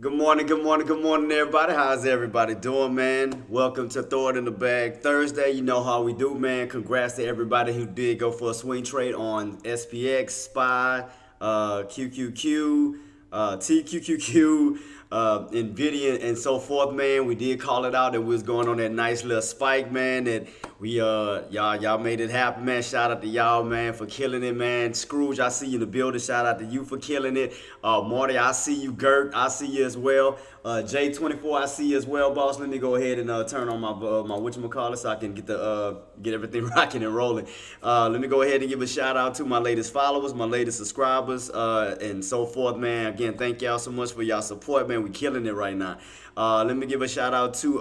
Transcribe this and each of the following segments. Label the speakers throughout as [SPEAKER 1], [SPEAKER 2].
[SPEAKER 1] Good morning, good morning, good morning, everybody. How's everybody doing, man? Welcome to Throw It in the Bag Thursday. You know how we do, man. Congrats to everybody who did go for a swing trade on SPX, SPY, QQQ, TQQQ, Nvidia, and so forth, man. We did call it out that we was going on that nice little spike, man. That we y'all made it happen, man. Shout out to y'all, man, for killing it, man. Scrooge, I see you in the building. Shout out to you for killing it. Marty, I see you. Gert, I see you as well. J24, I see you as well, boss. Let me go ahead and turn on my whatchamacallit so I can get everything rocking and rolling. Let me go ahead and give a shout out to my latest followers, my latest subscribers, and so forth, man. Again, thank y'all so much for y'all support, man. We killing it right now. Let me give a shout out to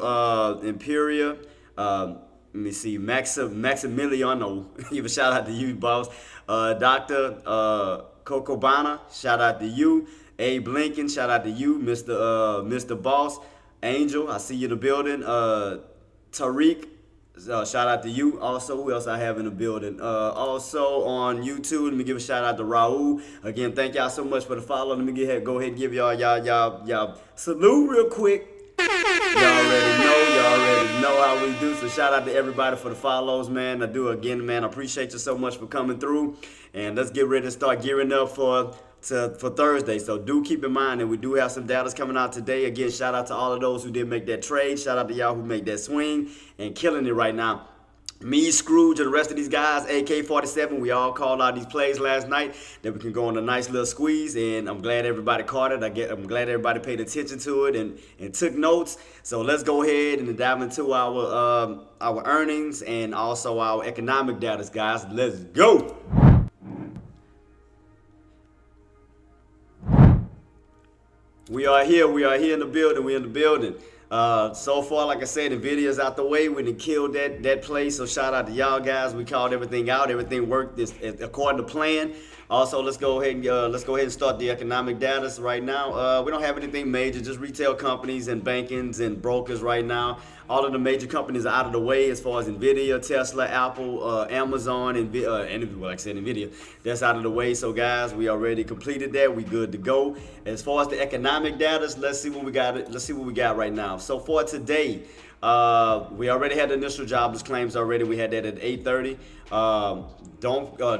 [SPEAKER 1] Imperia. Let me see, Maximiliano. Give a shout out to you, boss. Dr. Cocobana, shout out to you. Abe Lincoln, shout out to you. Mr. Boss. Angel, I see you in the building. Tariq, shout out to you. Also, who else I have in the building? Also on YouTube, let me give a shout out to Raul. Again, thank y'all so much for the follow. Let me go ahead and give y'all salute real quick. Y'all already know how we do. So shout out to everybody for the follows, man. I do again, man. I appreciate you so much for coming through. And let's get ready to start gearing up for Thursday. So do keep in mind that we do have some data coming out today. Again, shout out to all of those who did make that trade. Shout out to y'all who made that swing and killing it right now. Me, Scrooge, and the rest of these guys, AK-47, we all called out these plays last night that we can go on a nice little squeeze, and I'm glad everybody caught it. I'm glad everybody paid attention to it and took notes. So let's go ahead and dive into our earnings and also our economic data, guys. Let's go. We are here in the building. We're in the building. So far, like I said, Nvidia's out the way. We done killed that play. So shout out to y'all guys. We called everything out. Everything worked according to plan. Also, let's go ahead and start the economic data right now. We don't have anything major, just retail companies and bankings and brokers right now. All of the major companies are out of the way as far as Nvidia, Tesla, Apple, Amazon, and like I said, Nvidia. That's out of the way. So guys, we already completed that. We good to go. As far as the economic data, let's see what we got. Let's see what we got right now. So for today, we already had the initial jobless claims already. We had that at 8:30.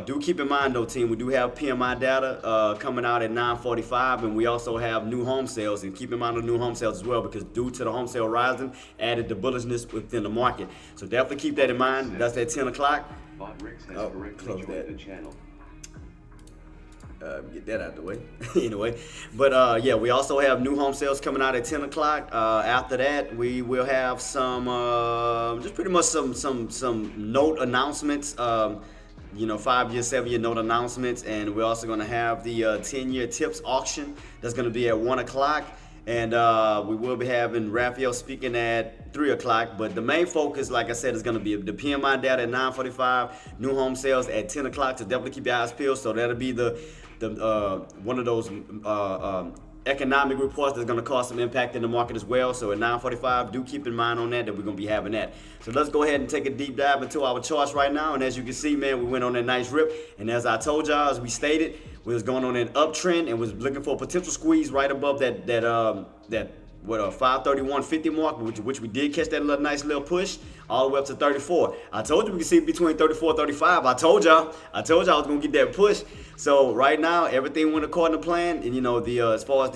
[SPEAKER 1] Do keep in mind though, team, we do have PMI data coming out at 9:45, and we also have new home sales. And keep in mind the new home sales as well, because due to the home sale rising, added the bullishness within the market. So definitely keep that in mind. That's at 10 o'clock. Close that. Get that out of the way. Anyway, but yeah, we also have new home sales coming out at 10 o'clock. After that, we will have some just pretty much some note announcements. 5-year, 7-year note announcements, and we're also going to have the 10-year tips auction that's going to be at 1 o'clock. And we will be having Raphael speaking at 3 o'clock. But the main focus, like I said, is going to be the PMI data at 9:45, new home sales at 10 o'clock. So definitely keep your eyes peeled. So that'll be the one of those economic reports that's going to cause some impact in the market as well. So at 9:45, do keep in mind on that we're going to be having that. So let's go ahead and take a deep dive into our charts right now. And as you can see, man, we went on that nice rip. And as I told y'all, as we stated, we was going on an uptrend and was looking for a potential squeeze right above that 531.50 mark, which we did catch that nice little push all the way up to 34. I told you we could see between 34 and 35. I told y'all I was gonna get that push. So right now everything went according to plan, and as far as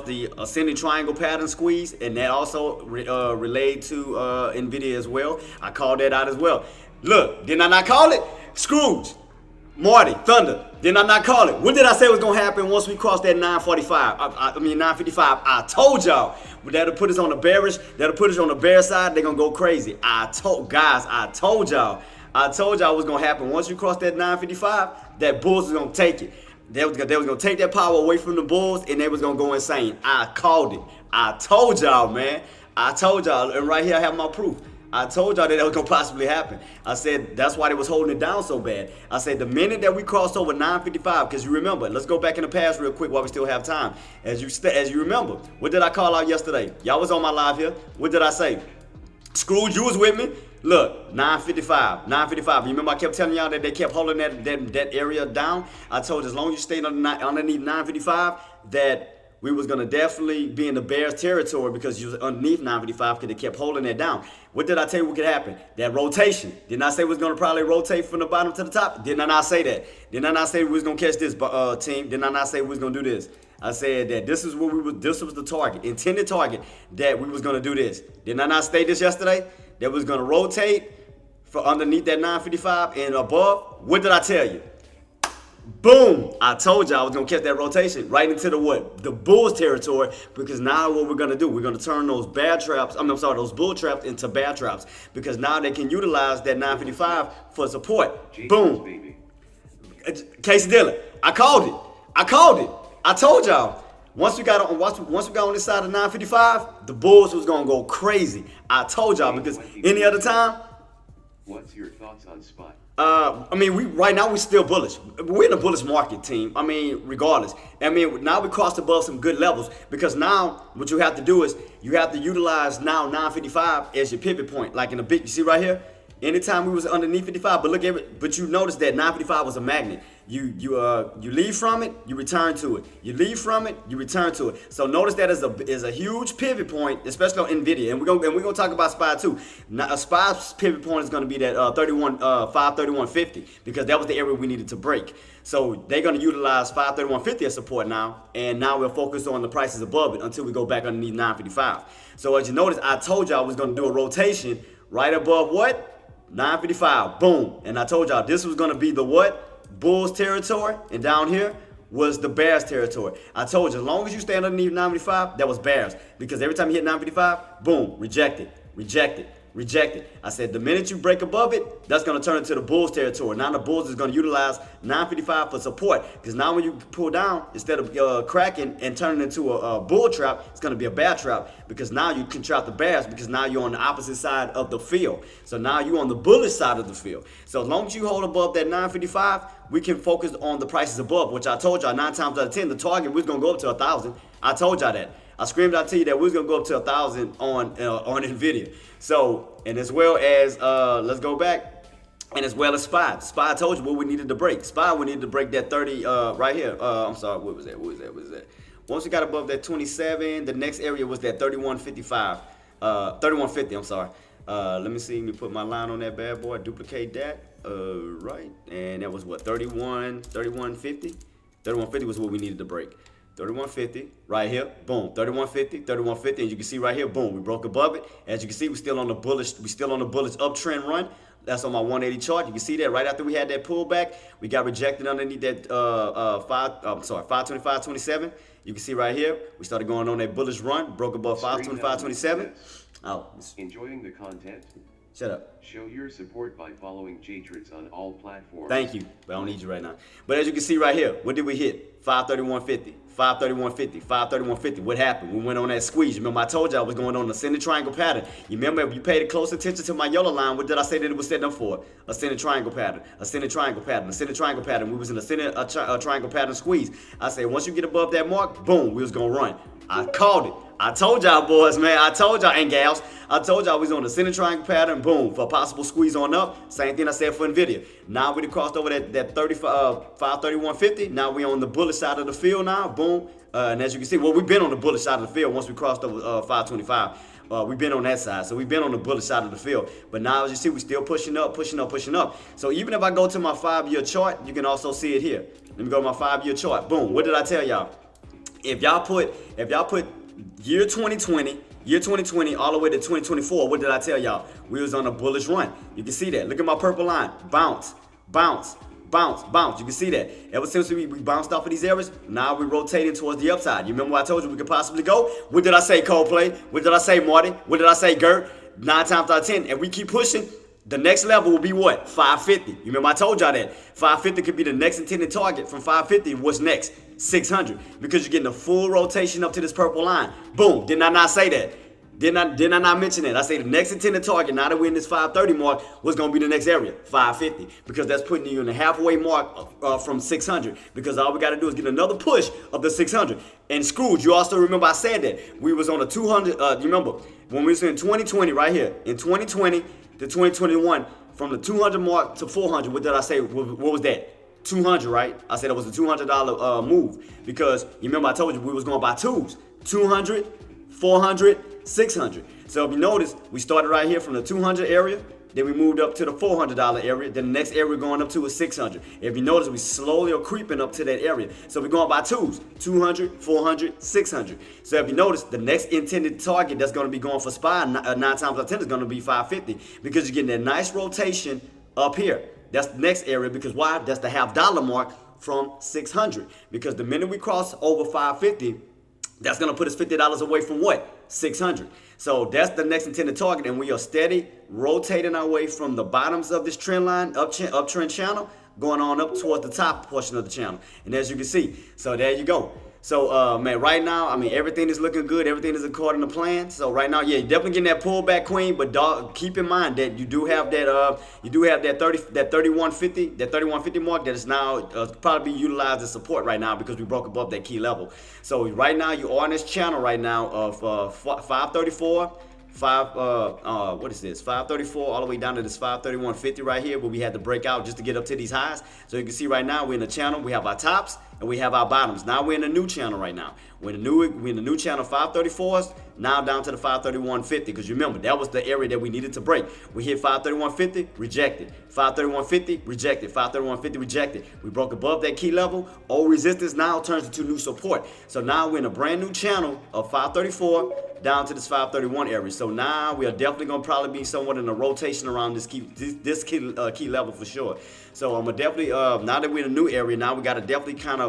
[SPEAKER 1] the ascending triangle pattern squeeze, and that also relayed to Nvidia as well. I called that out as well. Look, did I not call it? Scrooge, Marty, Thunder, did I not call it? What did I say was gonna happen once we crossed that 9:55? I told y'all. But that'll put us on the bearish. That'll put us on the bear side. They're gonna go crazy. I told y'all. I told y'all it was gonna happen. Once you cross that 9:55, that bulls was gonna take it. They was gonna take that power away from the bulls, and they was gonna go insane. I called it. I told y'all, man. I told y'all, and right here I have my proof. I told y'all that was gonna possibly happen. I said that's why they was holding it down so bad. I said the minute that we crossed over 9:55, because you remember, let's go back in the past real quick while we still have time. As you remember, what did I call out yesterday? Y'all was on my live here. What did I say? Scrooge, you was with me. Look, 9:55. You remember I kept telling y'all that they kept holding that area down? I told you as long as you stayed underneath 9:55, that we was gonna definitely be in the bears territory, because you was underneath 9:55, because they kept holding that down. What did I tell you what could happen? That rotation. Didn't I say we was gonna probably rotate from the bottom to the top? Didn't I not say that? Didn't I not say we was gonna catch this team? Didn't I not say we was gonna do this? I said that this was the target, intended target, that we was gonna do this. Didn't I not state this yesterday? That was gonna rotate for underneath that 9:55 and above. What did I tell you? Boom! I told you I was gonna catch that rotation right into the bulls territory, because now what we're gonna do, we're gonna turn those those bull traps into bear traps, because now they can utilize that 9:55 for support. Boom! Casey Dillon, I called it. I told y'all. Once we got on this side of 9:55, the bulls was gonna go crazy. I told y'all, because any other time.
[SPEAKER 2] What's your thoughts on SPOT?
[SPEAKER 1] Right now we're still bullish. We're in a bullish market, team. Regardless. Now we crossed above some good levels, because now what you have to do is you have to utilize now 9:55 as your pivot point. Like in the big, you see right here. Anytime we was underneath 55, but you notice that 9:55 was a magnet. You leave from it, you return to it. You leave from it, you return to it. So notice that is a huge pivot point, especially on Nvidia. And we're gonna talk about SPY too. Now, SPY's pivot point is gonna be that 531.50, because that was the area we needed to break. So they're gonna utilize 531.50 as support now, and now we'll focus on the prices above it until we go back underneath 9:55. So as you notice, I told y'all I was gonna do a rotation right above what? 9:55, boom. And I told y'all this was gonna be the what? Bulls territory, and down here was the bears territory. I told you, as long as you stay underneath 9:55, that was bears, because every time you hit 9:55, boom, rejected. rejected. I said the minute you break above it, that's going to turn into the bulls territory. Now the bulls is going to utilize 955 for support, because now when you pull down, instead of cracking and turning into a bull trap, it's going to be a bear trap, because now you can trap the bears, because now you're on the opposite side of the field. So now you're on the bullish side of the field. So as long as you hold above that 955, we can focus on the prices above, which I told y'all 9 times out of 10, the target was going to go up to 1,000. I told y'all that. I screamed out to you that we was going to go up to 1,000 on NVIDIA. So, and as well as, let's go back, and as well as SPY. SPY, I told you what we needed to break. SPY, we needed to break that 30 right here. I'm sorry, what was that? Once we got above that 27, the next area was that 3155. 3150, I'm sorry. Let me see, let me put my line on that bad boy, duplicate that. Right, and that was what, 3150? 3150 was what we needed to break. 3150 right here, boom, 3150, and you can see right here, boom, we broke above it. As you can see, we're still on the bullish uptrend run. That's on my 180 chart. You can see that right after we had that pullback, we got rejected underneath that 525.27. You can see right here, we started going on that bullish run, broke above 525.27. Oh,
[SPEAKER 2] enjoying the content?
[SPEAKER 1] Shut up.
[SPEAKER 2] Show your support by following Jtrix on all platforms.
[SPEAKER 1] Thank you, but I don't need you right now. But as you can see right here, what did we hit? 531.50, 531.50, 531.50. What happened? We went on that squeeze. Remember, I told you I was going on the ascending triangle pattern. You remember, if you paid close attention to my yellow line, what did I say that it was setting up for? Ascending triangle pattern, ascending triangle pattern, ascending triangle pattern. We was in ascending triangle pattern squeeze. I said, once you get above that mark, boom, we was going to run. I called it. I told y'all boys, man. I told y'all and gals. I told y'all we was on the ascending triangle pattern. Boom, for a possible squeeze on up. Same thing I said for NVIDIA. Now we crossed over that 531.50. Now we on the bullish side of the field now. Boom. And as you can see, well, we've been on the bullish side of the field once we crossed over 525. We've been on that side. So we've been on the bullish side of the field. But now, as you see, we're still pushing up. So even if I go to my 5-year chart, you can also see it here. Let me go to my 5-year chart. Boom. What did I tell y'all? If y'all put year 2020 all the way to 2024, what did I tell y'all? We was on a bullish run. You can see that. Look at my purple line. Bounce, bounce, bounce, bounce. You can see that. Ever since we bounced off of these areas, now we're rotating towards the upside. You remember what I told you we could possibly go? What did I say, Coldplay? What did I say, Marty? What did I say, Gert? 9 times out of 10. And we keep pushing. The next level will be what? 550. You remember I told y'all that 550 could be the next intended target. From 550, what's next? 600. Because you're getting a full rotation up to this purple line. Boom. Did I not say that? Did I not mention that? I say the next intended target, now that we're in this 530 mark, was going to be the next area, 550. Because that's putting you in the halfway mark from 600. Because all we got to do is get another push of the 600. And Scrooge, you also remember I said that. We was on a 200, you remember, when we was in 2020 right here. In 2020 to 2021, from the 200 mark to 400, what did I say? What was that? 200, right? I said it was a $200 move, because you remember I told you we was going to buy twos. 200, 400, 600. So if you notice, we started right here from the 200 area, then we moved up to the $400 area, then the next area we're going up to is 600. If you notice, we slowly are creeping up to that area. So we're going by twos, 200, 400, 600. So if you notice, the next intended target that's going to be going for SPY 9 times out of 10 is going to be 550, because you're getting that nice rotation up here. That's the next area, because why? That's the $half mark from 600. Because the minute we cross over 550, that's going to put us $50 away from what? 600. So that's the next intended target, and we are steady rotating our way from the bottoms of this trend line, uptrend channel, going on up towards the top portion of the channel. And as you can see, so there you go. So, man, right now, I mean, everything is looking good. Everything is according to plan. So right now, yeah, you're definitely getting that pullback, Queen. But dog, keep in mind that you do have that, that 3150 mark that is now probably being utilized as support right now, because we broke above that key level. So right now, you are on this channel right now of 534. What is this? 534 all the way down to this 531.50 right here, where we had to break out just to get up to these highs. So you can see right now we're in the channel. We have our tops and we have our bottoms. Now we're in a new channel right now. We're in the new channel 534s, now down to the 531.50, because you remember that was the area that we needed to break. We hit 531.50, rejected. 531.50, rejected. 531.50, rejected. We broke above that key level. Old resistance now turns into new support. So now we're in a brand new channel of 534 down to this 531 area. So now we are definitely going to probably be somewhat in a rotation around this key level for sure. So I'm going to definitely, now that we're in a new area, now we got to definitely kind of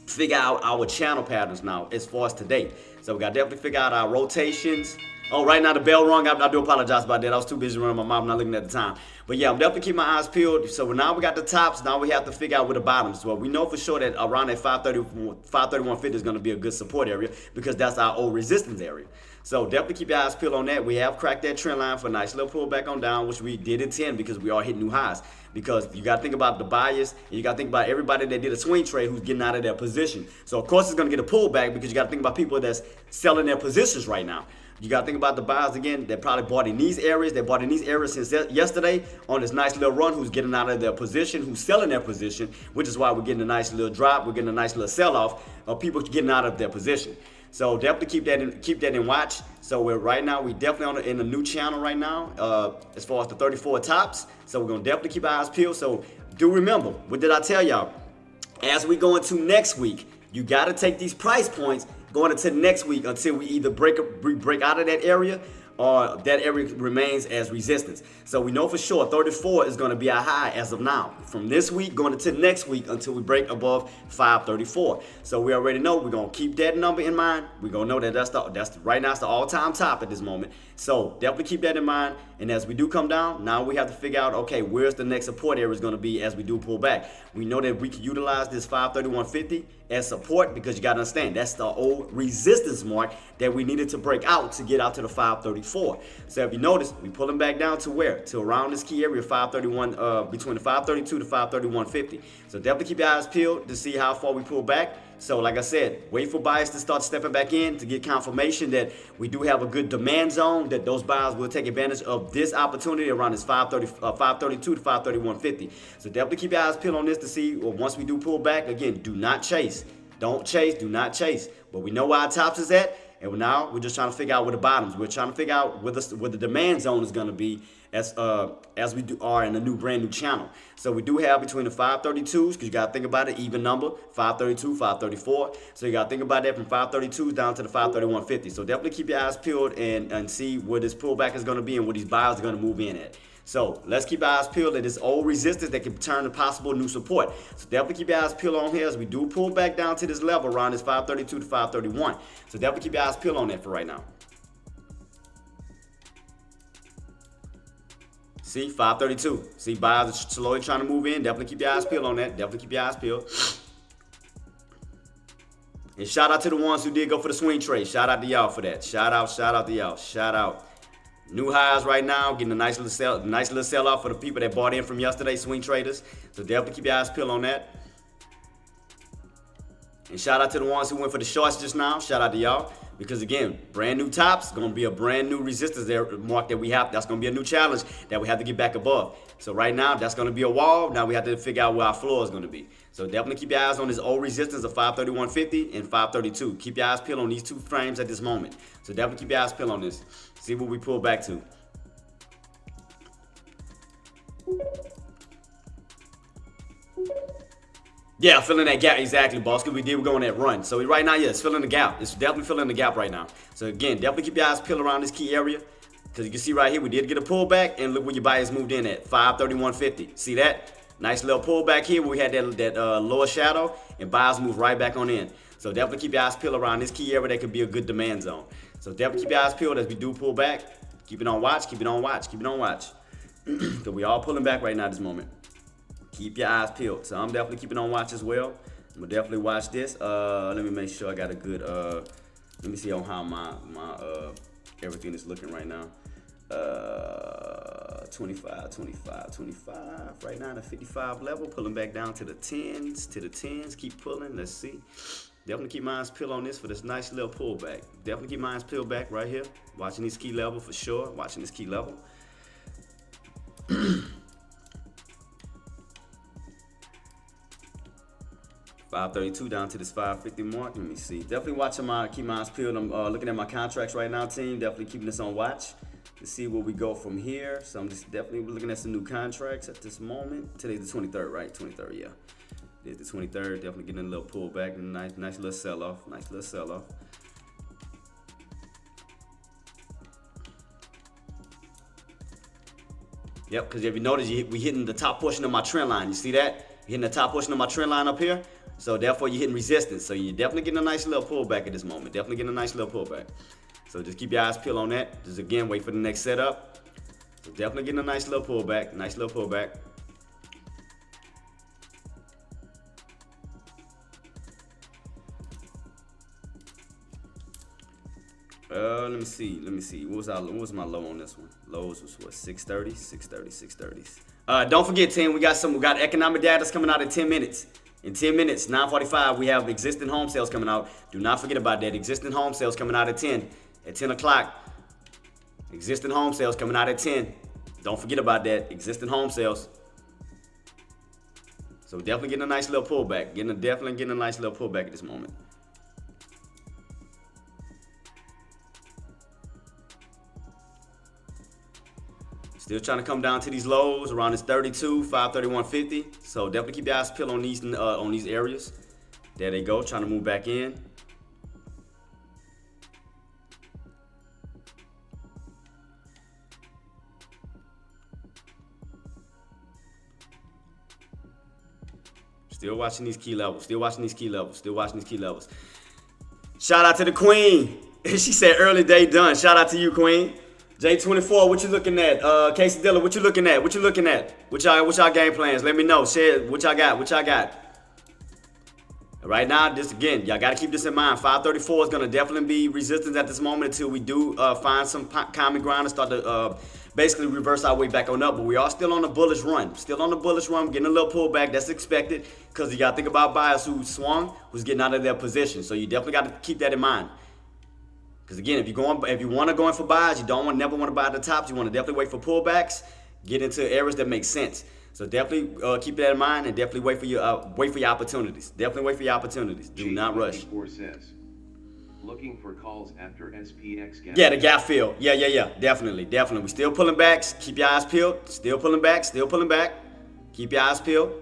[SPEAKER 1] figure out our channel patterns now as far as today. So we got to definitely figure out our rotations. Oh, right now the bell rung. I do apologize about that. I was too busy running my mouth, not looking at the time. But yeah, I'm definitely keeping my eyes peeled. So now we got the tops. Now we have to figure out where the bottoms. Well, we know for sure that around that 531.50 is going to be a good support area because that's our old resistance area. So definitely keep your eyes peeled on that. We have cracked that trend line for a nice little pullback on down, which we did intend because we are hitting new highs. Because you got to think about the buyers, and you got to think about everybody that did a swing trade who's getting out of their position. So of course it's going to get a pullback because you got to think about people that's selling their positions right now. You got to think about the buyers again that probably bought in these areas. They bought in these areas since yesterday on this nice little run, who's getting out of their position, who's selling their position, which is why we're getting a nice little drop. We're getting a nice little sell-off of people getting out of their position. So definitely keep that in watch. So right now we definitely in a new channel right now as far as the 34 tops. So we're gonna definitely keep our eyes peeled. So do remember, what did I tell y'all? As we go into next week, you got to take these price points going into next week until we either break out of that area or that area remains as resistance. So we know for sure 34 is going to be our high as of now. From this week going into next week until we break above 534. So we already know we're going to keep that number in mind. We're going to know that that's right now it's the all-time top at this moment. So definitely keep that in mind. And as we do come down, now we have to figure out, okay, where's the next support area is going to be as we do pull back. We know that we can utilize this 531.50 as support because you got to understand that's the old resistance mark that we needed to break out to get out to the 534. So if you notice, we pulling back down to where? To around this key area 531, between the 532 to 531.50. So definitely keep your eyes peeled to see how far we pull back. So like I said, wait for buyers to start stepping back in to get confirmation that we do have a good demand zone, that those buyers will take advantage of this opportunity around this 532 to 531.50. So definitely keep your eyes peeled on this to see, well, once we do pull back, again, do not chase. Don't chase, do not chase. But we know where our tops is at, and now we're just trying to figure out where the bottoms. We're trying to figure out where the demand zone is going to be as we are in a brand new channel. So we do have between the 532s, because you got to think about it, even number, 532, 534. So you got to think about that from 532s down to the 531.50. So definitely keep your eyes peeled and see where this pullback is going to be and where these buyers are going to move in at. So let's keep our eyes peeled at this old resistance that can turn to possible new support. So definitely keep your eyes peeled on here as we do pull back down to this level around this 532 to 531. So definitely keep your eyes peeled on that for right now. See, 532. See, buyers are slowly trying to move in. Definitely keep your eyes peeled on that. Definitely keep your eyes peeled. And shout out to the ones who did go for the swing trade. Shout out to y'all for that. Shout out to y'all. Shout out. New highs right now, getting a nice little sell off for the people that bought in from yesterday, swing traders. So definitely keep your eyes peeled on that. And shout out to the ones who went for the shorts just now. Shout out to y'all. Because again, brand new tops, going to be a brand new resistance there mark that we have. That's going to be a new challenge that we have to get back above. So right now, that's going to be a wall. Now we have to figure out where our floor is going to be. So definitely keep your eyes on this old resistance of 531.50 and 532. Keep your eyes peeled on these two frames at this moment. So definitely keep your eyes peeled on this. See what we pull back to. Yeah, filling that gap, exactly, boss, because we're going that run. So right now, yeah, it's filling the gap. It's definitely filling the gap right now. So again, definitely keep your eyes peeled around this key area, because you can see right here, we did get a pullback, and look where your buyers moved in at, 531.50. See that? Nice little pullback here where we had that lower shadow, and buyers move right back on in. So definitely keep your eyes peeled around this key area that could be a good demand zone. So definitely keep your eyes peeled as we do pull back. Keep it on watch, keep it on watch, keep it on watch. Because we all pulling back right now at this moment. Keep your eyes peeled. So I'm definitely keeping on watch as well. I'm gonna definitely watch this. Let me make sure I got a good let me see on how my everything is looking right now. 25 right now, the 55 level, pulling back down to the 10s, keep pulling. Let's see. Definitely keep my eyes peeled on this for this nice little pullback. Definitely keep my eyes peeled back right here. Watching this key level for sure. Watching this key level. 532 down to this 550 mark. Let me see. Definitely watching keep my eyes peeled. I'm looking at my contracts right now, team. Definitely keeping this on watch to see where we go from here. So I'm just definitely looking at some new contracts at this moment. Today's the 23rd, right? 23rd, yeah. Today's the 23rd. Definitely getting a little pullback and nice little sell off. Nice little sell off. Yep, because if you notice, we hitting the top portion of my trend line. You see that? Hitting the top portion of my trend line up here. So therefore, you're hitting resistance. So you're definitely getting a nice little pullback at this moment. Definitely getting a nice little pullback. So just keep your eyes peeled on that. Just again, wait for the next setup. So definitely getting a nice little pullback. Nice little pullback. Let me see. What was my low on this one? Lows was what, 630, 630. Don't forget, team, we got economic data that's coming out in 10 minutes. In 10 minutes, 9:45, we have existing home sales coming out. Do not forget about that. Existing home sales coming out at 10 o'clock. Existing home sales coming out at 10. Don't forget about that. Existing home sales. So definitely getting a nice little pullback. Definitely getting a nice little pullback at this moment. Still trying to come down to these lows around this 32, 531.50. So definitely keep your eyes peeled on these areas. There they go, trying to move back in. Still watching these key levels. Shout out to the queen. She said early day done. Shout out to you, queen. J24, what you looking at? Casey Diller, what you looking at? What y'all game plans? Let me know. Share what y'all got. Right now, just again, y'all got to keep this in mind. 534 is going to definitely be resistance at this moment until we do find some common ground and start to basically reverse our way back on up. But we are still on a bullish run. Getting a little pullback. That's expected because you got to think about buyers who swung, who's getting out of their position. So you definitely got to keep that in mind. Because again, if you want to go in for buys, you never want to buy at the tops. You want to definitely wait for pullbacks, get into areas that make sense. So definitely keep that in mind and definitely wait for your opportunities. Do not rush.
[SPEAKER 2] Says, looking for calls after SPX gap.
[SPEAKER 1] Yeah, the gap fill. Yeah. Definitely. We still pulling back. Keep your eyes peeled. Still pulling back. Keep your eyes peeled.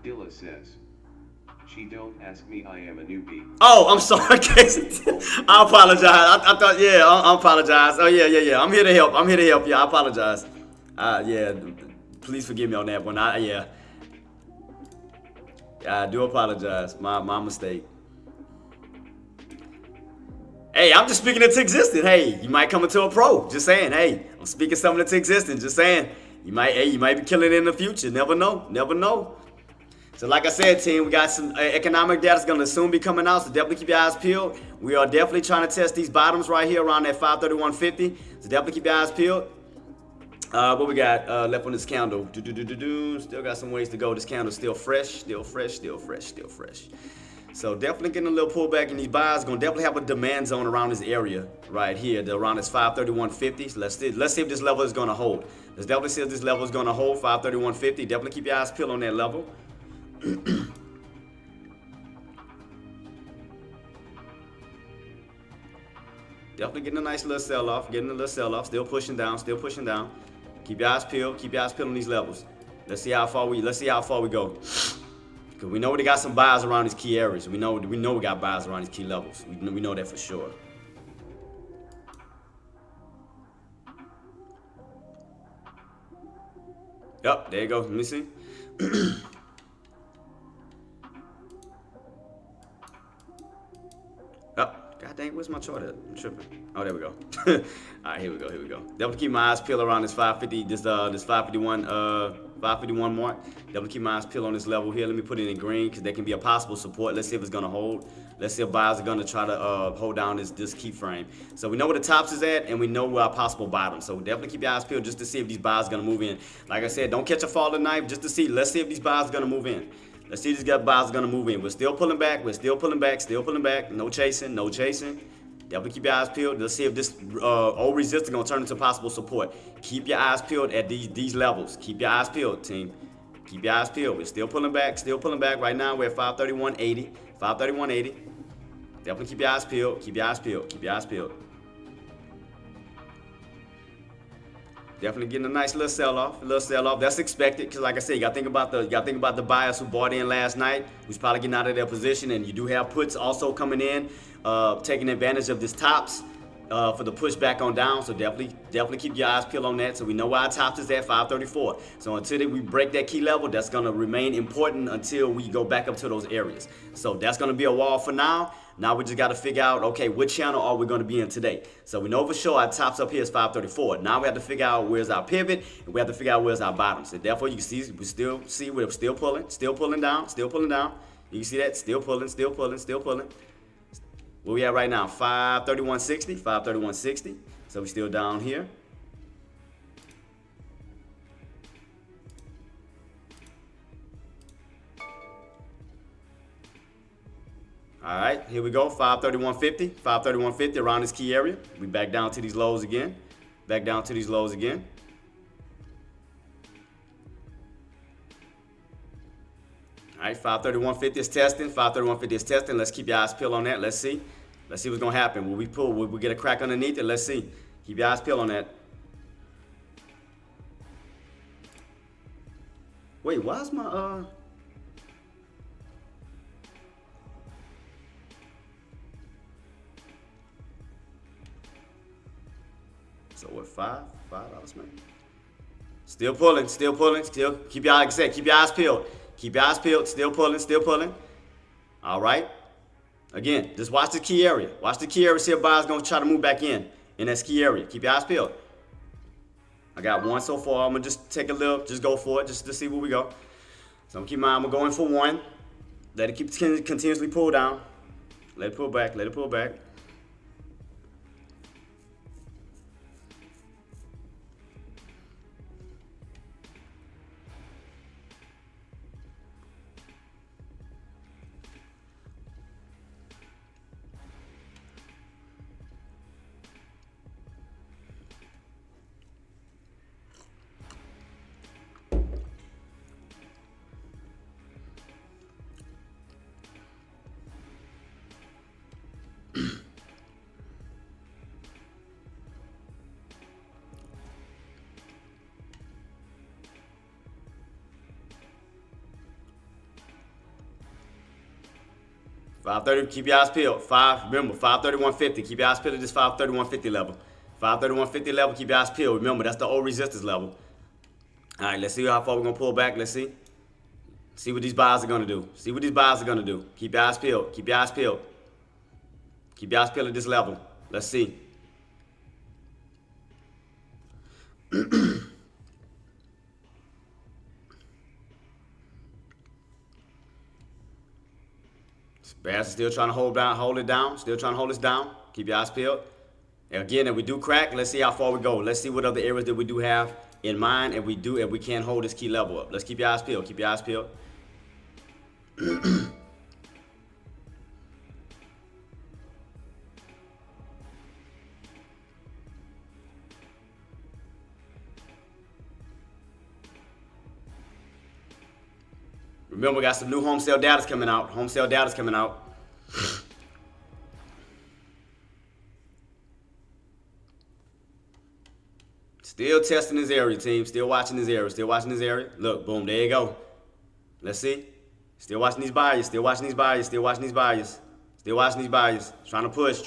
[SPEAKER 2] Dilla says, she don't ask me, I am a newbie.
[SPEAKER 1] Oh, I'm sorry, Casey. I apologize. I thought, I apologize. Oh, yeah. I'm here to help. Yeah, I apologize. Yeah, please forgive me on that one. I do apologize. My mistake. Hey, I'm just speaking into existence. Hey, you might come into a pro. Just saying. Hey, I'm speaking something into existence. Just saying. You might be killing it in the future. Never know. So like I said, team, we got some economic data that's going to soon be coming out, so definitely keep your eyes peeled. We are definitely trying to test these bottoms right here around that 531.50, so definitely keep your eyes peeled. What we got left on this candle? Still got some ways to go. This candle's still fresh. So definitely getting a little pullback in these buys. Going to definitely have a demand zone around this area right here, around this 531.50. So let's see if this level is going to hold. Let's definitely see if this level is going to hold, 531.50. Definitely keep your eyes peeled on that level. Definitely getting a nice little sell-off, still pushing down. Keep your eyes peeled on these levels. Let's see how far we go. Because we know we got some buys around these key areas. We know we got buys around these key levels. We know that for sure. Yep, there you go. Let me see. God dang, where's my chart at? I'm tripping. Oh, there we go. All right, here we go. Definitely keep my eyes peeled around this 550, this 551 mark. Definitely keep my eyes peeled on this level here. Let me put it in green because there can be a possible support. Let's see if it's gonna hold. Let's see if buyers are gonna try to hold down this key frame. So we know where the tops is at, and we know where our possible bottom. So definitely keep your eyes peeled just to see if these buyers are gonna move in. Like I said, don't catch a falling knife just to see. Let's see if these buyers are gonna move in. Let's see if these buyers are gonna move in. We're still pulling back. No chasing. Definitely keep your eyes peeled. Let's see if this old resistance is gonna turn into possible support. Keep your eyes peeled at these levels. Keep your eyes peeled, team. Keep your eyes peeled. We're still pulling back. Right now, we're at 531.80. Definitely keep your eyes peeled. Definitely getting a nice little sell-off. That's expected because, like I said, you gotta think about the buyers who bought in last night, who's probably getting out of their position, and you do have puts also coming in, taking advantage of this tops. for the pushback on down. So definitely keep your eyes peeled on that. So we know where our tops is at 534. So until we break that key level, that's gonna remain important until we go back up to those areas. So that's gonna be a wall for now. Now we just got to figure out, okay, what channel are we going to be in today? So we know for sure our tops up here is 534. Now we have to figure out where's our pivot, and we have to figure out where's our bottoms. And therefore, you can see we're still pulling down. You can see that, still pulling. Where we at right now? 531.60. So we're still down here. All right, here we go, 531.50 around this key area. We back down to these lows again. All right, 531.50 is testing. Let's keep your eyes peeled on that. Let's see what's gonna happen. Will we pull? Will we get a crack underneath it? Let's see. Keep your eyes peeled on that. Wait, why's my So what, $5, man? Still pulling. Still keep your eyes, like I said, keep your eyes peeled. Still pulling. All right. Again, just watch the key area. See if buyer's gonna try to move back in that key area. Keep your eyes peeled. I got one so far. I'm gonna just take a little, just go for it, just to see where we go. So I'm gonna go in for one. Let it keep continuously pull down. Let it pull back. 530, keep your eyes peeled. Remember, 531.50. Keep your eyes peeled at this 531.50 level. 531.50 level, keep your eyes peeled. Remember, that's the old resistance level. All right, let's see how far we're going to pull back. Let's see. See what these buyers are going to do. Keep your eyes peeled. Keep your eyes peeled at this level. Let's see. Bears are still trying to hold it down. Still trying to hold us down. Keep your eyes peeled. And again, if we do crack, let's see how far we go. Let's see what other areas that we do have in mind, and we can hold this key level up. Let's keep your eyes peeled. Remember, we got some new home sale data coming out. Still testing this area, team. Still watching this area. Look, boom, there you go. Let's see. Still watching these buyers. Trying to push.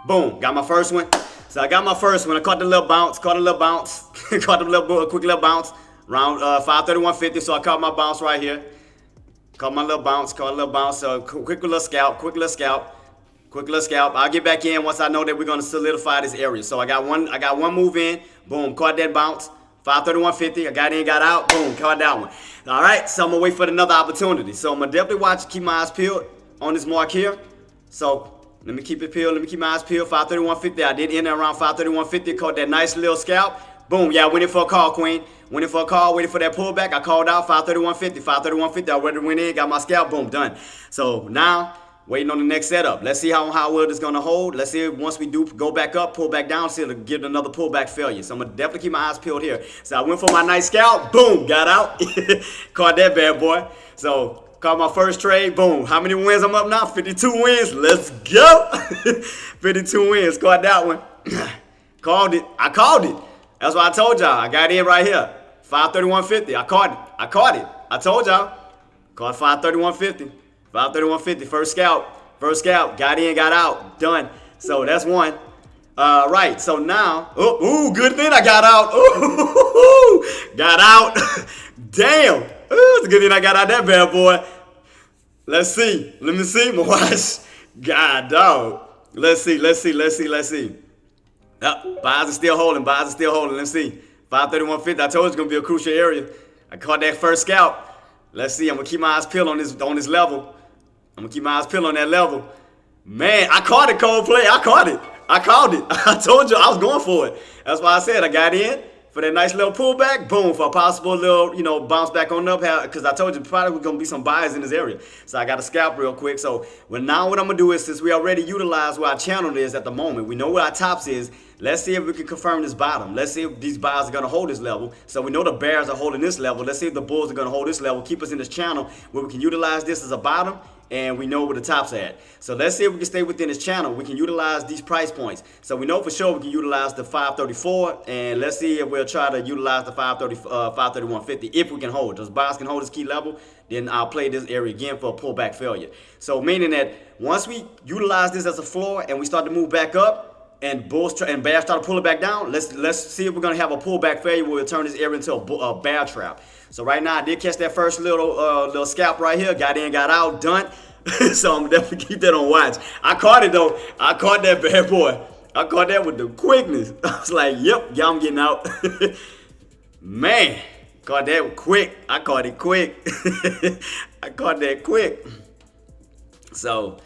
[SPEAKER 1] Boom, got my first one. So I got my first one. I caught the little bounce. Caught a quick little bounce. Around 531.50. So I caught my bounce right here. Caught a little bounce. So quick little scalp. I'll get back in once I know that we're gonna solidify this area. So I got one move in. Boom, caught that bounce. 531.50. I got in, got out. Boom, caught that one. All right, so I'm gonna wait for another opportunity. So I'm gonna definitely keep my eyes peeled on this mark here. So let me keep my eyes peeled. 531.50. I did end around 531.50. Caught that nice little scalp. Boom. Yeah, went in for a call, Queen. Waiting for that pullback. I called out 531.50. I already went in, got my scalp. Boom, done. So now, waiting on the next setup. Let's see how well this is going to hold. Let's see if once we do go back up, pull back down, see if it'll give another pullback failure. So I'm going to definitely keep my eyes peeled here. So I went for my nice scalp. Boom, got out. Caught that bad boy. So caught my first trade. Boom. How many wins I'm up now? 52 wins. Let's go. 52 wins. Caught that one. I called it. That's what I told y'all. I got in right here. 531.50. I caught it. I caught it. I told y'all. Caught 531.50. 531.50. First scalp. First scalp. Got in, got out. Done. So that's one. Right. So now, good thing I got out. Ooh, got out. Damn. Ooh, it's a good thing I got out that bad boy. Let's see. Let me see. Watch. God, dog. Let's see. Let's see. Let's see. Let's see. Buys are still holding. Buys are still holding. Let's see. 531.50. I told you it's gonna be a crucial area. I caught that first scalp. Let's see. I'm gonna keep my eyes peeled on this level. I'm gonna keep my eyes peeled on that level. Man, I caught it, Coldplay. I caught it. I called it. I told you I was going for it. That's why I said I got in for that nice little pullback. Boom, for a possible little, bounce back on up. Because I told you probably was going to be some buyers in this area. So I got to scalp real quick. So now what I'm going to do is, since we already utilized where our channel is at the moment, we know where our tops is. Let's see if we can confirm this bottom. Let's see if these buyers are going to hold this level. So we know the bears are holding this level. Let's see if the bulls are going to hold this level. Keep us in this channel where we can utilize this as a bottom. And we know where the top's at. So let's see if we can stay within this channel. We can utilize these price points. So we know for sure we can utilize the 534. And let's see if we'll try to utilize the 531.50 if we can hold. Those buyers can hold this key level, then I'll play this area again for a pullback failure. So meaning that once we utilize this as a floor and we start to move back up and bulls and bears try to pull it back down, let's see if we're going to have a pullback failure where we'll turn this area into a bear trap. So right now I did catch that first little scalp right here. Got in, got out, done. So I'm definitely keep that on watch. I caught it though. I caught that bad boy. I caught that with the quickness. I was like, yep, yeah, I'm getting out. Man, caught that quick. I caught it quick. I caught that quick. So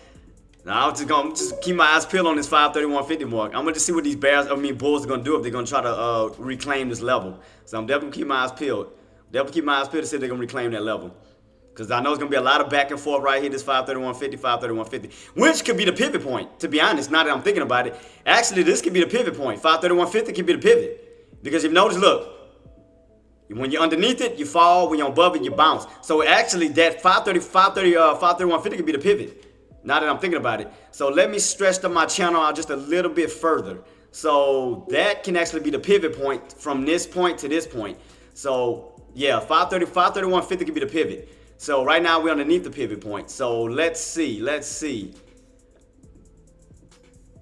[SPEAKER 1] now I'm just gonna keep my eyes peeled on this 531.50 mark. I'm gonna just see what these bulls are gonna do if they're gonna try to reclaim this level. So I'm definitely keep my eyes peeled. Definitely keep my eyes peeled to see if they're gonna reclaim that level. Because I know it's going to be a lot of back and forth right here, this 531.50, 531.50, which could be the pivot point, to be honest, now that I'm thinking about it. Actually, this could be the pivot point. 531.50 could be the pivot. Because if you notice, look, when you're underneath it, you fall. When you're above it, you bounce. So actually, that 531.50 could be the pivot, now that I'm thinking about it. So let me stretch my channel out just a little bit further. So that can actually be the pivot point from this point to this point. So, yeah, 531.50 could be the pivot. So right now we're underneath the pivot point. So let's see.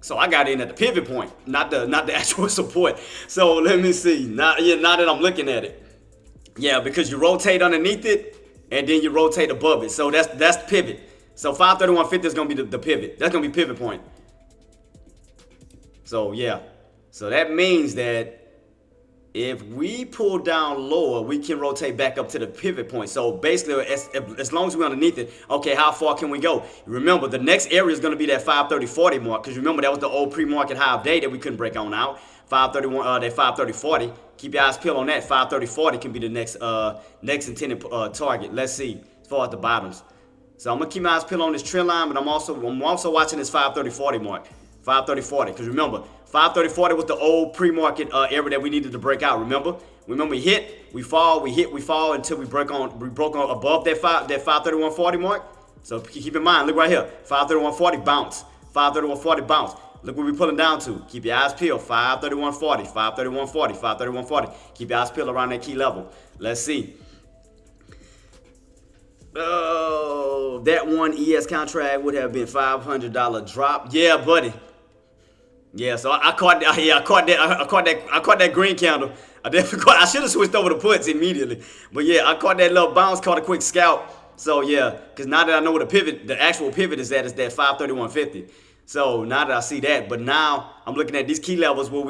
[SPEAKER 1] So I got in at the pivot point, not the actual support. So let me see. Now that I'm looking at it. Yeah, because you rotate underneath it and then you rotate above it. So that's the pivot. So 531.50 is gonna be the pivot. That's gonna be pivot point. So yeah. So that means that if we pull down lower, we can rotate back up to the pivot point. So basically, as long as we're underneath it, okay, how far can we go? Remember, the next area is going to be that 530.40 mark, because remember, that was the old pre-market high of day that we couldn't break on out. 531, that 530.40. Keep your eyes peeled on that. 530.40 can be the next intended target. Let's see, as far as the bottoms. So I'm going to keep my eyes peeled on this trend line, but I'm also watching this 530.40 mark. 530.40, because remember, 530.40 was the old pre-market area that we needed to break out. Remember we hit, we fall, until we broke on above that 531.40 mark. So keep in mind, look right here, 531.40 bounce, 531.40 bounce. Look where we're pulling down to. Keep your eyes peeled. 531.40, 531.40, 531.40. Keep your eyes peeled around that key level. Let's see. Oh, that one ES contract would have been $500 drop. Yeah, buddy. Yeah, so I caught that green candle. I should have switched over to puts immediately. But yeah, I caught that little bounce, caught a quick scalp. So yeah, because now that I know where the actual pivot is at, is that 531.50. So now that I see that, but now I'm looking at these key levels where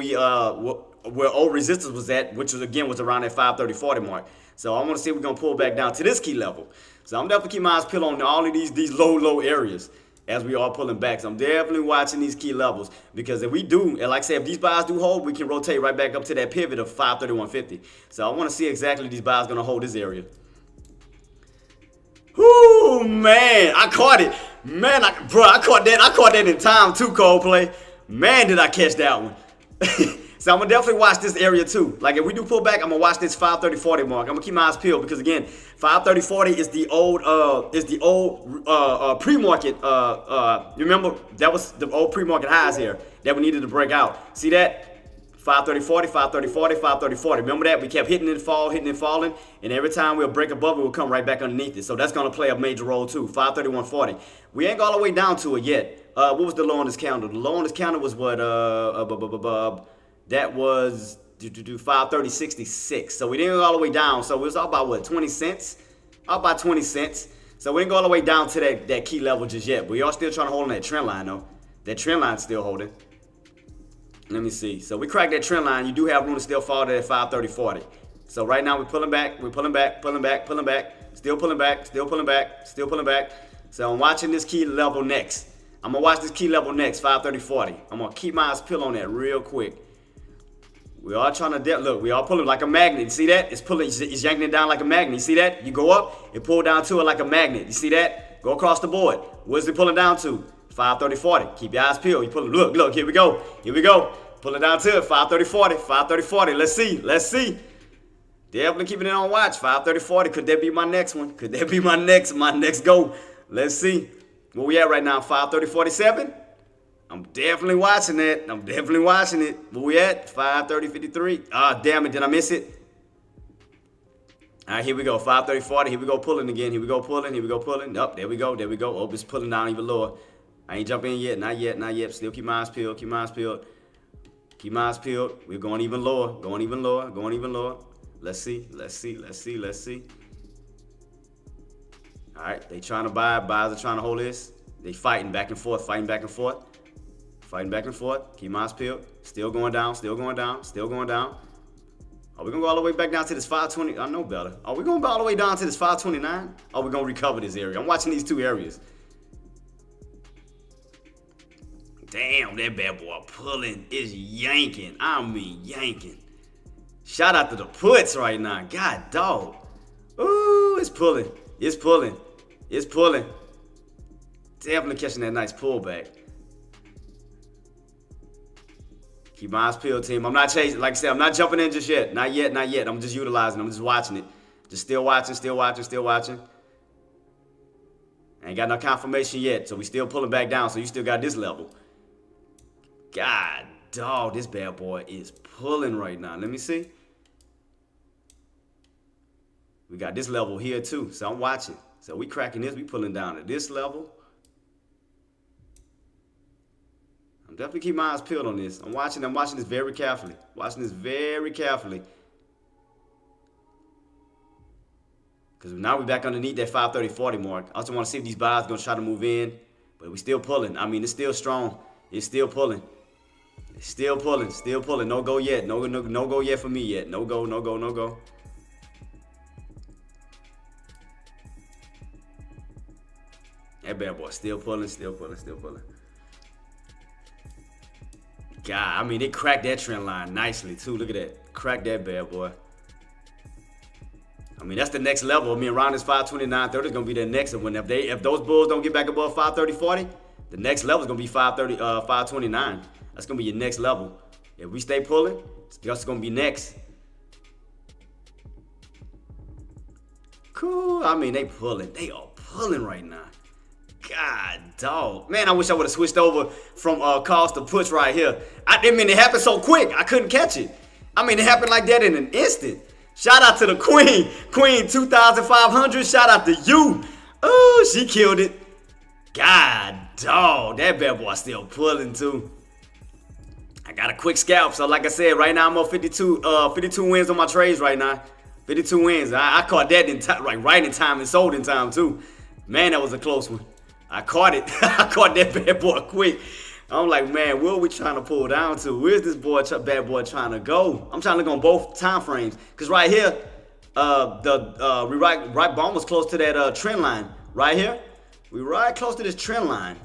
[SPEAKER 1] where old resistance was at, which was around that 530.40 mark. So I want to see if we're gonna pull back down to this key level. So I'm definitely keeping my eyes peeled on all of these low areas as we are pulling back. So I'm definitely watching these key levels, because if we do, and like I said, if these buys do hold, we can rotate right back up to that pivot of 531.50. So I want to see exactly these buys gonna hold this area. Whoo, man, I caught it. Man, I caught that in time too, Coldplay. Man, did I catch that one. So I'm gonna definitely watch this area too. Like if we do pull back, I'm gonna watch this 530.40 mark. I'm gonna keep my eyes peeled, because again, 530.40 is the old pre-market. You remember that was the old pre-market highs here that we needed to break out. See that? 530, 40, 530, 40, 530, 40. Remember that? We kept hitting and falling, and every time we'll break above it, we'll come right back underneath it. So that's going to play a major role too. 531, 40. We ain't all the way down to it yet. What was the low on this candle? The low on this candle was what? That was 530, 66. So we didn't go all the way down. So it was all about what? 20 cents? All about 20 cents. So we didn't go all the way down to that key level just yet. But we are still trying to hold on that trend line though. That trend line's still holding. Let me see. So we cracked that trend line. You do have room to still fall to that 530, 40. So right now we're pulling back. We're pulling back, pulling back, pulling back. Still pulling back, still pulling back, still pulling back. So I'm watching this key level next. I'm going to watch this key level next, 530, 40. I'm going to keep my eyes peeled on that real quick. We are trying to, look, we are pulling like a magnet. You see that? It's pulling, it's yanking it down like a magnet. You see that? You go up, it pull down to it like a magnet. You see that? Go across the board. Where's it pulling down to? 530, 40. Keep your eyes peeled. You pull it. Look, here we go. Here we go. Pull it down to it. 530, 40. 530, 40. Let's see. Definitely keeping it on watch. 530, 40. Could that be my next one? Could that be my next go? Let's see. Where we at right now? 530, 47. I'm definitely watching it. Where we at? 530, 53. Ah, damn it. Did I miss it? All right, here we go. 530, 40. Here we go pulling again. Here we go pulling. Up, there we go. Oh, it's pulling down even lower. I ain't jumping in yet. Not yet. Still keep my eyes peeled. We're going even lower. Let's see. All right, they trying to buy. Buyers are trying to hold this. They fighting back and forth. Keep my eyes peeled. Still going down. Are we going to go all the way back down to this 520? I know better. Are we going to go all the way down to this 529? Are we going to recover this area? I'm watching these two areas. Damn, that bad boy pulling is yanking. I mean yanking. Shout out to the puts right now. God dog. Ooh, it's pulling. Definitely catching that nice pullback. Keep my eyes peeled, team. I'm not chasing. Like I said, I'm not jumping in just yet. Not yet. I'm just utilizing. I'm just watching it. Just still watching. Ain't got no confirmation yet, so we still pulling back down. So you still got this level. God, dog, this bad boy is pulling right now. Let me see. We got this level here too, so I'm watching. So we cracking this. We pulling down to this level. I'm definitely keeping my eyes peeled on this. I'm watching this very carefully. Because now we're back underneath that 530, 40 mark. I also want to see if these buyers are going to try to move in. But we still pulling. I mean, it's still strong. It's still pulling. No go yet. No go yet for me yet. No go. That bad boy still pulling. God, I mean, it cracked that trend line nicely, too. Look at that. Cracked that bad boy. I mean, that's the next level. I mean, around this 529, 30 is going to be the next one. If those bulls don't get back above 530, 40, the next level is going to be 529. That's going to be your next level. If we stay pulling, that's going to be next. Cool. I mean, they pulling. They are pulling right now. God, dog. Man, I wish I would have switched over from calls to puts right here. I mean, it happened so quick. I couldn't catch it. I mean, it happened like that in an instant. Shout out to the queen. Queen 2,500. Shout out to you. Oh, she killed it. God, dog. That bad boy still pulling, too. I got a quick scalp. So, like I said, right now I'm on 52 wins on my trades right now. 52 wins. I caught that in time, right in time and sold in time, too. Man, that was a close one. I caught it. I caught that bad boy quick. I'm like, man, where are we trying to pull down to? Where's this bad boy trying to go? I'm trying to look on both time frames. Because right here, we right almost close to that trend line. Right here, we right close to this trend line.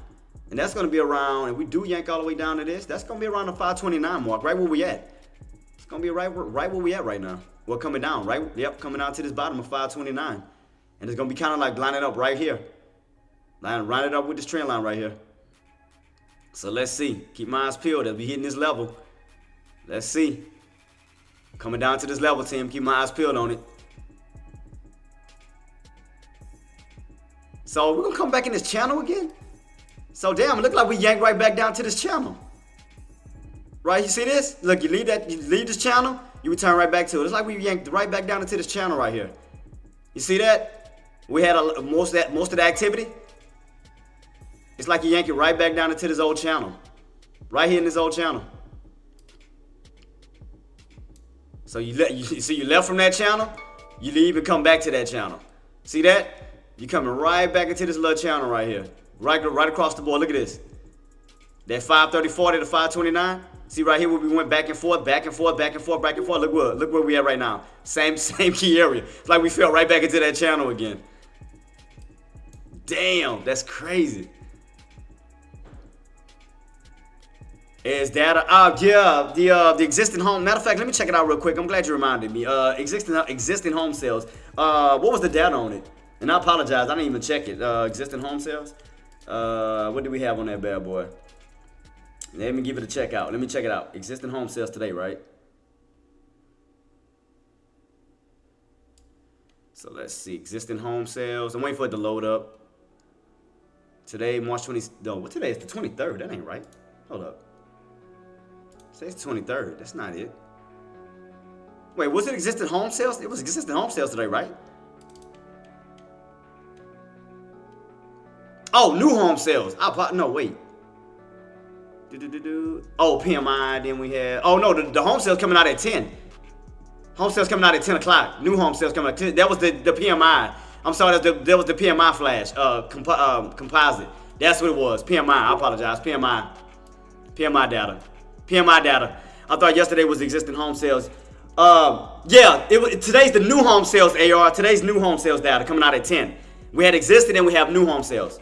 [SPEAKER 1] And that's going to be around, if we do yank all the way down to this, that's going to be around the 529 mark, right where we at. It's going to be right where we at right now. We're coming down, right? Yep, coming down to this bottom of 529. And it's going to be kind of like lining up right here. Line it up with this trend line right here. So let's see. Keep my eyes peeled as we hitting this level. Let's see. Coming down to this level, team. Keep my eyes peeled on it. So we're going to come back in this channel again? So damn, it looked like we yanked right back down to this channel. Right, you see this? Look, you leave this channel, you return right back to it. It's like we yanked right back down into this channel right here. You see that? We had most of the activity. It's like you yank it right back down into this old channel. Right here in this old channel. So you left from that channel, you leave and come back to that channel. See that? You coming right back into this little channel right here. Right across the board. Look at this. That 530.40 to 529. See right here where we went back and forth, back and forth, back and forth, back and forth. Look where we at right now. Same key area. It's like we fell right back into that channel again. Damn, that's crazy. Is data? Yeah, the existing home. Matter of fact, let me check it out real quick. I'm glad you reminded me. Existing home sales. What was the data on it? And I apologize, I didn't even check it. Existing home sales. What do we have on that bad boy? Let me give it a check out. Let me check it out. Existing home sales today, right? So let's see. Existing home sales. I'm waiting for it to load up. Today, March 20th. No, what today is the 23rd? That ain't right. Hold up. Today's the 23rd. That's not it. Wait, was it existing home sales? It was existing home sales today, right? Oh, new home sales. No, wait. Oh, PMI. Then we had. Oh no, the home sales coming out at 10. Home sales coming out at 10 o'clock. New home sales coming out at 10. That was the PMI. I'm sorry, that was the PMI flash. Composite. That's what it was. PMI. I apologize. PMI data. PMI data. I thought yesterday was existing home sales. Yeah, today's the new home sales, AR. Today's new home sales data coming out at 10. We had existing and we have new home sales.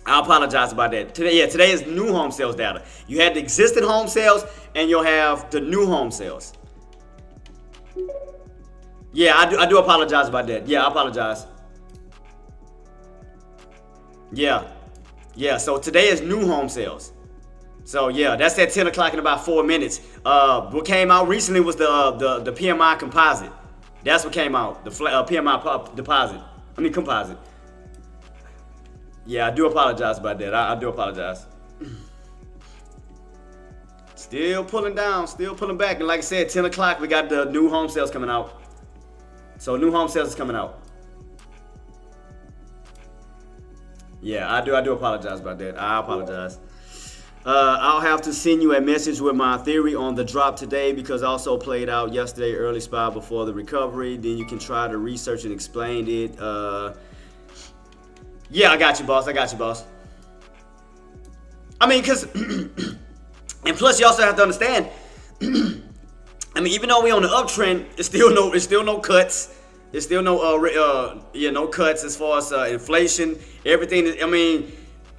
[SPEAKER 1] I apologize about that. Today is new home sales data. You had the existing home sales and you'll have the new home sales. Yeah, I do apologize about that. Yeah, I apologize. Yeah, so today is new home sales. So yeah, that's at 10 o'clock in about 4 minutes. What came out recently was the PMI composite. That's what came out. The PMI deposit. Composite. Yeah, I do apologize about that. I do apologize. Still pulling down, still pulling back. And like I said, 10 o'clock, we got the new home sales coming out. So new home sales is coming out. Yeah, I do apologize about that. I apologize. I'll have to send you a message with my theory on the drop today because I also played out yesterday early spot before the recovery. Then you can try to research and explain it. Yeah, I got you, boss. I mean, because, and plus you also have to understand, I mean, even though we on the uptrend, it's still no cuts. There's still no cuts as far as inflation, everything. I mean,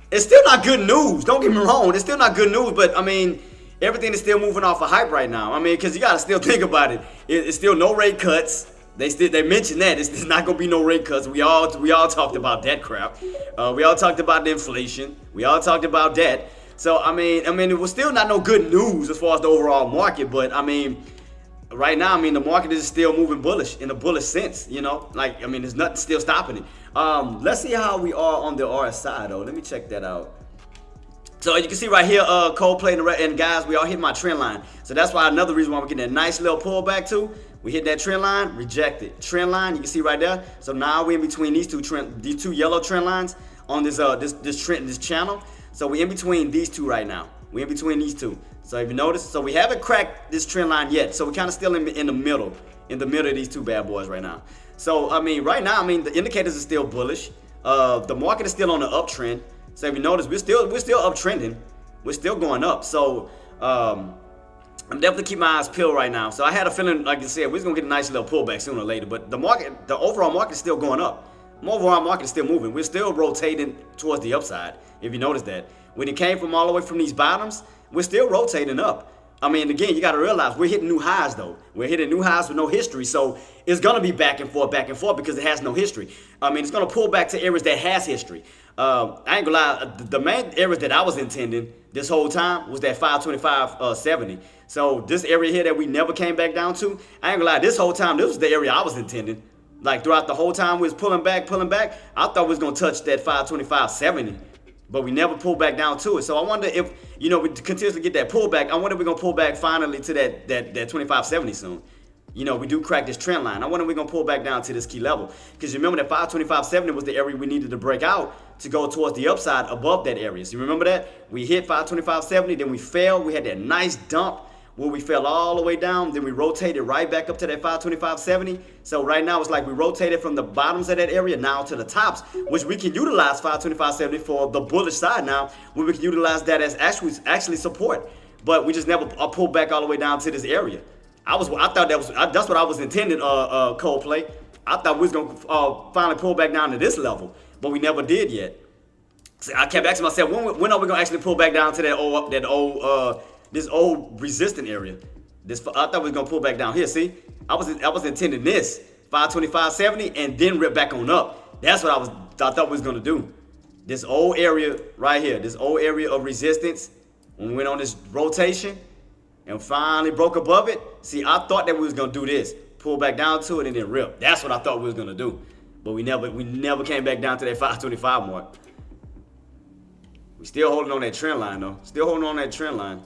[SPEAKER 1] it's still not good news. Don't get me wrong. It's still not good news, but I mean, everything is still moving off of hype right now. I mean, because you got to still think about it. It's still no rate cuts. They mentioned that it's not gonna be no rate cuts. We all talked about that crap. We all talked about the inflation. We all talked about that. So I mean, it was still not no good news as far as the overall market. But I mean, right now, I mean, the market is still moving bullish in a bullish sense. You know, like I mean, there's nothing still stopping it. Let's see how we are on the RSI though. Let me check that out. So as you can see right here, Coldplay and guys, we all hit my trend line. So that's why another reason why we're getting a nice little pullback too. We hit that trend line, rejected. Trend line, you can see right there. So now we're in between these two yellow trend lines on this channel. So we're in between these two right now. We're in between these two. So if you notice, so we haven't cracked this trend line yet. So we're kind of still in the middle of these two bad boys right now. So I mean, right now, I mean, the indicators are still bullish. The market is still on the uptrend. So if you notice, we're still uptrending. We're still going up. So I'm definitely keeping my eyes peeled right now. So I had a feeling, like I said, we're gonna get a nice little pullback sooner or later. But the overall market is still going up. The overall market is still moving. We're still rotating towards the upside. If you notice that, when it came from all the way from these bottoms, we're still rotating up. I mean, again, you got to realize we're hitting new highs though. We're hitting new highs with no history. So it's gonna be back and forth because it has no history. I mean, it's gonna pull back to areas that has history. I ain't gonna lie, the main areas that I was intending this whole time was that 525.70. So this area here that we never came back down to, I ain't gonna lie, this whole time, this was the area I was intending. Like throughout the whole time we was pulling back, I thought we was gonna touch that 525.70. but we never pulled back down to it. So I wonder if, you know, we continuously get that pullback. I wonder if we're going to pull back finally to that 2570 soon. You know, we do crack this trend line. I wonder if we're going to pull back down to this key level. Because you remember that 525.70 was the area we needed to break out to go towards the upside above that area. So you remember that? We hit 525.70, then we fell. We had that nice dump where we fell all the way down. Then we rotated right back up to that 525.70. So right now it's like we rotated from the bottoms of that area now to the tops, which we can utilize 525.70 for the bullish side now, where we can utilize that as actually support. But we just never pulled back all the way down to this area. I thought that's what I was intending, Coldplay. I thought we was gonna finally pull back down to this level, but we never did yet. So I kept asking myself, when are we gonna actually pull back down to this old resistant area? I thought we was gonna pull back down here. See, I was intending this 525.70 and then rip back on up. That's what I thought we was gonna do. This old area right here, this old area of resistance. When we went on this rotation and finally broke above it. See, I thought that we was gonna do this, pull back down to it and then rip. That's what I thought we was gonna do. But we never came back down to that 525 mark. We still holding on that trend line though. Still holding on that trend line.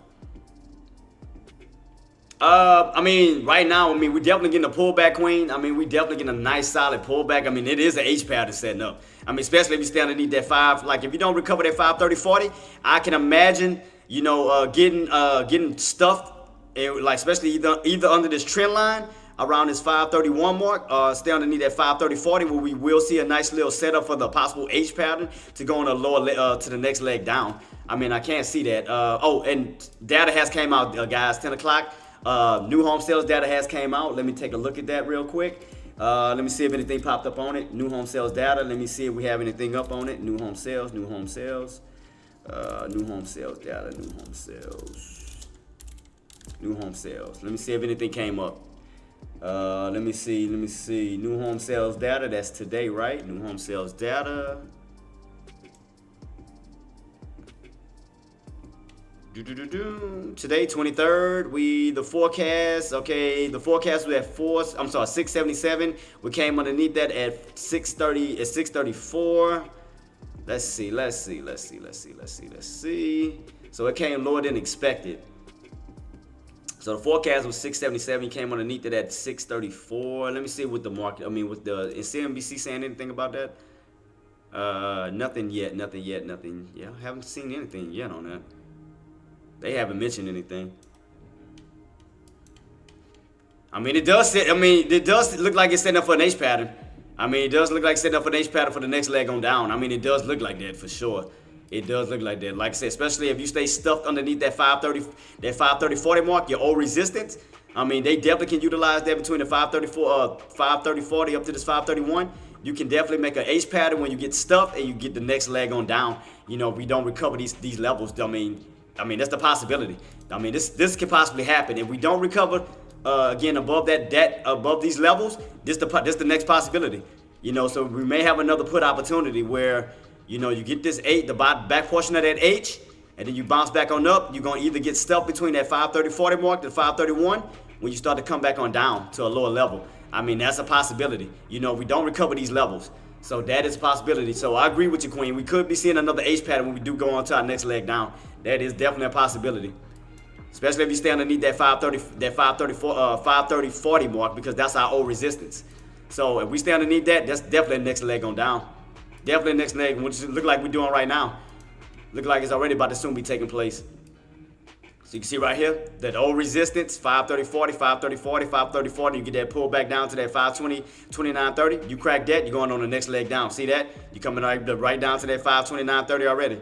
[SPEAKER 1] I mean, right now, I mean, we definitely getting a pullback, Queen. I mean, we definitely getting a nice solid pullback. I mean, it is an H pattern setting up. I mean, especially if you stay underneath that 5. Like, if you don't recover that 530.40, I can imagine, you know, getting stuffed, like especially either under this trend line around this 531 mark, stay underneath that 530.40, where we will see a nice little setup for the possible H pattern to go on a lower to the next leg down. I mean, I can't see that. Oh, and data has came out, guys. 10 o'clock. New home sales data has came out. Let me take a look at that real quick. Let me see if anything popped up on it. New home sales data. Let me see if we have anything up on it. New home sales. New home sales. New home sales data. New home sales. New home sales. Let me see if anything came up. Let me see. New home sales data. That's today, right? New home sales data. Today, 23rd, the forecast, okay, the forecast was at 677. We came underneath that at 630, at 634. Let's see. So it came lower than expected. So the forecast was 677, came underneath it at 634. Let me see what the market, is CNBC saying anything about that? Nothing yet. Yeah, I haven't seen anything yet on that. They haven't mentioned anything. I mean, it does look like it's setting up for an H pattern. I mean, it does look like setting up for an H pattern for the next leg on down. I mean, it does look like that for sure. It does look like that. Like I said, especially if you stay stuffed underneath that 530.40 mark, your old resistance. I mean, they definitely can utilize that between the 530.40 up to this 531. You can definitely make an H pattern when you get stuffed and you get the next leg on down. You know, if we don't recover these levels, I mean, that's the possibility. I mean, this could possibly happen if we don't recover again above above these levels. This the next possibility. You know, so we may have another put opportunity where, you know, you get this the back portion of that H, and then you bounce back on up. You're gonna either get stuck between that 530.40 mark to 531 when you start to come back on down to a lower level. I mean, that's a possibility. You know, we don't recover these levels. So that is a possibility. So I agree with you, Queen. We could be seeing another H pattern when we do go on to our next leg down. That is definitely a possibility. Especially if you stay underneath that 530.40 mark, because that's our old resistance. So if we stay underneath that, that's definitely the next leg on down. Definitely the next leg, which look like we're doing right now. Look like it's already about to soon be taking place. So you can see right here, that old resistance, 530.40, 530.40, 530.40. You get that pull back down to that 520, 29.30. You crack that, you're going on the next leg down. See that? You're coming right down to that 529.30 already.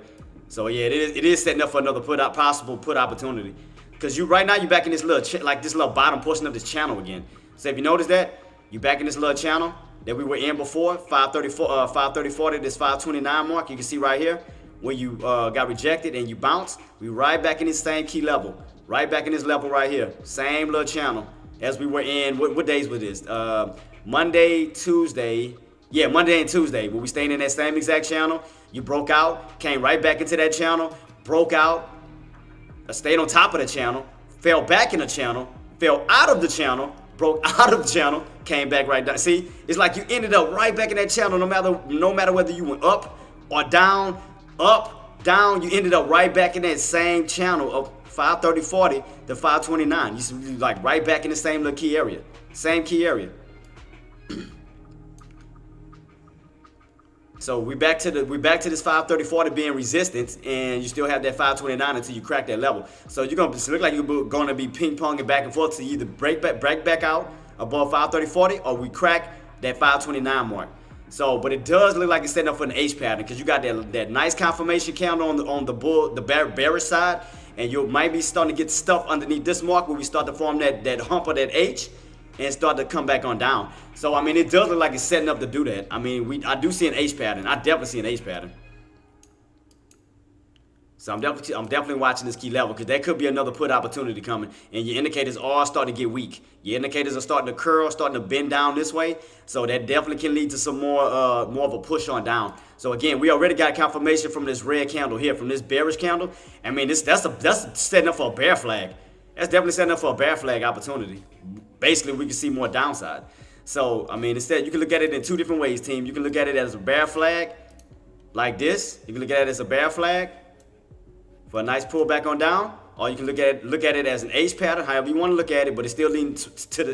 [SPEAKER 1] So yeah, it is setting up for another possible put opportunity. Because right now you're back in this little bottom portion of this channel again. So if you notice that, you're back in this little channel that we were in before, 530.40, this 529 mark. You can see right here where you got rejected and you bounced. We right back in this same key level, right back in this level right here, same little channel as we were in. What days was this? Monday, Tuesday. Yeah, Monday and Tuesday, where we stayed in that same exact channel. You broke out, came right back into that channel, broke out, stayed on top of the channel, fell back in the channel, fell out of the channel, broke out of the channel, came back right down. See, it's like you ended up right back in that channel, no matter whether you went up or down, up down, you ended up right back in that same channel of 530.40 to 529. You see, like right back in the same little key area. Same key area. So we back to this 530.40 being resistance, and you still have that 529 until you crack that level. So you're gonna look like you're gonna be ping ponging back and forth to either break back out above 530.40, or we crack that 529 mark. So, but it does look like it's setting up for an H pattern, because you got that nice confirmation candle on the bearish side, and you might be starting to get stuff underneath this mark where we start to form that hump of that H and start to come back on down. So I mean, it does look like it's setting up to do that. I mean, I do see an H pattern. I definitely see an H pattern. So I'm definitely watching this key level, because there could be another put opportunity coming, and your indicators are starting to get weak. Your indicators are starting to curl, starting to bend down this way. So that definitely can lead to some more of a push on down. So again, we already got confirmation from this red candle here, from this bearish candle. I mean, that's setting up for a bear flag. That's definitely setting up for a bear flag opportunity. Basically, we can see more downside. So, I mean, instead, you can look at it in two different ways, team. You can look at it as a bear flag, like this. You can look at it as a bear flag for a nice pullback on down, or you can look at it as an H pattern, however you want to look at it, but it's still leading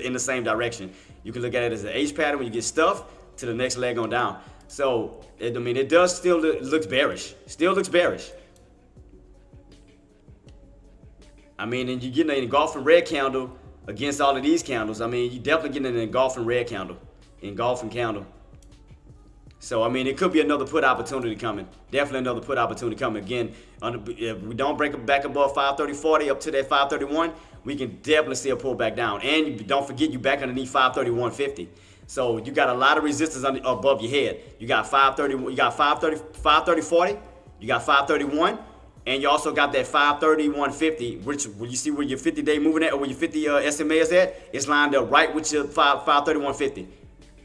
[SPEAKER 1] in the same direction. You can look at it as an H pattern when you get stuffed to the next leg on down. So, it does still looks bearish. Still looks bearish. I mean, and you're getting an engulfing red candle against all of these candles. I mean, you're definitely getting an engulfing red candle. Engulfing candle. So, I mean, it could be another put opportunity coming. Definitely another put opportunity coming. Again, if we don't break back above 530.40 up to that 531, we can definitely see a pullback down. And don't forget, you back underneath 531.50. So, you got a lot of resistance above your head. You got 530, you got 530.40, you got 531. And you also got that 531.50, which when you see where your 50-day moving at, or where your 50 SMA is at, it's lined up right with your 531.50.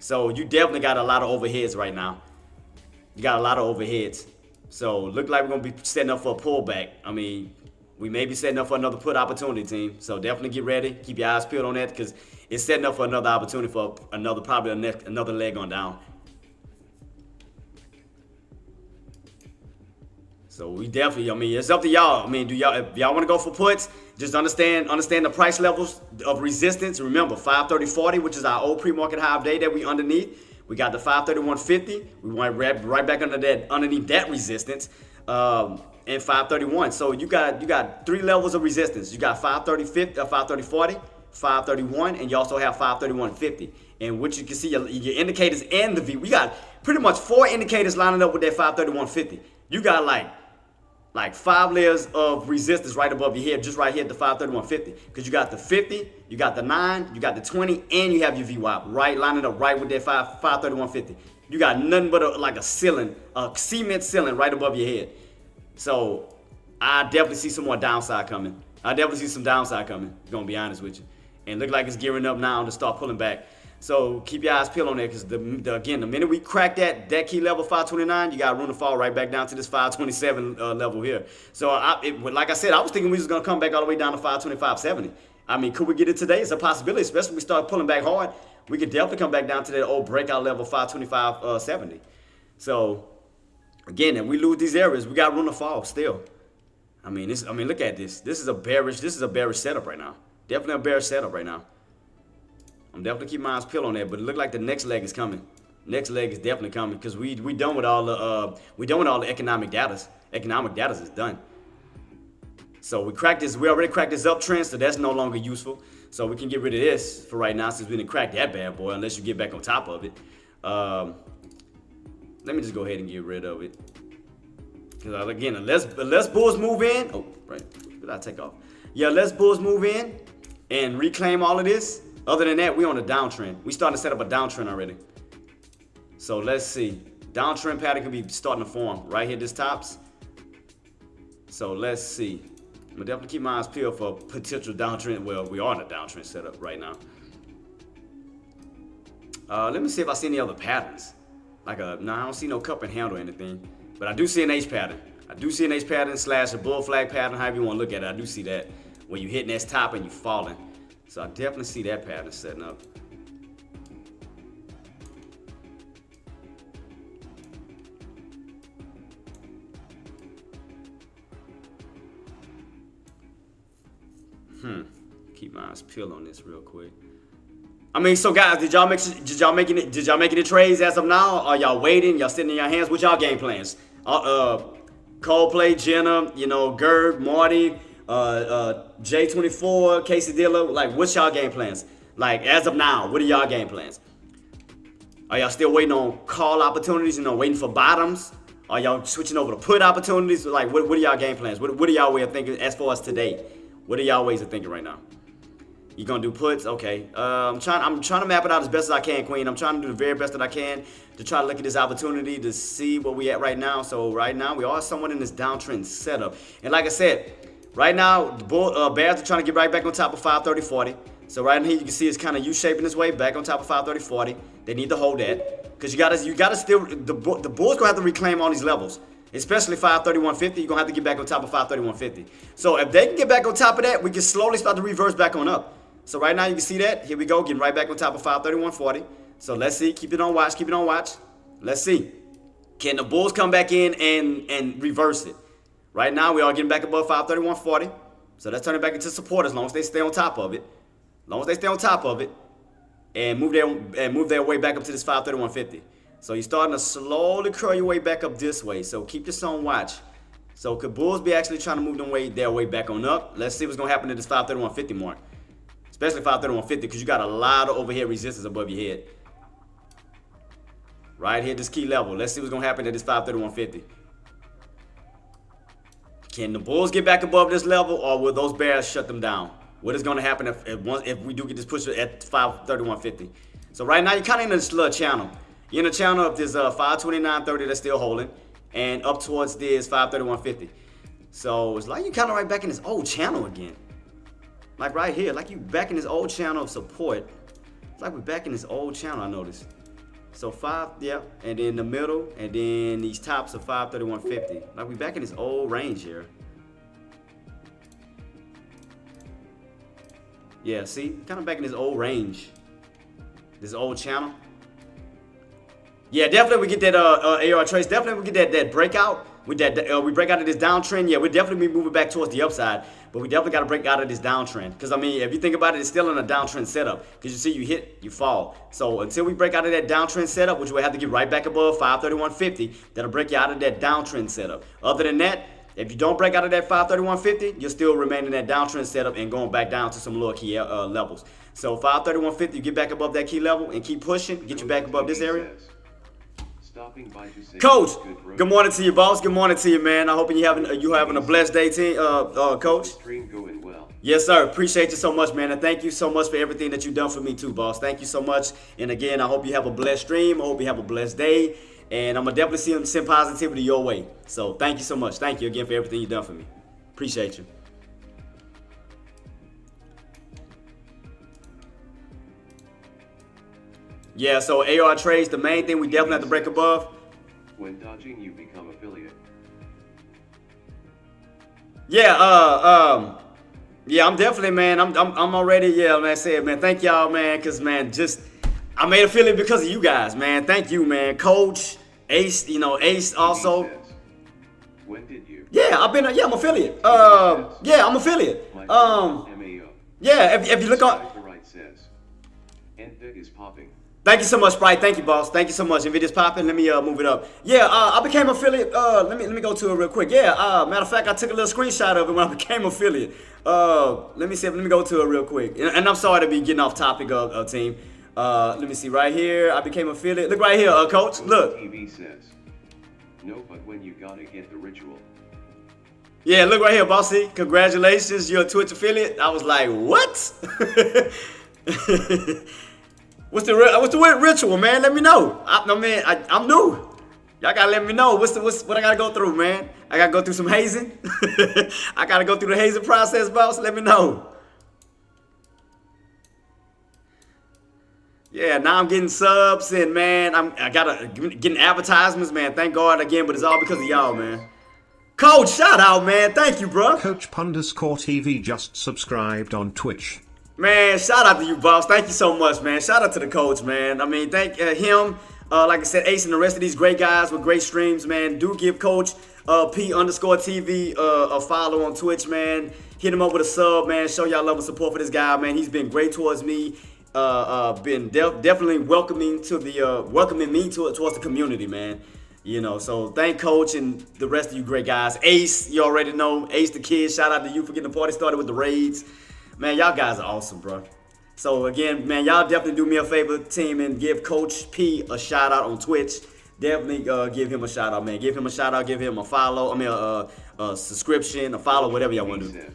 [SPEAKER 1] So you definitely got a lot of overheads right now. You got a lot of overheads. So look like we're gonna be setting up for a pullback. I mean, we may be setting up for another put opportunity, team. So definitely get ready. Keep your eyes peeled on that, because it's setting up for another opportunity for probably another leg on down. So we definitely, I mean, it's up to y'all. I mean, if y'all want to go for puts, just understand the price levels of resistance. Remember, 530.40, which is our old pre-market high of day that we underneath. We got the 531.50. We went right back underneath that resistance, and 531. So you got three levels of resistance. You got 530.40, 531, and you also have 531.50. And what you can see, your indicators and the V. We got pretty much 4 indicators lining up with that 531.50. You got like 5 layers of resistance right above your head, just right here at the 531.50. Because you got the 50, you got the 9, you got the 20, and you have your VWAP right lining up right with that 531.50. You got nothing but like a ceiling, a cement ceiling right above your head. So I definitely see some more downside coming. I definitely see some downside coming, gonna be honest with you. And look like it's gearing up now to start pulling back. So keep your eyes peeled on that, because again, the minute we crack that key level 529, you got room to fall right back down to this 527 level here. So like I said, I was thinking we was gonna come back all the way down to 525.70. I mean, could we get it today? It's a possibility, especially if we start pulling back hard. We could definitely come back down to that old breakout level 525.70. So again, if we lose these areas, we got room to fall still. I mean, look at this. This is a bearish setup right now. Definitely a bearish setup right now. I'm definitely keeping my eyes peeled on that, but it look like the next leg is coming. Next leg is definitely coming, because we done with all the economic data. Economic data is done. So we already cracked this uptrend, so that's no longer useful. So we can get rid of this for right now, since we didn't crack that bad boy, unless you get back on top of it. Let me just go ahead and get rid of it. Because again, unless bulls move in, oh right, did I take off? Yeah, unless bulls move in and reclaim all of this. Other than that, we on a downtrend. We starting to set up a downtrend already. So let's see. Downtrend pattern can be starting to form right here. This tops. So let's see. I'm gonna definitely keep my eyes peeled for a potential downtrend. Well, we are in a downtrend setup right now. Let me see if I see any other patterns. No, I don't see no cup and handle or anything. But I do see an H pattern. I do see an H pattern / a bull flag pattern, however you want to look at it. I do see that. When you hitting this top and you falling. So I definitely see that pattern setting up. Keep my eyes peeled on this real quick. I mean, so guys, did y'all make any trades as of now? Are y'all waiting? Y'all sitting in your hands? What y'all game plans? Coldplay, Jenna, you know, Gerb, Marty, J24, Casey Dilla. Like, what's y'all game plans? Like, as of now, what are y'all game plans? Are y'all still waiting on call opportunities? You know, waiting for bottoms? Are y'all switching over to put opportunities? Like, what are y'all game plans? What are y'all way of thinking as far as today? What are y'all ways of thinking right now? You gonna do puts? Okay. I'm trying to map it out as best as I can, Queen. I'm trying to do the very best that I can to try to look at this opportunity to see where we at right now. So right now we are somewhat in this downtrend setup. And like I said, right now the Bears are trying to get right back on top of 530.40. So right here you can see it's kind of U-shaping its way back on top of 530.40. They need to hold that because you gotta still the Bulls gonna have to reclaim all these levels. Especially 531.50, you're going to have to get back on top of 531.50. So if they can get back on top of that, we can slowly start to reverse back on up. So right now you can see that. Here we go, getting right back on top of 531.40. So let's see. Keep it on watch. Keep it on watch. Let's see. Can the Bulls come back in and reverse it? Right now we are getting back above 531.40. So let's turn it back into support as long as they stay on top of it. As long as they stay on top of it and move their way back up to this 531.50. So you're starting to slowly curl your way back up this way. So keep this on watch. So could Bulls be actually trying to move their way back on up? Let's see what's going to happen to this 531.50 mark. Especially 531.50 because you got a lot of overhead resistance above your head. Right here, this key level. Let's see what's going to happen to this 531.50. Can the Bulls get back above this level or will those Bears shut them down? What is going to happen if we do get this push at 531.50? So right now you're kind of in this little channel. You're in the channel of this 529.30 that's still holding, and up towards this 531.50. So it's like you kind of right back in this old channel again. Like right here, like you back in this old channel of support. It's like we're back in this old channel, I noticed. So and then the middle, and then these tops of 531.50. Like we back in this old range here. Yeah, see, kind of back in this old range, this old channel. Yeah, definitely we get that AR trace. Definitely we get that breakout. With that, we break out of this downtrend. Yeah, we'll definitely be moving back towards the upside. But we definitely got to break out of this downtrend. Because, I mean, if you think about it, it's still in a downtrend setup. Because you see, you hit, you fall. So until we break out of that downtrend setup, which we'll have to get right back above 531.50, that'll break you out of that downtrend setup. Other than that, if you don't break out of that 531.50, you'll still remain in that downtrend setup and going back down to some lower key levels. So 531.50, you get back above that key level and keep pushing, get you back above this area. Coach, good morning to you, boss. Good morning to you, man. I hope you're having a blessed day, team, Coach. Yes, sir. Appreciate you so much, man. And thank you so much for everything that you've done for me too, boss. Thank you so much. And again, I hope you have a blessed stream. I hope you have a blessed day. And I'm going to definitely send positivity your way. So thank you so much. Thank you again for everything you've done for me. Appreciate you. Yeah, so AR trades, the main thing we definitely have to break above.
[SPEAKER 2] When dodging, you become affiliate.
[SPEAKER 1] Yeah, yeah, I'm definitely, man. I'm already, yeah, man. Said, man, thank y'all, man, because man, I made affiliate because of you guys, man. Thank you, man. Coach, Ace, Ace also.
[SPEAKER 2] When did you?
[SPEAKER 1] Yeah, I'm affiliate. Yeah, I'm affiliate. Yeah, if you look on.
[SPEAKER 2] Is popping.
[SPEAKER 1] Thank you so much, Sprite. Thank you, boss. Thank you so much. If it is popping, let me move it up. Yeah, I became affiliate. Let me go to it real quick. Yeah, matter of fact, I took a little screenshot of it when I became affiliate. Let me go to it real quick. And I'm sorry to be getting off topic of team. Let me see right here. I became affiliate. Look right here, Coach. Look.
[SPEAKER 2] TV says. No, but when you gotta get the ritual.
[SPEAKER 1] Yeah, look right here, bossy. Congratulations, you're a Twitch affiliate. I was like, what? What's the ritual, man? Let me know. I'm new. Y'all gotta let me know. What I gotta go through, man? I gotta go through some hazing. I gotta go through the hazing process, boss. Let me know. Yeah, now I'm getting subs and man, I gotta getting advertisements, man. Thank God again, but it's all because of y'all, man. Coach, shout out, man. Thank you, bro.
[SPEAKER 3] Coach_TV just subscribed on Twitch.
[SPEAKER 1] Man, shout out to you, boss. Thank you so much, man. Shout out to the coach, man. I mean, thank him. Like I said, Ace and the rest of these great guys with great streams, man. Do give Coach P_TV a follow on Twitch, man. Hit him up with a sub, man. Show y'all love and support for this guy, man. He's been great towards me. Been definitely welcoming me towards the community, man. You know, so thank Coach and the rest of you great guys. Ace, you already know. Ace the Kid, shout out to you for getting the party started with the raids. Man, y'all guys are awesome, bro. So again, man, y'all definitely do me a favor, team, and give Coach P a shout out on Twitch. Definitely give him a shout out, man. Give him a shout out, give him a follow. I mean, a subscription, a follow, whatever y'all want to do.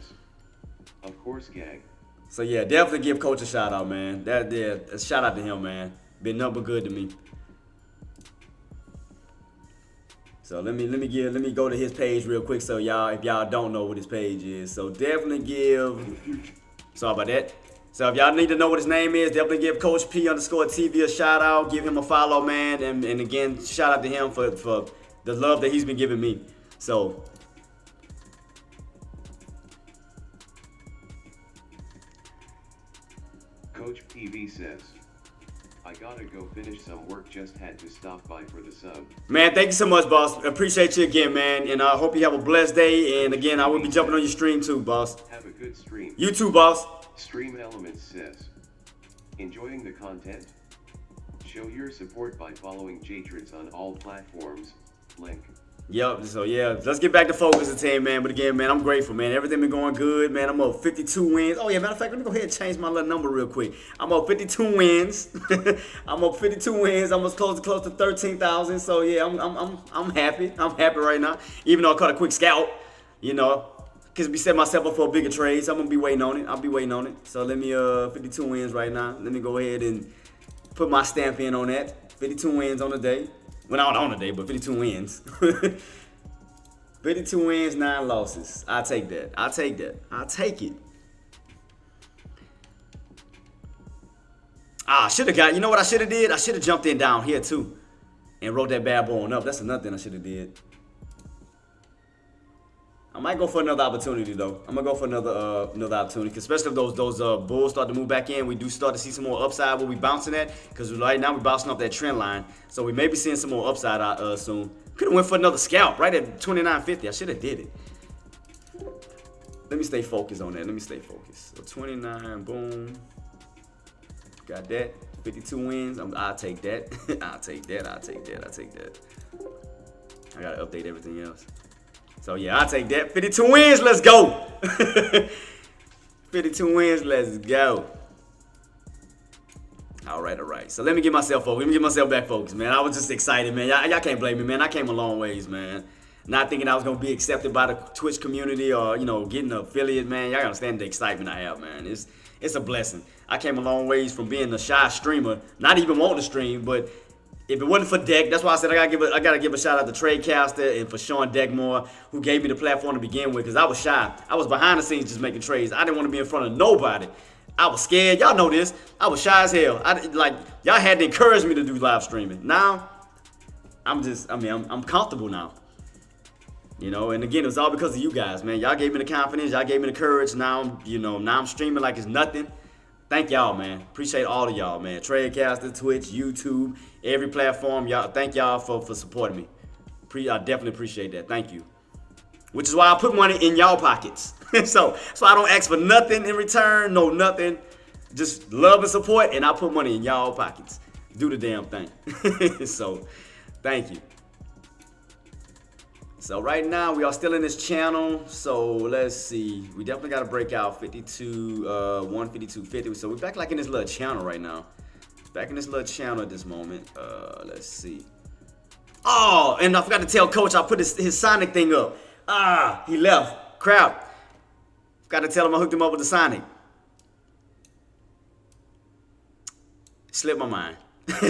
[SPEAKER 2] Of course, gang.
[SPEAKER 1] So yeah, definitely give Coach a shout out, man. A shout out to him, man. Been nothing but good to me. So let me go to his page real quick, so y'all, if y'all don't know what his page is, so definitely give. Sorry about that. So if y'all need to know what his name is, definitely give Coach P_TV a shout out. Give him a follow, man. And again, shout out to him for the love that he's been giving me. So
[SPEAKER 2] Coach PV says, I gotta go finish some work, just had to stop by for the sub.
[SPEAKER 1] Man, thank you so much, boss. Appreciate you again, man. And I hope you have a blessed day. And again, I will be jumping on your stream too, boss.
[SPEAKER 2] Have a good stream.
[SPEAKER 1] You too, boss.
[SPEAKER 2] Stream Elements says, enjoying the content? Show your support by following Jtrix on all platforms. Link.
[SPEAKER 1] Yep, so yeah, let's get back to focus the team, man. But again, man, I'm grateful, man. Everything been going good, man. I'm up 52 wins. Oh yeah, matter of fact, let me go ahead and change my little number real quick. I'm up 52 wins. I'm up 52 wins. I'm close to 13,000. So yeah, I'm happy. I'm happy right now. Even though I caught a quick scout, you know. Cause we set myself up for a bigger trade, so I'm gonna be waiting on it. I'll be waiting on it. So let me 52 wins right now. Let me go ahead and put my stamp in on that. 52 wins on the day. Well, not on the day, but 52 wins. 52 wins, 9 losses. I'll take that. I'll take that. I'll take it. I should have got. You know what I should have did? I should have jumped in down here too, and wrote that bad boy on up. That's another thing I should have did. I might go for another opportunity though. I'm gonna go for another opportunity, especially if those bulls start to move back in. We do start to see some more upside where we bouncing at, because right now we're bouncing off that trend line. So we may be seeing some more upside soon. Could have went for another scalp right at 29.50. I should have did it. Let me stay focused on that. Let me stay focused. So 29, boom. Got that. 52 wins. I'll take that. I'll take that. I'll take that. I'll take that. I gotta update everything else. So yeah, I'll take that. 52 wins, let's go. 52 wins, let's go. All right. So let me get myself focused. Let me get myself back focused, man. I was just excited, man. Y'all can't blame me, man. I came a long ways, man. Not thinking I was gonna be accepted by the Twitch community or, you know, getting an affiliate, man. Y'all understand the excitement I have, man. It's a blessing. I came a long ways from being a shy streamer, not even wanting to stream, but if it wasn't for Deck, that's why I said I gotta give a shout out to Tradecaster and for Sean Deckmore, who gave me the platform to begin with, because I was shy. I was behind the scenes just making trades. I didn't want to be in front of nobody. I was scared. Y'all know this. I was shy as hell. Y'all had to encourage me to do live streaming. Now, I'm comfortable now. You know, and again, it was all because of you guys, man. Y'all gave me the confidence. Y'all gave me the courage. Now I'm streaming like it's nothing. Thank y'all, man. Appreciate all of y'all, man. Tradecaster, Twitch, YouTube, every platform. Y'all, thank y'all for supporting me. I definitely appreciate that. Thank you. Which is why I put money in y'all pockets. so I don't ask for nothing in return. No, nothing. Just love and support, and I put money in y'all pockets. Do the damn thing. So, thank you. So right now we are still in this channel. So let's see. We definitely got to break out 52, 152.50. So we're back like in this little channel right now. Back in this little channel at this moment. Let's see. Oh, and I forgot to tell Coach I put his Sonic thing up. He left. Crap. Forgot to tell him I hooked him up with the Sonic. Slipped my mind.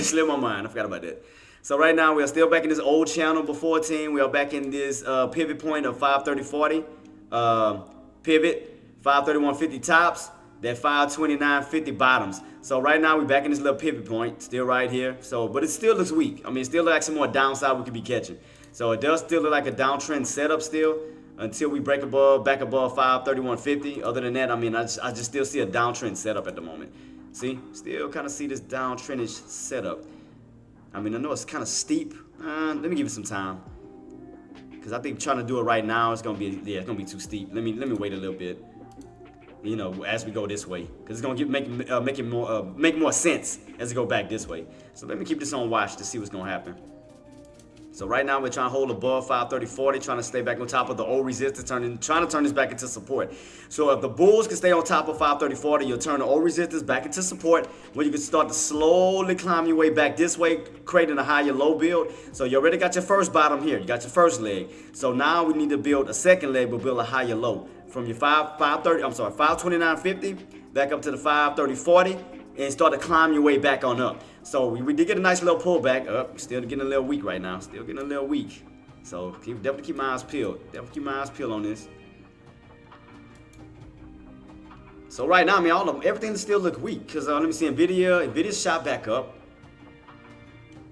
[SPEAKER 1] Slipped my mind. I forgot about that. So right now we are still back in this old channel before 10. We are back in this pivot point of 530.40. Pivot, 531.50 tops, that 529.50 bottoms. So right now we're back in this little pivot point, still right here. So, but it still looks weak. I mean, it still looks like some more downside we could be catching. So it does still look like a downtrend setup still until we break back above 531.50. Other than that, I mean, I just still see a downtrend setup at the moment. See, still kind of see this downtrendish setup. I mean, I know it's kind of steep. Let me give it some time. Because I think trying to do it right now, it's going to be, yeah, it's going to be too steep. Let me wait a little bit. You know, as we go this way, because it's gonna make more sense as we go back this way. So let me keep this on watch to see what's gonna happen. So right now we're trying to hold above 530.40, trying to stay back on top of the old resistance, trying to turn this back into support. So if the bulls can stay on top of 530.40, you'll turn the old resistance back into support, where you can start to slowly climb your way back this way, creating a higher low build. So you already got your first bottom here, you got your first leg. So now we need to build a second leg, but build a higher low. From your 529.50 back up to the 530.40 and start to climb your way back on up. So we did get a nice little pullback up. Still getting a little weak right now. Still getting a little weak. So definitely keep my eyes peeled. Definitely keep my eyes peeled on this. So right now, I mean, everything still look weak. Because let me see, Nvidia shot back up.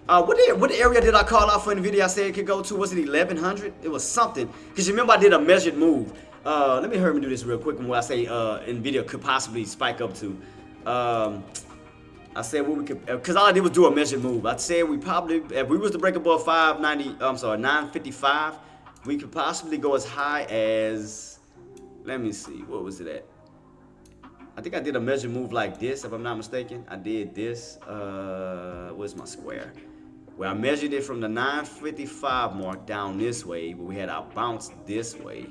[SPEAKER 1] What area did I call out for Nvidia? I said it could go to, was it 1100? It was something. Because you remember I did a measured move. Let me hurry and do this real quick. When I say Nvidia could possibly spike up to, I said what we could, because all I did was do a measured move. I said we probably, if we was to break above 955, we could possibly go as high as, let me see, what was it at? I think I did a measured move like this, if I'm not mistaken. I did this. Where's my square? Where I measured it from the 955 mark down this way, but we had our bounce this way.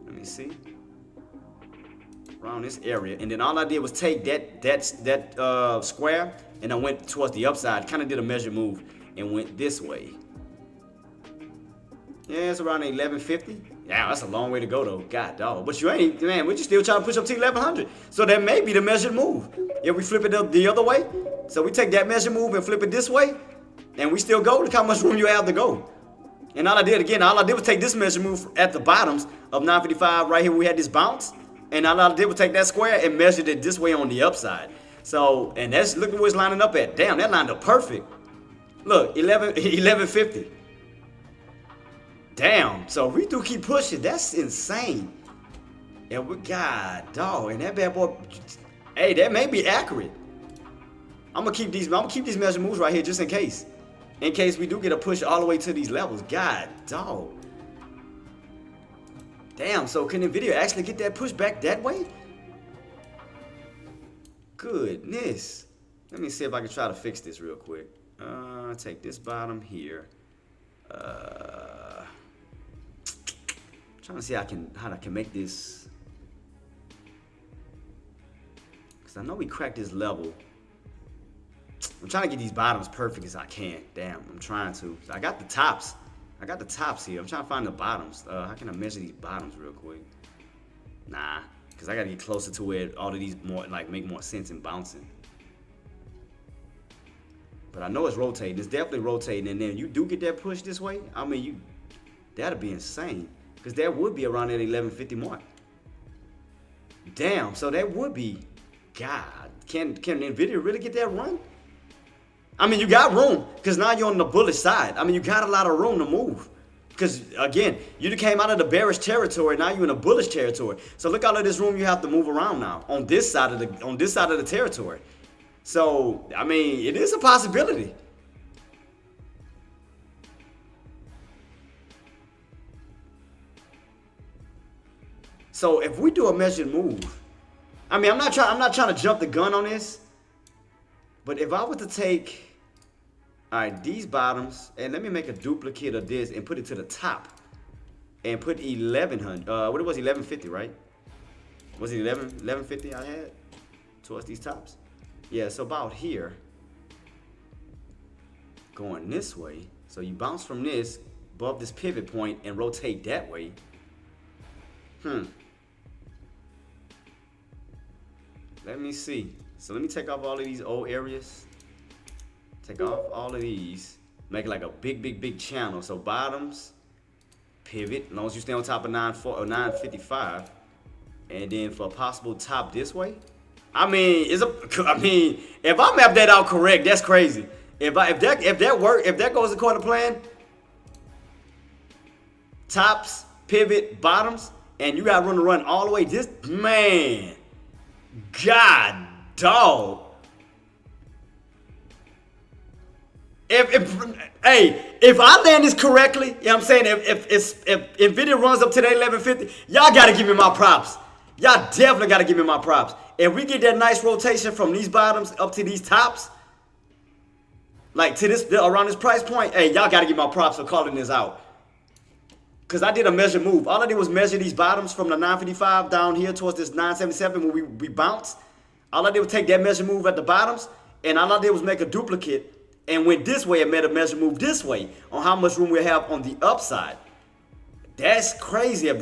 [SPEAKER 1] Let me see. Around this area, and then all I did was take that square, and I went towards the upside. Kind of did a measure move and went this way. Yeah, it's around 1150. Yeah, that's a long way to go though. God dog. But you ain't, man. We're just still trying to push up to 1100. So that may be the measured move. If we flip it up the other way, so we take that measured move and flip it this way, and we still go. Look how much room you have to go. And all I did was take this measure move at the bottoms of 955 right here. We had this bounce, and all I did was take that square and measured it this way on the upside. So, and that's, look at where it's lining up at. Damn, that lined up perfect. Look, 1150. Damn. So if we do keep pushing, that's insane. And we, God dog, and that bad boy, hey, that may be accurate. I'm gonna keep these measure moves right here just in case. In case we do get a push all the way to these levels. God dog. Damn, so can Nvidia actually get that push back that way? Goodness. Let me see if I can try to fix this real quick. Take this bottom here. Trying to see how I can make this. Because I know we cracked this level. I'm trying to get these bottoms perfect as I can. Damn, I'm trying to. I got the tops. I got the tops here. I'm trying to find the bottoms. How can I measure these bottoms real quick? Nah, because I got to get closer to where all of these more make more sense in bouncing. But I know it's rotating. It's definitely rotating. And then you do get that push this way. I mean, that'd be insane. Because that would be around that 1150 mark. Damn, so that would be, God, can Nvidia really get that run? I mean, you got room, because now you're on the bullish side. I mean, you got a lot of room to move. Because, again, you came out of the bearish territory, now you're in a bullish territory. So look all of this room you have to move around now on this side of the territory. So, I mean, it is a possibility. So if we do a measured move, I mean, I'm not trying to jump the gun on this, but if I were to take, all right, these bottoms, and let me make a duplicate of this and put it to the top, and put 1100. What it was, 1150, right? Was it 1150 I had towards these tops? Yeah, so about here, going this way. So you bounce from this above this pivot point and rotate that way. Let me see. So let me take off all of these old areas. Take off all of these. Make it like a big channel. So bottoms, pivot, as long as you stay on top of 955. And then for a possible top this way. I mean, if I map that out correct, that's crazy. If that goes according to plan, tops, pivot, bottoms, and you got room to run all the way. This man, God dog. If I land this correctly, you know what I'm saying? If Nvidia runs up to that 1150, y'all gotta give me my props. Y'all definitely gotta give me my props. If we get that nice rotation from these bottoms up to these tops, like to this around this price point, hey, y'all gotta give my props for calling this out. Cause I did a measure move. All I did was measure these bottoms from the 955 down here towards this 977 when we bounced. All I did was take that measure move at the bottoms, and all I did was make a duplicate and went this way and made a measure move this way on how much room we have on the upside. That's crazy if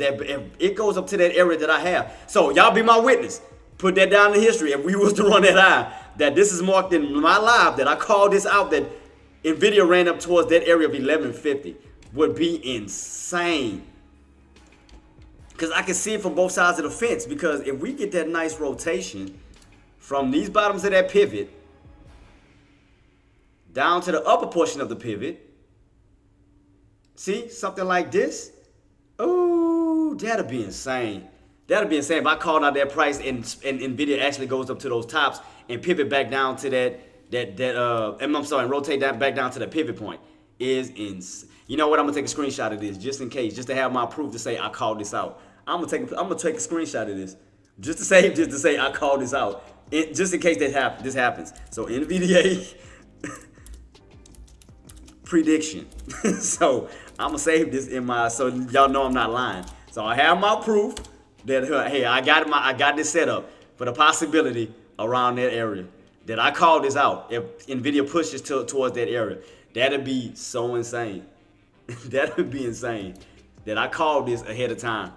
[SPEAKER 1] it goes up to that area that I have. So y'all be my witness. Put that down in history. If we was to run that high, that this is marked in my live, that I called this out, that Nvidia ran up towards that area of 1150, would be insane. Because I can see it from both sides of the fence. Because if we get that nice rotation from these bottoms of that pivot down to the upper portion of the pivot, see, something like this, oh, that'll be insane. That'll be insane if I called out that price and Nvidia actually goes up to those tops and pivot back down to rotate that back down to the pivot point. Is insane. You know what? I'm gonna take a screenshot of this just in case, just to have my proof to say I called this out. I'm gonna take a screenshot of this just to say I called this out, just in case this happens. So NVDA prediction. So I'm gonna save this in my, so y'all know I'm not lying. So I have my proof that hey, I got this set up for the possibility around that area that I called this out. If Nvidia pushes towards that area, that'd be so insane. That would be insane that I called this ahead of time.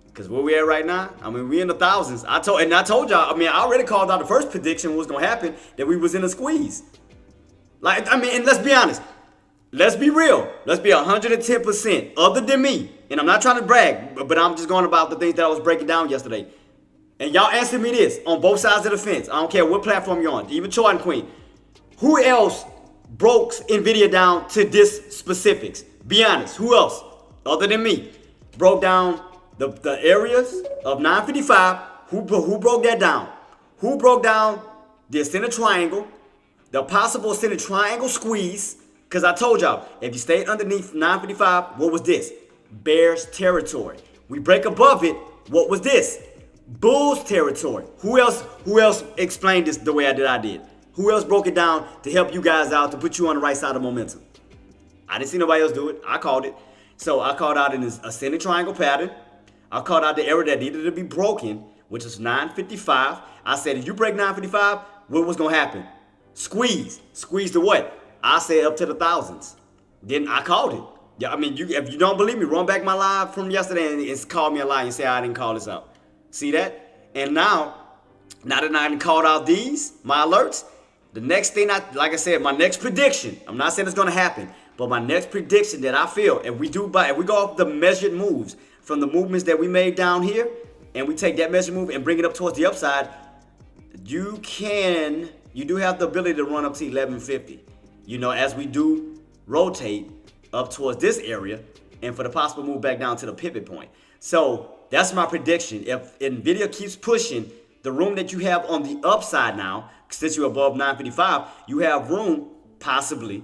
[SPEAKER 1] Because where we at right now, I mean, we in the thousands. I told y'all, I mean, I already called out the first prediction was gonna happen, that we was in a squeeze. Like, I mean, and let's be honest. Let's be real. Let's be 110% other than me. And I'm not trying to brag, but I'm just going about the things that I was breaking down yesterday. And y'all answer me this on both sides of the fence. I don't care what platform you're on, even Chart and Queen. Who else broke Nvidia down to this specifics? Be honest. Who else other than me broke down the areas of 955? Who broke that down? Who broke down the ascending triangle, the possible ascending triangle squeeze? Because I told y'all, if you stayed underneath 955, what was this? Bears territory. We break above it. What was this? Bulls territory. Who else explained this the way I did? Who else broke it down to help you guys out, to put you on the right side of momentum? I didn't see nobody else do it. I called it. So I called out in this ascending triangle pattern. I called out the area that needed to be broken, which is 955. I said, if you break 955, what was going to happen? Squeeze. Squeeze to what? I said up to the thousands. Then I called it. Yeah, I mean, if you don't believe me, run back my live from yesterday and call me a lie and say I didn't call this out. See that? And now that I done called out my alerts, the next thing, like I said, my next prediction, I'm not saying it's going to happen, but my next prediction that I feel, if we go off the measured moves from the movements that we made down here, and we take that measured move and bring it up towards the upside, you do have the ability to run up to 1150. You know, as we do rotate up towards this area, and for the possible move back down to the pivot point. So that's my prediction. If Nvidia keeps pushing the room that you have on the upside now, since you're above 955, you have room possibly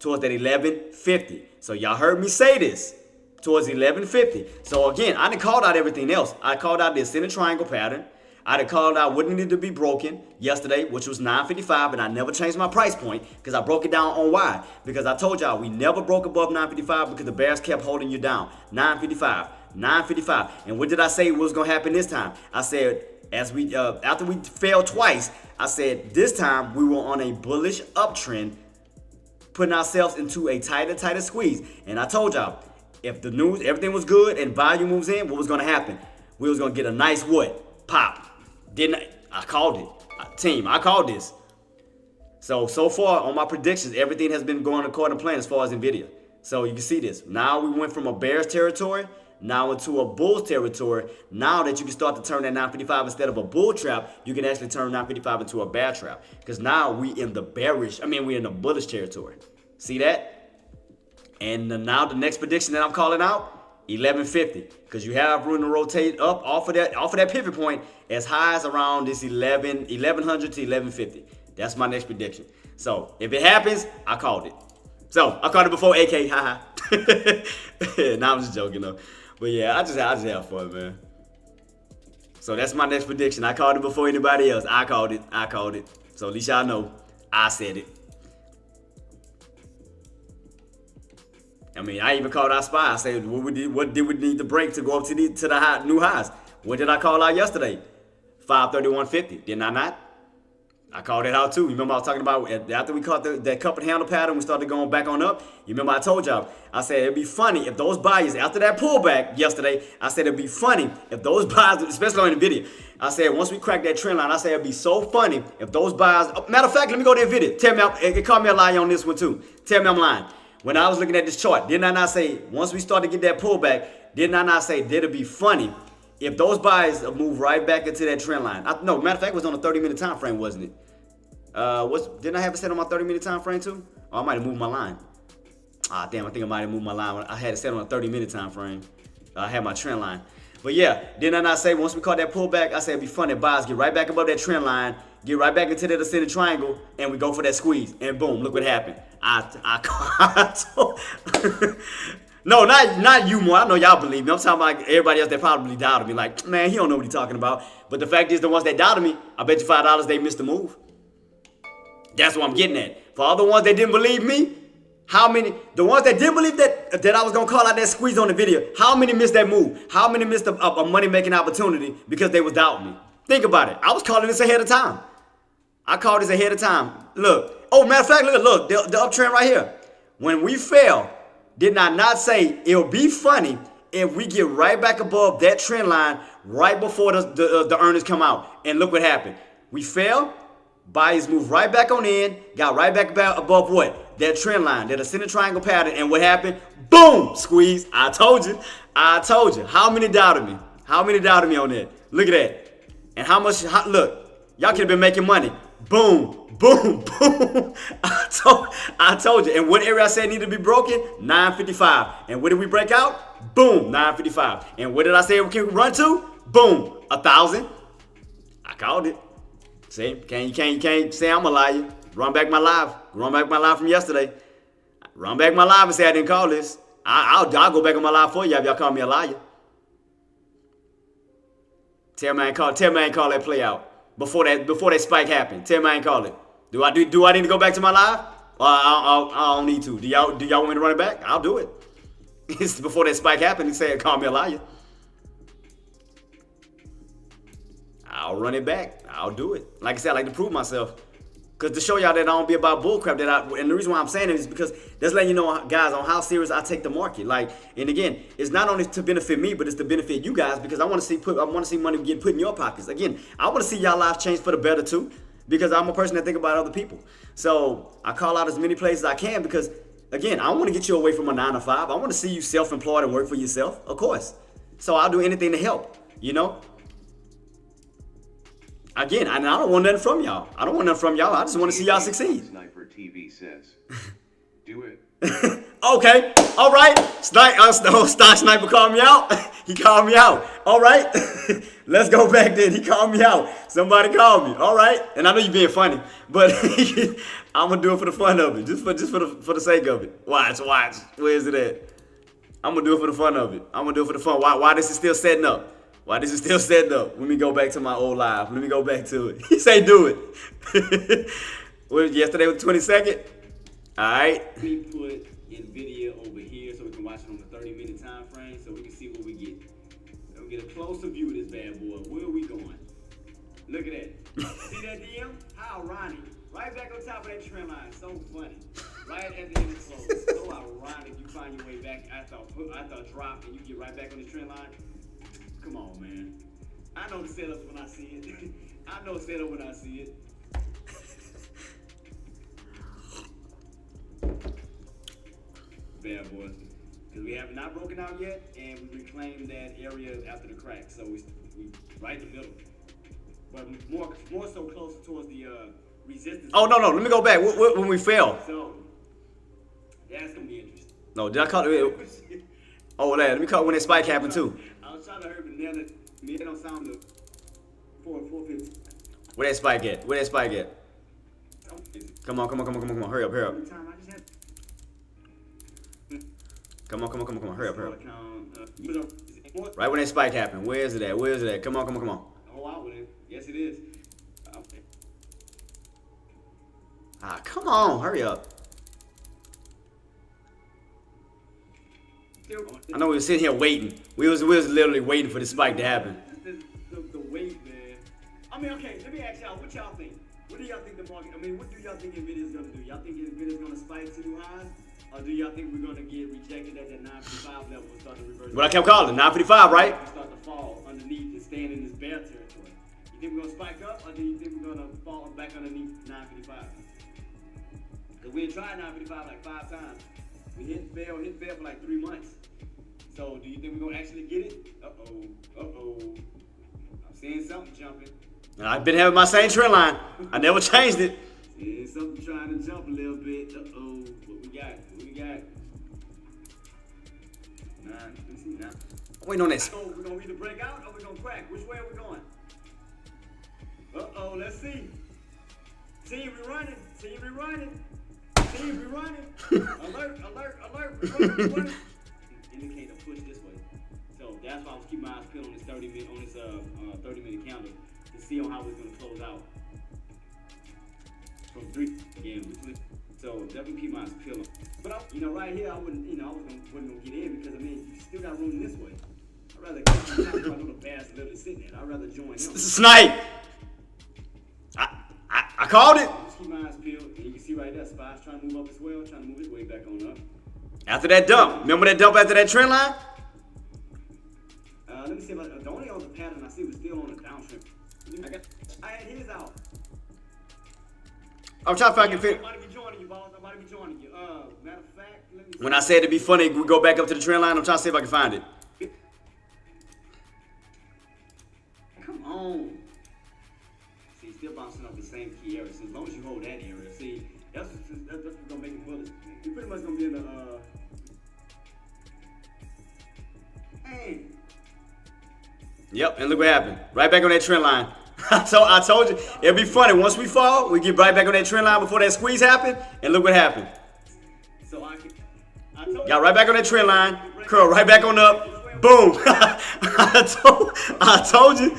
[SPEAKER 1] towards that 1150. So y'all heard me say this, towards 1150. So again, I done called out everything else. I called out the ascending triangle pattern. I done called out what needed to be broken yesterday, which was 955, and I never changed my price point because I broke it down on why. Because I told y'all we never broke above 955 because the bears kept holding you down. 955, 955. And what did I say was going to happen this time? I said, after we failed twice, I said this time we were on a bullish uptrend, putting ourselves into a tighter squeeze. And I told y'all, if the news, everything was good and volume moves in, what was going to happen? We was going to get a nice what? Pop. I called it. Team, I called this. So far on my predictions, everything has been going according to plan as far as Nvidia. So you can see this. Now we went from a bear's territory now into a bull's territory. Now that you can start to turn that 955 instead of a bull trap, you can actually turn 955 into a bear trap. Because now we're in the bullish territory. See that? And now the next prediction that I'm calling out, 1150, because you have room to rotate up off of that pivot point as high as around this 1100 to 1150. That's my next prediction. So if it happens, I called it. So I called it before AK, haha. Nah, I'm just joking though. But yeah, I just have fun, man. So that's my next prediction. I called it before anybody else. I called it. So at least y'all know I said it. I mean, I even called our spy. I said, what did we need to break to go up to the new highs? What did I call out yesterday? 531.50. Didn't I not? I called it out too. You remember I was talking about after we caught that cup and handle pattern, we started going back on up. You remember I told y'all, I said it'd be funny if those buyers, after that pullback yesterday, I said it'd be funny if those buyers, especially on the video, I said once we crack that trend line, I said it'd be so funny if those buyers, matter of fact, let me go to the video. Tell me, it called me a lie on this one too. Tell me I'm lying. When I was looking at this chart, didn't I not say, once we start to get that pullback, didn't I not say that'd be funny if those buyers move right back into that trend line? No, matter of fact, it was on a 30-minute time frame, wasn't it? Didn't I have it set on my 30-minute time frame too? Oh, I might have moved my line. Ah, damn, I think I might have moved my line. I had it set on a 30-minute time frame. I had my trend line. But yeah, didn't I not say once we caught that pullback, I said it'd be funny if buyers get right back above that trend line, get right back into that ascending triangle, and we go for that squeeze. And boom, look what happened. No, not you more. I know y'all believe me. I'm talking about everybody else that probably doubted me. Like, man, he don't know what he's talking about. But the fact is, the ones that doubted me, I bet you $5 they missed the move. That's what I'm getting at. For all the ones that didn't believe me, how many, the ones that didn't believe that I was going to call out that squeeze on the video, how many missed that move? How many missed a money-making opportunity because they was doubting me? Think about it. I was calling this ahead of time. I called this ahead of time. Look. Oh, matter of fact, look, the uptrend right here. When we fell, did I not say it'll be funny if we get right back above that trend line right before the earnings come out? And look what happened. We fell. Buyers moved right back on in, got right back above what? That trend line, that ascending triangle pattern, and what happened? Boom! Squeeze. I told you. How many doubted me? How many doubted me on that? Look at that. And how much, look, y'all could have been making money. Boom, boom, boom. I told you. And what area I said needed to be broken? 955. And what did we break out? Boom, 955. And what did I say we can run to? Boom, 1,000. I called it. See, you can't say I'm a liar. Run back my live from yesterday. Run back my live and say I didn't call this. I'll go back on my live for you if y'all call me a liar. Tell me I ain't call that play out before that spike happened. Tell me I ain't call it. Do I need to go back to my live? I don't need to. Do y'all want me to run it back? I'll do it. It's before that spike happened. He said call me a liar. I'll run it back. I'll do it. Like I said, I like to prove myself. Because to show y'all that I don't be about bullcrap, and the reason why I'm saying it is because that's letting you know, guys, on how serious I take the market. Like, and again, it's not only to benefit me, but it's to benefit you guys because I want to see money get put in your pockets. Again, I want to see y'all lives change for the better too, because I'm a person that think about other people. So I call out as many places as I can because, again, I want to get you away from a 9 to 5. I want to see you self-employed and work for yourself, of course. So I'll do anything to help, you know. Again, I don't want nothing from y'all. I just want to see y'all succeed.
[SPEAKER 2] Sniper TV says, do it.
[SPEAKER 1] Okay, all right. Stock Sniper called me out. He called me out. All right, let's go back then. He called me out. Somebody called me. All right, and I know you're being funny, but I'm gonna do it for the fun of it, just for the sake of it. Watch. Where is it at? I'm gonna do it for the fun of it. I'm gonna do it for the fun. Why this is still setting up? Why this is still setting up? Let me go back to my old live. Let me go back to it. He say do it. Yesterday was the 22nd. All right. We put NVIDIA over here so we can watch it on the 30-minute time frame so we can see what we get. We'll get a closer view of this bad boy. Where are we going? Look at that. See that DM? How ironic. Right back on top of that trend line. So funny. Right at the end of the close. So ironic. You find your way back after a drop and you get right back on the trend line. Come on, man. I know the setups when I see it. I know setup when I see it. Bad boys. Because we have not broken out yet, and we reclaimed that area after the crack. So we right in the middle. But more so closer towards the resistance. Oh, no. Let me go back. When we fell. So, that's going to be interesting. No, did I call it? Oh, let me call it when that spike happened, too. I was trying to hurt, but now that don't sound good. 450. Where that spike at? Come on. Hurry up. Come on. Hurry up. Right when that spike happened. Where is it at? Come on.
[SPEAKER 4] Oh, out with it. Yes, it is.
[SPEAKER 1] Ah, come on. Hurry up. I know we were sitting here waiting. We was literally waiting for the spike to happen.
[SPEAKER 4] The wait, man. I mean, okay, let me ask y'all, what y'all think? What do y'all think the market, what do y'all think NVIDIA is going to do? Y'all think NVIDIA is going to spike to new highs? Or do y'all think we're going to get rejected at that 955 level and start to reverse?
[SPEAKER 1] What I kept calling, 955, right?
[SPEAKER 4] Start to fall underneath and stand in this bear territory. You think we're going to spike up, or do you think we're going to fall back underneath 955? Because we had tried 955 like 5 times. We hit fail for like 3 months. So do you think we're going to actually get it? Uh-oh. I'm seeing something jumping.
[SPEAKER 1] I've been having my same trend line. I never changed it.
[SPEAKER 4] Seeing something trying to jump a little bit. Uh-oh. What we got? Let me see now.
[SPEAKER 1] I'm waiting on this.
[SPEAKER 4] So we're going to either break out or we're going to crack. Which way are we going? Uh-oh, let's see. Team, we running. Alert. We're running. Indicate a push this way. So that's why I was keeping my eyes peeled on this 30-minute candle to see on how it's going to close out. From 3 again. So definitely keep my eyes peeled. But right here, I wasn't gonna get in because you still got room this way. I'd rather keep my little bastard literally sitting there. I'd rather join him.
[SPEAKER 1] Snipe. I called it.
[SPEAKER 4] Just keep my eyes peeled, and you can see right there, Spy's trying to move up as well, trying to move his way back on up.
[SPEAKER 1] After that dump, remember that dump after that trend line?
[SPEAKER 4] Let me see if the only other pattern I see was still on the downtrend. I had his out.
[SPEAKER 1] I'm trying to find fit.
[SPEAKER 4] I might be joining you, boss. Matter of fact, let me see.
[SPEAKER 1] When I said it'd be funny, we go back up to the trend line. I'm trying to see if I can find it.
[SPEAKER 4] Come on. See, still bouncing off the same key area. So as long as you hold that area, see, that's what's gonna make it bullet. You're pretty much gonna be in the
[SPEAKER 1] Yep, and look what happened. Right back on that trend line. I told you, it'll be funny. Once we fall, we get right back on that trend line before that squeeze happened, and look what happened.
[SPEAKER 4] So I told
[SPEAKER 1] Got right back on that trend line, curl right back on up, boom. I told you.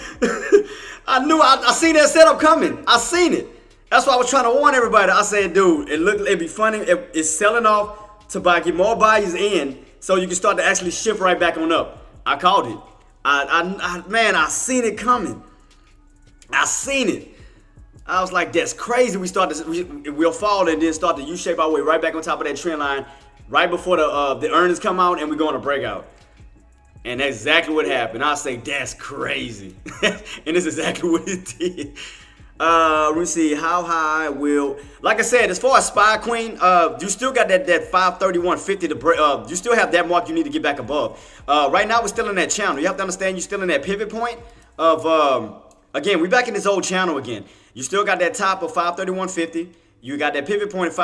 [SPEAKER 1] I seen that setup coming. I seen it. That's why I was trying to warn everybody. I said, dude, it'd be funny. It's selling off to get more buyers in so you can start to actually shift right back on up. I called it. I seen it coming. I seen it. I was like, that's crazy. We'll fall and then start to U-shape our way right back on top of that trend line right before the earnings come out and we're going to breakout. And that's exactly what happened. I say, that's crazy. And it's exactly what it did. Let me see how high will. Like I said, as far as Spy Queen, you still got that 531.50 to break. You still have that mark you need to get back above. Right now we're still in that channel. You have to understand you're still in that pivot point of. Again, we back in this old channel again. You still got that top of 531.50. You got that pivot point of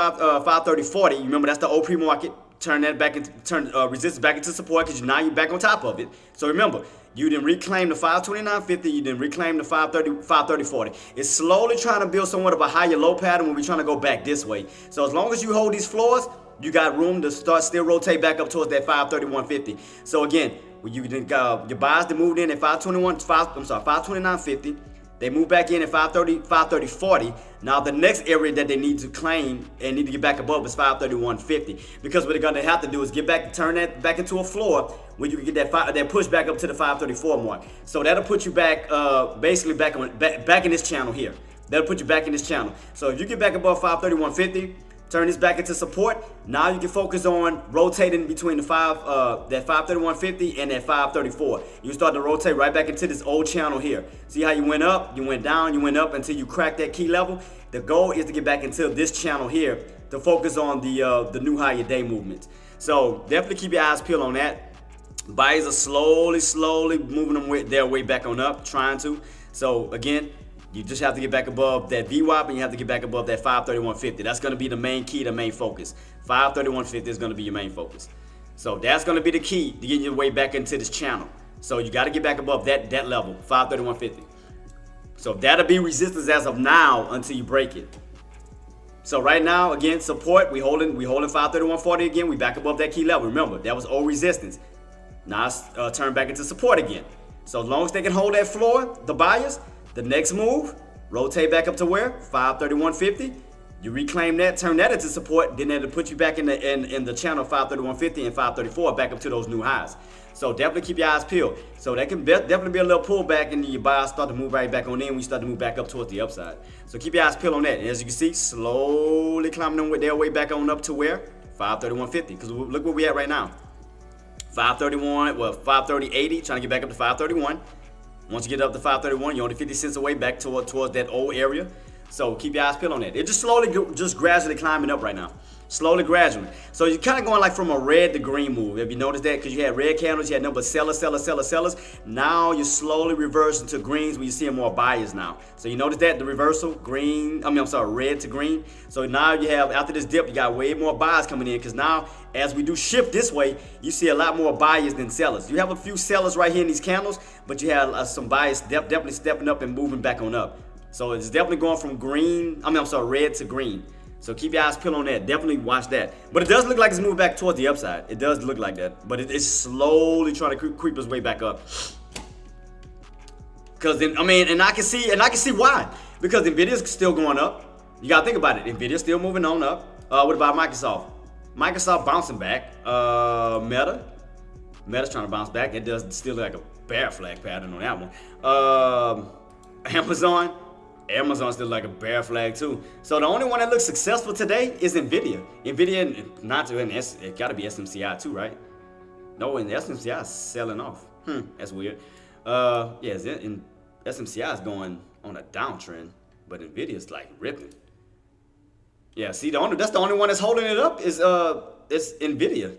[SPEAKER 1] 530.40. You remember that's the old pre-market. Turn that back into resistance back into support because now you're back on top of it. So remember, you didn't reclaim the 529.50. You didn't reclaim the 530.40. It's slowly trying to build somewhat of a higher low pattern when we're trying to go back this way. So as long as you hold these floors, you got room to still rotate back up towards that 531.50. So again, when your buyers that moved in at 529.50. They move back in at 530.40. Now the next area that they need to claim and need to get back above is 531.50. Because what they're gonna have to do is turn that back into a floor where you can get that push back up to the 534 mark. So that'll put you back, basically back in this channel here. That'll put you back in this channel. So if you get back above 531.50. Turn this back into support. Now you can focus on rotating between that 531.50 and that 534. You start to rotate right back into this old channel here. See how you went up, you went down, you went up until you cracked that key level. The goal is to get back into this channel here to focus on the new higher day movements. So definitely keep your eyes peeled on that. Buyers are slowly moving their way back on up, trying to. So again, you just have to get back above that VWAP and you have to get back above that 531.50. That's going to be the main key, the main focus. 531.50 is going to be your main focus. So that's going to be the key to getting your way back into this channel. So you got to get back above that level, 531.50. So that'll be resistance as of now until you break it. So right now, again, support, we holding 531.40 again. We back above that key level. Remember, that was old resistance. Now it's turned back into support again. So as long as they can hold that floor, the buyers, the next move, rotate back up to where? 531.50. You reclaim that, turn that into support, then that'll put you back in the channel 531.50 and 534 back up to those new highs. So definitely keep your eyes peeled. So that can definitely be a little pullback, and your buyers start to move right back on in when you start to move back up towards the upside. So keep your eyes peeled on that. And as you can see, slowly climbing their way back on up to where? 531.50. Because look where we at right now. 531, well, 530.80, trying to get back up to 531. Once you get up to 531, you're only 50 cents away back towards that old area. So keep your eyes peeled on that. It's just slowly, just gradually climbing up right now. Slowly, gradually. So you're kind of going like from a red to green move. Have you noticed that? Because you had red candles, you had number sellers. Now you're slowly reversing to greens where you're seeing more buyers now. So you notice that, the reversal, red to green. So now you have, after this dip, you got way more buyers coming in, because now as we do shift this way, you see a lot more buyers than sellers. You have a few sellers right here in these candles, but you have some buyers definitely stepping up and moving back on up. So it's definitely going from red to green. So keep your eyes peeled on that. Definitely watch that. But it does look like it's moving back towards the upside. It does look like that. But it's slowly trying to creep its way back up. Because then, and I can see why. Because Nvidia's still going up. You gotta think about it. Nvidia's still moving on up. What about Microsoft? Microsoft bouncing back. Meta's trying to bounce back. It does still look like a bear flag pattern on that one. Amazon's still like a bear flag too. So the only one that looks successful today is Nvidia. Nvidia, it gotta be SMCI too, right? No, and SMCI is selling off. That's weird. SMCI is going on a downtrend, but Nvidia's like ripping. Yeah, see, that's the only one that's holding it up is Nvidia.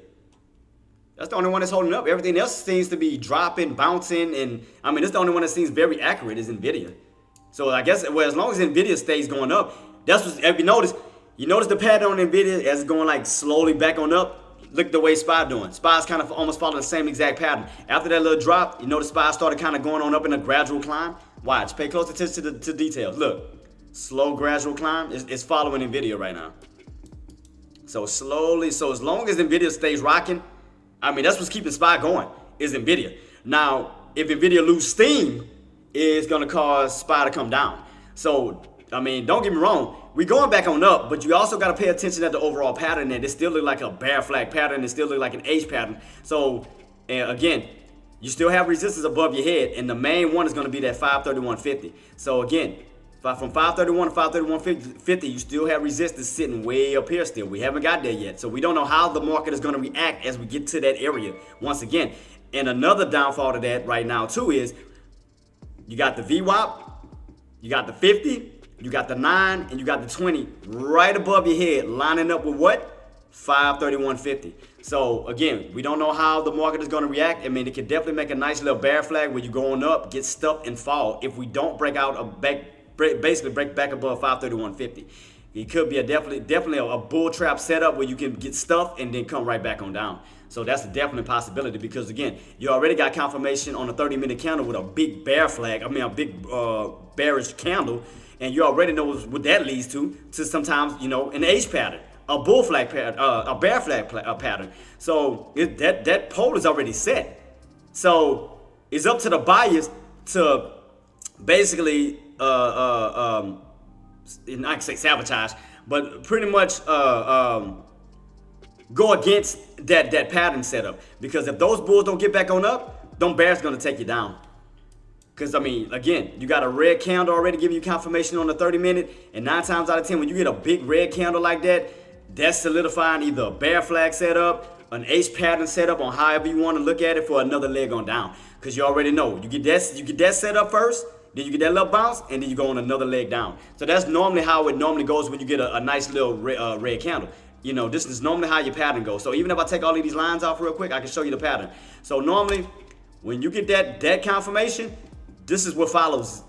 [SPEAKER 1] That's the only one that's holding up. Everything else seems to be dropping, bouncing, and it's the only one that seems very accurate is Nvidia. So I guess, well, as long as Nvidia stays going up, that's what, if you notice the pattern on Nvidia as it's going like slowly back on up. Look at the way SPY doing. SPY's kind of almost following the same exact pattern. After that little drop, you notice SPY started kind of going on up in a gradual climb. Watch, pay close attention to details. Look, slow gradual climb is following Nvidia right now. So slowly, so as long as Nvidia stays rocking, that's what's keeping SPY going is Nvidia. Now, if Nvidia lose steam, it's gonna cause SPY to come down. So, don't get me wrong, we're going back on up, but you also gotta pay attention at the overall pattern there. It still look like a bear flag pattern, it still look like an H pattern. So, again, you still have resistance above your head, and the main one is gonna be that 531.50. So again, from 531 to 531.50, you still have resistance sitting way up here still. We haven't got there yet. So we don't know how the market is gonna react as we get to that area once again. And another downfall to that right now too is, you got the VWAP, you got the 50, you got the 9, and you got the 20 right above your head, lining up with what? 531.50. So again, we don't know how the market is going to react. It can definitely make a nice little bear flag where you're going up, get stuck, and fall if we don't break out basically break back above 531.50. It could be definitely a bull trap setup where you can get stuffed and then come right back on down. So that's a definite possibility because again, you already got confirmation on a 30-minute candle with a big bear flag. A big bearish candle, and you already know what that leads to sometimes an H pattern, a bull flag pattern, a bear flag pattern. So that pole is already set. So it's up to the buyers to basically I can say sabotage, but pretty much go against that pattern setup. Because if those bulls don't get back on up, them bears gonna take you down. Because again, you got a red candle already giving you confirmation on the 30-minute, and 9 times out of 10, when you get a big red candle like that, that's solidifying either a bear flag setup, an H pattern setup on however you want to look at it for another leg on down. Because you already know you get that set up first. Then you get that little bounce, and then you go on another leg down. So that's normally how it normally goes when you get a nice little red candle. This is normally how your pattern goes. So even if I take all of these lines off real quick, I can show you the pattern. So normally, when you get that confirmation, this is what follows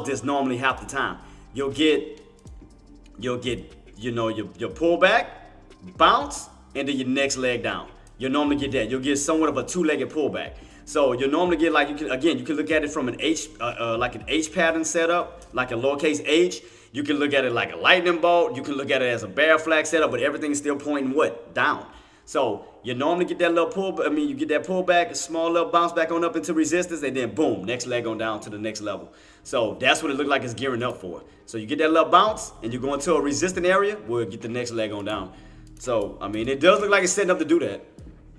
[SPEAKER 1] this normally half the time. You'll get your pullback, bounce, and then your next leg down. You'll normally get that. You'll get somewhat of a 2-legged pullback. So you normally get like, you can look at it from an H, like an H pattern setup, like a lowercase h. You can look at it like a lightning bolt. You can look at it as a bear flag setup, but everything's still pointing what? Down. So you normally get that little pull, you get that pullback, a small little bounce back on up into resistance, and then boom, next leg on down to the next level. So that's what it looked like it's gearing up for. So you get that little bounce, and you go into a resistant area, we'll get the next leg on down. So, I mean, it does look like it's setting up to do that.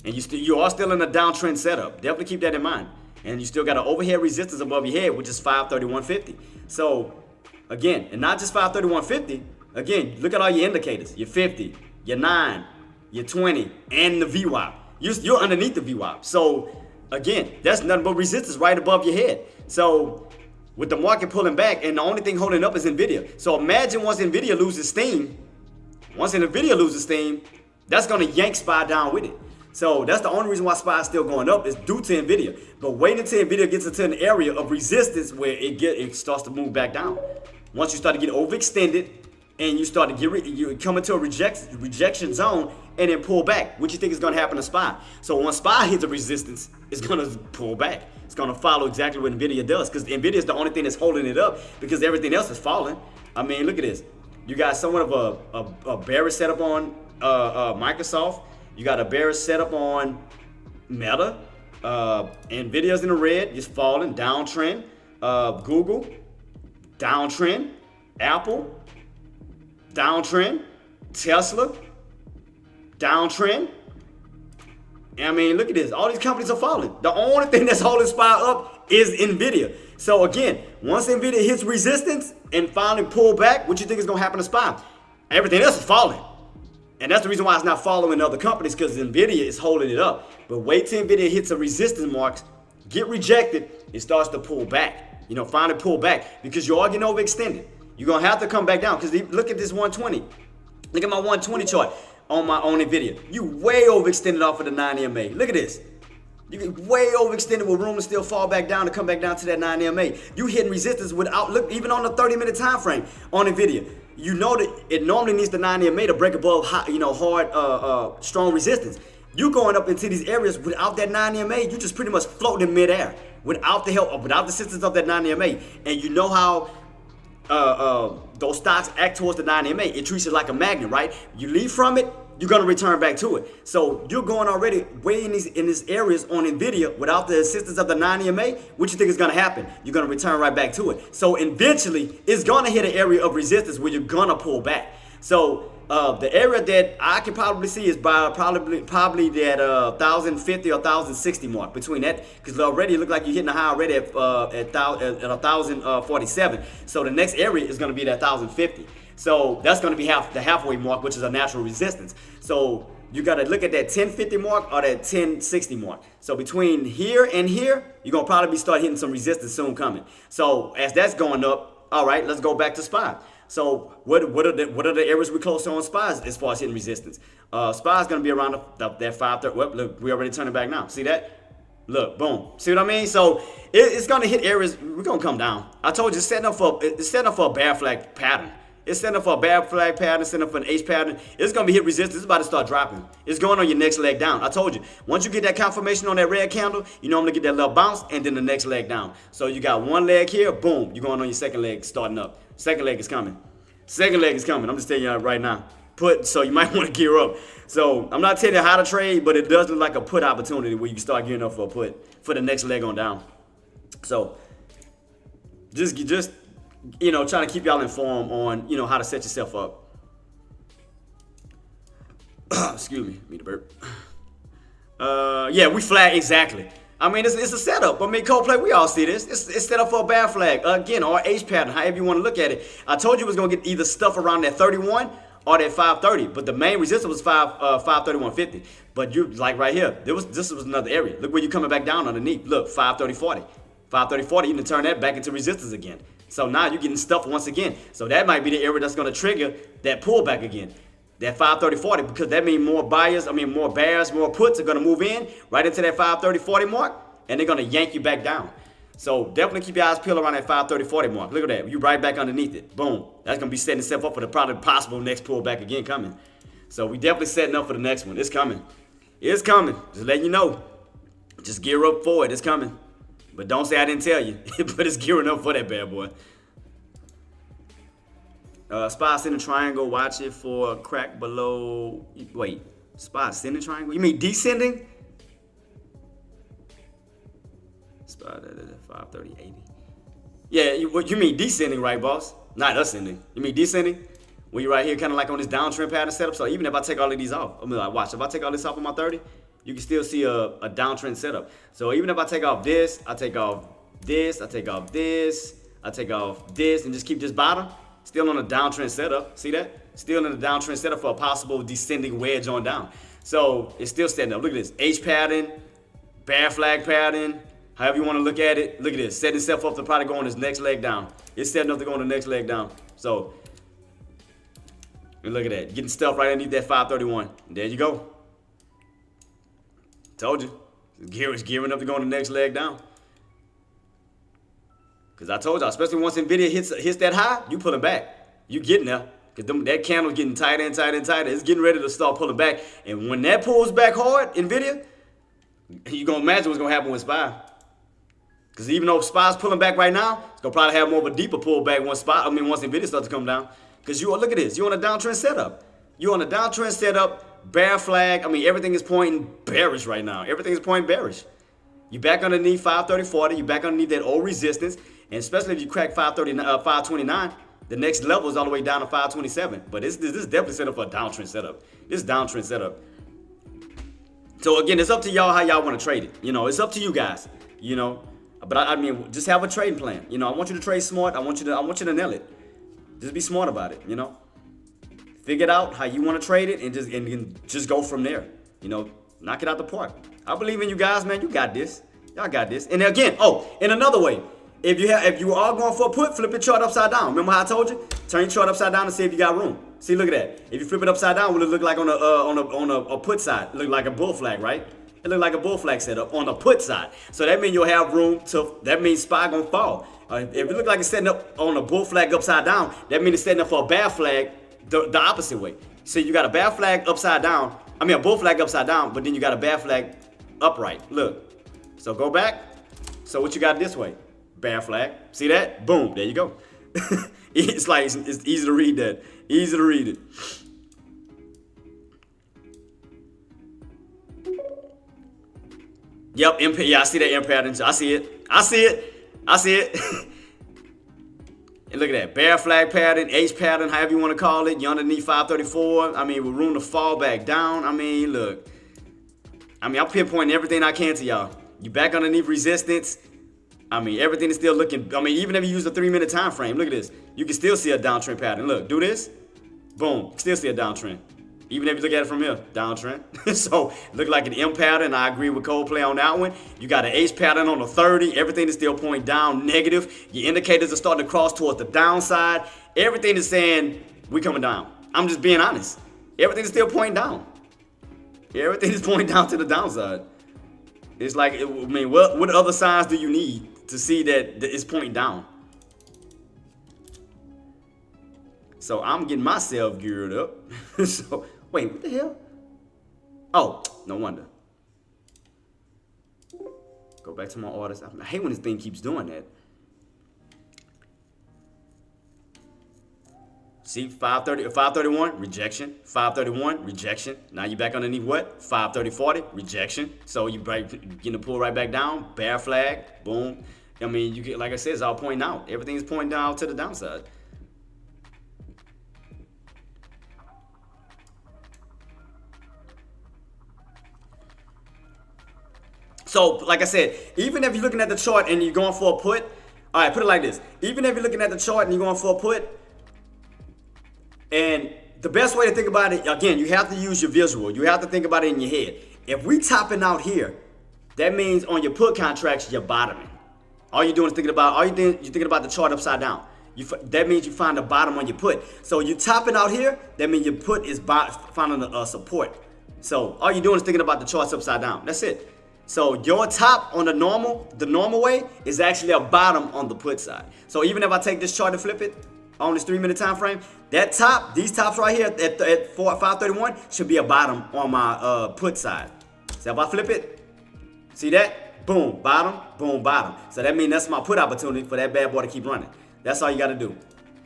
[SPEAKER 1] And you are still in a downtrend setup. Definitely keep that in mind. And you still got an overhead resistance above your head, which is 531.50. So, again, and not just 531.50. Again, look at all your indicators. Your 50, your 9, your 20, and the VWAP. You're underneath the VWAP. So, again, that's nothing but resistance right above your head. So, with the market pulling back, and the only thing holding up is NVIDIA. So, imagine once NVIDIA loses steam, that's going to yank SPY down with it. So that's the only reason why SPY is still going up is due to NVIDIA. But wait until NVIDIA gets into an area of resistance where it starts to move back down. Once you start to get overextended and you start to you come into a rejection zone and then pull back, what you think is going to happen to SPY? So once SPY hits a resistance, it's going to pull back. It's going to follow exactly what NVIDIA does, because NVIDIA is the only thing that's holding it up, because everything else is falling. I mean, look at this. You got somewhat of a bearish setup on Microsoft. You got a bearish setup on Meta. NVIDIA's in the red, just falling, downtrend. Google, downtrend. Apple, downtrend. Tesla, downtrend. I mean, look at this. All these companies are falling. The only thing that's holding SPY up is NVIDIA. So again, once NVIDIA hits resistance and finally pull back, what you think is going to happen to SPY? Everything else is falling. And that's the reason why it's not following other companies, because NVIDIA is holding it up. But wait till NVIDIA hits a resistance marks, get rejected, it starts to pull back. Finally pull back, because you are getting overextended. You're going to have to come back down, because look at this 120. Look at my 120 chart on NVIDIA. You way overextended off of the 9 EMA. Look at this. You get way overextended with room to still fall back down to come back down to that 9 EMA. You hitting resistance without, look, even on the 30-minute time frame on NVIDIA. You know that it normally needs the 9 EMA to break above hard, strong resistance. You going up into these areas without that 9 EMA, you just pretty much floating in midair without the help, without the assistance of that 9 EMA. And you know how those stocks act towards the 9 EMA. It treats it like a magnet, right? You leave from it, you're gonna return back to it. So you're going already way in these areas on NVIDIA without the assistance of the 9 EMA. What you think is gonna happen? You're gonna return right back to it. So eventually, it's gonna hit an area of resistance where you're gonna pull back. So the area that I can probably see is by probably that 1,050 or 1,060 mark, between that, because already it look like you're hitting a high already at 1,047. So the next area is gonna be that 1,050. So that's going to be the halfway mark, which is a natural resistance. So you got to look at that 1050 mark or that 1060 mark. So between here and here, you're going to probably start hitting some resistance soon coming. So as that's going up, all right, let's go back to SPY. So what are the areas we're close to on SPY as far as hitting resistance? SPY is going to be around that 530. Well, look, we already turning back now. See that? Look, boom. See what I mean? So it's going to hit areas. We're going to come down. I told you, it's setting up for a bear flag pattern. It's setting up for a bear flag pattern, setting up for an H pattern. It's going to be hit resistance. It's about to start dropping. It's going on your next leg down. I told you, once you get that confirmation on that red candle, you normally get that little bounce and then the next leg down. So you got one leg here, boom, you're going on your second leg starting up. Second leg is coming. Second leg is coming. I'm just telling you right now. So you might want to gear up. So I'm not telling you how to trade, but it does look like a put opportunity where you can start gearing up for a put for the next leg on down. So just trying to keep y'all informed on, how to set yourself up. Excuse me, the burp. Yeah, we flag exactly. I mean, it's a setup. I mean, Coldplay, we all see this. It's set up for a bear flag. Again, or H pattern, however you want to look at it. I told you it was going to get either stuff around that 31 or that 530, but the main resistance was 531.50. But you, like right here, this was another area. Look where you're coming back down underneath. Look, 530.40. 530.40, you can turn that back into resistance again. So now you're getting stuffed once again. So that might be the area that's going to trigger that pullback again. That 530.40, because that means more bears, more puts are going to move in right into that 530.40 mark, and they're going to yank you back down. So definitely keep your eyes peeled around that 530.40 mark. Look at that. You right back underneath it. Boom. That's going to be setting itself up for the probably possible next pullback again coming. So we definitely setting up for the next one. It's coming. It's coming. Just letting you know. Just gear up for it. It's coming. But don't say I didn't tell you. But it's gearing up for that bad boy. Spy ascending triangle. Watch it for a crack below. Wait. Spy ascending triangle? You mean descending? Spy 530, 80. Yeah, you mean descending, right, boss? Not ascending. You mean descending? When you're right here, kind of like on this downtrend pattern setup. So even if I take all of these off, I mean, like, watch. If I take all this off on my 30, you can still see a downtrend setup. So even if I take off this, I take off this, I take off this, I take off this, and just keep this bottom, still on a downtrend setup. See that? Still in the downtrend setup for a possible descending wedge on down. So it's still standing up. Look at this. H pattern, bear flag pattern, however you want to look at it. Look at this. Setting itself up to probably go on this next leg down. It's setting up to go on the next leg down. So, and look at that. Getting stuff right underneath that 531. There you go. Told you. It's gearing up to go on the next leg down. Because I told y'all, especially once NVIDIA hits that high, you pulling back. You getting there. Because that candle's getting tighter and tighter and tighter. It's getting ready to start pulling back. And when that pulls back hard, NVIDIA, you're going to imagine what's going to happen with SPY. Because even though SPY's pulling back right now, it's going to probably have more of a deeper pullback once NVIDIA starts to come down. Because look at this. You're on a downtrend setup. You're on a downtrend setup, bear flag. I mean, everything is pointing bearish right now. Everything is pointing bearish. You back underneath 530.40. You back underneath that old resistance. And especially if you crack 529, the next level is all the way down to 527. But this is definitely set up for a downtrend setup. This is downtrend setup. So again, it's up to y'all how y'all want to trade it. You know, it's up to you guys. You know, but I mean, just have a trading plan. You know, I want you to trade smart. I want you to nail it. Just be smart about it. You know, figure it out how you want to trade it, and just go from there. You know, knock it out the park. I believe in you guys, man. You got this. Y'all got this. And again, in another way. If you are going for a put, flip your chart upside down. Remember how I told you? Turn your chart upside down and see if you got room. See, look at that. If you flip it upside down, what it look like on a put side? It look like a bull flag, right? It look like a bull flag setup on the put side. So that means you'll have room to. That means SPY gonna fall. If it look like it's setting up on a bull flag upside down, that means it's setting up for a bear flag the opposite way. So you got a bear flag upside down. I mean a bull flag upside down, but then you got a bear flag upright. Look. So go back. So what you got this way? Bear flag. See that? Boom. There you go. It's easy to read that. Easy to read it. Yep. Yeah, I see that M pattern. I see it. And look at that. Bear flag pattern, H pattern, however you want to call it. You're underneath 534. I mean, with room to fall back down. I mean, look. I mean, I'm pinpointing everything I can to y'all. You back underneath resistance. I mean, everything is still looking. I mean, even if you use a 3-minute time frame, look at this. You can still see a downtrend pattern. Look, do this. Boom. Still see a downtrend. Even if you look at it from here, downtrend. So, look like an M pattern. I agree with Coldplay on that one. You got an H pattern on the 30. Everything is still pointing down, negative. Your indicators are starting to cross towards the downside. Everything is saying we coming down. I'm just being honest. Everything is still pointing down. Everything is pointing down to the downside. It's like, I mean, what other signs do you need to see that it's pointing down? So I'm getting myself geared up. So, wait, what the hell? Oh, no wonder. Go back to my orders. I hate when this thing keeps doing that. See, 531, rejection. 531, rejection. Now you back underneath what? 530.40, rejection. So you getting to pull right back down. Bear flag, boom. I mean, you get, like I said, it's all pointing out. Everything's pointing down to the downside. So, like I said, even if you're looking at the chart and you're going for a put, all right, put it like this. Even if you're looking at the chart and you're going for a put, and the best way to think about it, again, you have to use your visual. You have to think about it in your head. If we topping out here, that means on your put contracts, you're bottoming. All you're doing is thinking about, you're thinking about the chart upside down. That means you find the bottom on your put. So you're topping out here, that means your put is finding a support. So all you're doing is thinking about the charts upside down. That's it. So your top on the normal way is actually a bottom on the put side. So even if I take this chart and flip it on this 3-minute time frame, that top, these tops right here at 531 should be a bottom on my put side. So if I flip it, See that? Boom, bottom, boom, bottom. So that means that's my put opportunity for that bad boy to keep running. That's all you got to do.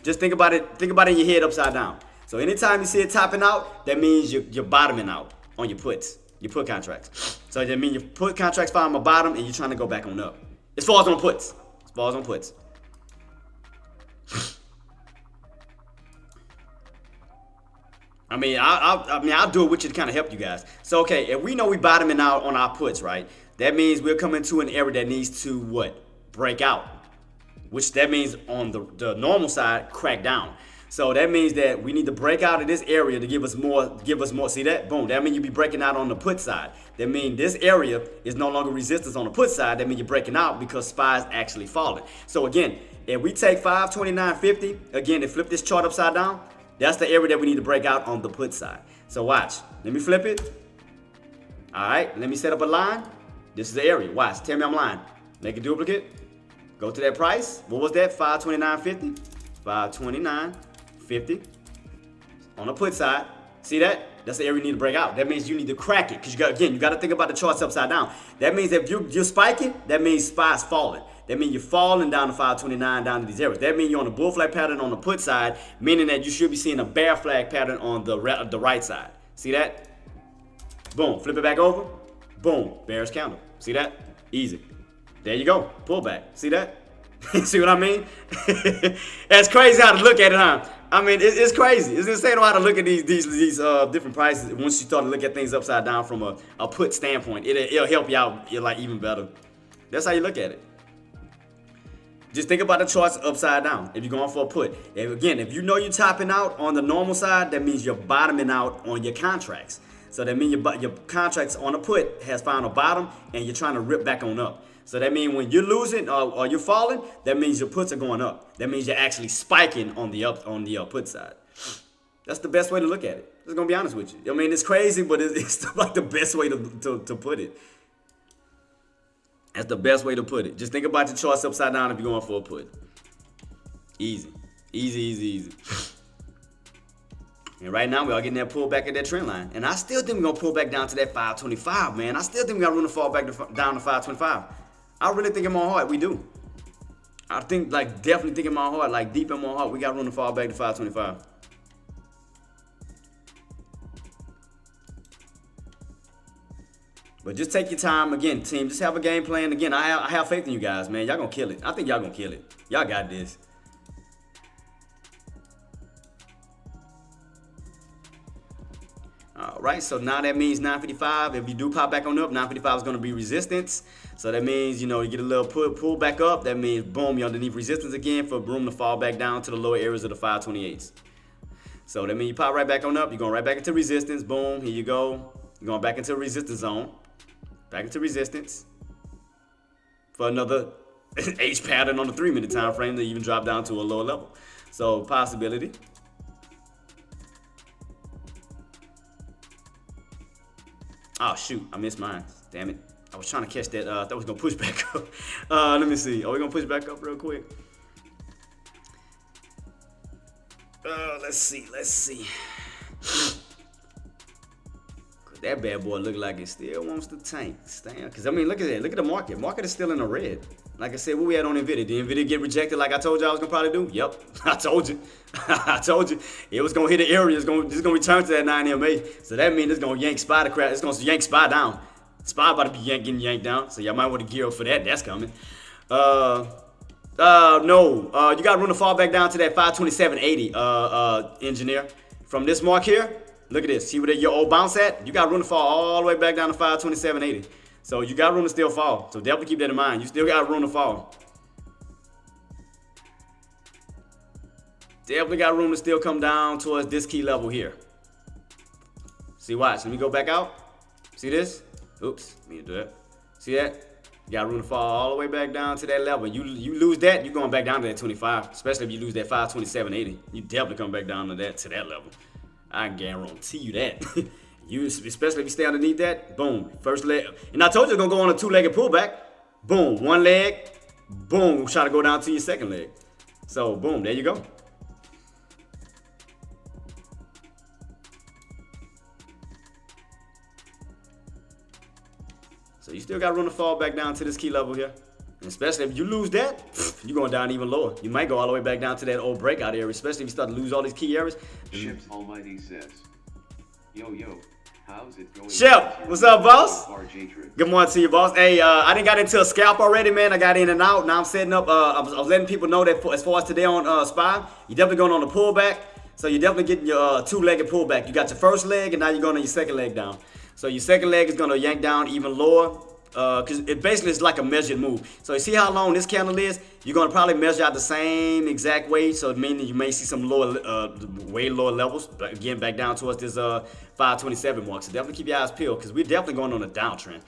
[SPEAKER 1] Just think about it. Think about it in your head upside down. So anytime you see it topping out, that means you're bottoming out on your puts, your put contracts. So that means your put contracts find a bottom and you're trying to go back on up. As far as on puts. As far as on puts. I mean, I'll do it with you to kind of help you guys. So, okay, if we know we bottoming out on our puts, right? That means we're coming to an area that needs to what? Break out. Which that means on the normal side, crack down. So that means that we need to break out of this area to give us more. See that? Boom. That means you be breaking out on the put side. That means this area is no longer resistance on the put side. That means you're breaking out because SPY is actually falling. So again, if we take 529.50, again, and flip this chart upside down, that's the area that we need to break out on the put side. So watch. Let me flip it. All right. Let me set up a line. This is the area. Watch. Tell me I'm lying. Make a duplicate. Go to that price. What was that? 529.50. 529.50 on the put side. See that? That's the area you need to break out. That means you need to crack it. Because you got to think about the charts upside down. That means if you're spiking, that means SPY's falling. That means you're falling down to 529 down to these areas. That means you're on a bull flag pattern on the put side, meaning that you should be seeing a bear flag pattern on the right side. See that? Boom. Flip it back over. Boom. Bearish candle. See that? Easy. There you go. Pullback. See that? See what I mean? That's crazy how to look at it, huh? I mean, it's crazy. It's insane how to look at these different prices once you start to look at things upside down from a put standpoint. It'll help you out like even better. That's how you look at it. Just think about the charts upside down if you're going for a put. If you know you're topping out on the normal side, that means you're bottoming out on your contracts. So that means your contracts on a put has found a bottom and you're trying to rip back on up. So that means when you're losing or you're falling, that means your puts are going up. That means you're actually spiking on the put side. That's the best way to look at it. I'm just gonna be honest with you. I mean, it's crazy, but it's like the best way to put it. That's the best way to put it. Just think about your charts upside down if you're going for a put. Easy. Easy, easy, easy. And right now, we are getting that pullback at that trend line. And I still think we're going to pull back down to that 525, man. I still think we got room to fall back down to 525. I really think in my heart we do. I think, definitely think in my heart, deep in my heart, we got room to fall back to 525. But just take your time. Again, team, just have a game plan. Again, I have faith in you guys, man. Y'all gonna kill it. I think y'all gonna kill it. Y'all got this. All right, so now that means 955. If you do pop back on up, 955 is gonna be resistance. So that means, you get a little pull back up. That means, boom, you're underneath resistance again for room to fall back down to the lower areas of the 528s. So that means you pop right back on up. You're going right back into resistance. Boom, here you go. You're going back into resistance zone. Back into resistance for another H pattern on the 3-minute time frame to even drop down to a lower level. So possibility. Oh shoot, I missed mine. Damn it. I was trying to catch that. I thought I was gonna push back up. Let me see. Are we gonna push back up real quick? Let's see. That bad boy look like it still wants to tank. Because, I mean, look at that. Look at the market. Market is still in the red. Like I said, what we had on NVIDIA. Did NVIDIA get rejected like I told you I was going to probably do? Yep. I told you. I told you. It was going to hit the area. It's going to return to that 9 MA. So that means it's going to yank SPY to crash. It's going to yank SPY down. SPY about to be getting yanked down. So y'all might want to gear up for that. That's coming. No. You got room to fall back down to that 527.80, engineer. From this mark here. Look at this. See where your old bounce at? You got room to fall all the way back down to 527.80. So you got room to still fall. So definitely keep that in mind. You still got room to fall. Definitely got room to still come down towards this key level here. See, watch. Let me go back out. See this? Oops. Let me do that. See that? You got room to fall all the way back down to that level. You lose that, you're going back down to that 25. Especially if you lose that 527.80. You definitely come back down to that level. I can guarantee you that. Especially if you stay underneath that, boom, first leg. And I told you it's going to go on a 2-legged pullback. Boom, one leg, boom, try to go down to your second leg. So, boom, there you go. So So you still got room to fall back down to this key level here. And especially if you lose that, you're going down even lower. You might go all the way back down to that old breakout area, especially if you start to lose all these key areas.
[SPEAKER 2] Ships Almighty says, yo, how's it going?
[SPEAKER 1] Shep, what's up, boss?
[SPEAKER 2] RJ
[SPEAKER 1] Good morning to you, boss. Hey, I didn't got into a scalp already, man. I got in and out. Now I'm setting up. I was letting people know that as far as today on SPY, you're definitely going on the pullback. So you're definitely getting your two-legged pullback. You got your first leg, and now you're going on your second leg down. So your second leg is going to yank down even lower. Because it basically is like a measured move. So you see how long this candle is? You're going to probably measure out the same exact way. So it means you may see some lower, way lower levels. But again, back down towards this 527 mark. So definitely keep your eyes peeled because we're definitely going on a downtrend.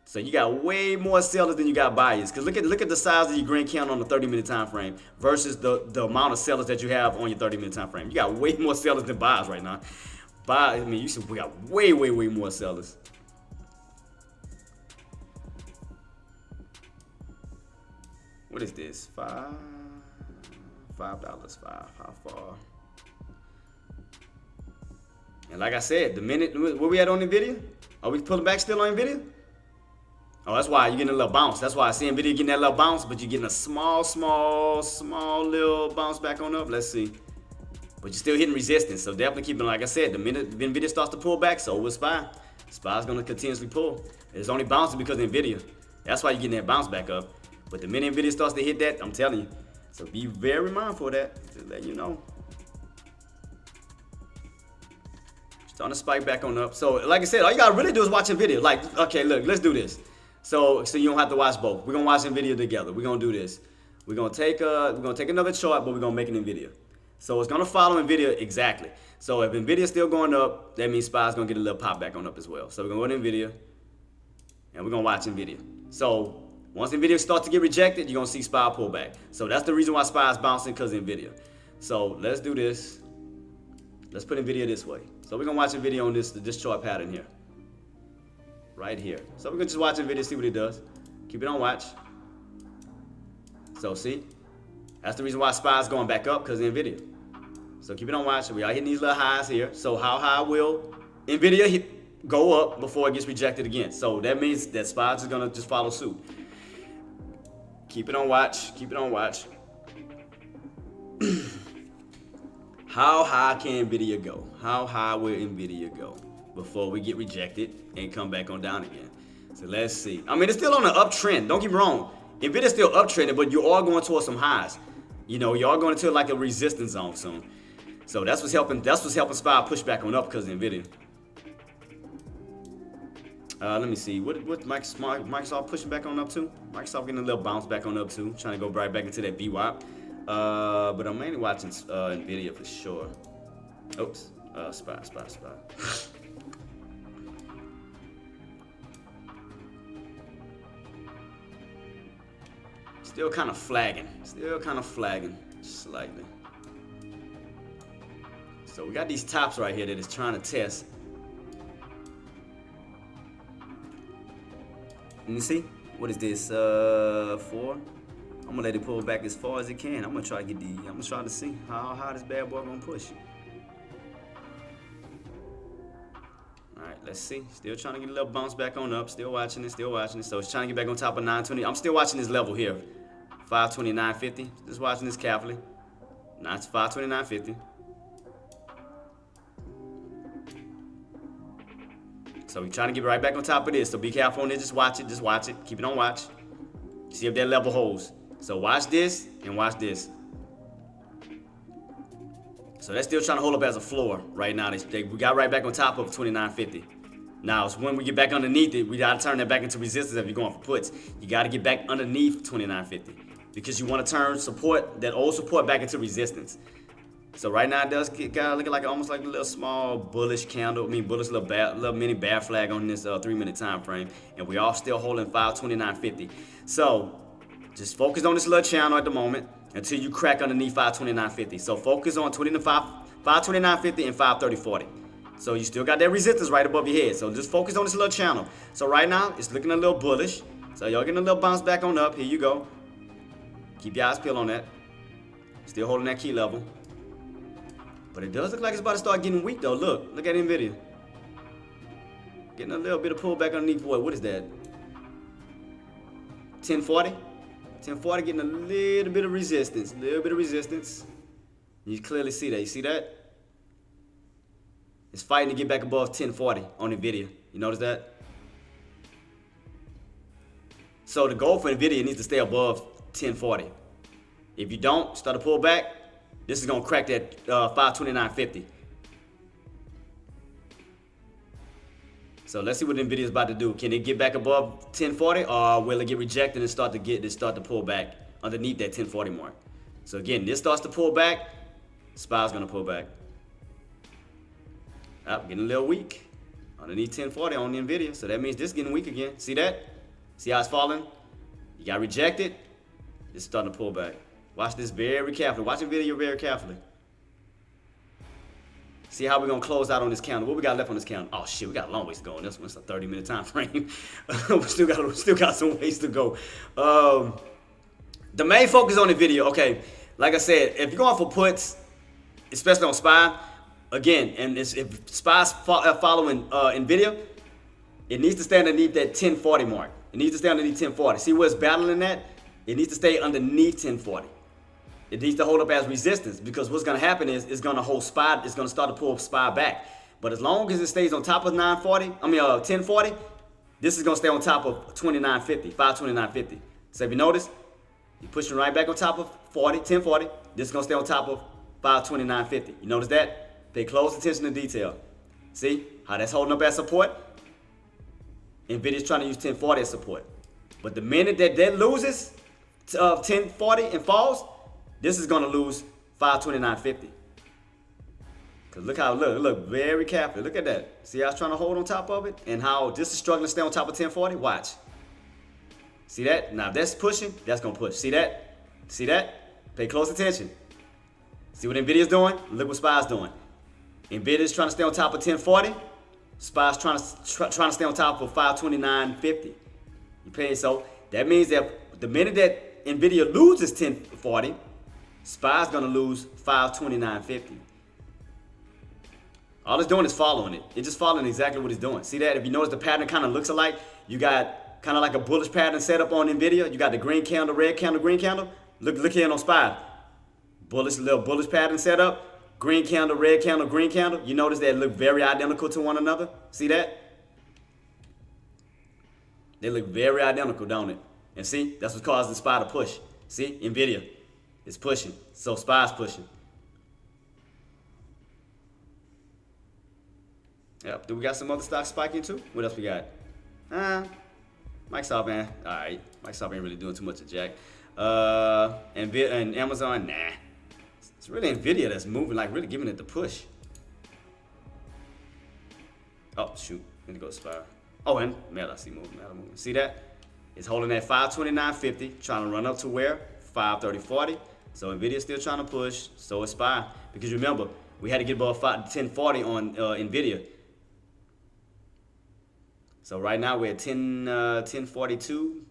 [SPEAKER 1] So you got way more sellers than you got buyers. Because look at the size of your green candle on the 30-minute time frame versus the amount of sellers that you have on your 30-minute time frame. You got way more sellers than buyers right now. I mean, we got way more sellers. What is this? $5. How far? And like I said, the minute where we at on NVIDIA? Are we pulling back still on NVIDIA? Oh, that's why you're getting a little bounce. That's why I see NVIDIA getting that little bounce, but you're getting a small little bounce back on up. Let's see. But you're still hitting resistance. So definitely keeping, like I said, the minute NVIDIA starts to pull back, so will SPY. SPY's going to continuously pull. It's only bouncing because of NVIDIA. That's why you're getting that bounce back up. But the minute NVIDIA starts to hit that, I'm telling you. So be very mindful of that. Just let you know. Starting to spike back on up. So like I said, all you gotta really do is watch NVIDIA. Like, okay, look, let's do this. So you don't have to watch both. We're gonna watch NVIDIA together. We're gonna do this. We're gonna take another chart, but we're gonna make an NVIDIA. So it's gonna follow NVIDIA exactly. So if NVIDIA's still going up, that means SPY's gonna get a little pop back on up as well. So we're gonna go to NVIDIA, and we're gonna watch NVIDIA. So once NVIDIA starts to get rejected, you're going to see SPY pull back. So that's the reason why SPY is bouncing, because of NVIDIA. So let's do this. Let's put NVIDIA this way. So we're going to watch NVIDIA on this chart pattern here. Right here. So we're going to just watch NVIDIA, see what it does. Keep it on watch. So see? That's the reason why SPY is going back up, because of NVIDIA. So keep it on watch. We are hitting these little highs here. So how high will NVIDIA go up before it gets rejected again? So that means that SPY is going to just follow suit. Keep it on watch. Keep it on watch. How high can NVIDIA go? How high will NVIDIA go before we get rejected and come back on down again? So let's see. I mean, it's still on an uptrend. Don't get me wrong. NVIDIA's still uptrending, but you are going towards some highs. You know, you are going into like a resistance zone soon. So that's what's helping. That's what's helping SPY push back on up because of NVIDIA. Let me see. What Microsoft pushing back on up to? Microsoft getting a little bounce back on up too. Trying to go right back into that VWAP. But I'm mainly watching NVIDIA for sure. Oops. SPY. Still kind of flagging. Slightly. So we got these tops right here that is trying to test. Let me see. What is this? 4. I'm gonna let it pull back as far as it can. I'm gonna try to see how high this bad boy gonna push. Alright, let's see. Still trying to get a little bounce back on up. Still watching it. So it's trying to get back on top of 920. I'm still watching this level here. 529.50. Just watching this carefully. Now it's 529.50. So we're trying to get right back on top of this. So be careful on it. Just watch it. Keep it on watch. See if that level holds. So watch this and watch this. So that's still trying to hold up as a floor right now. We got right back on top of 29.50. Now, it's when we get back underneath it, we got to turn that back into resistance if you're going for puts. You got to get back underneath 29.50 because you want to turn that old support back into resistance. So right now it does kind of looking like almost like a little small bullish candle. Bullish little mini bear flag on this 3-minute time frame, and we are still holding 529.50. So just focus on this little channel at the moment until you crack underneath 529.50. So focus on 529.50 and 530.40. So you still got that resistance right above your head. So just focus on this little channel. So right now it's looking a little bullish. So y'all getting a little bounce back on up. Here you go. Keep your eyes peeled on that. Still holding that key level. But it does look like it's about to start getting weak though. Look at NVIDIA. Getting a little bit of pullback underneath what is that? 1040. 1040 getting a little bit of resistance. You clearly see that. You see that? It's fighting to get back above 1040 on NVIDIA. You notice that? So the goal for NVIDIA needs to stay above 1040. If you don't, start to pull back, this is going to crack that 529.50. So let's see what NVIDIA is about to do. Can it get back above 1040, or will it get rejected and start to pull back underneath that 1040 mark? So again, this starts to pull back, SPY's going to pull back. Getting a little weak underneath 1040 on the NVIDIA. So that means this is getting weak again. See that? See how it's falling? You got rejected. It's starting to pull back. Watch this very carefully. Watch the video very carefully. See how we're going to close out on this candle. What we got left on this candle? Oh, shit, we got a long ways to go on this one. It's a 30-minute time frame. we still got some ways to go. The main focus on the video, okay, like I said, if you're going for puts, especially on SPY, again, and if SPY's following NVIDIA, it needs to stay underneath that 1040 mark. It needs to stay underneath 1040. See where it's battling at? It needs to stay underneath 1040. It needs to hold up as resistance, because what's going to happen is it's going to hold SPY. It's going to start to pull SPY back. But as long as it stays on top of 1040, this is going to stay on top of 29.50, 529.50. So if you notice, you're pushing right back on top of 1040. This is going to stay on top of 529.50. You notice that? Pay close attention to detail. See how that's holding up as support? NVIDIA's trying to use 1040 as support. But the minute that loses 1040 and falls, this is going to lose 529.50. Because look how it look very carefully. Look at that. See how it's trying to hold on top of it? And how this is struggling to stay on top of 1040? Watch. See that? Now if that's pushing, that's going to push. See that? See that? Pay close attention. See what NVIDIA's doing? Look what SPY's doing. NVIDIA's trying to stay on top of 1040. SPY's trying to stay on top of 529.50. You pay? So that means that the minute that NVIDIA loses 1040, SPY's gonna lose 529.50. All it's doing is following it. It's just following exactly what it's doing. See that? If you notice, the pattern kind of looks alike. You got kind of like a bullish pattern set up on NVIDIA. You got the green candle, red candle, green candle. Look here on SPY. Little bullish pattern set up. Green candle, red candle, green candle. You notice they look very identical to one another. See that? They look very identical, don't it? And see, that's what caused the SPY to push. See, NVIDIA is pushing, so SPY's pushing. Yep. Do we got some other stocks spiking too? What else we got? Microsoft, man. All right, Microsoft ain't really doing too much of jack. And Amazon, nah. It's really NVIDIA that's moving, like really giving it the push. Oh shoot, need to go to SPY. Oh, and Meta, I see moving. See that? It's holding at 529.50, trying to run up to where? 530.40. So NVIDIA's still trying to push, so is SPY. Because remember, we had to get above 1040 on NVIDIA. So right now we're at 1042.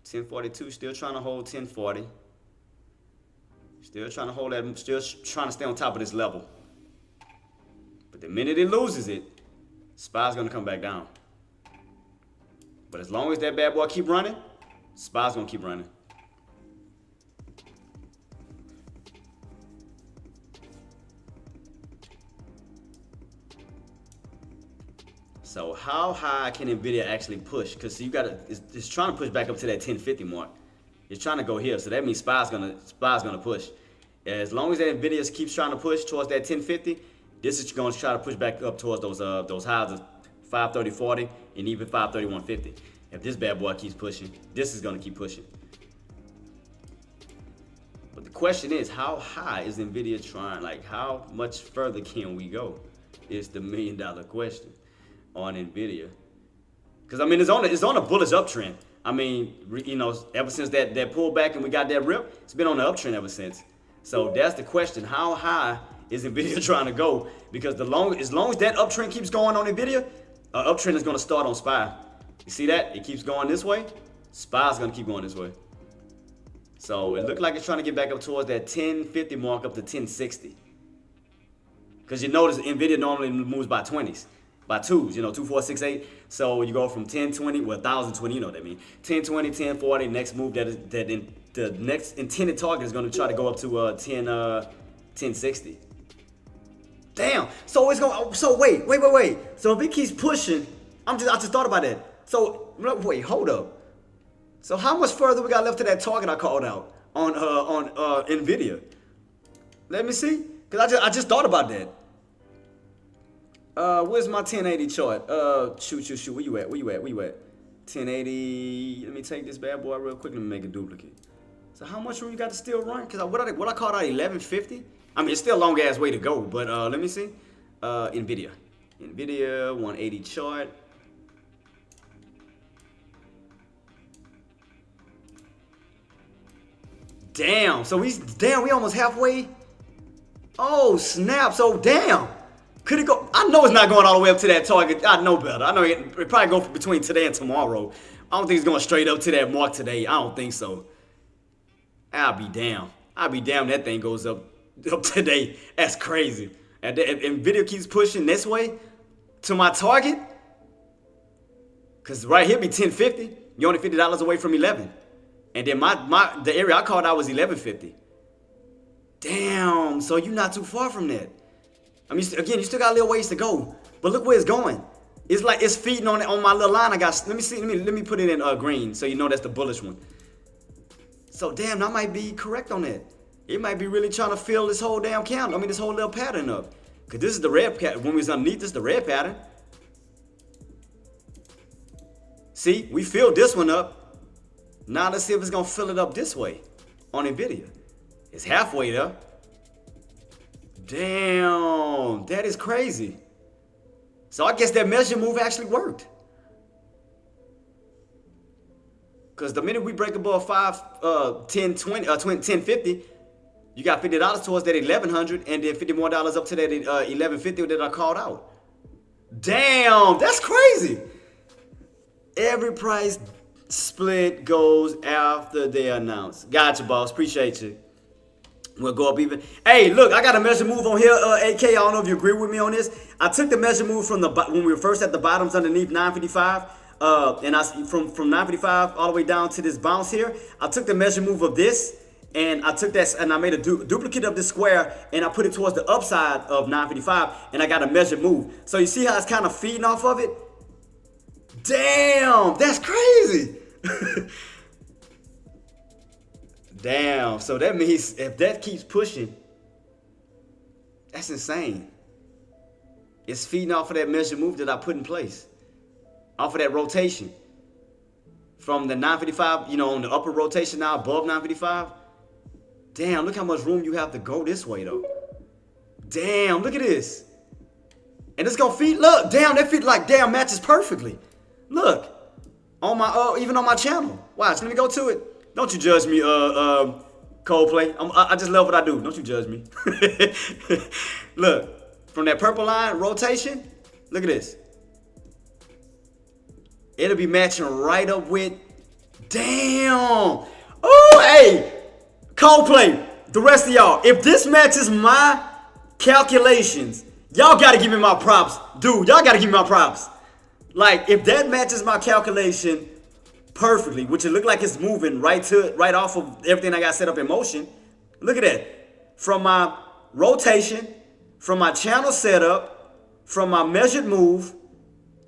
[SPEAKER 1] 1042, still trying to hold 1040. Still trying to hold that, still trying to stay on top of this level. But the minute it loses it, SPY's gonna come back down. But as long as that bad boy keep running, SPY's gonna keep running. So how high can NVIDIA actually push? Because you gotta, it's trying to push back up to that 1050 mark. It's trying to go here, so that means SPY's gonna push. As long as that NVIDIA keeps trying to push towards that 1050, this is gonna try to push back up towards those highs of 530.40 and even 531.50. If this bad boy keeps pushing, this is gonna keep pushing. But the question is, how high is NVIDIA trying? Like, how much further can we go? Is the $1 million question on NVIDIA. Because I mean, it's on a bullish uptrend. I mean, you know, ever since that pullback and we got that rip, it's been on the uptrend ever since. So that's the question: how high is NVIDIA trying to go? Because as long as that uptrend keeps going on NVIDIA, an uptrend is going to start on SPY. You see that? It keeps going this way. SPY's going to keep going this way. So it looked like it's trying to get back up towards that 1050 mark up to 1060. Because you notice NVIDIA normally moves by 20s. by twos, 2468. So you go from 1020, well 1020, you know what I mean. 1020, 1040. Next move the next intended target is going to try to go up to 1060. Damn. So it's going. So wait. So if it keeps pushing, I just thought about that. So wait, hold up. So how much further we got left to that target I called out on Nvidia? Let me see, cause I just thought about that. Where's my 1080 chart? Shoot. Where you at? 1080. Let me take this bad boy real quick. Let me make a duplicate. So how much room you got to still run? Cause what I called out 1150. I mean, it's still a long ass way to go, but let me see. Nvidia 180 chart. Damn. So we almost halfway. Oh snap. So damn. Could it go? I know it's not going all the way up to that target. I know better. I know it probably go between today and tomorrow. I don't think it's going straight up to that mark today. I don't think so. I'll be damn that thing goes up today. That's crazy. And Nvidia keeps pushing this way to my target. Cause right here be 1050. You're only $50 away from 11. And then the area I called out was 1150. Damn. So you're not too far from that. I mean, again, you still got a little ways to go, but look where it's going. It's like it's feeding on my little line. I got. Let me see. Let me put it in green, so you know that's the bullish one. So damn, I might be correct on that. It might be really trying to fill this whole damn candle. I mean, this whole little pattern up. Cause this is the red pattern. When we was underneath, this is the red pattern. See, we filled this one up. Now let's see if it's gonna fill it up this way on Nvidia. It's halfway there. Damn, that is crazy. So I guess that measure move actually worked. Because the minute we break above 1050, you got $50 towards that 1100 and then $50 more up to that 1150 that I called out. Damn, that's crazy. Every price split goes after they announce. Gotcha, boss. Appreciate you. We'll go up even. Hey, look, I got a measure move on here, AK. I don't know if you agree with me on this. I took the measure move from when we were first at the bottoms underneath 955, and from 955 all the way down to this bounce here. I took the measure move of this, and I took that and I made a duplicate of this square, and I put it towards the upside of 955, and I got a measure move. So you see how it's kind of feeding off of it? Damn, that's crazy. Damn, so that means if that keeps pushing, that's insane. It's feeding off of that measure move that I put in place. Off of that rotation. From the 955, on the upper rotation now above 955. Damn, look how much room you have to go this way though. Damn, look at this. And it's gonna feed, look, damn, that feed like damn matches perfectly. Look, on my even on my channel. Watch, let me go to it. Don't you judge me, Coldplay. I just love what I do. Don't you judge me. Look, from that purple line, rotation, look at this. It'll be matching right up with, damn. Oh, hey, Coldplay, the rest of y'all, if this matches my calculations, y'all got to give me my props. Dude, y'all got to give me my props. Like, if that matches my calculation perfectly, which it looked like it's moving right off of everything I got set up in motion. Look at that. From my rotation, from my channel setup, from my measured move,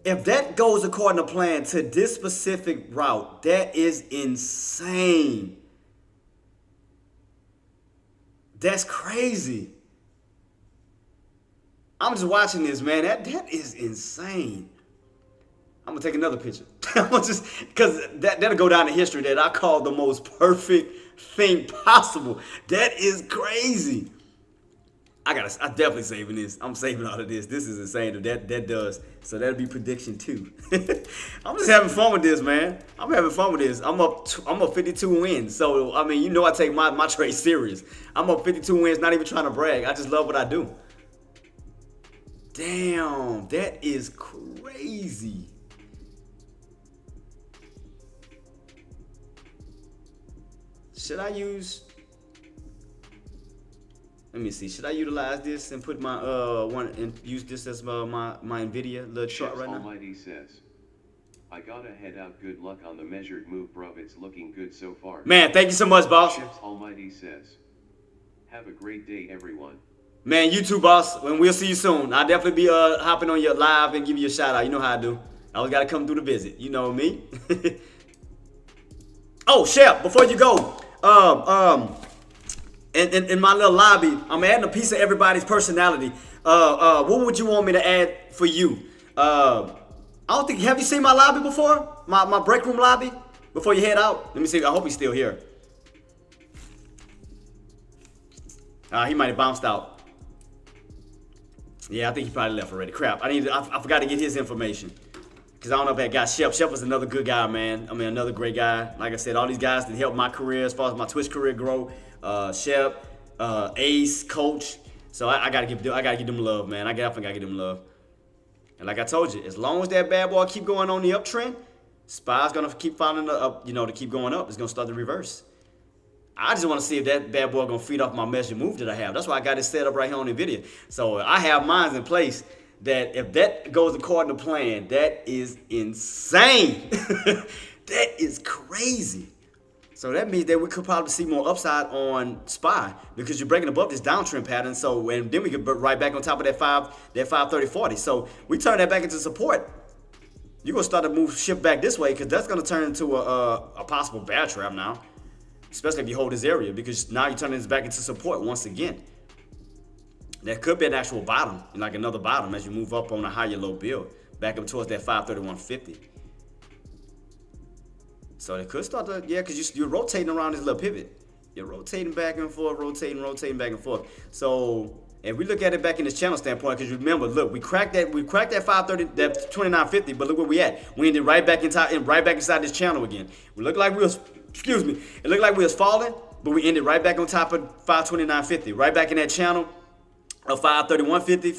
[SPEAKER 1] if that goes according to plan to this specific route, that is insane. That's crazy. I'm just watching this, man. That is insane. I'm gonna take another picture. Because that'll go down in history that I call the most perfect thing possible. That is crazy. I'm definitely saving this. I'm saving all of this. This is insane. That does. So that'll be prediction 2. I'm just having fun with this, man. I'm having fun with this. I'm up 52 wins. So I mean, I take my trade serious. I'm up 52 wins, not even trying to brag. I just love what I do. Damn, that is crazy. Should I use? Let me see. Should I utilize this and put my one and use this as my Nvidia little chart right now?
[SPEAKER 2] Almighty says, I gotta head out. Good luck on the measured move, bruv. It's looking good so far.
[SPEAKER 1] Man, thank you so much, boss.
[SPEAKER 2] Chips Almighty says, have a great day, everyone.
[SPEAKER 1] Man, you too, boss. And we'll see you soon. I'll definitely be hopping on your live and give you a shout out. You know how I do. I always gotta come through the visit. You know me. Oh, Shep, before you go, in my little lobby, I'm adding a piece of everybody's personality. What would you want me to add for you? I don't think, have you seen my lobby before? My break room lobby? Before you head out? Let me see, I hope he's still here. He might have bounced out. Yeah, I think he probably left already. Crap, I forgot to get his information. Because I don't know if that guy Shep. Shep was another good guy, man. I mean, another great guy. Like I said, all these guys that helped my career as far as my Twitch career grow. Shep, Ace, Coach. So I gotta give them love, man. I definitely gotta give them love. And like I told you, as long as that bad boy keep going on the uptrend, SPY's gonna keep following the up, to keep going up. It's gonna start the reverse. I just want to see if that bad boy gonna feed off my measured move that I have. That's why I got it set up right here on the video. So I have mines in place that if that goes according to plan, that is insane. That is crazy. So that means that we could probably see more upside on SPY because you're breaking above this downtrend pattern. So and then we could right back on top of that 530-40. So we turn that back into support. You're gonna start to move shift back this way because that's gonna turn into a possible bear trap now. Especially if you hold this area, because now you're turning this back into support once again. That could be an actual bottom, like another bottom as you move up on a higher low build, back up towards that 531.50. So it could start to, yeah, because you're rotating around this little pivot. You're rotating back and forth, rotating back and forth. So if we look at it back in this channel standpoint, because remember, look, we cracked that 530, that 29.50, but look where we at. We ended right back inside this channel again. We look like we was, it looked like we was falling, but we ended right back on top of 529.50, right back in that channel of 531.50,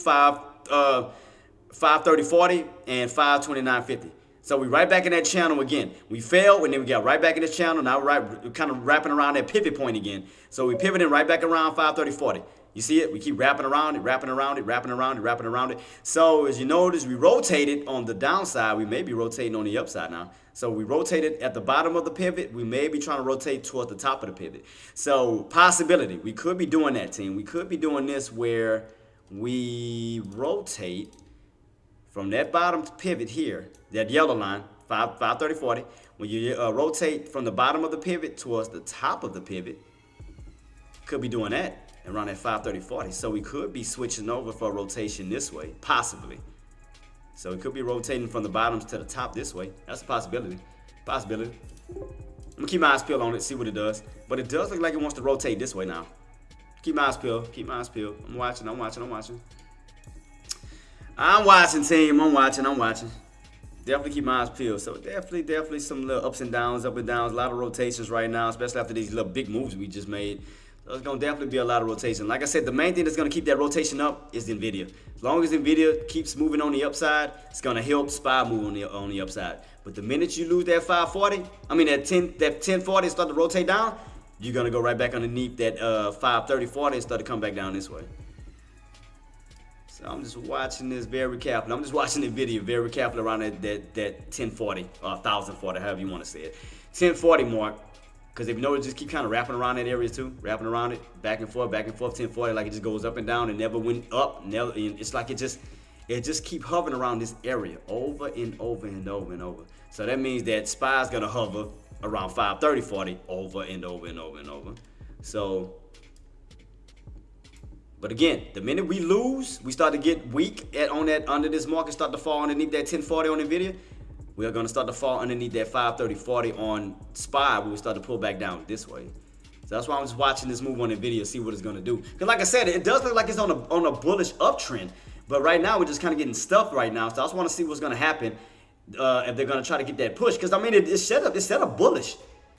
[SPEAKER 1] 530.40, and 529.50. So we right back in that channel again. We failed, and then we got right back in this channel. Now we're kind of wrapping around that pivot point again. So we pivoting right back around 530.40. You see it? We keep wrapping around it. So as you notice, we rotated on the downside. We may be rotating on the upside now. So we rotated at the bottom of the pivot. We may be trying to rotate towards the top of the pivot. So possibility, we could be doing that, team. We could be doing this where we rotate from that bottom pivot here, that yellow line, 530.40. When you rotate from the bottom of the pivot towards the top of the pivot, could be doing that around that 530.40. So we could be switching over for a rotation this way, possibly. So it could be rotating from the bottoms to the top this way. That's a possibility. I'm gonna keep my eyes peeled on it, see what it does. But it does look like it wants to rotate this way now. Keep my eyes peeled. I'm watching. I'm watching, team. I'm watching. Definitely keep my eyes peeled. So definitely some little ups and downs, a lot of rotations right now, especially after these little big moves we just made. So it's gonna definitely be a lot of rotation. Like I said, the main thing that's gonna keep that rotation up is Nvidia. As long as Nvidia keeps moving on the upside, it's gonna help SPY move on the upside. But the minute you lose that 540, that 1040 start to rotate down, you're gonna go right back underneath that 530.40 and start to come back down this way. So I'm just watching this very carefully. I'm just watching the video very carefully around that 1040 or 1040, however you want to say it. 1040 mark. Because if you notice, just keep kind of wrapping around that area too. Wrapping around it, back and forth, 1040, like it just goes up and down. It never went up. It's like it just keep hovering around this area over and over. So that means that SPY is going to hover around 530.40 over and over. So, but again, the minute we lose, we start to get weak under this market, start to fall underneath that 1040 on Nvidia. We are going to start to fall underneath that 530.40 on SPY. We will start to pull back down this way. So that's why I'm just watching this move on the video, see what it's going to do. Because like I said, it does look like it's on a bullish uptrend. But right now, we're just kind of getting stuffed right now. So I just want to see what's going to happen if they're going to try to get that push. Because, it's set up bullish.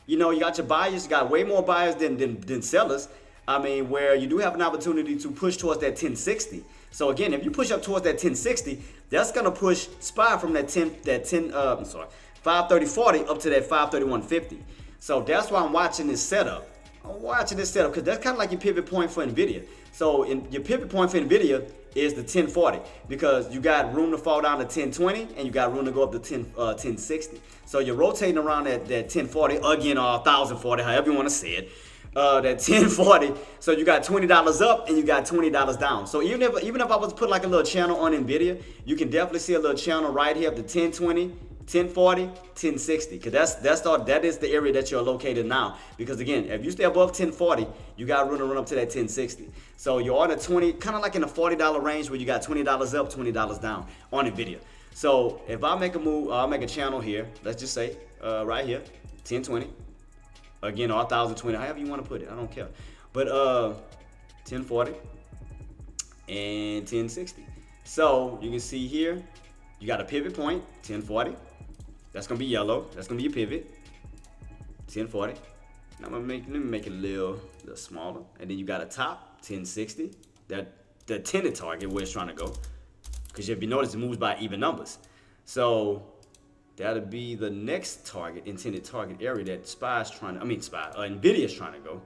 [SPEAKER 1] You got your buyers. You got way more buyers than sellers. Where you do have an opportunity to push towards that 1060. So again, if you push up towards that 1060, that's gonna push SPY from that 530.40 up to that 531.50. So that's why I'm watching this setup. I'm watching this setup because that's kind of like your pivot point for NVIDIA. So your pivot point for NVIDIA is the 1040 because you got room to fall down to 1020 and you got room to go up to 1060. So you're rotating around that 1040 again, or 1040, however you want to say it. That 1040. So you got $20 up and you got $20 down. So even if I was to put like a little channel on NVIDIA, you can definitely see a little channel right here up to 1020, 1040, 1060. Because that is the area that you're located now. Because again, if you stay above 1040, you got room to run up to that 1060. So you're on a 20, kind of like in a $40 range where you got $20 up, $20 down on NVIDIA. So if I make a move, I'll make a channel here. Let's just say right here, 1020. Again, or 1020, however you want to put it, I don't care. But 1040 and 1060. So you can see here, you got a pivot point, 1040. That's gonna be yellow. That's gonna be your pivot, 1040. Now let me make it a little smaller, and then you got a top, 1060. That the intended target where it's trying to go, because if you notice, it moves by even numbers. So that'll be the next target, intended target area that NVIDIA's trying to go.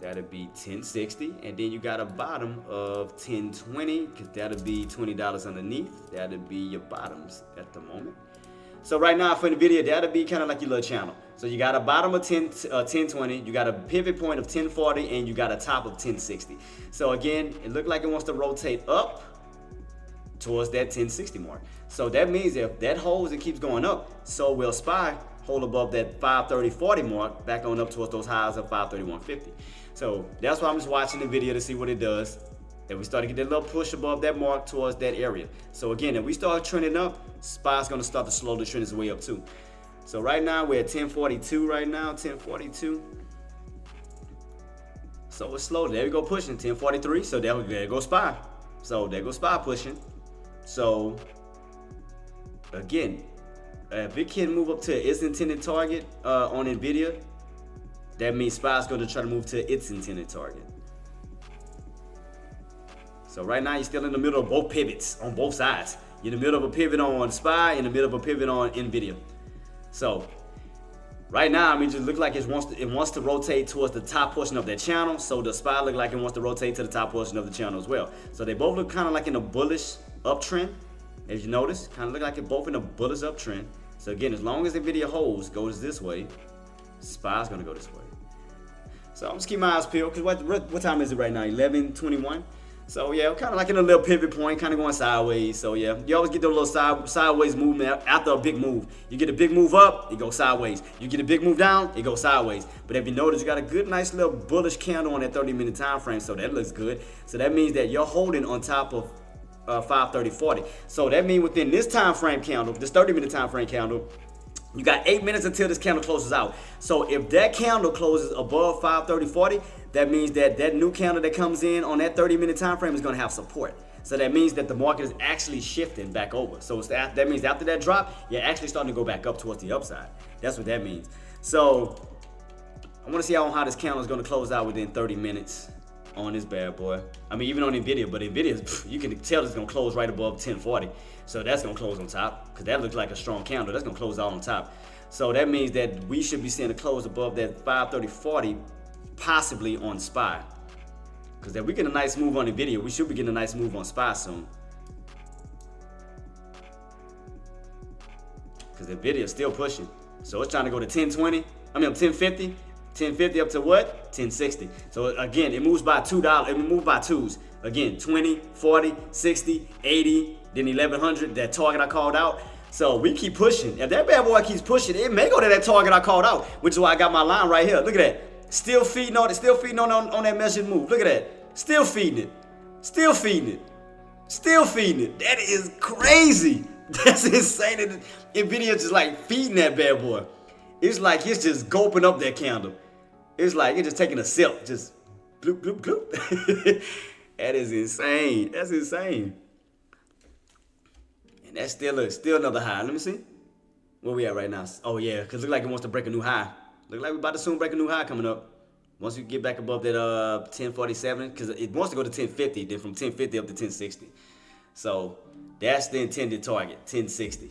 [SPEAKER 1] That'll be 1060, and then you got a bottom of 1020, because that'll be $20 underneath. That'll be your bottoms at the moment. So right now for NVIDIA, that'll be kind of like your little channel. So you got a bottom of 1020, you got a pivot point of 1040, and you got a top of 1060. So again, it looked like it wants to rotate up towards that 1060 mark. So that means if that holds and keeps going up, so will SPY hold above that 530.40 mark, back on up towards those highs of 531.50. So that's why I'm just watching the video to see what it does. If we start to get that little push above that mark towards that area. So again, if we start trending up, SPY's gonna start to slowly trend its way up too. So right now we're at 1042 right now, 1042. So it's slow. There we go pushing, 1043. So there goes SPY. So there goes SPY pushing. So again, if it can move up to its intended target on NVIDIA, that means SPY is going to try to move to its intended target. So right now you're still in the middle of both pivots on both sides. You're in the middle of a pivot on SPY, in the middle of a pivot on NVIDIA. So right now, I mean, it just looks like it wants to rotate towards the top portion of that channel. So the SPY look like it wants to rotate to the top portion of the channel as well. So they both look kind of like in a bullish uptrend. As you notice, kind of look like it both in a bullish uptrend. So again, as long as NVIDIA holds, goes this way, SPY's gonna go this way. So I'm just keep my eyes peeled, because what time is it right now? 11:21. So yeah, kind of like in a little pivot point, kind of going sideways. So yeah, you always get the little sideways movement after a big move. You get a big move up, it goes sideways. You get a big move down, it goes sideways. But if you notice, you got a good, nice little bullish candle on that 30-minute time frame, so that looks good. So that means that you're holding on top of 530.40. So that means within this time frame candle, this 30-minute time frame candle, you got 8 minutes until this candle closes out. So if that candle closes above 530.40, that means that that new candle that comes in on that 30-minute time frame is going to have support. So that means that the market is actually shifting back over. So that means after that drop, you're actually starting to go back up towards the upside. That's what that means. So I want to see how this candle is going to close out within 30 minutes on this bad boy. I mean, even on NVIDIA, but NVIDIA, you can tell it's going to close right above 1040. So that's going to close on top, because that looks like a strong candle. That's going to close out on top. So that means that we should be seeing a close above that 530.40, possibly on SPY. Because if we get a nice move on NVIDIA, we should be getting a nice move on SPY soon. Because NVIDIA is still pushing. So it's trying to go to 1050 up to what? 1060. So again, it moves by $2. It moves by twos. Again, 20, 40, 60, 80, then 1100, that target I called out. So we keep pushing. If that bad boy keeps pushing, it may go to that target I called out, which is why I got my line right here. Look at that. Still feeding on it, on that measured move. Look at that. Still feeding it. Still feeding it. Still feeding it. That is crazy. That's insane. NVIDIA just like feeding that bad boy. It's like it's just gulping up that candle. It's like it's just taking a sip. Just bloop, bloop, bloop. That is insane. That's insane. And that's still another high. Let me see. Where we at right now? Oh yeah, because it look like it wants to break a new high. Look like we're about to soon break a new high coming up. Once we get back above that 1047, because it wants to go to 1050, then from 1050 up to 1060. So that's the intended target, 1060.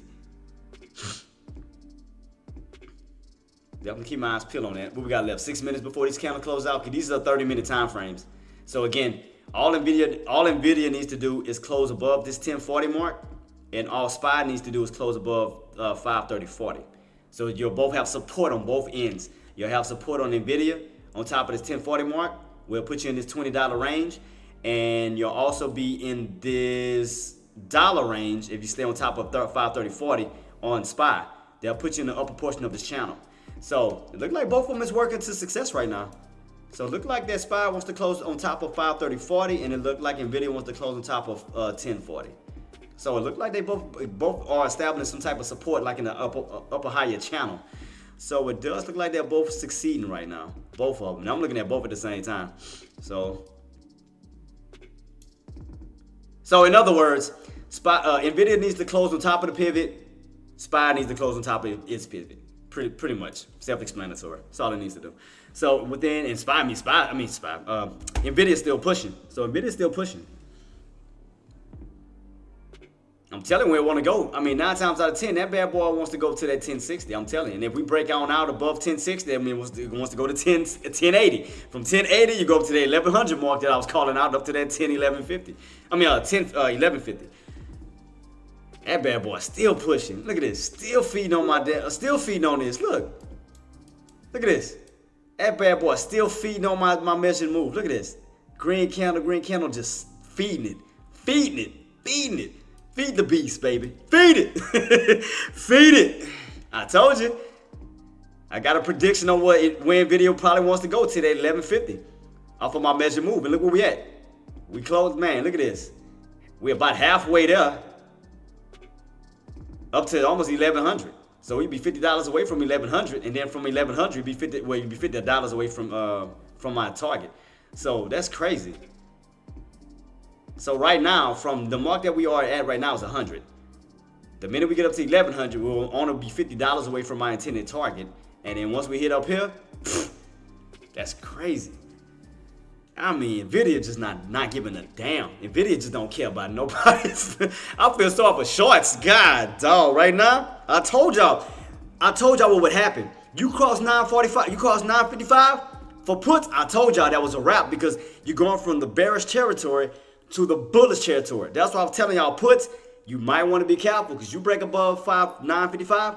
[SPEAKER 1] Definitely keep my eyes peeled on that. What we got left? 6 minutes before these candles close out. Cause these are 30-minute time frames. So again, all Nvidia needs to do is close above this 1040 mark, and all SPY needs to do is close above 530.40. So you'll both have support on both ends. You'll have support on Nvidia on top of this 1040 mark. We'll put you in this $20 range, and you'll also be in this dollar range if you stay on top of 530.40 on SPY. They'll put you in the upper portion of this channel. So it looks like both of them is working to success right now. So it looked like that SPY wants to close on top of 530.40, and it looked like Nvidia wants to close on top of 1040. So it looked like they both are establishing some type of support, like in the upper higher channel. So it does look like they're both succeeding right now, both of them. And I'm looking at both at the same time. So in other words, Nvidia needs to close on top of the pivot. SPY needs to close on top of its pivot. Pretty much self-explanatory. That's all it needs to do. So within, and Nvidia is still pushing. So Nvidia is still pushing. I'm telling you where it want to go. I mean, 9 times out of 10, that bad boy wants to go to that 1060. I'm telling you. And if we break on out above 1060, I mean, it wants to go to 1080. From 1080, you go up to the 1100 mark that I was calling out, up to that 1150. That bad boy still pushing. Look at this. Still feeding on still feeding on this. Look at this. That bad boy still feeding on my measured move. Look at this. Green candle, just feeding it. Feed the beast, baby. Feed it. Feed it. I told you. I got a prediction on when Nvidia probably wants to go to that 1150 off of my measured move. And look where we at. We closed, man. Look at this. We're about halfway there. Up to almost 1100. So we'd be $50 away from 1100. And then from 1100, you'd be $50 away from my target. So that's crazy. So right now, from the mark that we are at right now is 100. The minute we get up to 1100, we'll only be $50 away from my intended target. And then once we hit up here, that's crazy. I mean, Nvidia just not giving a damn. Nvidia just don't care about nobody. I feel sorry for shorts. God, dog, right now, I told y'all what would happen. You cross 945, you cross 955 for puts. I told y'all that was a wrap because you're going from the bearish territory to the bullish territory. That's why I'm telling y'all puts, you might want to be careful because you break above 955,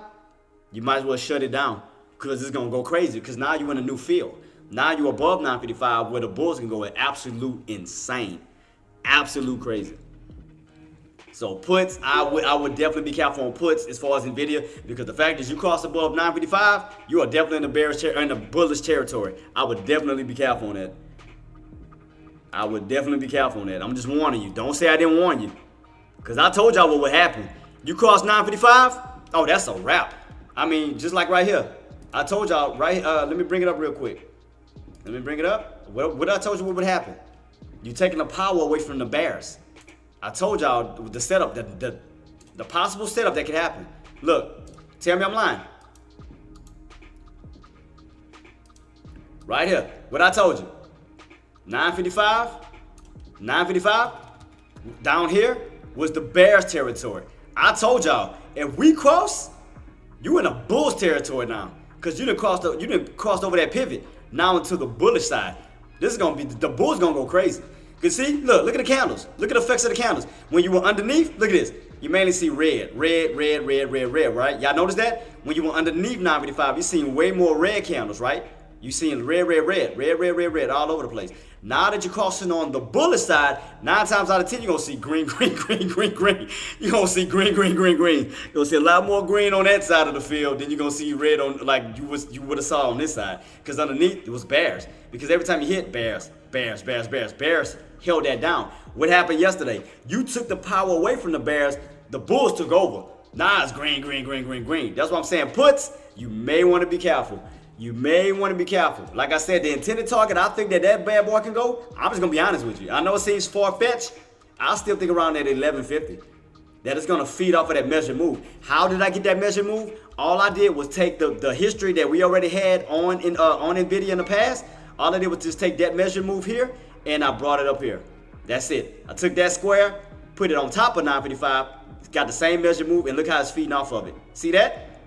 [SPEAKER 1] you might as well shut it down because it's going to go crazy because now you're in a new field. Now you're above 955 where the bulls can go at absolute insane. Absolute crazy. So puts, I would definitely be careful on puts as far as Nvidia because the fact is you cross above 955, you are definitely in the bearish in the bullish territory. I would definitely be careful on that. I'm just warning you. Don't say I didn't warn you. Because I told y'all what would happen. You cross 955, oh, that's a wrap. I mean, just like right here. I told y'all, right, let me bring it up real quick. Let me bring it up. What I told you what would happen. You taking the power away from the bears. I told y'all the setup, the possible setup that could happen. Look, tell me I'm lying. Right here, what I told you. 955, down here was the bears territory. I told y'all, if we cross, you in a bulls territory now. Because you done crossed over that pivot. Now into the bullish side. This is gonna be the bulls gonna go crazy. Cause see, look at the candles. Look at the effects of the candles. When you were underneath, look at this. You mainly see red, right? Y'all notice that? When you were underneath 955, you're seeing way more red candles, right? You seeing red all over the place. Now that you're crossing on the bullish side, 9 times out of 10, you're gonna see green. You're gonna see green. You're gonna see a lot more green on that side of the field than you're gonna see red on like you would have saw on this side. Because underneath it was bears. Because every time you hit bears held that down. What happened yesterday? You took the power away from the bears, the bulls took over. Now it's green. That's what I'm saying. Puts, you may want to be careful. Like I said, the intended target, I think that bad boy can go. I'm just going to be honest with you. I know it seems far-fetched. I still think around that 1150. That is going to feed off of that measured move. How did I get that measured move? All I did was take the history that we already had on Nvidia in the past. All I did was just take that measured move here, and I brought it up here. That's it. I took that square, put it on top of 955, got the same measured move, and look how it's feeding off of it. See that?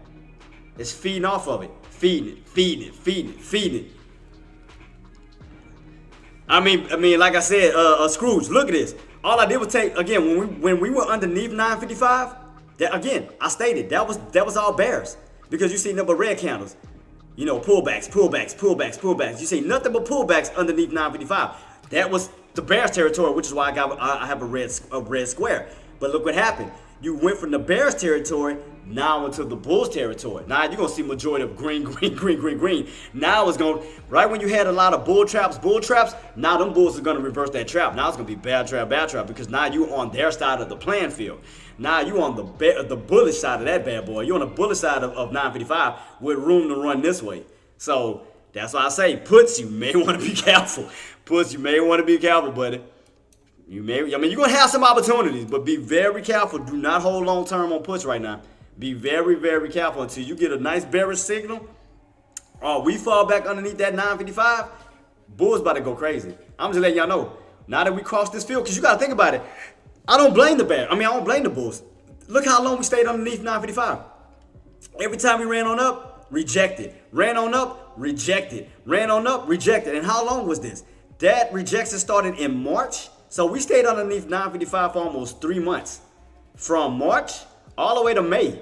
[SPEAKER 1] It's feeding off of it. feeding it. I mean, like I said, Scrooge, look at this. All I did was take, again, when we were underneath 955, that again, I stated that was all bears. Because you see nothing but red candles. You know, pullbacks. You see nothing but pullbacks underneath 955. That was the bears territory, which is why I have a red square. But look what happened. You went from the bears territory now into the bulls territory. Now you're gonna see majority of green. Now it's gonna, right when you had a lot of bull traps, now them bulls are gonna reverse that trap. Now it's gonna be bad trap, because now you on their side of the playing field. Now you on the bullish side of that bad boy. You're on the bullish side of 955 with room to run this way. So that's why I say puts, you may want to be careful. Puts, you may want to be careful, buddy. You're gonna have some opportunities, but be very careful. Do not hold long term on puts right now. Be very, very careful until you get a nice bearish signal. Or we fall back underneath that 955. Bulls about to go crazy. I'm just letting y'all know. Now that we crossed this field, because you gotta think about it. I don't blame the bear. I don't blame the bulls. Look how long we stayed underneath 955. Every time we ran on up, rejected. Ran on up, rejected. Ran on up, rejected. And how long was this? That rejection started in March. So we stayed underneath 955 for almost 3 months. From March all the way to May.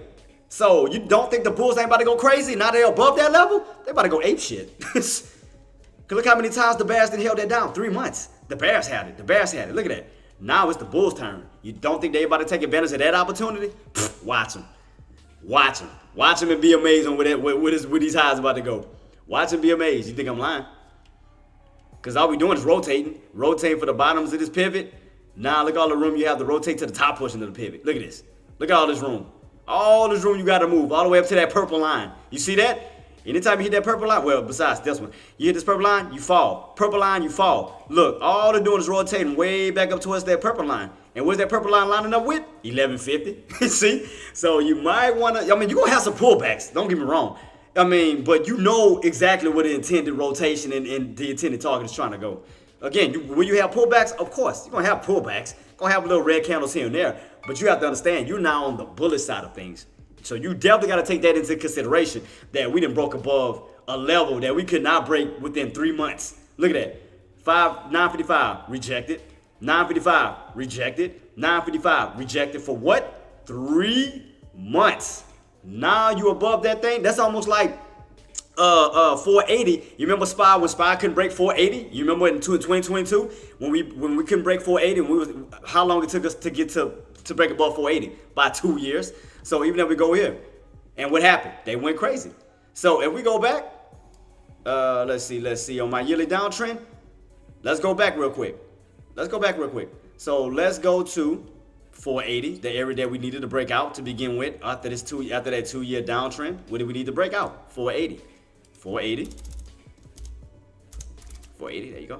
[SPEAKER 1] So you don't think the bulls ain't about to go crazy? Now they're above that level? They about to go ape shit. Cause look how many times the bears done held that down. 3 months. The bears had it. Look at that. Now it's the bulls' turn. You don't think they about to take advantage of that opportunity? Pfft, watch them. Watch them and be amazed on where these highs about to go. Watch them be amazed. You think I'm lying? Because all we doing is rotating for the bottoms of this pivot. Now look all the room you have to rotate to the top portion of the pivot. Look at this. Look at all this room. All this room you got to move all the way up to that purple line. You see that? Anytime you hit that purple line, well, besides this one, you hit this purple line, you fall. Purple line, you fall. Look, all they're doing is rotating way back up towards that purple line. And where's that purple line lining up with? 1150. See? So you might want to, you're going to have some pullbacks. Don't get me wrong. But you know exactly where the intended rotation and the intended target is trying to go. Again, when you have pullbacks, of course, you're going to have pullbacks. You're going to have little red candles here and there. But you have to understand, you're now on the bullish side of things. So you definitely got to take that into consideration, that we done broke above a level that we could not break within 3 months. Look at that. 955, rejected. 955, rejected. 955, rejected for what? 3 months. Now you above that thing. That's almost like 480. You remember SPY when SPY couldn't break 480? You remember in 2022 when we couldn't break 480? How long it took us to get to break above 480? By 2 years. So even if we go here, and what happened? They went crazy. So if we go back, let's see on my yearly downtrend. Let's go back real quick. So let's go to 480, the area that we needed to break out to begin with after that 2 year downtrend. What do we need to break out? 480. 480. There you go.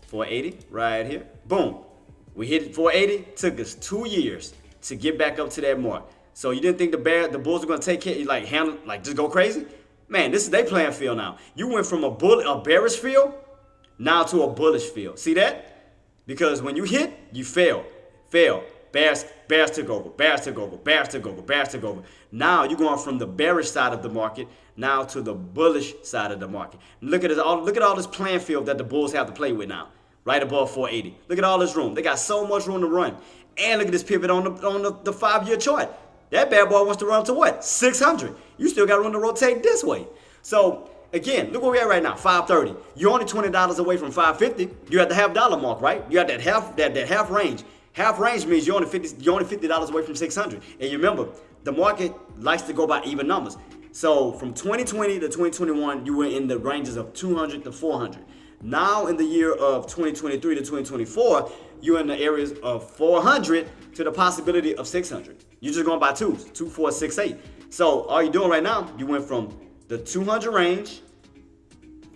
[SPEAKER 1] 480 right here. Boom. We hit 480. Took us 2 years to get back up to that mark. So you didn't think the bulls were gonna take care, just go crazy? Man, this is their playing field now. You went from a bearish field now to a bullish field. See that? Because when you hit, you fail. Bears took over. Now you're going from the bearish side of the market now to the bullish side of the market. Look at all this playing field that the bulls have to play with now, right above 480. Look at all this room. They got so much room to run. And look at this pivot on the 5-year chart. That bad boy wants to run to what? 600. You still got room to rotate this way. So again, look where we're at right now, 530. You're only $20 away from 550. You're at the $half mark, right? You're at that half range. Half range means you're only $50 away from 600. And you remember, the market likes to go by even numbers. So from 2020 to 2021, you were in the ranges of 200 to 400. Now in the year of 2023 to 2024, you're in the areas of 400 to the possibility of 600. You're just going by twos, 2, 4, 6, 8. So all you're doing right now, you went from the 200 range,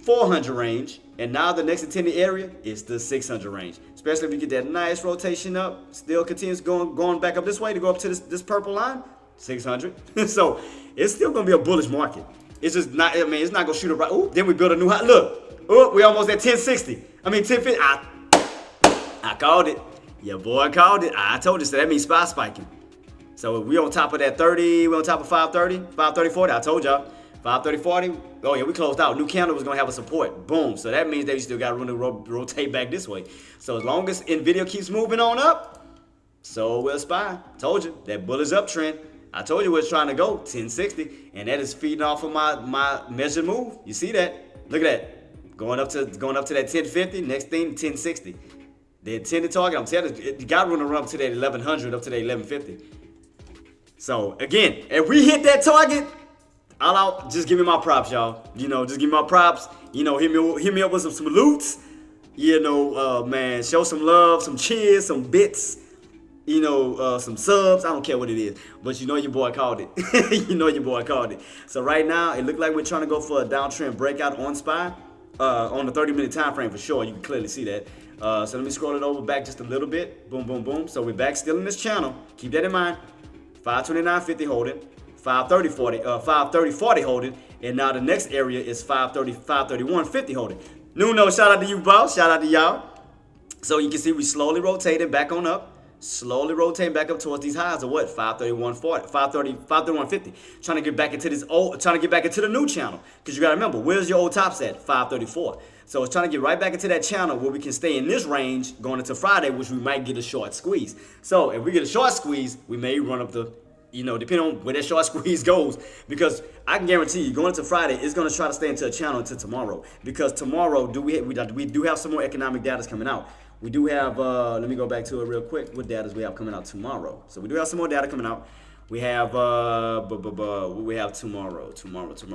[SPEAKER 1] 400 range, and now the next intended area is the 600 range. Especially if you get that nice rotation up, still continues going back up this way to go up to this purple line, 600. So it's still going to be a bullish market. It's just not, it's not going to shoot up right. Ooh, then we build a new high. Look, we almost at 1060. 1050. I called it. Yeah, boy, I called it. I told you, so that means SPY spiking. So we on top of that 30, we on top of 530, 530, 40. I told y'all, 530, 40. Oh yeah, we closed out. New candle was gonna have a support. Boom. So that means that you still got room to rotate back this way. So as long as Nvidia keeps moving on up, so will SPY. Told you that bullish uptrend. I told you where it's trying to go, 1060, and that is feeding off of my measured move. You see that? Look at that, going up to that 1050. Next thing, 1060. The intended target. I'm telling you, you got room to run up to that 1100, up to that 1150. So again, if we hit that target, all out, just give me my props, y'all. You know, just give me my props. You know, hit me up with some loots. You know, man, show some love, some cheers, some bits. You know, some subs. I don't care what it is, but you know your boy called it. You know your boy called it. So right now, it looked like we're trying to go for a downtrend breakout on SPY, on the 30-minute time frame for sure. You can clearly see that. So let me scroll it over back just a little bit. Boom, boom, boom. So we're back still in this channel. Keep that in mind. 529.50 holding, 530.40 holding, and now the next area is 531.50 holding. Nuno, shout out to you, boss. Shout out to y'all. So you can see we slowly rotating back on up. Slowly rotating back up towards these highs of what? 531.40, 531.50. Trying to get back into the new channel. Because you gotta remember, where's your old tops at? 534. So it's trying to get right back into that channel where we can stay in this range going into Friday, which we might get a short squeeze. So if we get a short squeeze, we may run up the, you know, depending on where that short squeeze goes. Because I can guarantee you, going into Friday, it's gonna try to stay into a channel until tomorrow. Because tomorrow, we do have some more economic data coming out. We do have, let me go back to it real quick. What data we have coming out tomorrow? So we do have some more data coming out. We have, what we have tomorrow.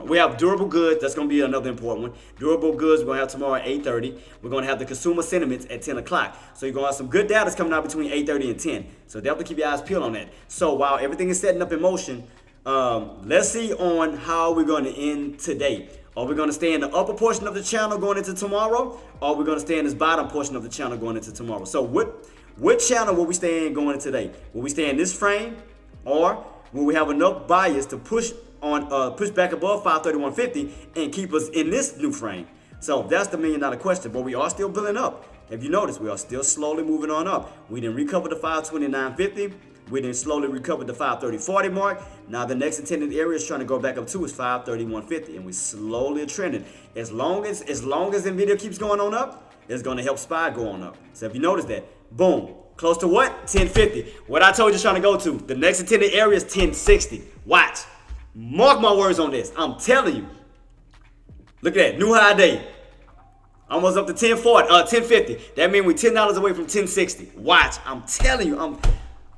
[SPEAKER 1] We have durable goods. That's going to be another important one. Durable goods we're going to have tomorrow at 8:30. We're going to have the consumer sentiments at 10 o'clock. So you're going to have some good data coming out between 8:30 and 10. So definitely keep your eyes peeled on that. So while everything is setting up in motion, let's see on how we're going to end today. Are we going to stay in the upper portion of the channel going into tomorrow? Or are we going to stay in this bottom portion of the channel going into tomorrow? So what channel will we stay in going in today? Will we stay in this frame? Or will we have enough buyers to push back above 531.50 and keep us in this new frame? So that's the $1 million question. But we are still building up. If you notice, we are still slowly moving on up. We didn't recover the 529.50. We then slowly recovered the 530.40 mark. Now the next intended area is trying to go back up to is 531.50, and we slowly are trending. As long as Nvidia keeps going on up, it's going to help SPY go on up. So if you notice that, boom, close to what? 1050. What I told you trying to go to. The next intended area is 1060. Watch. Mark my words on this. I'm telling you. Look at that, new high day. Almost up to 1050. That means we're $10 away from 1060. Watch. I'm telling you.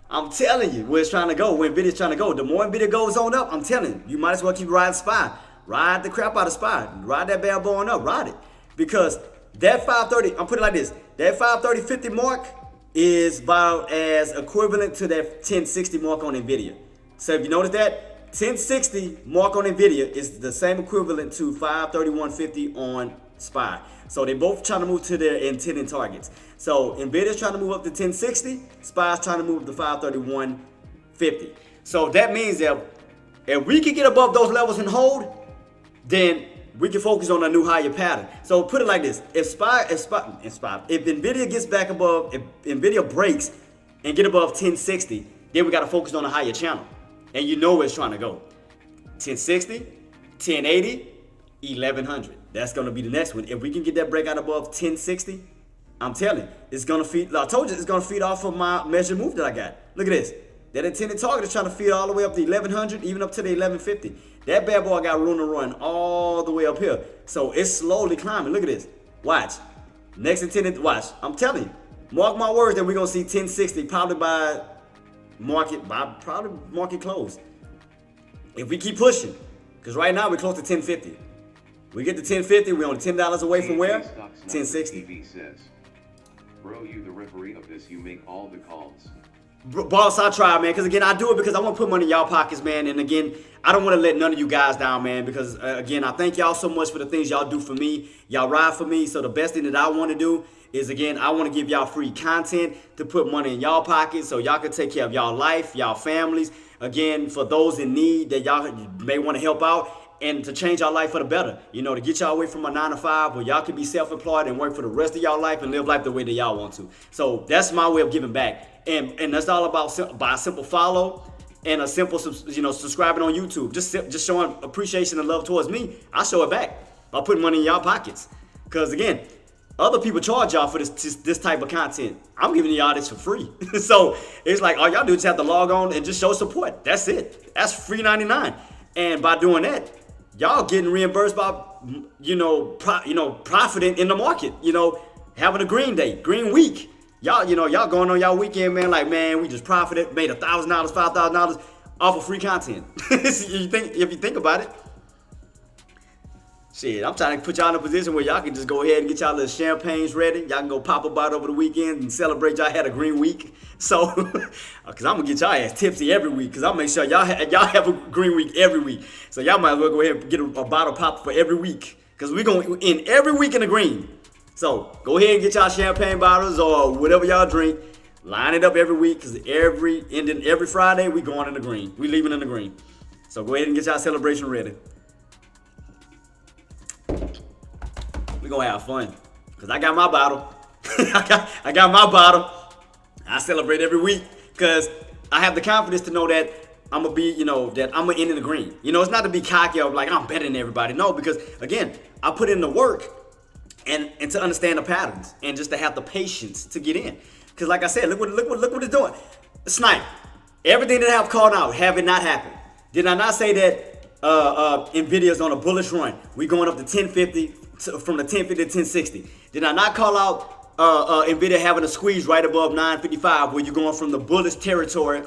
[SPEAKER 1] I'm telling you where it's trying to go, where Nvidia's trying to go. The more Nvidia goes on up, I'm telling you, you might as well keep riding SPY. Ride the crap out of SPY. Ride that bad boy on up. Ride it. Because that 530, I'm putting it like this, that 530.50 mark is about as equivalent to that 1060 mark on Nvidia. So if you notice that, 1060 mark on Nvidia is the same equivalent to 531.50 on SPY. So they both trying to move to their intended targets. So Nvidia's trying to move up to 1060, SPY's trying to move up to 531.50. So that means that if we can get above those levels and hold, then we can focus on a new higher pattern. So put it like this: if Nvidia gets back above, if Nvidia breaks and get above 1060, then we got to focus on a higher channel. And you know where it's trying to go. 1060, 1080, 1100. That's going to be the next one. If we can get that breakout above 1060, I'm telling you, it's going to feed. I told you it's going to feed off of my measured move that I got. Look at this. That intended target is trying to feed all the way up to 1100, even up to the 1150. That bad boy got room to run all the way up here. So it's slowly climbing. Look at this. Watch. Next intended, watch. I'm telling you. Mark my words that we're going to see 1060 probably by market close. If we keep pushing. Because right now we're close to 1050. We get to 1050, we're only $10 away from where? 1060.
[SPEAKER 2] TV says, bro, you the referee of this, you make all the calls.
[SPEAKER 1] Boss, I try, man, because again, I do it because I want to put money in y'all pockets, man, and again, I don't want to let none of you guys down, man, because again, I thank y'all so much for the things y'all do for me. Y'all ride for me, so the best thing that I want to do is, again, I want to give y'all free content to put money in y'all pockets so y'all can take care of y'all life, y'all families. Again, for those in need that y'all may want to help out, and to change our life for the better, you know, to get y'all away from a 9-to-5 where y'all can be self-employed and work for the rest of y'all life and live life the way that y'all want to. So that's my way of giving back. And that's all about by a simple follow and a simple, subscribing on YouTube, just showing appreciation and love towards me, I show it back by putting money in y'all pockets. Cause again, other people charge y'all for this type of content. I'm giving y'all this for free. So it's like all y'all do is have to log on and just show support. That's it. That's free 99. And by doing that, y'all getting reimbursed by profiting in the market. Having a green day, green week. Y'all going on y'all weekend, man. Like, man, we just profited, made $1,000, $5,000 off of free content. If you think about it. Shit, I'm trying to put y'all in a position where y'all can just go ahead and get y'all little champagnes ready. Y'all can go pop about over the weekend and celebrate y'all had a green week. So, because I'm going to get y'all ass tipsy every week, because I'll make sure y'all have a green week every week. So y'all might as well go ahead and get a bottle pop for every week, because we're going to end every week in the green. So go ahead and get y'all champagne bottles or whatever y'all drink. Line it up every week, because every Friday we going in the green. We leaving in the green. So go ahead and get y'all celebration ready. We're gonna have fun, because I got my bottle. I got my bottle. I celebrate every week because I have the confidence to know that I'm gonna be, that I'm gonna end in the green. It's not to be cocky or like I'm better than everybody. No, because again, I put in the work and to understand the patterns and just to have the patience to get in. Because like I said, look what it's doing. Snipe. Everything that I've called out, have it not happened. Did I not say that Nvidia's on a bullish run? We going up to 1050. From the 1050 to 1060. Did I not call out Nvidia having a squeeze right above 955, where you're going from the bearish territory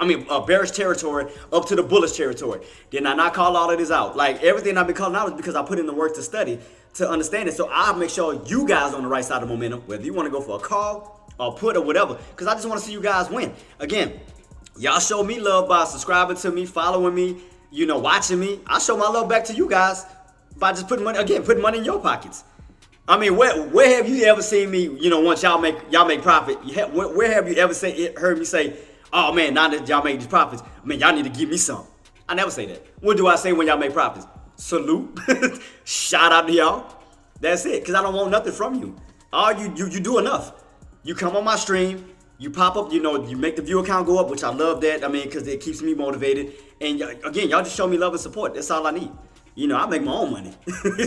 [SPEAKER 1] up to the bullish territory? Did I not call all of this out? Like, everything I've been calling out is because I put in the work to study, to understand it. So I'll make sure you guys on the right side of momentum, whether you want to go for a call or put or whatever, because I just want to see you guys win. Again, y'all show me love by subscribing to me, following me, watching me. I show my love back to you guys by just putting money in your pockets. I mean, where have you ever seen me, once y'all make profit, where have you ever heard me say, oh man, now that y'all make these profits, man, y'all need to give me some? I never say that. What do I say when y'all make profits? Salute. Shout out to y'all. That's it, because I don't want nothing from you. All you do enough. You come on my stream, you pop up, you make the view account go up, which I love that, because it keeps me motivated. And again, y'all just show me love and support. That's all I need. I make my own money.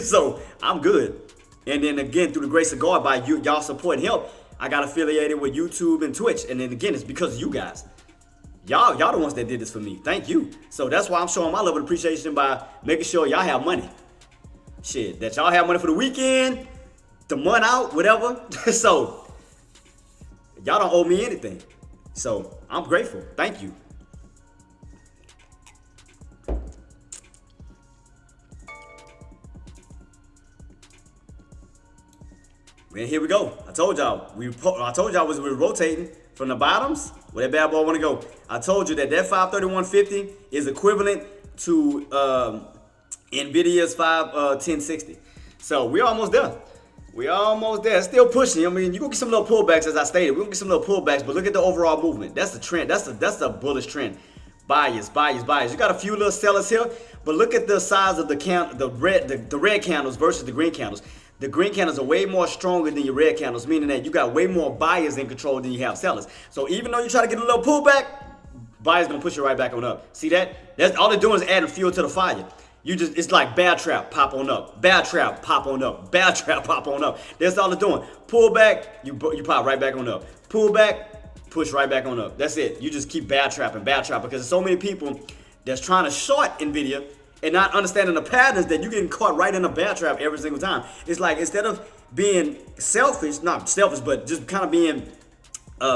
[SPEAKER 1] So I'm good. And then again, through the grace of God, by y'all support and help, I got affiliated with YouTube and Twitch. And then again, it's because of you guys. Y'all the ones that did this for me. Thank you. So that's why I'm showing my love and appreciation by making sure y'all have money. Shit, that y'all have money for the weekend, the month out, whatever. So y'all don't owe me anything. So I'm grateful. Thank you. And here we go. I told y'all we were rotating from the bottoms where that bad boy want to go. I told you that 531.50 is equivalent to Nvidia's 1060. So we're almost there. Still pushing. I mean, you're gonna get some little pullbacks, as I stated. We're gonna get some little pullbacks, but look at the overall movement. That's the trend. That's the bullish trend. Buyers. You got a few little sellers here, but look at the size of the red candles versus the green candles. The green candles are way more stronger than your red candles, meaning that you got way more buyers in control than you have sellers. So even though you try to get a little pullback, buyers gonna push you right back on up. See that? That's all they're doing is adding fuel to the fire. It's like bear trap, pop on up. Bear trap, pop on up. Bear trap, pop on up. That's all they're doing. Pull back, you pop right back on up. Pull back, push right back on up. That's it. You just keep bear trapping, because there's so many people that's trying to short Nvidia and not understanding the patterns that you're getting caught right in a bear trap every single time. It's like, instead of being not selfish, but just kind of being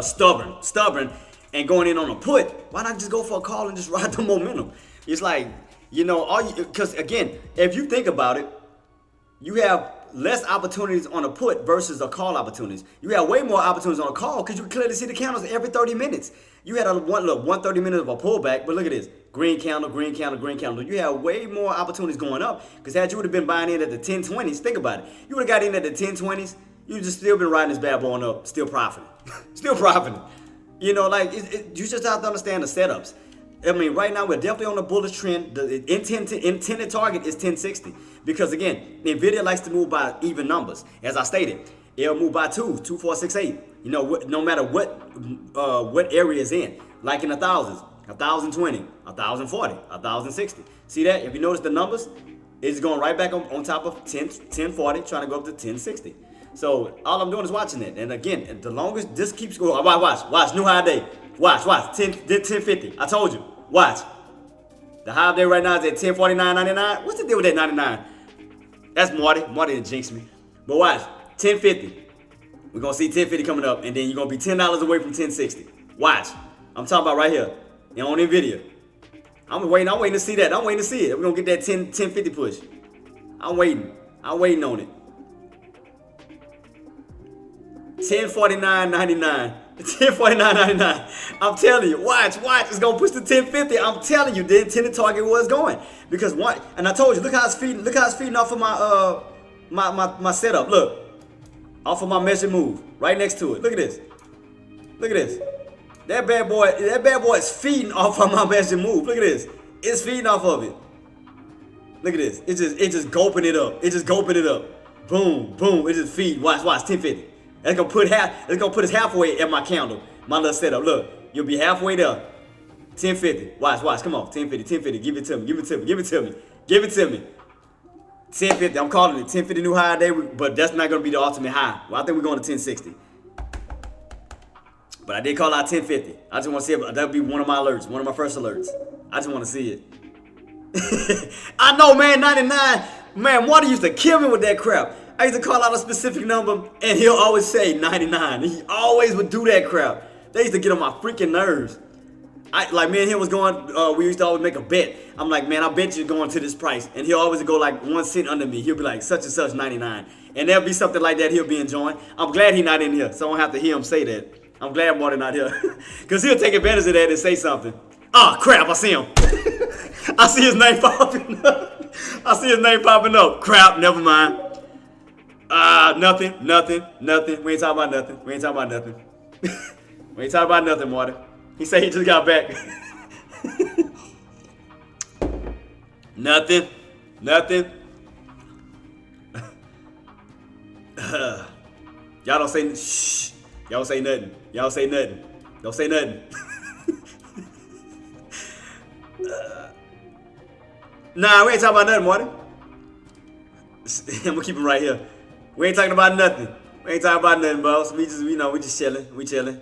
[SPEAKER 1] stubborn and going in on a put, why not just go for a call and just ride the momentum? It's like, because again, if you think about it, you have less opportunities on a put versus a call opportunities. You have way more opportunities on a call because you can clearly see the candles every 30 minutes. You had one 30 minutes of a pullback, but look at this. Green candle. You have way more opportunities going up, because had you would have been buying in at the 1020s, think about it. You would have got in at the 1020s, you just still been riding this bad boy on up, still profiting. You just have to understand the setups. I mean, right now we're definitely on a bullish trend. The intended target is 1060, because again, Nvidia likes to move by even numbers. As I stated, it'll move by 2, 4, 6, 8. No matter what area it's in, like in the thousands. 1,020, 1,040, 1,060. See that? If you notice the numbers, it's going right back on top of 1040, trying to go up to 1060. So all I'm doing is watching it. And again, the longest this keeps going. Watch, new high day. Watch, 1050. I told you. Watch. The high day right now is at 1049.99. What's the deal with that 99? That's Marty. Marty didn't jinx me. But watch, 1050. We're gonna see 1050 coming up, and then you're gonna be $10 away from 1060. Watch. I'm talking about right here. And on NVIDIA. I'm waiting to see that. I'm waiting to see it. We're gonna get that 1050 push. I'm waiting on it. 1049.99. 1049.99. I'm telling you, watch. It's gonna push to 1050. I'm telling you, the intended target was going. Because one, and I told you, look how it's feeding off of my setup. Look. Off of my measure move. Right next to it. Look at this. That bad boy is feeding off of my measure move. Look at this. It's feeding off of it. Look at this. It's just gulping it up. Boom. It just feed. Watch, 1050. It's gonna put us halfway at my candle. My little setup. Look, you'll be halfway there. 1050. Watch. Come on. 1050. Give it to me. 1050. I'm calling it 1050 new high day, but that's not gonna be the ultimate high. Well, I think we're going to 1060. But I did call out 1050. I just want to see it. That'll be one of my alerts, one of my first alerts. I just want to see it. I know, man. 99. Man, Marty used to kill me with that crap. I used to call out a specific number, and he'll always say 99. He always would do that crap. They used to get on my freaking nerves. Like me and him was going, we used to always make a bet. I'm like, man, I bet you're going to this price. And he'll always go like 1 cent under me. He'll be like, such and such 99. And there'll be something like that he'll be enjoying. I'm glad he's not in here, so I don't have to hear him say that. I'm glad Marty not here. Because he'll take advantage of that and say something. Oh, crap, I see him. I see his name popping up. Crap, never mind. Nothing. We ain't talking about nothing. Marty. He said he just got back. Nothing. Y'all don't say shh. Y'all don't say nothing. Don't say nothing. Nah, we ain't talking about nothing, Marty. I'm gonna keep him right here. We ain't talking about nothing. Boss. We just chilling. We chilling.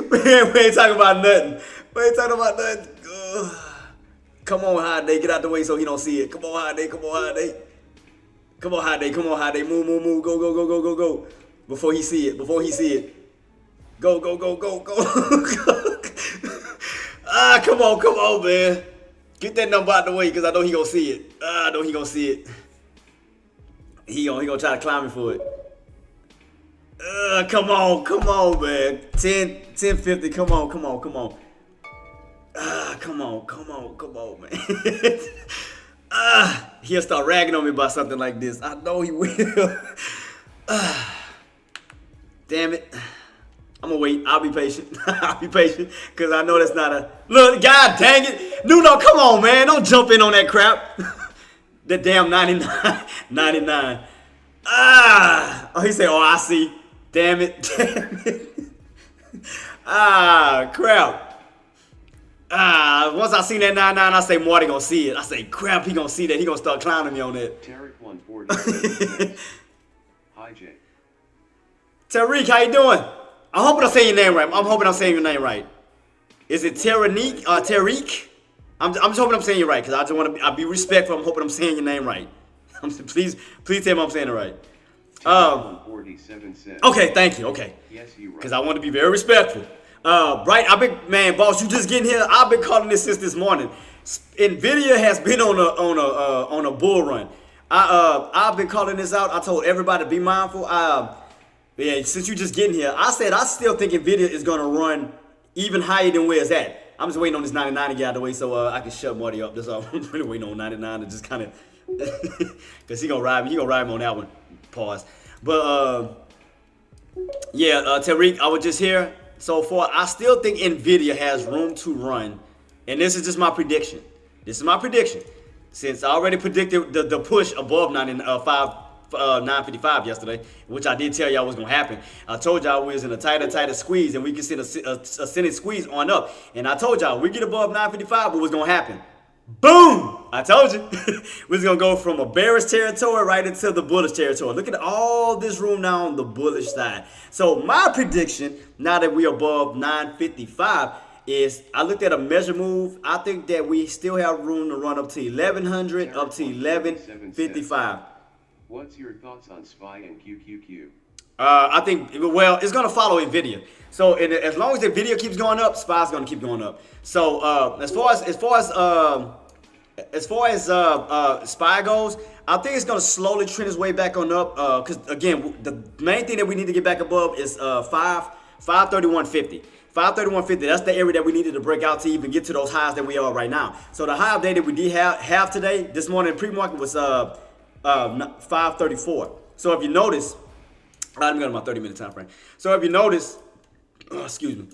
[SPEAKER 1] We ain't talking about nothing. Ugh. Come on, high day. Get out the way so he don't see it. Come on, high day. Move. Go. Before he see it. Go. Come on, man. Get that number out the way, because I know he gonna see it. He gonna try to climb me for it. Come on, man. 1050. Come on. Come on, man. He'll start ragging on me about something like this. I know he will. Damn it. I'm gonna wait. I'll be patient. Because I know that's not a... Look, God dang it. Nuno, come on, man. Don't jump in on that crap. That damn 99. Oh, he said, oh, I see. Damn it. Crap. Once I seen that 99, I say Marty gonna see it. I say, crap, he gonna see that. He gonna start clowning me on that.
[SPEAKER 2] Tarek 140. Hi, Jay.
[SPEAKER 1] Tariq, how you doing? I'm hoping I'm saying your name right. Is it Tariq? I'm just hoping I'm saying it right, because I just want to I'll be respectful. I'm hoping I'm saying your name right. Please tell me I'm saying it right.
[SPEAKER 2] 147 cents.
[SPEAKER 1] Okay, thank you. Okay.
[SPEAKER 2] Yes, you right.
[SPEAKER 1] Because I want to be very respectful. Right, boss, you just getting here. I've been calling this since this morning. NVIDIA has been on a bull run. I've been calling this out. I told everybody to be mindful. Since you just getting here, I said I still think NVIDIA is gonna run even higher than where it's at. I'm just waiting on this 99 to get out of the way so I can shut Marty up. That's all. I'm really waiting on 99 to just kind of, because he gonna ride me. He gonna ride me on that one. Pause. But Tariq, I was just here. So far, I still think NVIDIA has room to run, and this is just my prediction. Since I already predicted the push above 955 yesterday, which I did tell y'all was gonna happen. I told y'all we was in a tighter squeeze, and we could send a ascending squeeze on up. And I told y'all we get above 955, what was gonna happen? Boom! I told you. We're gonna go from a bearish territory right into the bullish territory. Look at all this room now on the bullish side. So my prediction, now that we're above 955, is I looked at a measure move. I think that we still have room to run up to 1100, up to 1155.
[SPEAKER 2] What's your thoughts on SPY and QQQ?
[SPEAKER 1] I think, well, it's going to follow NVIDIA. So as long as the video keeps going up, SPY's going to keep going up. So as far as SPY goes, I think it's going to slowly trend its way back on up. Because again, the main thing that we need to get back above is 531.50. 531.50, that's the area that we needed to break out to even get to those highs that we are right now. So the high of day that we did have today, this morning in pre-market was 534. So if you notice, let me go to my 30-minute time frame. So if you notice, excuse me,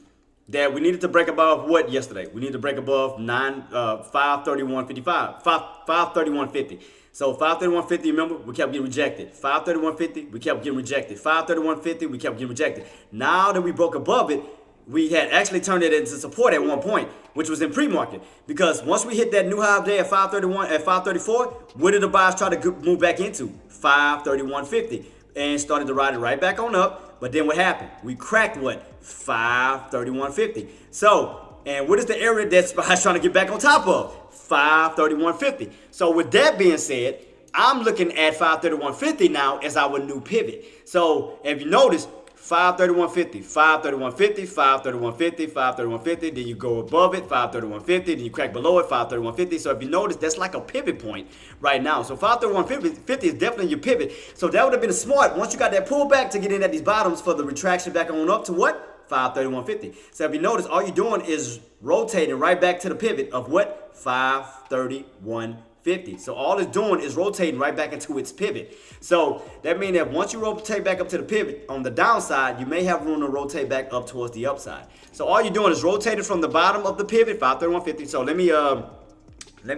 [SPEAKER 1] that we needed to break above what yesterday? We needed to break above 531.55, 531.50. So 531.50, remember, we kept getting rejected. 531.50, we kept getting rejected. 531.50, we kept getting rejected. Now that we broke above it, we had actually turned it into support at one point, which was in pre-market. Because once we hit that new high of day at 531, at 534, what did the buyers try to move back into? 531.50. And started to ride it right back on up. But then what happened? We cracked what? 531.50. So, and what is the area that SPY's trying to get back on top of? 531.50. So with that being said, I'm looking at 531.50 now as our new pivot. So if you notice, 531.50, 531.50, 531.50, 531.50, then you go above it, 531.50, then you crack below it, 531.50. So if you notice, that's like a pivot point right now. So 531.50 is definitely your pivot. So that would have been smart once you got that pullback to get in at these bottoms for the retraction back on up to what? 531.50. So if you notice, all you're doing is rotating right back to the pivot of what? 531.50. So all it's doing is rotating right back into its pivot. So that means that once you rotate back up to the pivot on the downside, you may have room to rotate back up towards the upside. So all you're doing is rotating from the bottom of the pivot, 531.50. So let me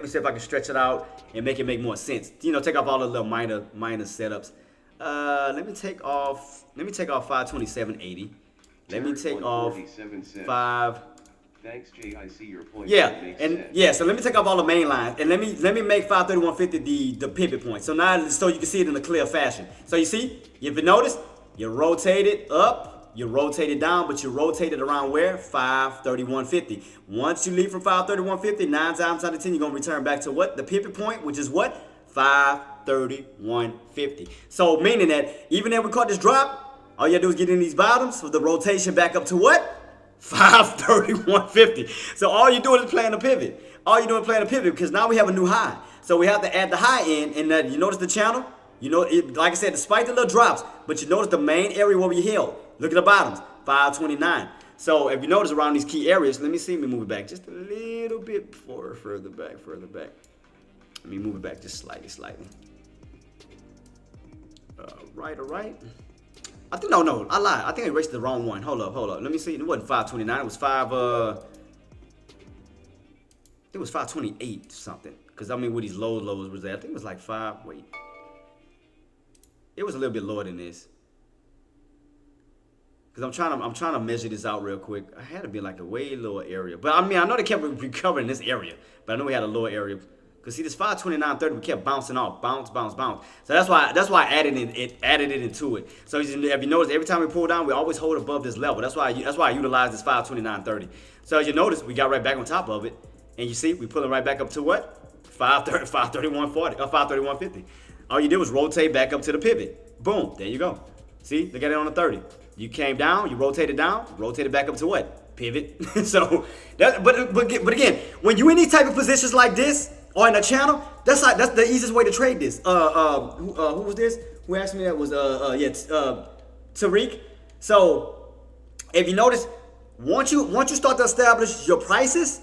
[SPEAKER 1] see if I can stretch it out and make it make more sense. You know, take off all the little minor setups. Let me take off 527.80. Let me take off 5.
[SPEAKER 2] Thanks, Jay. I see your point.
[SPEAKER 1] Yeah, and yeah. So let me take off all the main lines and let me make 531.50 the pivot point. So now, so you can see it in a clear fashion. So you see, if you notice, you rotate it up, you rotate it down, but you rotate it around where? 531.50. Once you leave from 531.50, 9 times out of 10, you're gonna return back to what? The pivot point, which is what? 531.50. So meaning that even if we caught this drop, all you gotta do is get in these bottoms with the rotation back up to what? 531.50. So all you're doing is playing a pivot. All you're doing is playing a pivot because now we have a new high. So we have to add the high in, and you notice the channel? You know, like I said, despite the little drops, but you notice the main area where we held. Look at the bottoms, 529. So if you notice around these key areas, let me move it back just a little bit further back. Let me move it back just slightly. All right. I think, no, I lied. I think I erased the wrong one. Hold up. Let me see. It wasn't 529. It was it was 528 something. Because I mean, where these lows was at. I think it was like 5. Wait. It was a little bit lower than this. Because I'm trying to measure this out real quick. I had to be like a way lower area. But I mean, I know they kept recovering this area. But I know we had a lower area. Because see, this 529.30, we kept bouncing off, bounce. So that's why I added it into it. So if you notice, every time we pull down, we always hold above this level. That's why I utilize this 529.30. So as you notice, we got right back on top of it, and you see, we pulling right back up to what? 531.40 or 531.50. All you did was rotate back up to the pivot. Boom, there you go. See, look at it on the 30. You came down, you rotated down, rotated back up to what? Pivot. So that, but again, when you in these type of positions like this, or in a channel, that's the easiest way to trade this. Who was this? Who asked me that? Was Tariq. So if you notice, once you start to establish your prices,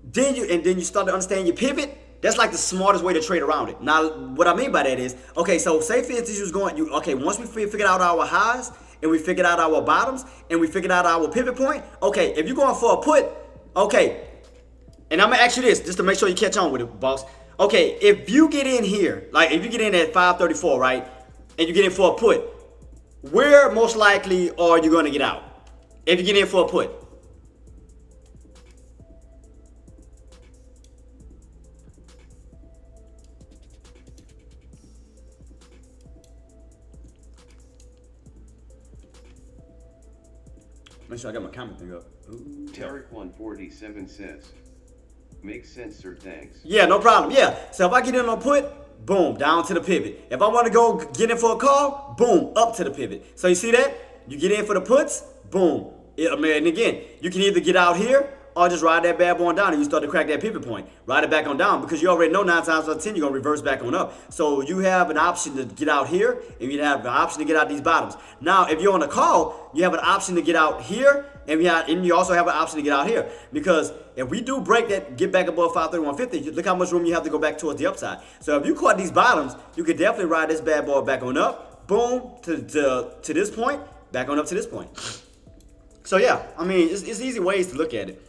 [SPEAKER 1] then you start to understand your pivot. That's like the smartest way to trade around it. Now, what I mean by that is, okay, so say for instance once we figured out our highs and we figured out our bottoms and we figured out our pivot point, okay, if you're going for a put, okay. And I'm gonna ask you this, just to make sure you catch on with it, boss. Okay, if you get in here, like if you get in at 534, right? and you get in for a put, where most likely are you going to get out if you get in for a put? Make sure I got my comment thing up. Ooh,
[SPEAKER 2] Tarek 147 says, makes sense, sir, thanks.
[SPEAKER 1] yeah, no problem. Yeah. So if I get in on a put, boom, down to the pivot. If I want to go get in for a call, boom, up to the pivot. So you see that? You get in for the puts, boom. And again, you can either get out here or just ride that bad boy on down and you start to crack that pivot point. Ride it back on down because you already know 9 times out of 10 you're going to reverse back on up. So you have an option to get out here and you have an option to get out these bottoms. Now, if you're on a call, you have an option to get out here and you also have an option to get out here. Because if we do break that, get back above 531.50, look how much room you have to go back towards the upside. So if you caught these bottoms, you could definitely ride this bad boy back on up, boom, to this point, back on up to this point. So yeah, I mean, it's easy ways to look at it.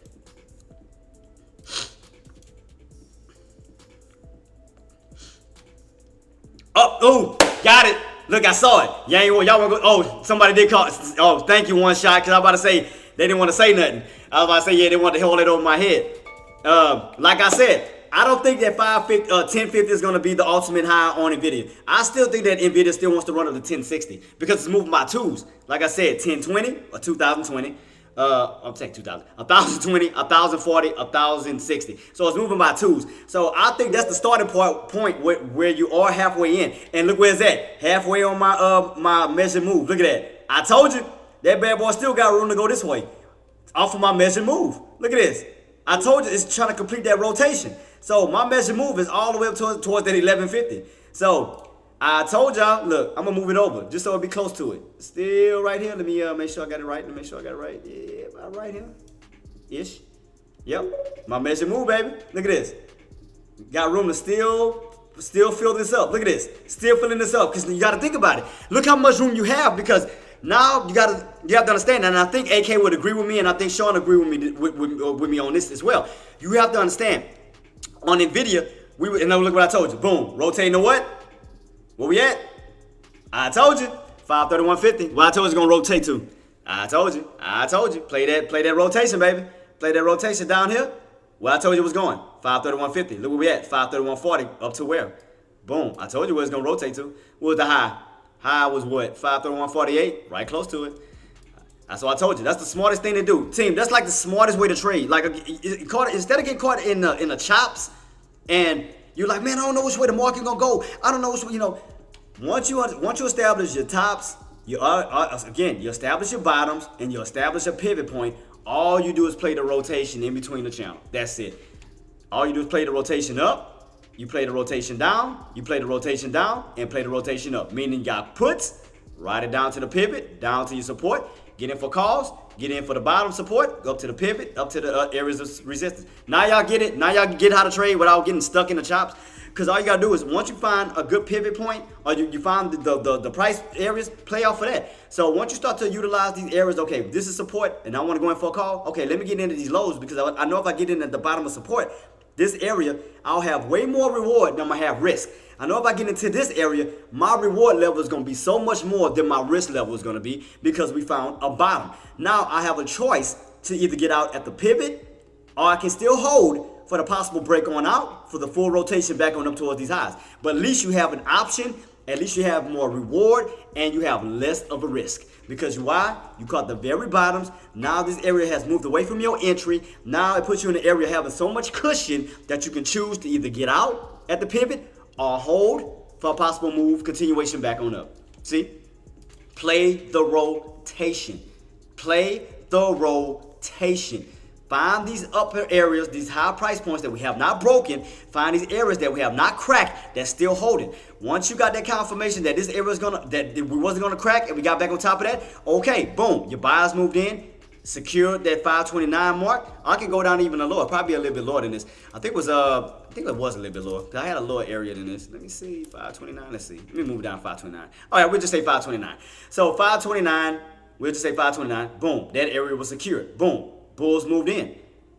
[SPEAKER 1] Oh, got it. Look, I saw it. Y'all want to go? Oh, somebody did call. Oh, thank you, one shot. Because I was about to say, they didn't want to say nothing. I was about to say, yeah, they wanted to hold it over my head. Like I said, I don't think that 1050 is going to be the ultimate high on NVIDIA. I still think that NVIDIA still wants to run up to 1060 because it's moving by twos. Like I said, 1020 or 2020. I'm saying 2000, 1020, 1040, 1060. So it's moving by twos. So I think that's the starting point where you are halfway in. And look where it's at. Halfway on my measured move. Look at that. I told you that bad boy still got room to go this way. Off of my measured move. Look at this. I told you it's trying to complete that rotation. So my measured move is all the way up towards that 1150. So I told y'all, look, I'm going to move it over just so it'll be close to it. Still right here. Let me make sure I got it right. Let me make sure I got it right. Yeah, about right here. Ish. Yep. My measured move, baby. Look at this. Got room to still fill this up. Look at this. Still filling this up because you got to think about it. Look how much room you have because now you have to understand, and I think AK would agree with me, and I think Sean agree with me on this as well. You have to understand, on NVIDIA, and now look what I told you. Boom. Rotating to what? Where we at? I told you. 531.50. What I told you it's gonna rotate to. I told you. Play that rotation, baby. Play that rotation down here. Where I told you it was going. 531.50. Look where we at. 531.40. Up to where? Boom. I told you where it's gonna rotate to. What was the high? High was what? 531.48. Right close to it. That's what I told you. That's the smartest thing to do. Team, that's like the smartest way to trade. Like instead of getting caught in the chops and you're like, man, I don't know which way the market gonna go. I don't know which way, Once you establish your tops, you establish your bottoms and you establish a pivot point. All you do is play the rotation in between the channel. That's it. All you do is play the rotation up, you play the rotation down, you play the rotation down, and play the rotation up. Meaning you got puts, ride it down to the pivot, down to your support, get in for calls, get in for the bottom support, go up to the pivot, up to the areas of resistance. Now y'all get it. Now y'all get how to trade without getting stuck in the chops. Because all you got to do is once you find a good pivot point or you find the price areas, play off of that. So once you start to utilize these areas, okay, this is support and I want to go in for a call. Okay, let me get into these lows because I know if I get in at the bottom of support, this area, I'll have way more reward than I'm going to have risk. I know if I get into this area, my reward level is going to be so much more than my risk level is going to be because we found a bottom. Now I have a choice to either get out at the pivot or I can still hold for the possible break on out for the full rotation back on up towards these highs. But at least you have an option, at least you have more reward, and you have less of a risk. Because why? You caught the very bottoms. Now this area has moved away from your entry. Now it puts you in an area having so much cushion that you can choose to either get out at the pivot or hold for a possible move, continuation back on up. See? Play the rotation. Play the rotation. Find these upper areas, these high price points that we have not broken. Find these areas that we have not cracked that's still holding. Once you got that confirmation that this area is that we wasn't gonna crack and we got back on top of that, okay, boom, your buyers moved in, secured that 529 mark. I can go down even a lower, probably a little bit lower than this. I think it was a little bit lower. I had a lower area than this. Let me see, 529. Let's see. Let me move down 529. All right, we'll just say 529. So 529. We'll just say 529. Boom, that area was secured. Boom. Bulls moved in.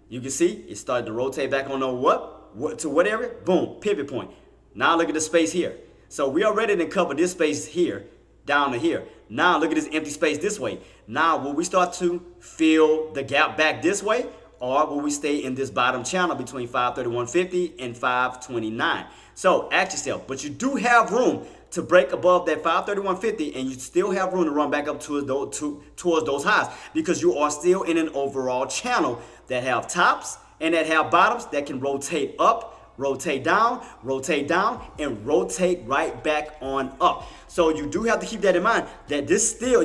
[SPEAKER 1] You can see it started to rotate back on to what area? Boom, pivot point. Now look at the space here. So we already didn't cover this space here, down to here. Now look at this empty space this way. Now will we start to fill the gap back this way, or will we stay in this bottom channel between 531.50 and 529? So ask yourself, but you do have room to break above that 531.50, and you still have room to run back up towards those highs, because you are still in an overall channel that have tops and that have bottoms that can rotate up, rotate down, and rotate right back on up. So you do have to keep that in mind, that you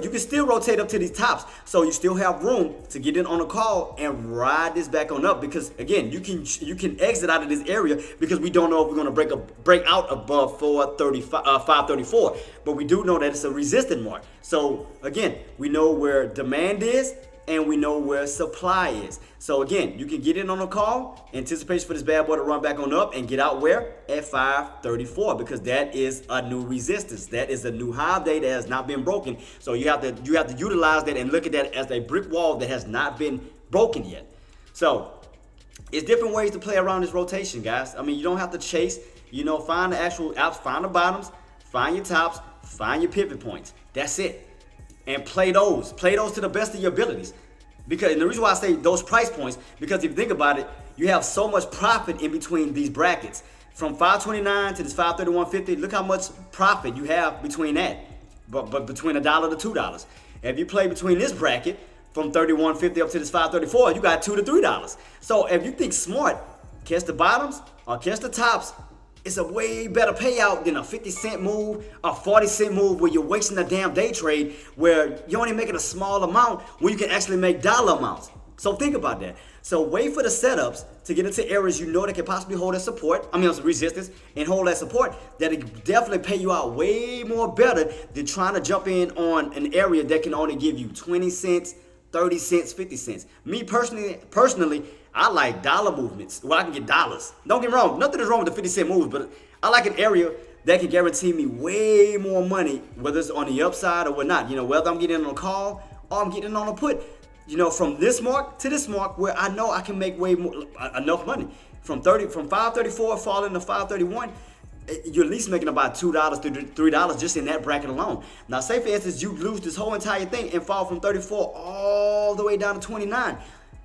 [SPEAKER 1] can still rotate up to these tops. So you still have room to get in on a call and ride this back on up, because again, you can exit out of this area, because we don't know if we're going to break out above 534, but we do know that it's a resistance mark. So again, we know where demand is, and we know where supply is. So again, you can get in on a call, anticipation for this bad boy to run back on up, and get out where? At 534, because that is a new resistance. That is a new high day that has not been broken. So you have to utilize that and look at that as a brick wall that has not been broken yet. So it's different ways to play around this rotation, guys. I mean, you don't have to chase, find the actual apps, find the bottoms, find your tops, find your pivot points. That's it. And play those to the best of your abilities. And the reason why I say those price points, because if you think about it, you have so much profit in between these brackets. From 529 to this 531.50, look how much profit you have between that. But between $1 to $2. If you play between this bracket from 31.50 up to this 534, you got $2 to $3. So if you think smart, catch the bottoms or catch the tops, it's a way better payout than a 50-cent move, a 40-cent move where you're wasting a damn day trade, where you're only making a small amount when you can actually make dollar amounts. So think about that. So wait for the setups to get into areas that can possibly hold that resistance, and hold that support. That'll definitely pay you out way more better than trying to jump in on an area that can only give you 20 cents, 30 cents, 50 cents. Me personally, I like dollar movements where I can get dollars. Don't get me wrong, nothing is wrong with the 50-cent moves, but I like an area that can guarantee me way more money, whether it's on the upside or whatnot. Whether I'm getting on a call or I'm getting on a put. From this mark to this mark, where I know I can make way more, enough money. From 534 falling to 531, you're at least making about $2 to $3 just in that bracket alone. Now, say for instance you lose this whole entire thing and fall from 34 all the way down to 29.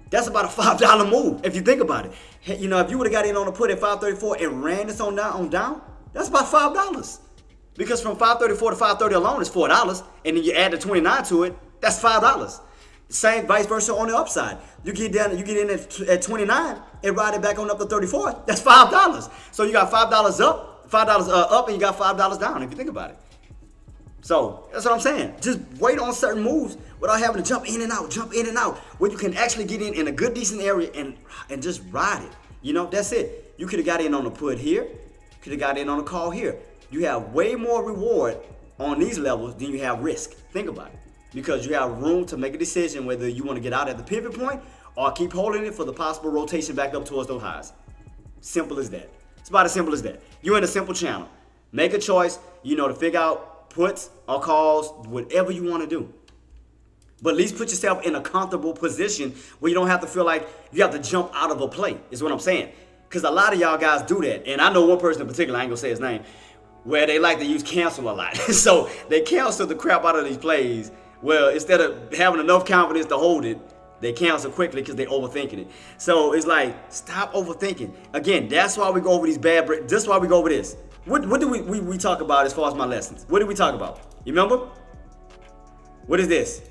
[SPEAKER 1] That's about a $5 move if you think about it. If you would have got in on a put at 534 and ran this on down, that's about $5. Because from 534 to 530 alone is $4, and then you add the 29 to it, that's $5. Same vice versa on the upside. You get in at 29 and ride it back on up to 34, that's $5. So you got $5 up, and you got $5 down if you think about it. So that's what I'm saying. Just wait on certain moves without having to jump in and out, where you can actually get in a good, decent area and just ride it. That's it. You could have got in on a put here. Could have got in on a call here. You have way more reward on these levels than you have risk. Think about it. Because you have room to make a decision whether you want to get out at the pivot point or keep holding it for the possible rotation back up towards those highs. Simple as that. It's about as simple as that. You're in a simple channel. Make a choice, to figure out puts or calls, whatever you want to do. But at least put yourself in a comfortable position where you don't have to feel like you have to jump out of a play, is what I'm saying. Because a lot of y'all guys do that. And I know one person in particular, I ain't going to say his name, where they like to use cancel a lot. So they cancel the crap out of these plays. Well, instead of having enough confidence to hold it, they cancel quickly because they're overthinking it. So it's like, stop overthinking. Again, that's why we go over these bad breaks. That's why we go over this. What do we talk about as far as my lessons? What did we talk about? You remember? What is this?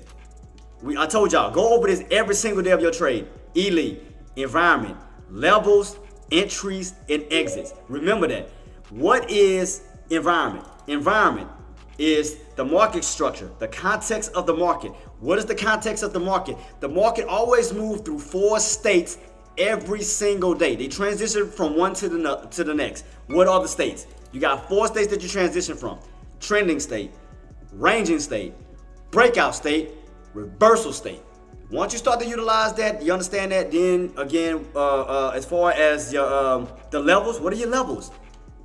[SPEAKER 1] I told y'all, go over this every single day of your trade. Elite, environment, levels, entries, and exits. Remember that. What is environment? Environment is the market structure, the context of the market. What is the context of the market? The market always moves through 4 states every single day. They transition from one to the next. What are the states? You got 4 states that you transition from. Trending state, ranging state, breakout state, reversal state. Once you start to utilize that, you understand that, then again, as far as your the levels, what are your levels?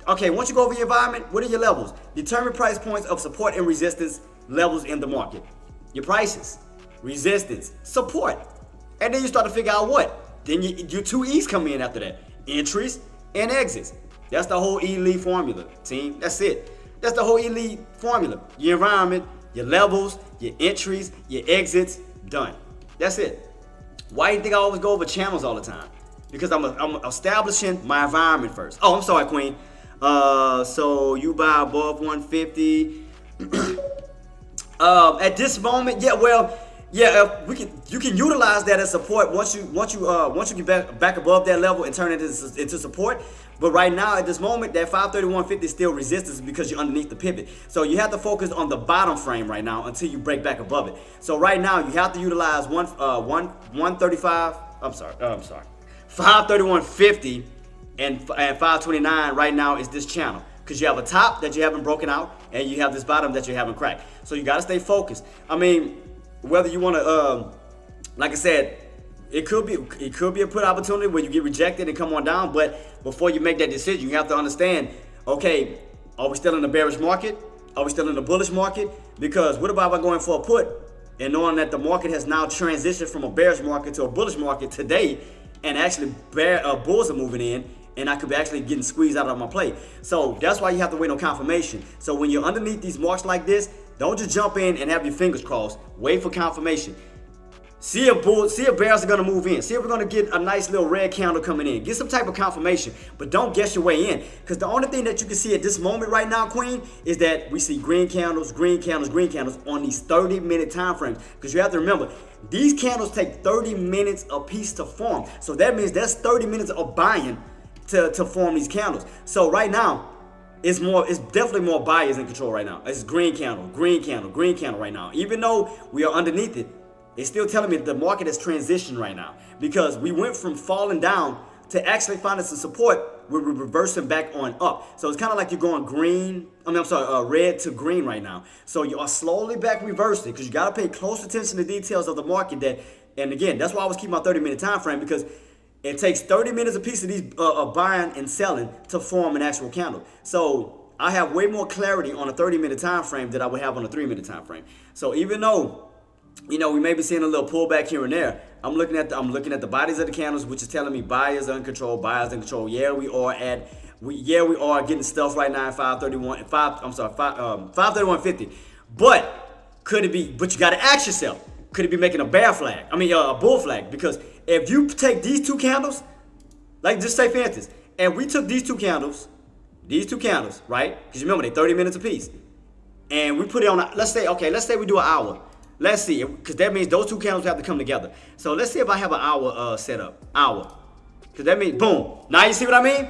[SPEAKER 1] Okay, once you go over your environment, what are your levels? Determine price points of support and resistance levels in the market. Your prices, resistance, support. And then you start to figure out what? Then your 2 E's come in after that. Entries and exits. That's the whole elite formula, team. That's it. That's the whole elite formula. Your environment, your levels, your entries, your exits, done. That's it. Why do you think I always go over channels all the time? Because I'm establishing my environment first. Oh, I'm sorry, Queen. So you buy above 150. At this moment, you can utilize that as support once you get back above that level and turn it into support. But right now, at this moment, that 531.50 is still resistance because you're underneath the pivot. So you have to focus on the bottom frame right now until you break back above it. So right now, you have to utilize 135. I'm sorry. 531.50 and 529 right now is this channel. Because you have a top that you haven't broken out and you have this bottom that you haven't cracked. So you got to stay focused. I mean, whether you want to, like I said, it could be a put opportunity where you get rejected and come on down. But before you make that decision, you have to understand, okay, are we still in the bearish market? Are we still in the bullish market? Because what about if I'm going for a put and knowing that the market has now transitioned from a bearish market to a bullish market today, and actually bulls are moving in, and I could be actually getting squeezed out of my play. So that's why you have to wait on confirmation. So when you're underneath these marks like this, don't just jump in and have your fingers crossed. Wait for confirmation. See if bears are gonna move in. See if we're gonna get a nice little red candle coming in. Get some type of confirmation, but don't guess your way in. Because the only thing that you can see at this moment right now, Queen, is that we see green candles, green candles, green candles on these 30-minute time frames. Because you have to remember, these candles take 30 minutes a piece to form. So that means that's 30 minutes of buying to form these candles. So right now, it's definitely more buyers in control right now. It's green candle, green candle, green candle right now. Even though we are underneath it, it's still telling me that the market has transitioned right now, because we went from falling down to actually finding some support. We're reversing back on up. So it's kind of like you're going red to green right now. So you are slowly back reversing, because you got to pay close attention to the details of the market. And again, that's why I always keep my 30-minute time frame, because it takes 30 minutes a piece of these buying and selling to form an actual candle. So I have way more clarity on a 30-minute time frame than I would have on a 3-minute time frame. So even though, we may be seeing a little pullback here and there, I'm looking at the bodies of the candles, which is telling me buyers are in control, buyers in control. We are getting stuff right now at 531.50. But could it be? But you got to ask yourself, could it be making a bear flag? A bull flag? Because if you take these two candles, like just say for instance, and we took these two candles, right? Because remember they're 30 minutes apiece, and we put it on. Let's say we do an hour. Let's see, because that means those two candles have to come together. So let's see if I have an hour set up. Because that means, boom. Now you see what I mean?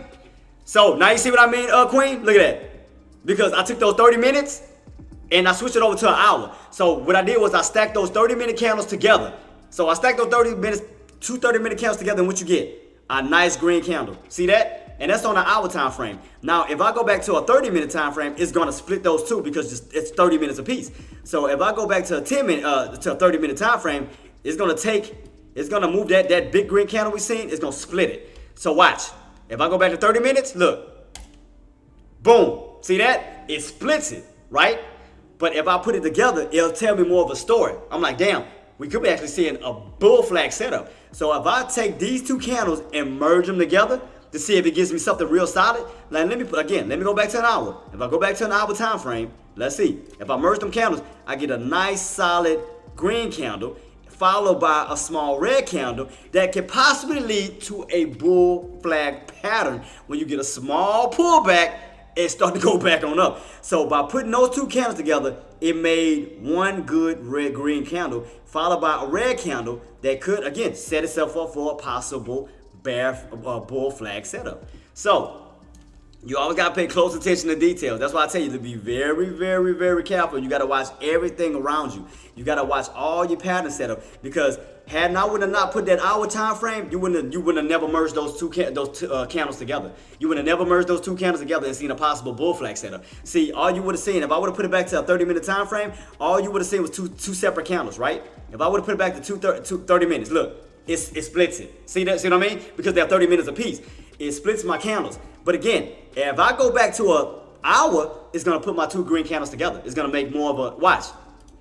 [SPEAKER 1] So now you see what I mean, Queen? Look at that. Because I took those 30 minutes and I switched it over to an hour. So what I did was I stacked those 30-minute candles together. So I stacked those 30-minute candles together, and what you get? A nice green candle. See that? And that's on an hour time frame. Now, if I go back to a 30-minute time frame, it's gonna split those two because it's 30 minutes apiece. So if I go back to a 30-minute time frame, it's gonna move that big green candle we seen. It's gonna split it. So watch. If I go back to 30 minutes, look, boom. See that? It splits it, right? But if I put it together, it'll tell me more of a story. I'm like, damn, we could be actually seeing a bull flag setup. So if I take these two candles and merge them together to see if it gives me something real solid, like let me go back to an hour. If I go back to an hour time frame, let's see. If I merge them candles, I get a nice solid green candle followed by a small red candle that could possibly lead to a bull flag pattern when you get a small pullback and start to go back on up. So by putting those two candles together, it made one good red-green candle followed by a red candle that could, again, set itself up for a possible bull flag setup. So you always got to pay close attention to details. That's why I tell you to be very, very, very careful. You got to watch everything around you. You got to watch all your pattern setup, because had I would have not put that hour time frame, you wouldn't have never merged those two candles together. You would have never merged those two candles together and seen a possible bull flag setup. See, all you would have seen, if I would have put it back to a 30-minute time frame, all you would have seen was two separate candles, right? If I would have put it back to 30 minutes, look, it splits it. See that? See what I mean? Because they're 30 minutes apiece. It splits my candles. But again, if I go back to an hour, it's gonna put my two green candles together. It's gonna make more of a watch.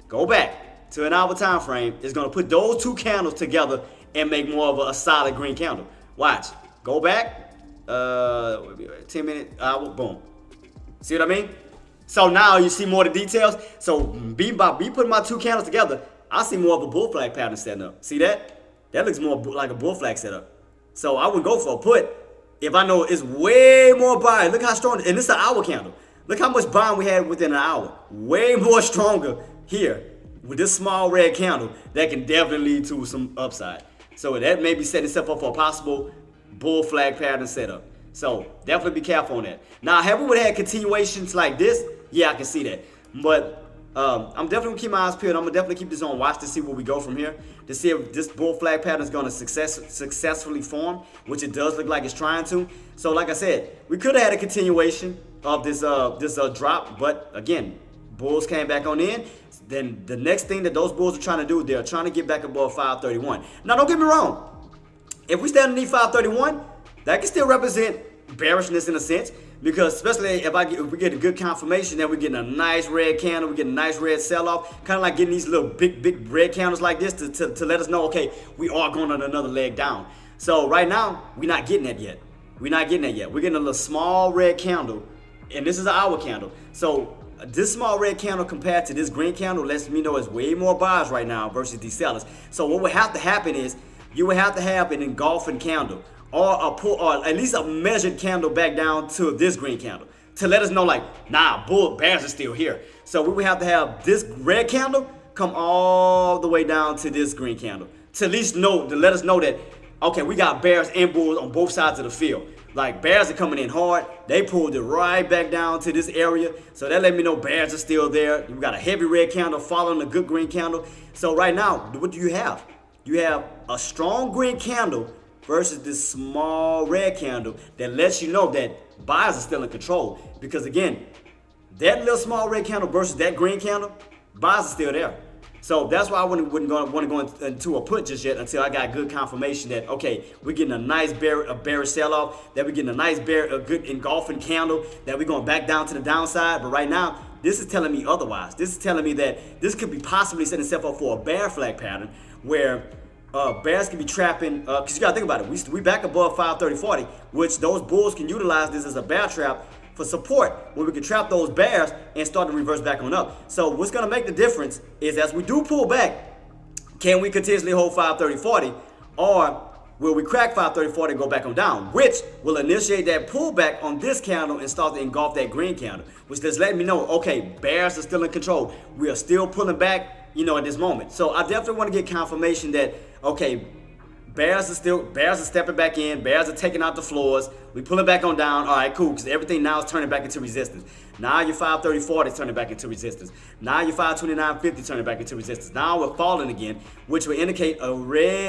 [SPEAKER 1] Go back to an hour time frame. It's gonna put those two candles together and make more of a solid green candle. Watch. Go back. 10 minute hour. Boom. See what I mean? So now you see more of the details. So by me putting my two candles together, I see more of a bull flag pattern setting up. See that? That looks more like a bull flag setup. So I would go for a put if I know it's way more buying. Look how strong, and this is an hour candle. Look how much buying we had within an hour. Way more stronger here with this small red candle that can definitely lead to some upside. So that may be setting itself up for a possible bull flag pattern setup. So definitely be careful on that. Now, have we would have had continuations like this? Yeah, I can see that. But I'm definitely gonna keep my eyes peeled. I'm gonna definitely keep this on watch to see where we go from here, to see if this bull flag pattern is gonna successfully form, which it does look like it's trying to. So like I said, we could have had a continuation of this drop, but again, bulls came back on in. Then the next thing that those bulls are trying to do, they're trying to get back above 531. Now, don't get me wrong. If we stay underneath 531, that can still represent bearishness in a sense, because especially if we get a good confirmation that we're getting a nice red candle, we're getting a nice red sell-off, kind of like getting these little big red candles like this to let us know, okay, we are going on another leg down. So right now, we're not getting that yet. We're not getting that yet. We're getting a little small red candle, and this is an hour candle. So this small red candle compared to this green candle lets me know it's way more buyers right now versus these sellers. So what would have to happen is you would have to have an engulfing candle, or at least a measured candle back down to this green candle to let us know, like, nah, bears are still here. So we would have to have this red candle come all the way down to this green candle to at least know, to let us know that, okay, we got bears and bulls on both sides of the field. Like, bears are coming in hard. They pulled it right back down to this area. So that let me know bears are still there. We got a heavy red candle following a good green candle. So right now, what do you have? You have a strong green candle versus this small red candle that lets you know that buyers are still in control. Because again, that little small red candle versus that green candle, buyers are still there. So that's why I wouldn't want to go into a put just yet until I got good confirmation that, okay, we're getting a nice bearish sell-off, that we're getting a nice a good engulfing candle, that we're going back down to the downside. But right now, this is telling me otherwise. This is telling me that this could be possibly setting itself up for a bear flag pattern where bears can be trapping, because you got to think about it. We back above 530.40, which those bulls can utilize this as a bear trap for support, where we can trap those bears and start to reverse back on up. So what's going to make the difference is, as we do pull back, can we continuously hold 530.40, or will we crack 530.40 and go back on down, which will initiate that pullback on this candle and start to engulf that green candle, which is letting me know, okay, bears are still in control. We are still pulling back, at this moment. So I definitely want to get confirmation that, okay, bears are stepping back in. Bears are taking out the floors. We pull it back on down. All right, cool, because everything now is turning back into resistance. Now your 530.40 is turning back into resistance. Now your 529.50 turning back into resistance. Now we're falling again, which will indicate a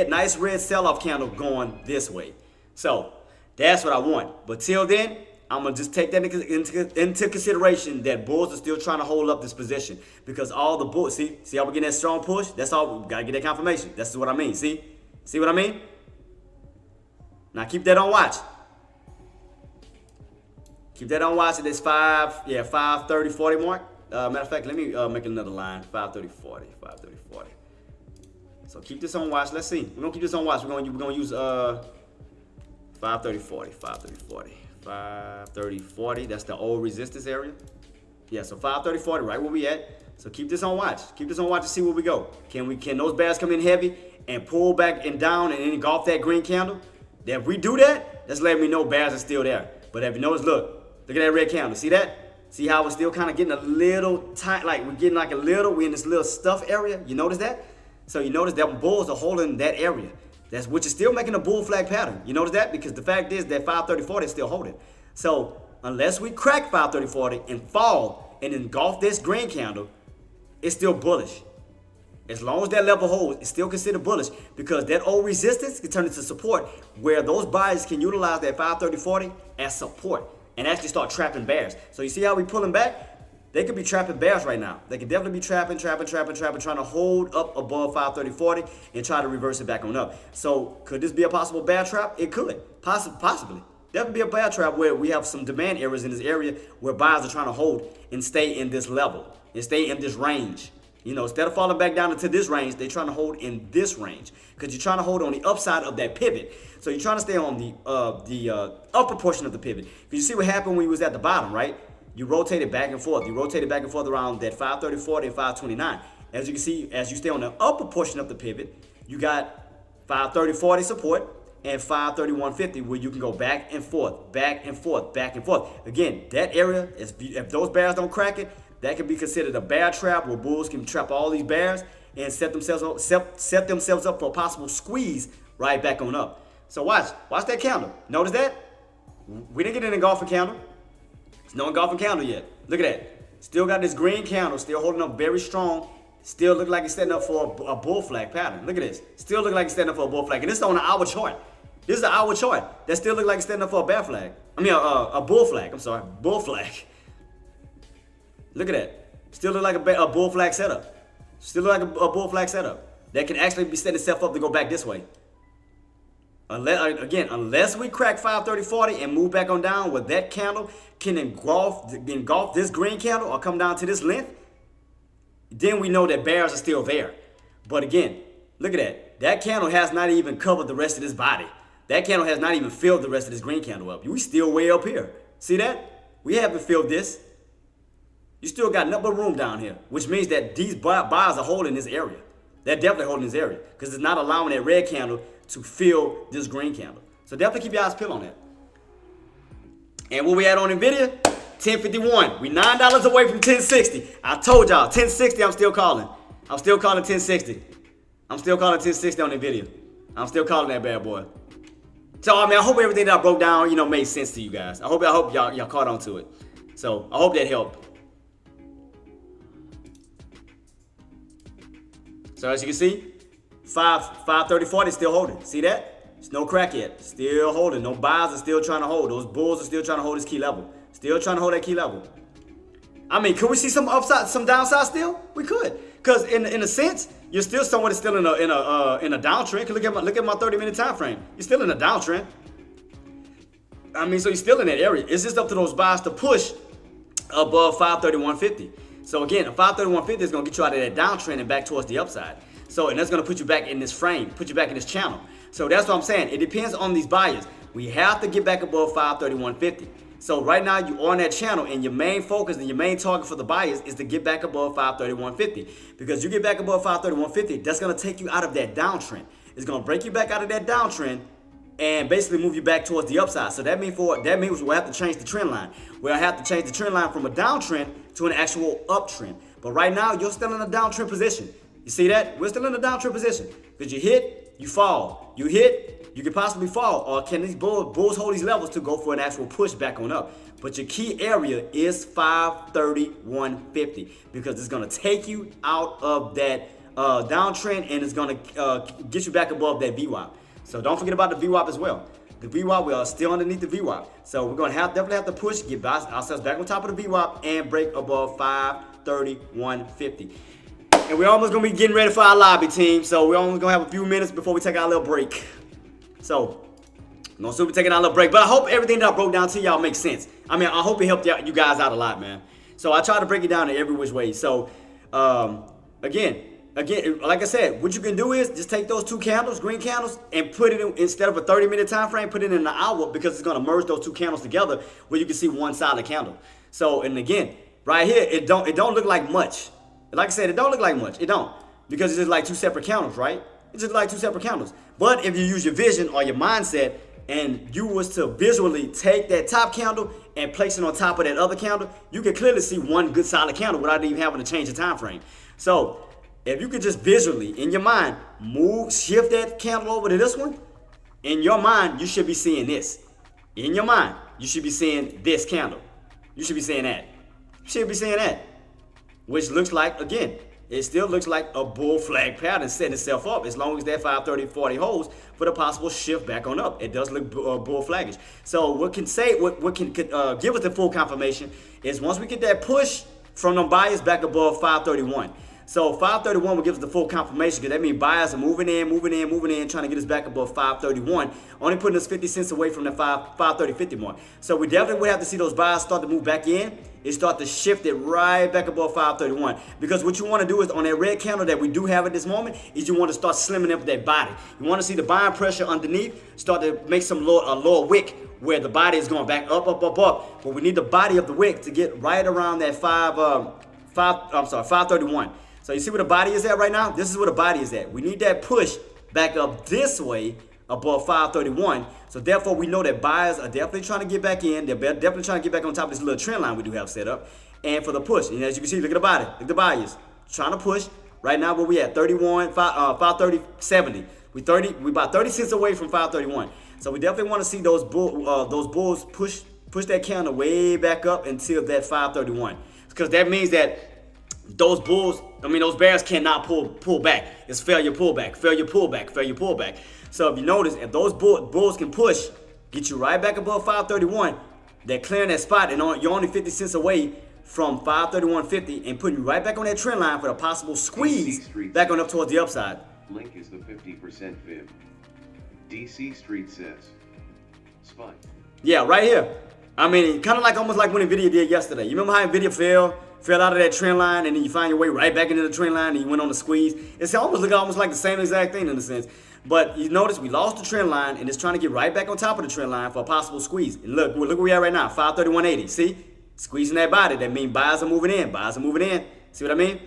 [SPEAKER 1] nice red sell-off candle going this way. So that's what I want. But till then, I'm going to just take that into consideration, that bulls are still trying to hold up this position, because all the bulls, see how we're getting that strong push? That's all. We got to get that confirmation. That's what I mean. See what I mean? Now keep that on watch. Keep that on watch at this 530.40 mark. Matter of fact, let me make another line. 530.40. So keep this on watch. Let's see. We're gonna keep this on watch. We're gonna use 530.40. That's the old resistance area. Yeah, so 530.40, right where we at. So keep this on watch. Keep this on watch to see where we go. Can those bears come in heavy and pull back and down and engulf that green candle? Then if we do that, that's letting me know bears are still there. But if you notice, look at that red candle. See that? See how we're still kind of getting a little tight, like we're getting like we're in this little stuff area. You notice that? So you notice that bulls are holding that area. Which is still making a bull flag pattern. You notice that? Because the fact is that 530.40 is still holding. So unless we crack 530.40 and fall and engulf this green candle, it's still bullish. As long as that level holds, it's still considered bullish, because that old resistance can turn into support, where those buyers can utilize that 530.40 as support and actually start trapping bears. So you see how we pulling back? They could be trapping bears right now. They could definitely be trapping, trying to hold up above 530.40 and try to reverse it back on up. So could this be a possible bear trap? It could, possibly. Definitely be a bear trap where we have some demand areas in this area where buyers are trying to hold and stay in this level and stay in this range. Instead of falling back down into this range, they're trying to hold in this range, because you're trying to hold on the upside of that pivot. So you're trying to stay on the upper portion of the pivot. Because you see what happened when we was at the bottom, right? you rotate it back and forth. You rotate it back and forth around that 530, 40, and 529. As you can see, as you stay on the upper portion of the pivot, you got 530, 40 support and 531, 50 where you can go back and forth, back and forth, back and forth. Again, that area, if those bears don't crack it, that can be considered a bear trap where bulls can trap all these bears and set themselves up for a possible squeeze right back on up. So watch that candle. Notice that? We didn't get an engulfing candle. There's no engulfing candle yet. Look at that. Still got this green candle, still holding up very strong. Still look like it's setting up for a bull flag pattern. Look at this. Still look like it's setting up for a bull flag. And this is on an hour chart. This is an hour chart. That still look like it's setting up for a bear flag. I mean, a bull flag. I'm sorry. Bull flag. Look at that. Still look like a bull flag setup. Still look like a bull flag setup. That can actually be setting itself up to go back this way. Unless we crack 530, 40 and move back on down where that candle can engulf this green candle or come down to this length, then we know that bears are still there. But again, look at that. That candle has not even covered the rest of this body. That candle has not even filled the rest of this green candle up. We still way up here. See that? We haven't filled this. You still got nothing but room down here, which means that these buyers are holding this area. They're definitely holding this area because it's not allowing that red candle to fill this green candle. So definitely keep your eyes peeled on that. And what we had on NVIDIA, 1051. We $9 away from 1060. I told y'all, 1060 I'm still calling. I'm still calling 1060. I'm still calling 1060 on NVIDIA. I'm still calling that bad boy. So I mean, I hope everything that I broke down, made sense to you guys. I hope y'all caught on to it. So I hope that helped. So as you can see, 530, 40 still holding. See that? There's no crack yet. Still holding. No buys are still trying to hold. Those bulls are still trying to hold this key level. Still trying to hold that key level. I mean, could we see some upside, some downside still? We could. Because in a sense, you're still somewhat still in a downtrend. Look at my 30-minute time frame. You're still in a downtrend. I mean, so you're still in that area. It's just up to those buys to push above 531.50. So again, a 531.50 is gonna get you out of that downtrend and back towards the upside. So, and that's gonna put you back in this frame, put you back in this channel. So that's what I'm saying. It depends on these buyers. We have to get back above 531.50. So right now you're on that channel and your main focus and your main target for the buyers is to get back above 531.50. Because you get back above 531.50, that's gonna take you out of that downtrend. It's gonna break you back out of that downtrend and basically move you back towards the upside. So that means we'll have to change the trend line. We'll have to change the trend line from a downtrend to an actual uptrend. But right now you're still in a downtrend position. You see that? We're still in a downtrend position. Because you hit, you fall. You hit, you could possibly fall. Or can these bulls hold these levels to go for an actual push back on up? But your key area is 531.50 because it's gonna take you out of that downtrend and it's gonna get you back above that VWAP. So don't forget about the VWAP as well. The VWAP, we are still underneath the VWAP. So we're gonna definitely have to push, get ourselves back on top of the VWAP and break above 531.50. And we're almost gonna be getting ready for our lobby team. So we're only gonna have a few minutes before we take our little break. So I'm gonna soon be taking our little break. But I hope everything that I broke down to y'all makes sense. I mean, I hope it helped you guys out a lot, man. So I try to break it down in every which way. So again, like I said, what you can do is just take those two candles, green candles, and put it in, instead of a 30-minute time frame, put it in an hour because it's gonna merge those two candles together where you can see one solid candle. So, and again, right here, it don't look like much. Like I said, it don't look like much. It don't. Because it's just like two separate candles, right? It's just like two separate candles. But if you use your vision or your mindset and you was to visually take that top candle and place it on top of that other candle, you can clearly see one good solid candle without even having to change the time frame. So if you could just visually, in your mind, shift that candle over to this one, in your mind, you should be seeing this. In your mind, you should be seeing this candle. You should be seeing that. You should be seeing that. Which looks like, again, it still looks like a bull flag pattern setting itself up as long as that 530-40 holds for the possible shift back on up. It does look bull flaggish. So what can give us the full confirmation is once we get that push from them buyers back above 531. So 531 will give us the full confirmation because that means buyers are moving in, trying to get us back above 531, only putting us 50 cents away from the 530.50 mark. So we definitely would have to see those buyers start to move back in and start to shift it right back above 531. Because what you want to do is on that red candle that we do have at this moment is you want to start slimming up that body. You want to see the buying pressure underneath start to make a lower wick where the body is going back up. But we need the body of the wick to get right around that 531. So you see where the body is at right now? This is where the body is at. We need that push back up this way above 531. So therefore, we know that buyers are definitely trying to get back in. They're definitely trying to get back on top of this little trend line we do have set up. And for the push, and as you can see, look at the body. Look at the buyers trying to push. Right now, where we at 530.70. We about 30 cents away from 531. So we definitely want to see those bulls push that candle way back up until that 531. Because that means that those bears cannot pull back. It's failure pullback. So if you notice, if those bulls can push, get you right back above 531, they're clearing that spot and you're only 50 cents away from 531.50 and putting you right back on that trend line for a possible squeeze back on up towards the upside.
[SPEAKER 2] Link is the 50% fib. DC Street says. Spot.
[SPEAKER 1] Yeah, right here. I mean, kind of like almost like when NVIDIA did yesterday. You remember how NVIDIA fell out of that trend line, and then you find your way right back into the trend line, and you went on the squeeze. It's almost like the same exact thing in a sense. But you notice we lost the trend line, and it's trying to get right back on top of the trend line for a possible squeeze. And look where we are right now, 531.80. See? Squeezing that body. That means buyers are moving in. See what I mean?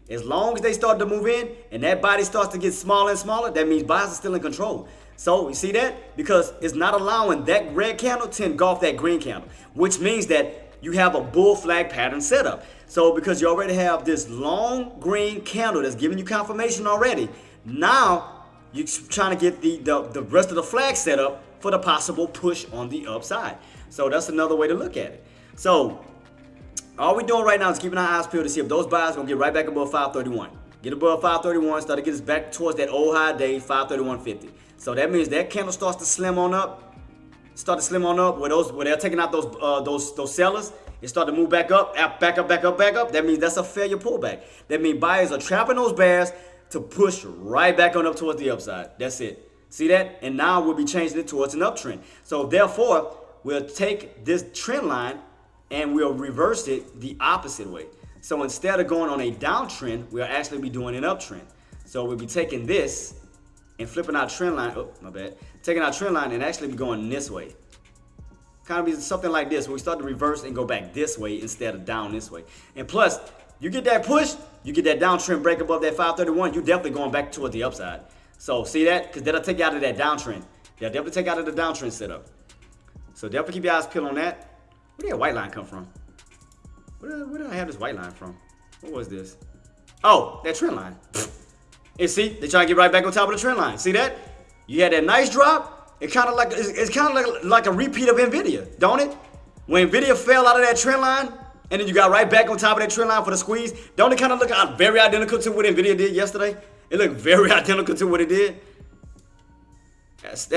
[SPEAKER 1] As long as they start to move in, and that body starts to get smaller and smaller, that means buyers are still in control. So you see that? Because it's not allowing that red candle to engulf that green candle, which means that you have a bull flag pattern setup. So because you already have this long green candle that's giving you confirmation already, now you're trying to get the rest of the flag set up for the possible push on the upside. So that's another way to look at it. So all we're doing right now is keeping our eyes peeled to see if those buyers are going to get right back above 531. Get above 531, start to get us back towards that old high day, 531.50. So that means that candle starts to slim on up. Where they're taking out those sellers. It start to move back up. That means that's a failure pullback. That means buyers are trapping those bears to push right back on up towards the upside. That's it. See that? And now we'll be changing it towards an uptrend. So therefore, we'll take this trend line and we'll reverse it the opposite way. So instead of going on a downtrend, we'll actually be doing an uptrend. So we'll be taking this and flipping our trend line. Oh, my bad. Taking our trend line and actually be going this way. Kind of be something like this, where we start to reverse and go back this way instead of down this way. And plus, you get that push, you get that downtrend break above that 531, you're definitely going back toward the upside. So see that? Because that'll take you out of that downtrend. They'll definitely take you out of the downtrend setup. So definitely keep your eyes peeled on that. Where did that white line come from? Where did I have this white line from? What was this? Oh, that trend line. And see, they try to get right back on top of the trend line. See that? You had that nice drop. It's kind of like a repeat of NVIDIA, don't it? When NVIDIA fell out of that trend line, and then you got right back on top of that trend line for the squeeze, don't it kind of look very identical to what NVIDIA did yesterday? It looked very identical to what it did. That's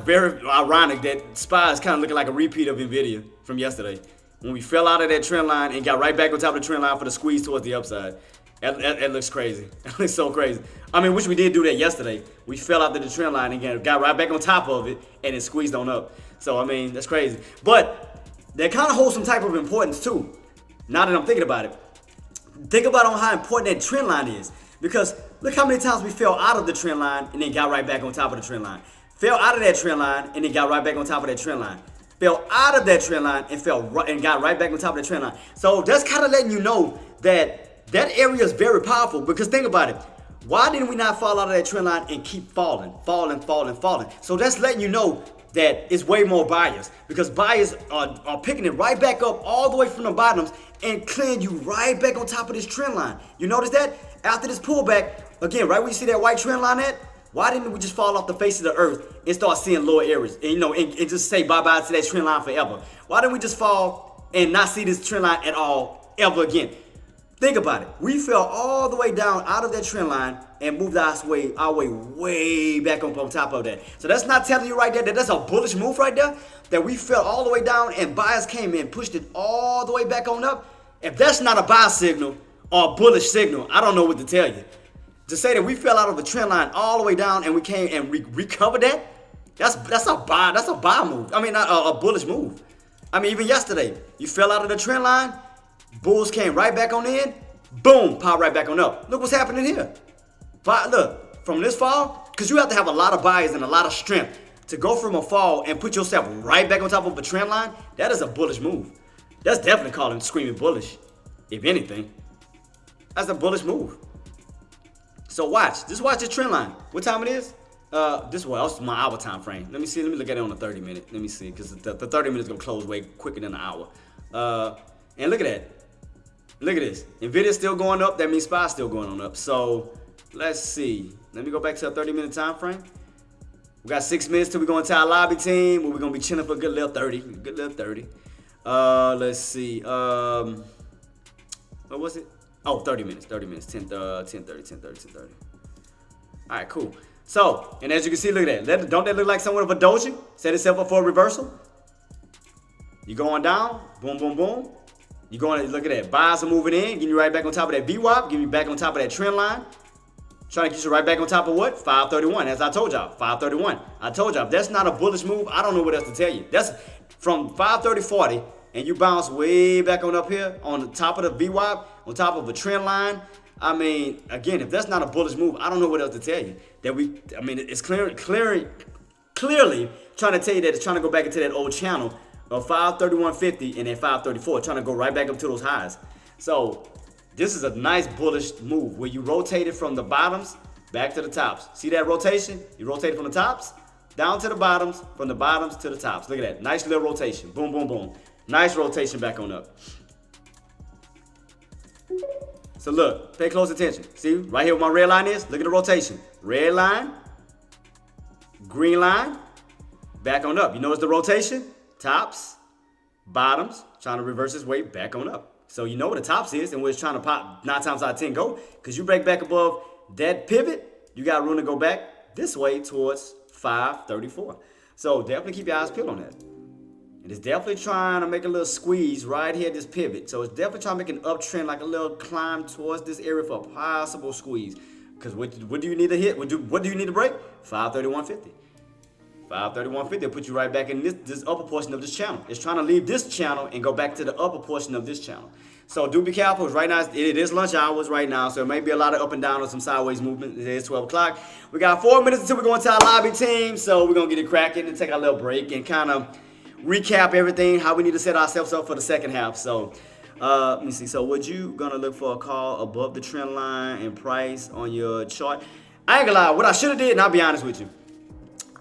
[SPEAKER 1] very ironic that SPY is kind of looking like a repeat of NVIDIA from yesterday. When we fell out of that trend line and got right back on top of the trend line for the squeeze towards the upside. That looks crazy. That looks so crazy. I mean, wish we did do that yesterday. We fell out to the trend line and got right back on top of it and it squeezed on up. So, I mean, that's crazy. But that kind of holds some type of importance too. Now that I'm thinking about it. Think about how important that trend line is. Because look how many times we fell out of the trend line and then got right back on top of the trend line. Fell out of that trend line and then got right back on top of that trend line. Fell out of that trend line and got right back on top of the trend line. So that's kind of letting you know that area is very powerful. Because think about it. Why didn't we not fall out of that trend line and keep falling? So that's letting you know that it's way more buyers. Because buyers are picking it right back up all the way from the bottoms and clearing you right back on top of this trend line. You notice that? After this pullback, again, right where you see that white trend line at, why didn't we just fall off the face of the earth and start seeing lower areas and, and just say bye-bye to that trend line forever? Why didn't we just fall and not see this trend line at all ever again? Think about it. We fell all the way down out of that trend line and moved our way back on top of that. So that's not telling you right there that that's a bullish move right there, that we fell all the way down and buyers came in, pushed it all the way back on up. If that's not a buy signal, or a bullish signal. I don't know what to tell you. To say that we fell out of the trend line all the way down and we came and recovered that, that's a buy move. I mean, not a bullish move. I mean, even yesterday, you fell out of the trend line, bulls came right back on in, boom, power right back on up. Look what's happening here. But look, from this fall, because you have to have a lot of buyers and a lot of strength to go from a fall and put yourself right back on top of a trend line, that is a bullish move. That's definitely calling screaming bullish, if anything. That's a bullish move. So just watch the trend line. What time it is? This was my hour time frame. Let me look at it on the 30 minute. Let me see, because the 30 minutes gonna close way quicker than an hour. And look at that. Look at this. Nvidia's still going up. That means SPY's still going on up. So let's see. Let me go back to a 30-minute time frame. We got 6 minutes till we go into our lobby team, where we're gonna be chilling for a good little 30. Good little 30. Let's see. What was it? Oh, 30 minutes. 10:30. All right, cool. So, and as you can see, look at that. Don't that look like somewhat of a doji? Set itself up for a reversal. You going down, boom, boom, boom. You going, look at that. Buys are moving in, getting you right back on top of that VWAP, getting you back on top of that trend line. Trying to get you right back on top of what? 531, as I told y'all, 531. I told y'all, if that's not a bullish move, I don't know what else to tell you. That's from 530.40, and you bounce way back on up here on the top of the VWAP, on top of a trend line. I mean, again, if that's not a bullish move, I don't know what else to tell you. It's clearly trying to tell you that it's trying to go back into that old channel of 531.50 and then 534, trying to go right back up to those highs. So this is a nice bullish move where you rotate it from the bottoms back to the tops. See that rotation? You rotate it from the tops down to the bottoms, from the bottoms to the tops. Look at that. Nice little rotation. Boom, boom, boom. Nice rotation back on up. So look, pay close attention. See, right here where my red line is? Look at the rotation. Red line, green line, back on up. You notice the rotation? Tops, bottoms, trying to reverse its way back on up. So you know where the tops is and where it's trying to pop 9 times out of 10 go. Because you break back above that pivot, you got room to go back this way towards 534. So definitely keep your eyes peeled on that. And it's definitely trying to make a little squeeze right here at this pivot. So it's definitely trying to make an uptrend, like a little climb towards this area for a possible squeeze. Because what do you need to hit? What do you need to break? 531.50. 531.50 will put you right back in this upper portion of this channel. It's trying to leave this channel and go back to the upper portion of this channel. So do be careful. Right now, it is lunch hours right now, so it may be a lot of up and down or some sideways movement. It is 12 o'clock. We got 4 minutes until we go into our lobby team, so we're going to get it cracking and take a little break and kind of recap everything, how we need to set ourselves up for the second half. So let me see. So would you going to look for a call above the trend line and price on your chart? I ain't going to lie. What I should have did, and I'll be honest with you,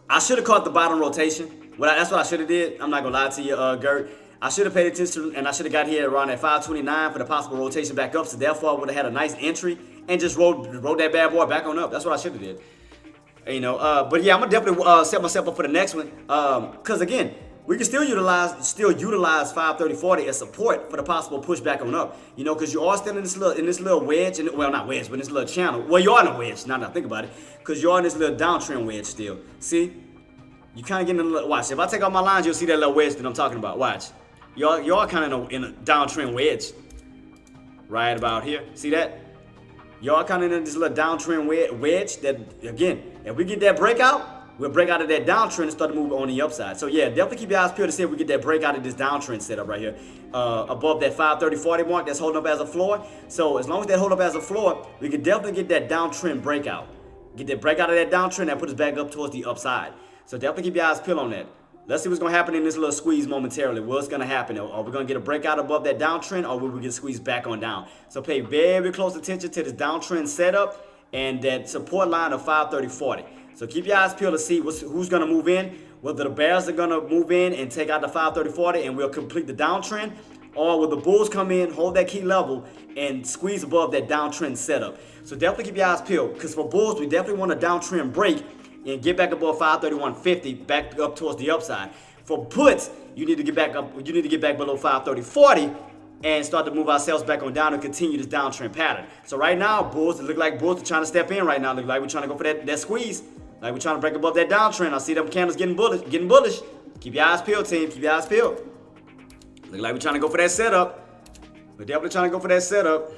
[SPEAKER 1] I should have caught the bottom rotation. That's what I should have did. I'm not going to lie to you, Gert. I should have paid attention, and I should have got here around at 529 for the possible rotation back up. So therefore, I would have had a nice entry and just rode that bad boy back on up. That's what I should have did. You know, but yeah, I'm gonna definitely set myself up for the next one. Cause again, we can still utilize 530.40 as support for the possible pushback on up. You know, cause you are still in this little wedge, and well, not wedge, but in this little channel. Well, you are in a wedge. Now that I think about it, cause you are in this little downtrend wedge still. See, you kind of getting in a little. Watch. If I take off my lines, you'll see that little wedge that I'm talking about. Watch. You are kind of in a downtrend wedge. Right about here. See that? Y'all kind of in this little downtrend wedge that, again, if we get that breakout, we'll break out of that downtrend and start to move on the upside. So yeah, definitely keep your eyes peeled to see if we get that breakout of this downtrend setup right here. Above that 530.40 mark that's holding up as a floor. So as long as that hold up as a floor, we can definitely get that downtrend breakout. Get that breakout of that downtrend that puts us back up towards the upside. So definitely keep your eyes peeled on that. Let's see what's going to happen in this little squeeze momentarily. What's going to happen? Are we going to get a breakout above that downtrend, or will we get squeezed back on down? So pay very close attention to this downtrend setup and that support line of 530.40. So keep your eyes peeled to see who's going to move in, whether the bears are going to move in and take out the 530.40 and we'll complete the downtrend, or will the bulls come in, hold that key level, and squeeze above that downtrend setup. So definitely keep your eyes peeled, because for bulls, we definitely want a downtrend break and get back above 531.50, back up towards the upside. For puts, you need to get back up. You need to get back below 530.40 and start to move ourselves back on down and continue this downtrend pattern. So right now, bulls, it look like bulls are trying to step in right now. Look like we're trying to go for that squeeze. Like we're trying to break above that downtrend. I see them candles getting bullish. Keep your eyes peeled, team. Keep your eyes peeled. Look like we're trying to go for that setup. We're definitely trying to go for that setup.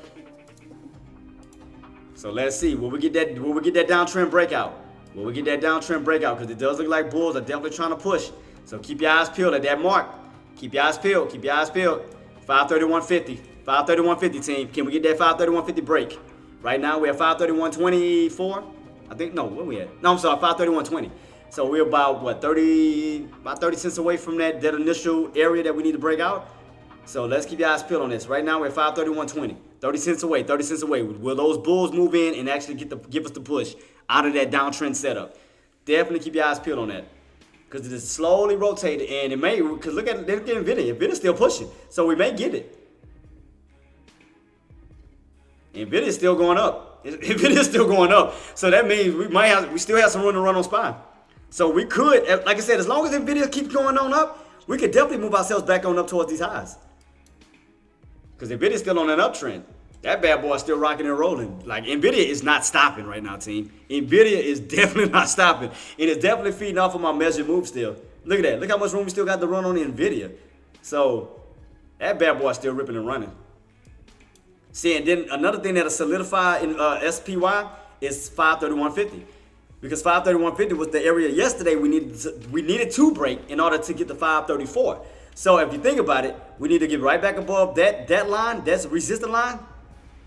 [SPEAKER 1] So let's see. Will we get that downtrend breakout? Will we get that downtrend breakout? Because it does look like bulls are definitely trying to push. So keep your eyes peeled at that mark. Keep your eyes peeled. Keep your eyes peeled. 531.50. 531.50 team. Can we get that 531.50 break? Right now we're at 531.24. I think no. Where we at? No, I'm sorry. 531.20. So we're about what 30 cents away from that initial area that we need to break out. So let's keep your eyes peeled on this. Right now we're at 531.20. 30 cents away. 30 cents away. Will those bulls move in and actually give us the push out of that downtrend setup? Definitely keep your eyes peeled on that. Because it is slowly rotated, and it may, because look at NVIDIA. NVIDIA's still pushing, so we may get it. NVIDIA's still going up. NVIDIA's still going up. So that means we still have some room to run on SPY. So we could, like I said, as long as NVIDIA keeps going on up, we could definitely move ourselves back on up towards these highs. Because NVIDIA's still on an uptrend. That bad boy is still rocking and rolling. Like, NVIDIA is not stopping right now, team. NVIDIA is definitely not stopping. It is definitely feeding off of my measured move still. Look at that. Look how much room we still got to run on NVIDIA. So, that bad boy is still ripping and running. See, and then another thing that'll solidify in SPY is 531.50. Because 531.50 was the area yesterday we needed to break in order to get to 534. So if you think about it, we need to get right back above that line, that's a resistance line,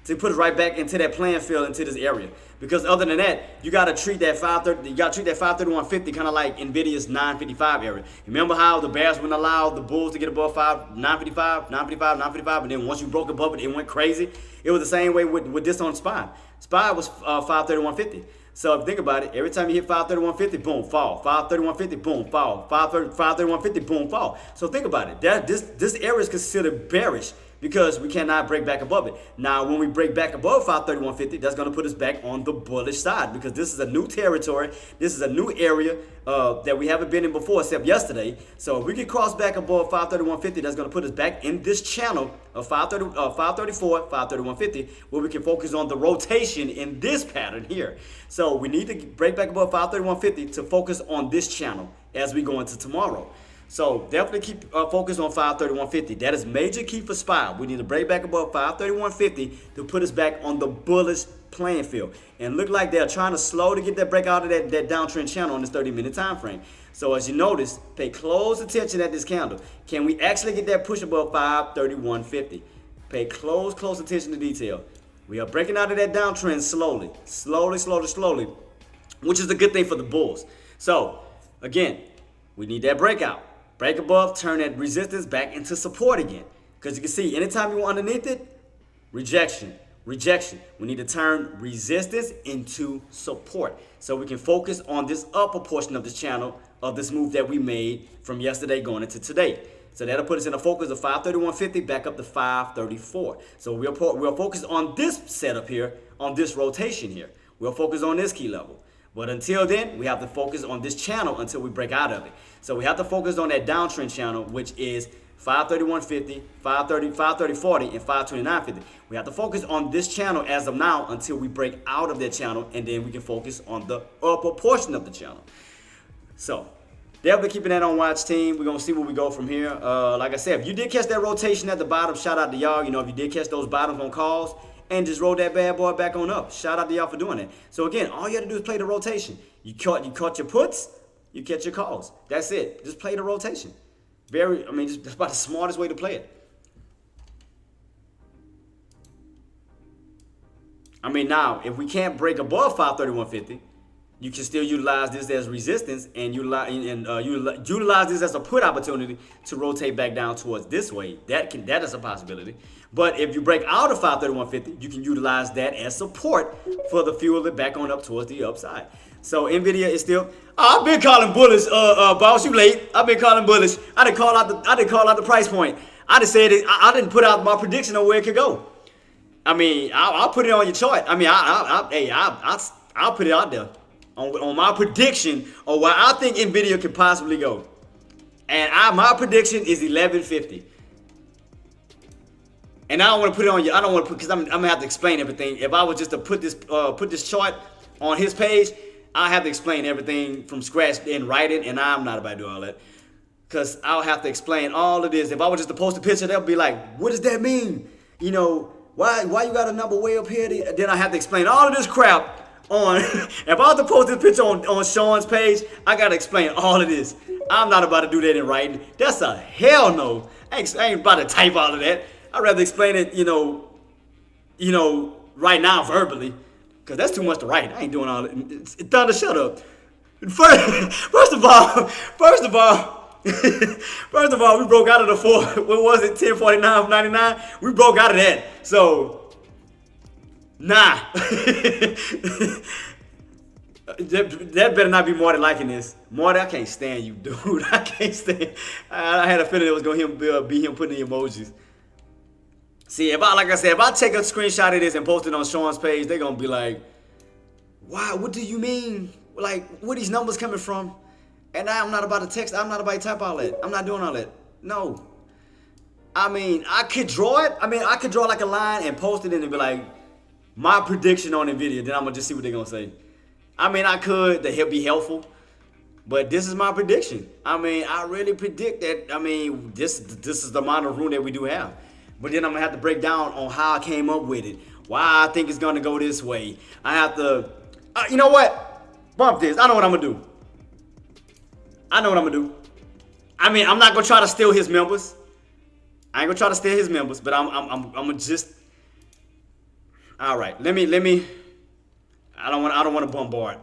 [SPEAKER 1] to put us right back into that playing field, into this area. Because other than that, you gotta treat that 531.50 kind of like NVIDIA's 955 area. Remember how the bears wouldn't allow the bulls to get above 955, and then once you broke above it, it went crazy. It was the same way with this on SPY. SPY was 531.50. So if you think about it, every time you hit 531.50, boom, fall. 531.50, boom, fall. 531.50, boom, fall. So think about it. This area is considered bearish because we cannot break back above it. Now, when we break back above 531.50, that's going to put us back on the bullish side because this is a new territory. This is a new area that we haven't been in before except yesterday. So if we can cross back above 531.50, that's going to put us back in this channel of 534, 531.50, where we can focus on the rotation in this pattern here. So we need to break back above 531.50 to focus on this channel as we go into tomorrow. So definitely keep focus on 531.50. That is major key for SPY. We need to break back above 531.50 to put us back on the bullish playing field. And look like they're trying to slow to get that break out of that downtrend channel on this 30-minute time frame. So as you notice, pay close attention at this candle. Can we actually get that push above 531.50? Pay close attention to detail. We are breaking out of that downtrend slowly, which is a good thing for the bulls. So again, we need that breakout. Break above, turn that resistance back into support again. Because you can see, anytime you want underneath it, rejection. We need to turn resistance into support. So we can focus on this upper portion of this channel, of this move that we made from yesterday going into today. So that'll put us in a focus of 531.50 back up to 534. So we'll focus on this setup here, on this rotation here. We'll focus on this key level. But until then, we have to focus on this channel until we break out of it. So we have to focus on that downtrend channel, which is 531.50, 530.40, and 529.50. We have to focus on this channel as of now until we break out of that channel, and then we can focus on the upper portion of the channel. So definitely keeping that on watch, team. We're going to see where we go from here. Like I said, if you did catch that rotation at the bottom, shout out to y'all. You know, if you did catch those bottoms on calls, and just roll that bad boy back on up. Shout out to y'all for doing that. So again, all you have to do is play the rotation. You caught your puts, you catch your calls. That's it. Just play the rotation. That's about the smartest way to play it. Now, if we can't break above 531.50, you can still utilize this as resistance and utilize this as a put opportunity to rotate back down towards this way. That is a possibility. But if you break out of 531.50, you can utilize that as support for the fuel it back on up towards the upside. So NVIDIA is still. I've been calling bullish, boss. You late? I've been calling bullish. I didn't call out the price point. I just said it. I didn't put out my prediction on where it could go. I'll put it on your chart. I'll put it out there. On my prediction on where I think NVIDIA could possibly go. And my prediction is 1150. And I don't want to put it on you. I don't want to put, because I'm going to have to explain everything. If I was just to put this chart on his page, I have to explain everything from scratch and write it, and I'm not about to do all that. Because I'll have to explain all of this. If I was just to post a picture, they'll be like, what does that mean? You know, Why you got a number way up here? Then I have to explain all of this crap on. If I was to post this picture on Sean's page, I gotta explain all of this. I'm not about to do that in writing. That's a hell no. I ain't about to type all of that. I'd rather explain it, right now verbally, because that's too much to write. I ain't doing all that. Thunder, shut up. First of all, we broke out of the 4. What was it? 1049.99. We broke out of that. So, nah. That better not be Marty liking this. Marty, I can't stand you, dude. I can't stand. I had a feeling it was gonna be him putting the emojis. See, if I take a screenshot of this and post it on Sean's page, they're gonna be like, "Why? What do you mean? Like, where these numbers coming from?" And I'm not about to text. I'm not about to type all that. I'm not doing all that. No. I mean, I could draw it. I could draw like a line and post it and be like, my prediction on NVIDIA. Then I'm gonna just see what they're gonna say. I could. That be helpful. But this is my prediction. I really predict that. This is the amount of room that we do have. But then I'm gonna have to break down on how I came up with it. Why I think it's gonna go this way. I have to. You know what? Bump this. I know what I'm gonna do. I'm not gonna try to steal his members. I ain't gonna try to steal his members, but I'm gonna just. All right, let me. I don't want to bombard.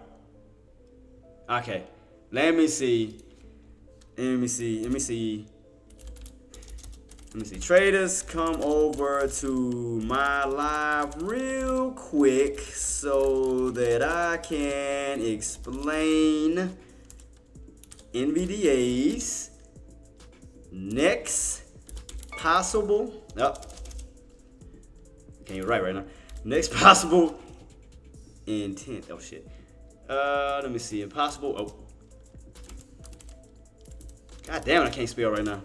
[SPEAKER 1] Okay, let me see. Traders, come over to my live real quick so that I can explain NVDA's next possible. Can't even write right now. Next possible intent. Oh shit. Let me see. Impossible. Oh. God damn it, I can't spell right now.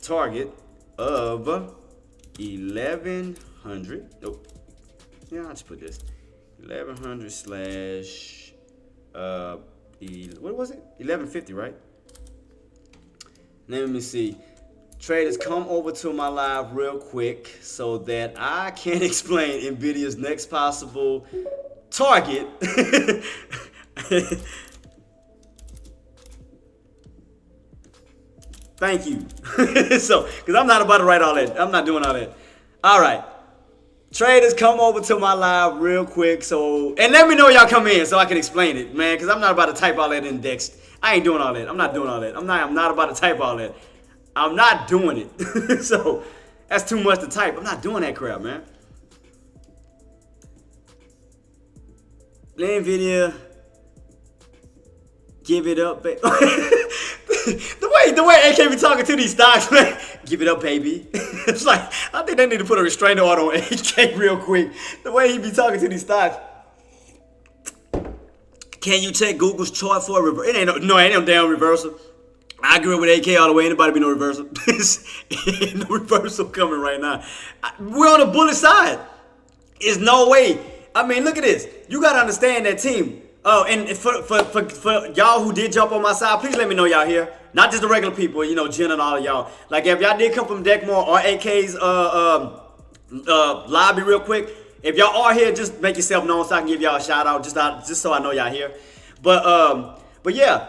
[SPEAKER 1] Target of 1100. Nope. Yeah, I'll just put this. 1100 slash what was it? 1150, right? Let me see. Traders, come over to my live real quick so that I can explain NVIDIA's next possible target. Thank you. So, because I'm not about to write all that. I'm not doing all that. All right. Traders, come over to my live real quick. So, and let me know y'all come in so I can explain it, man. Because I'm not about to type all that indexed. I ain't doing all that. I'm not doing all that. I'm not about to type all that. I'm not doing it. So, that's too much to type. I'm not doing that crap, man. NVIDIA, give it up, baby. The way AK be talking to these stocks, man. Give it up, baby. It's like, I think they need to put a restraining order on AK real quick. The way he be talking to these stocks. Can you check Google's chart for a reversal? It ain't no damn reversal. I agree with AK all the way. Anybody be no reversal? No reversal coming right now. We're on the bullish side. There's no way. Look at this. You got to understand that team. Oh, and for y'all who did jump on my side, please let me know y'all here. Not just the regular people, Jen and all of y'all. Like, if y'all did come from Deckmore or AK's lobby real quick, if y'all are here, just make yourself known so I can give y'all a shout out, just so I know y'all here. But yeah,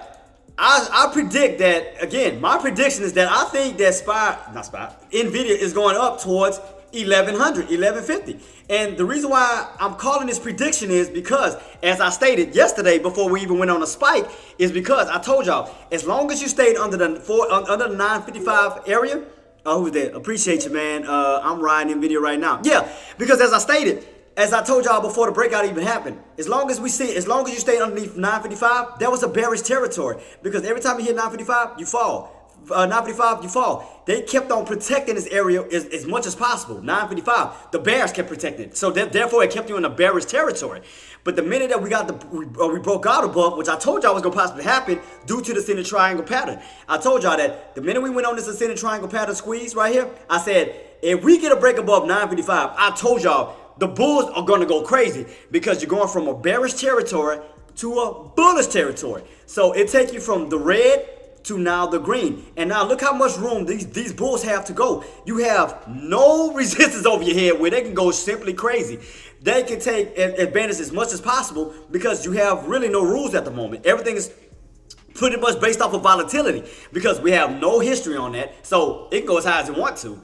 [SPEAKER 1] I predict that, again, my prediction is that I think that NVIDIA is going up towards 1100, 1150. And the reason why I'm calling this prediction is because, as I stated yesterday before we even went on a spike, is because I told y'all, as long as you stayed under the 955 area, who's that? Appreciate you, man. I'm riding NVIDIA right now. Yeah, because as I told y'all before the breakout even happened, as long as you stay underneath 955, that was a bearish territory. Because every time you hit 955, you fall. 955, you fall. They kept on protecting this area as much as possible. 955, the bears kept protecting it. So therefore, it kept you in a bearish territory. But the minute that we broke out above, which I told y'all was going to possibly happen due to the ascending triangle pattern. I told y'all that the minute we went on this ascending triangle pattern squeeze right here, I said, if we get a break above 955, I told y'all the bulls are going to go crazy because you're going from a bearish territory to a bullish territory. So it takes you from the red to now the green. And now look how much room these bulls have to go. You have no resistance over your head where they can go simply crazy. They can take advantage as much as possible because you have really no rules at the moment. Everything is pretty much based off of volatility because we have no history on that. So it can go as high as it wants to.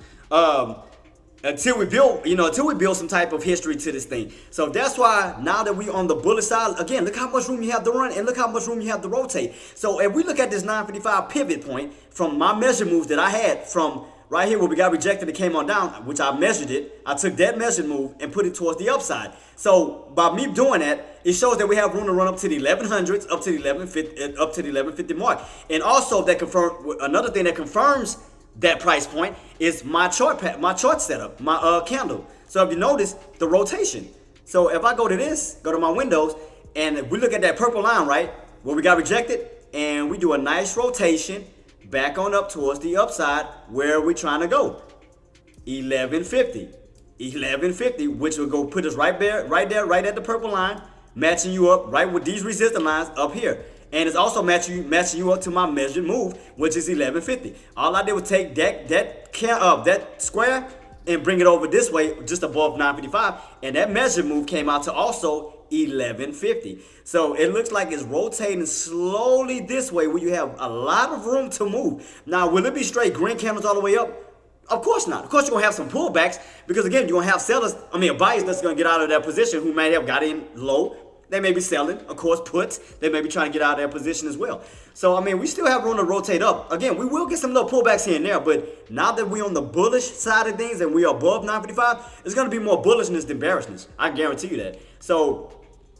[SPEAKER 1] Until we build some type of history to this thing. So that's why now that we on the bullish side, again, look how much room you have to run and look how much room you have to rotate. So if we look at this 955 pivot point from my measure moves that I had from right here where we got rejected and came on down, which I measured it, I took that measured move and put it towards the upside. So by me doing that, it shows that we have room to run up to the 1100s, up to the 1150, up to the 1150 mark. And also that another thing that confirms that price point is my chart setup, my candle. So if you notice the rotation. So if I go to this, go to my windows, and if we look at that purple line, right, where we got rejected, and we do a nice rotation back on up towards the upside where we're trying to go. 1150, which will go put us right there, right at the purple line, matching you up right with these resistance lines up here. And it's also matching you up to my measured move, which is 1150. All I did was take that square and bring it over this way, just above 955, and that measured move came out to also 1150. So it looks like it's rotating slowly this way, where you have a lot of room to move. Now, will it be straight green candles all the way up? Of course not. Of course, you're gonna have some pullbacks because again, you're gonna have buyers that's gonna get out of that position who may have got in low. They may be selling, of course, puts. They may be trying to get out of their position as well. So, I mean, we still have room to rotate up. Again, we will get some little pullbacks here and there, but now that we're on the bullish side of things and we are above 955, it's going to be more bullishness than bearishness. I guarantee you that. So,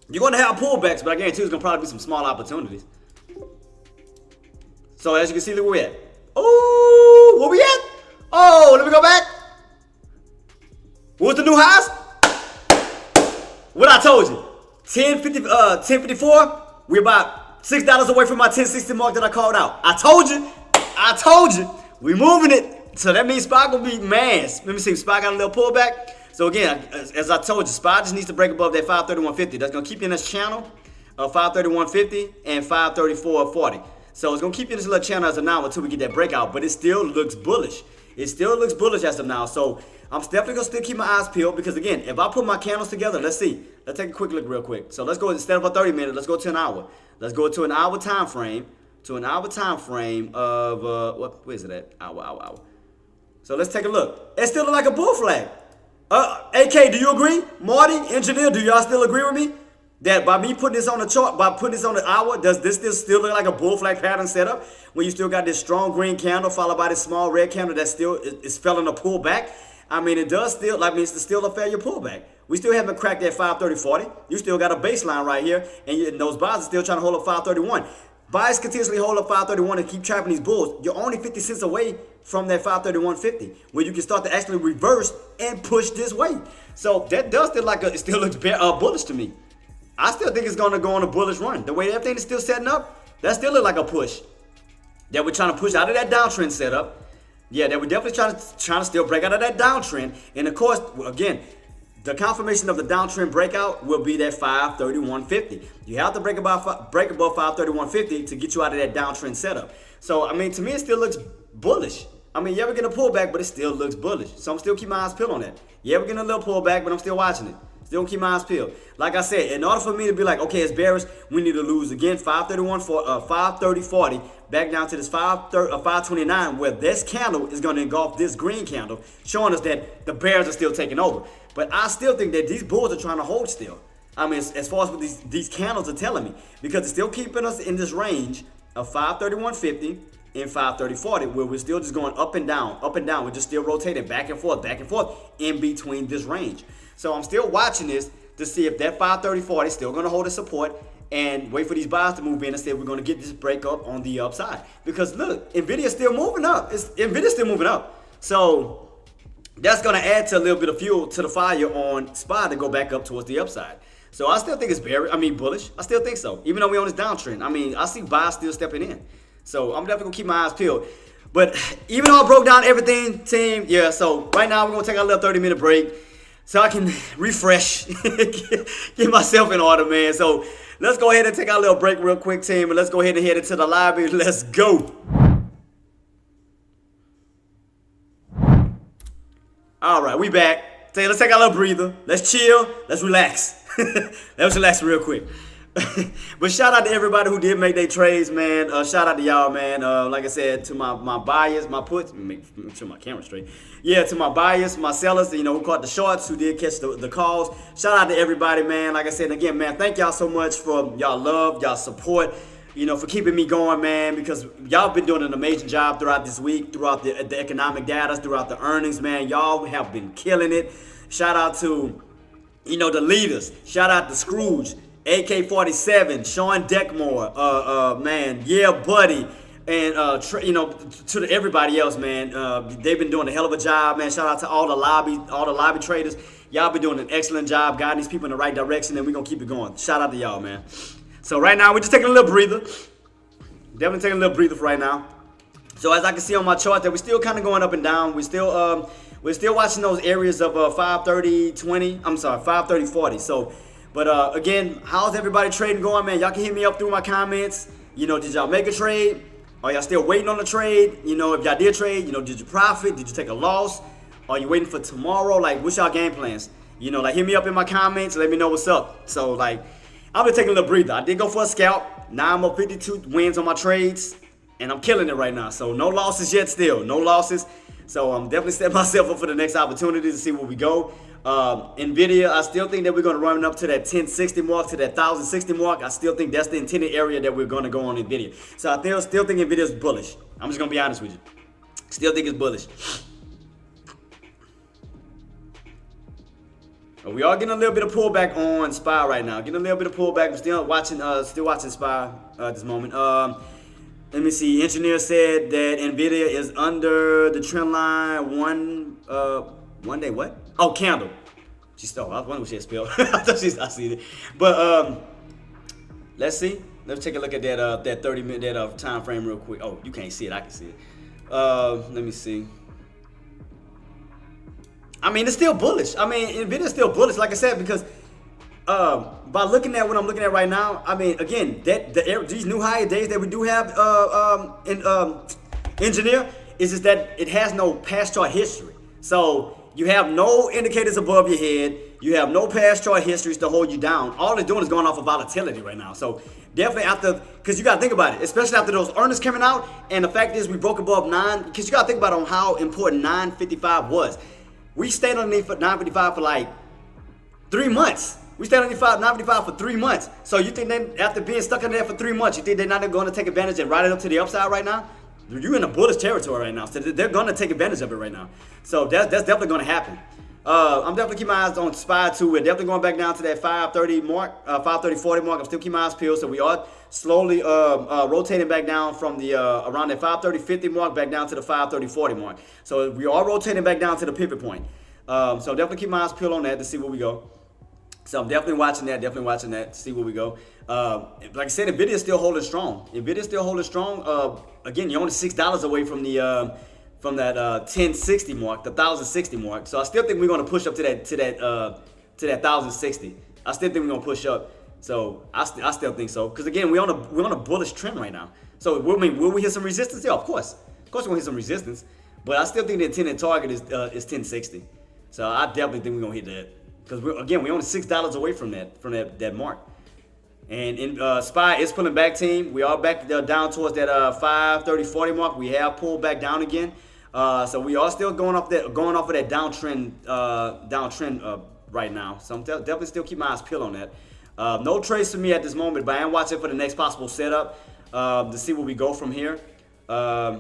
[SPEAKER 1] you're going to have pullbacks, but I guarantee you there's going to probably be some small opportunities. So, as you can see, look where we're at. Oh, where we at? Oh, let me go back. What's the new highs? What I told you. 1054, we're about $6 away from my 1060 mark that I called out. I told you, we moving it. So that means SPY gonna be mass. Let me see, SPY got a little pullback. So again, as I told you, SPY just needs to break above that 531.50. That's gonna keep you in this channel of 531.50 and 534.40. So it's gonna keep you in this little channel as of now until we get that breakout, but it still looks bullish. It still looks bullish as of now. So I'm definitely gonna still keep my eyes peeled because again, if I put my candles together, let's see. Let's take a quick look real quick. So let's go, instead of a 30 minute, let's go to an hour. Let's go to an hour time frame. To an hour time frame of where is it at? Hour. So let's take a look. It still look like a bull flag. AK, do you agree? Marty, engineer, do y'all still agree with me? That by me putting this on the chart, by putting this on the hour, does this still look like a bull flag pattern setup? When you still got this strong green candle followed by this small red candle that still is fell in a pullback. I mean, it does still, it's still a failure pullback. We still haven't cracked that 530.40. You still got a baseline right here, and those buys are still trying to hold up 531. Buyers continuously hold up 531 and keep trapping these bulls. You're only 50 cents away from that 531.50, where you can start to actually reverse and push this way. So that does still it still looks bullish to me. I still think it's going to go on a bullish run. The way everything is still setting up, that still look like a push. That we're trying to push out of that downtrend setup. Yeah, that we're definitely trying to still break out of that downtrend. And of course, again, the confirmation of the downtrend breakout will be that 531.50. You have to break above 531.50 to get you out of that downtrend setup. So, I mean, to me, it still looks bullish. I mean, yeah, we're getting a pullback, but it still looks bullish. So I'm still keeping my eyes peeled on that. Yeah, we're getting a little pullback, but I'm still watching it. Still keep my eyes peeled. Like I said, in order for me to be like, okay, it's bearish, we need to lose again 530.40 back down to this 529, where this candle is going to engulf this green candle, showing us that the bears are still taking over. But I still think that these bulls are trying to hold still. I mean, as far as what these candles are telling me, because it's still keeping us in this range of 531.50 and 530.40, where we're still just going up and down, up and down. We're just still rotating back and forth in between this range. So I'm still watching this to see if that 530.40 is still going to hold a support and wait for these buyers to move in and see if we're going to get this break up on the upside. Because look, Nvidia's still moving up. Nvidia's still moving up. So that's going to add to a little bit of fuel to the fire on SPY to go back up towards the upside. So I still think it's bullish. I still think so. Even though we're on this downtrend. I mean, I see buyers still stepping in. So I'm definitely going to keep my eyes peeled. But even though I broke down everything, team, yeah, so right now we're going to take a little 30-minute break so I can refresh, get myself in order, man. So let's go ahead and take our little break real quick, team, and let's go ahead and head into the lobby. Let's go. All right, we back. Let's take our little breather. Let's chill. Let's relax. Let's relax real quick. But shout out to everybody who did make their trades, man. Shout out to y'all, man. Like I said, to my buyers, my puts. Make sure my camera's straight. Yeah, to my buyers, my sellers, you know, who caught the shorts, who did catch the calls. Shout out to everybody, man. Like I said, again, man, thank y'all so much for y'all love, y'all support, you know, for keeping me going, man, because y'all been doing an amazing job throughout this week, throughout the economic data, throughout the earnings, man. Y'all have been killing it. Shout out to, you know, the leaders. Shout out to Scrooge, AK-47, Sean Deckmore, man, yeah, buddy, and you know, to everybody else, man. They've been doing a hell of a job, man. Shout out to all the lobby traders. Y'all been doing an excellent job guiding these people in the right direction, and we're gonna keep it going. Shout out to y'all, man. So right now we're just taking a little breather. Definitely taking a little breather for right now. So as I can see on my chart, that we're still kind of going up and down. We're still watching those areas of 530.20. I'm sorry, 530.40. So. But again, how's everybody trading going, man? Y'all can hit me up through my comments. You know, did y'all make a trade? Are y'all still waiting on the trade? You know, if y'all did trade, you know, did you profit? Did you take a loss? Are you waiting for tomorrow? Like, what's y'all game plans? You know, like, hit me up in my comments. Let me know what's up. So, like, I'm just taking a little breather. I did go for a scalp. Now I'm up 52 wins on my trades, and I'm killing it right now. So, no losses yet still. No losses. So, I'm definitely setting myself up for the next opportunity to see where we go. Nvidia, I still think that we're going to run up to that 1060 mark, to that 1060 mark. I still think that's the intended area that we're going to go on Nvidia. So I still think Nvidia is bullish. I'm just going to be honest with you. Still think it's bullish. But we are getting a little bit of pullback on SPY right now. Getting a little bit of pullback. I'm still watching SPY at this moment. Let me see. Engineer said that Nvidia is under the trend line one day what? Oh, candle. She stole. I was wondering what she had spelled. I see it. But let's see. Let's take a look at that 30-minute time frame real quick. Oh, you can't see it. I can see it. Let me see. I mean, it's still bullish. I mean, Nvidia's still bullish, like I said, because by looking at what I'm looking at right now, I mean, again, these new higher days that we do have in Engineer is just that it has no past chart history. So you have no indicators above your head. You have no past chart histories to hold you down. All they're doing is going off of volatility right now. So definitely after, because you got to think about it, especially after those earnings coming out, and the fact is we broke above 9, because you got to think about on how important 955 was. We stayed underneath 955 for like 3 months. We stayed underneath 955 for 3 months. So you think that after being stuck under there for 3 months, you think they're not going to take advantage and ride it up to the upside right now? You're in a bullish territory right now, so they're going to take advantage of it right now. So that's definitely going to happen. I'm definitely keeping my eyes on SPY too. We're definitely going back down to that 530 mark, 530.40 mark. I'm still keeping my eyes peeled, so we are slowly rotating back down from the around that 530.50 mark back down to the 530.40 mark. So we are rotating back down to the pivot point. So definitely keep my eyes peeled on that to see where we go. So I'm definitely watching that, to see where we go. Like I said, Nvidia is still holding strong. Again, you're only $6 away from that 1060 mark, the 1060 mark. So I still think we're going to push up to that 1060. I still think we're going to push up. So I still think so. Because again, we're on a bullish trend right now. So will we hit some resistance? Yeah, of course. Of course we're going to hit some resistance. But I still think the intended target is 1060. So I definitely think we're going to hit that. Because we're only $6 away from that mark. And SPY is pulling back, team. We are back down towards that 530.40 mark. We have pulled back down again. So we are still going off of that downtrend right now. So I'm definitely still keep my eyes peeled on that. No trades for me at this moment, but I am watching for the next possible setup to see where we go from here. I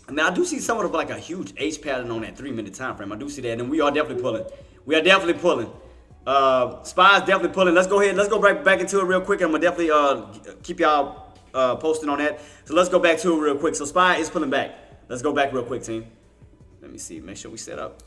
[SPEAKER 1] mean, I do see somewhat of like a huge H pattern on that 3-minute time frame. I do see that, and we are definitely pulling. SPY is definitely pulling. Let's go ahead. Let's go back into it real quick. I'm gonna definitely keep y'all posted on that. So let's go back to it real quick. So SPY is pulling back. Let's go back real quick, team. Let me see. Make sure we set up.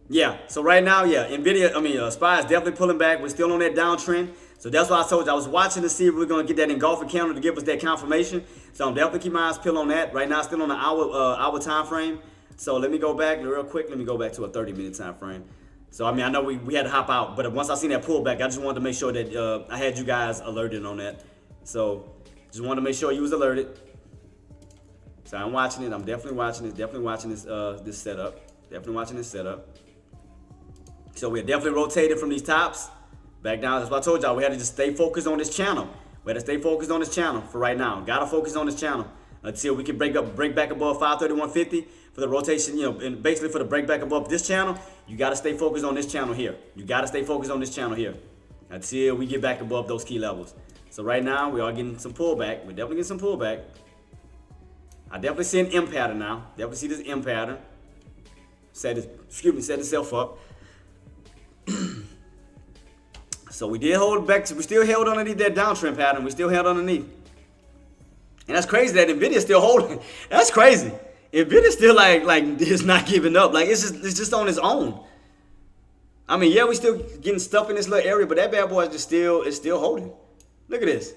[SPEAKER 1] Yeah. So right now, yeah, SPY is definitely pulling back. We're still on that downtrend. So that's why I told you I was watching to see if we're gonna get that engulfing candle to give us that confirmation. So I'm definitely keeping my eyes peeled on that. Right now, still on the hour time frame. So let me go back real quick. Let me go back to a 30-minute time frame. So I mean, I know we had to hop out, but once I seen that pullback, I just wanted to make sure that I had you guys alerted on that. So just wanted to make sure you was alerted. So I'm watching it. I'm definitely watching it. Definitely watching this this setup. Definitely watching this setup. So we're definitely rotated from these tops back down. That's what I told y'all. We had to just stay focused on this channel. We had to stay focused on this channel for right now. Gotta focus on this channel until we can break back above 531.50 for the rotation. You know, and basically for the break back above this channel, you gotta stay focused on this channel here. You gotta stay focused on this channel here until we get back above those key levels. So right now we are getting some pullback. We're definitely getting some pullback. I definitely see an M pattern now. Definitely see this M pattern. Set itself up. So we did hold back. We still held underneath that downtrend pattern. We still held underneath. And that's crazy that Nvidia's still holding. That's crazy. Nvidia's still like it's not giving up. Like it's just on its own. I mean, yeah, we still getting stuff in this little area, but that bad boy is still holding. Look at this.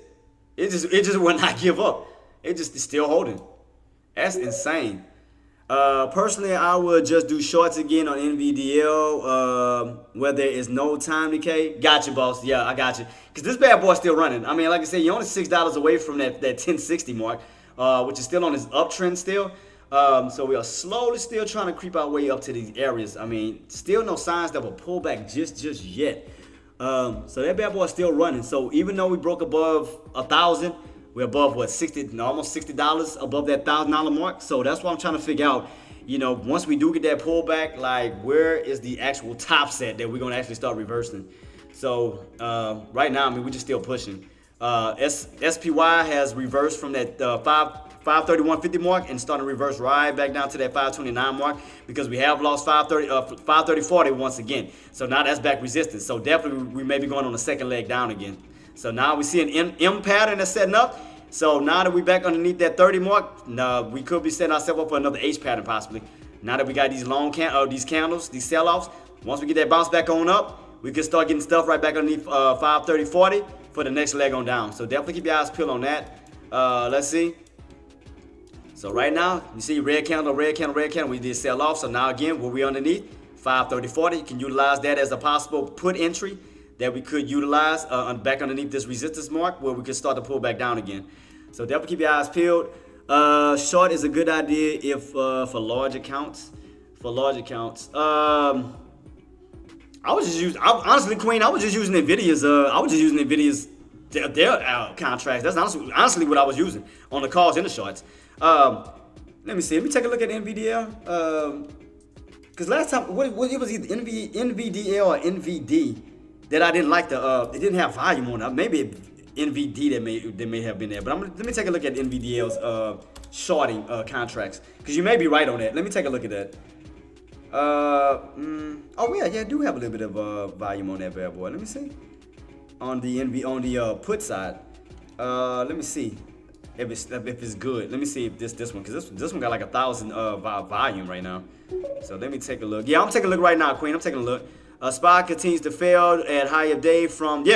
[SPEAKER 1] It just will not give up. It just is still holding. That's insane. Personally, I would just do shorts again on NVDL where there is no time decay. Gotcha, boss. Yeah, I got you. Because this bad boy's still running. I mean, like I said, you're only $6 away from that 1060 mark, which is still on this uptrend still. So we are slowly still trying to creep our way up to these areas. I mean, still no signs that will pull back just yet. So that bad boy is still running. So even though we broke above 1,000, we're above what, almost $60 above that $1,000 mark. So that's what I'm trying to figure out. You know, once we do get that pullback, like where is the actual top set that we're gonna actually start reversing? So right now, I mean, we're just still pushing. SPY has reversed from that 531.50 mark and starting to reverse right back down to that 529 mark because we have lost 530.40 once again. So now that's back resistance. So definitely we may be going on a second leg down again. So now we see an M pattern that's setting up. So now that we back underneath that 30 mark, we could be setting ourselves up for another H pattern possibly. Now that we got these long these candles, these sell-offs, once we get that bounce back on up, we can start getting stuff right back underneath 530.40 for the next leg on down. So definitely keep your eyes peeled on that. Let's see. So right now, you see red candle, red candle, red candle. We did sell off. So now again, where we underneath 530.40, you can utilize that as a possible put entry that we could utilize back underneath this resistance mark where we could start to pull back down again. So definitely keep your eyes peeled. Short is a good idea if for large accounts. For large accounts, I was just using. Honestly, Queen, I was just using Nvidia's. Their contracts. That's honestly what I was using on the calls and the shorts. Let me see. Let me take a look at NVDL. Because last time, what it was either NVDL or NVD that I didn't like it didn't have volume on it. Maybe NVD that may have been there. But let me take a look at NVDL's shorting contracts. Because you may be right on that. Let me take a look at that. Oh yeah, I do have a little bit of volume on that bad boy. Let me see. On the put side. Let me see if it's good. Let me see if this one, because this one got like 1,000 volume right now. So let me take a look. Yeah, I'm taking a look right now, Queen. I'm taking a look. SPY continues to fail at higher day from we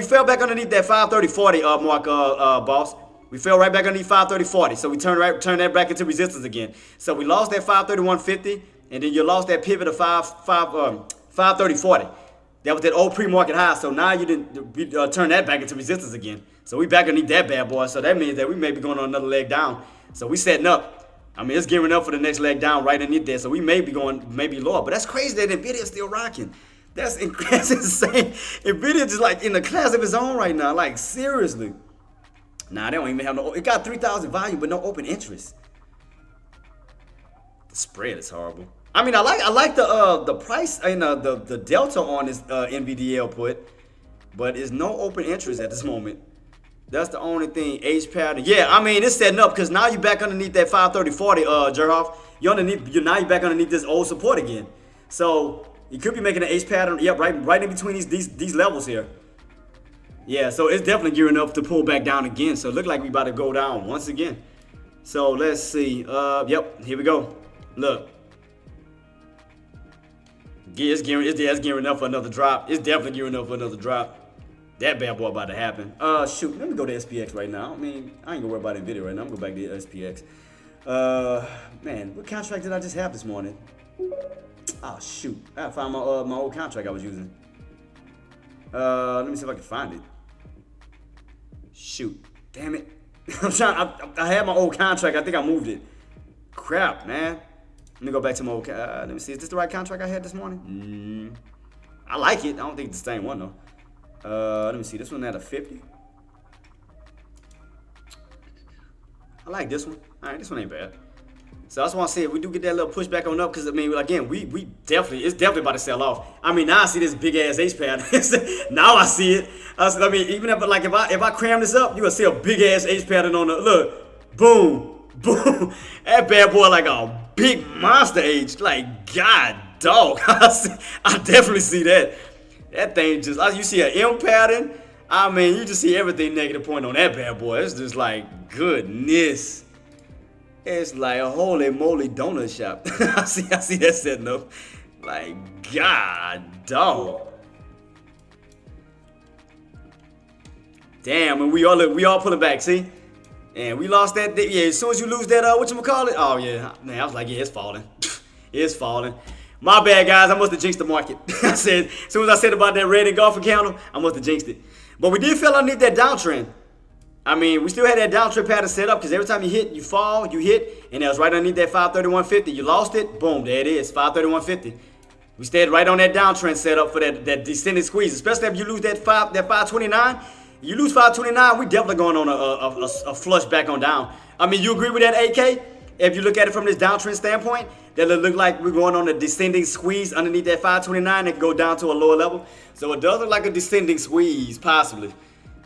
[SPEAKER 1] fell back underneath that 530.40 mark, boss. We fell right back underneath 530.40. So we turned that back into resistance again. So we lost that 531.50, and then you lost that pivot of 530.40. That was that old pre-market high. So now you didn't turn that back into resistance again. So we back underneath that bad boy. So that means that we may be going on another leg down. So we setting up. I mean, it's gearing up for the next leg down right underneath there. So we may be going maybe lower. But that's crazy that Nvidia's still rocking. That's insane. Nvidia just like in a class of its own right now. Like seriously. Nah, they don't even have no. It got 3,000 volume, but no open interest. The spread is horrible. I mean, I like the price and the delta on this NVDL put, but it's no open interest at this moment. That's the only thing. H pattern. Yeah, I mean it's setting up because now you're back underneath that 530.40, Jerhoff. You're back underneath this old support again. So you could be making an H pattern. Yep, right in between these levels here. Yeah, so it's definitely gearing up to pull back down again. So it look like we about to go down once again. So let's see. Yep, here we go. Look. Yeah, it's gearing up for another drop. It's definitely gearing up for another drop. That bad boy about to happen. Shoot, let me go to SPX right now. I mean, I ain't gonna worry about NVIDIA right now. I'm gonna go back to SPX. Man, what contract did I just have this morning? Oh shoot! I gotta find my old contract I was using. Let me see if I can find it. Shoot! Damn it! I'm trying. I had my old contract. I think I moved it. Crap, man. Let me go back to my old. Let me see. Is this the right contract I had this morning? I like it. I don't think it's the same one though. Let me see. This one had a 50. I like this one. All right, this one ain't bad. So that's why I said we do get that little pushback on up because I mean again we definitely it's definitely about to sell off. I mean now I see this big ass H pattern. Now I see it. I mean even if I cram this up, you gonna see a big ass H pattern on the look. Boom, boom. That bad boy like a big monster H. Like God dog. I definitely see that. That thing just you see an M pattern. I mean you just see everything negative point on that bad boy. It's just like goodness. It's like a holy moly donut shop. I see that setting up. Like, God, dog. Damn, and we all pulling back, see? And we lost that. Yeah, as soon as you lose that, whatchamacallit? Oh, yeah. Man, I was like, yeah, it's falling. It's falling. My bad, guys. I must have jinxed the market. I said, as soon as I said about that red and golf encounter, I must have jinxed it. But we did feel underneath that downtrend. I mean, we still had that downtrend pattern set up because every time you hit, you fall, you hit, and that was right underneath that 531.50. You lost it, boom, there it is, 531.50. We stayed right on that downtrend set up for that descending squeeze, especially if you lose that 529. You lose 529, we definitely going on a flush back on down. I mean, you agree with that, AK? If you look at it from this downtrend standpoint, that it look like we're going on a descending squeeze underneath that 529 and go down to a lower level. So it does look like a descending squeeze, possibly.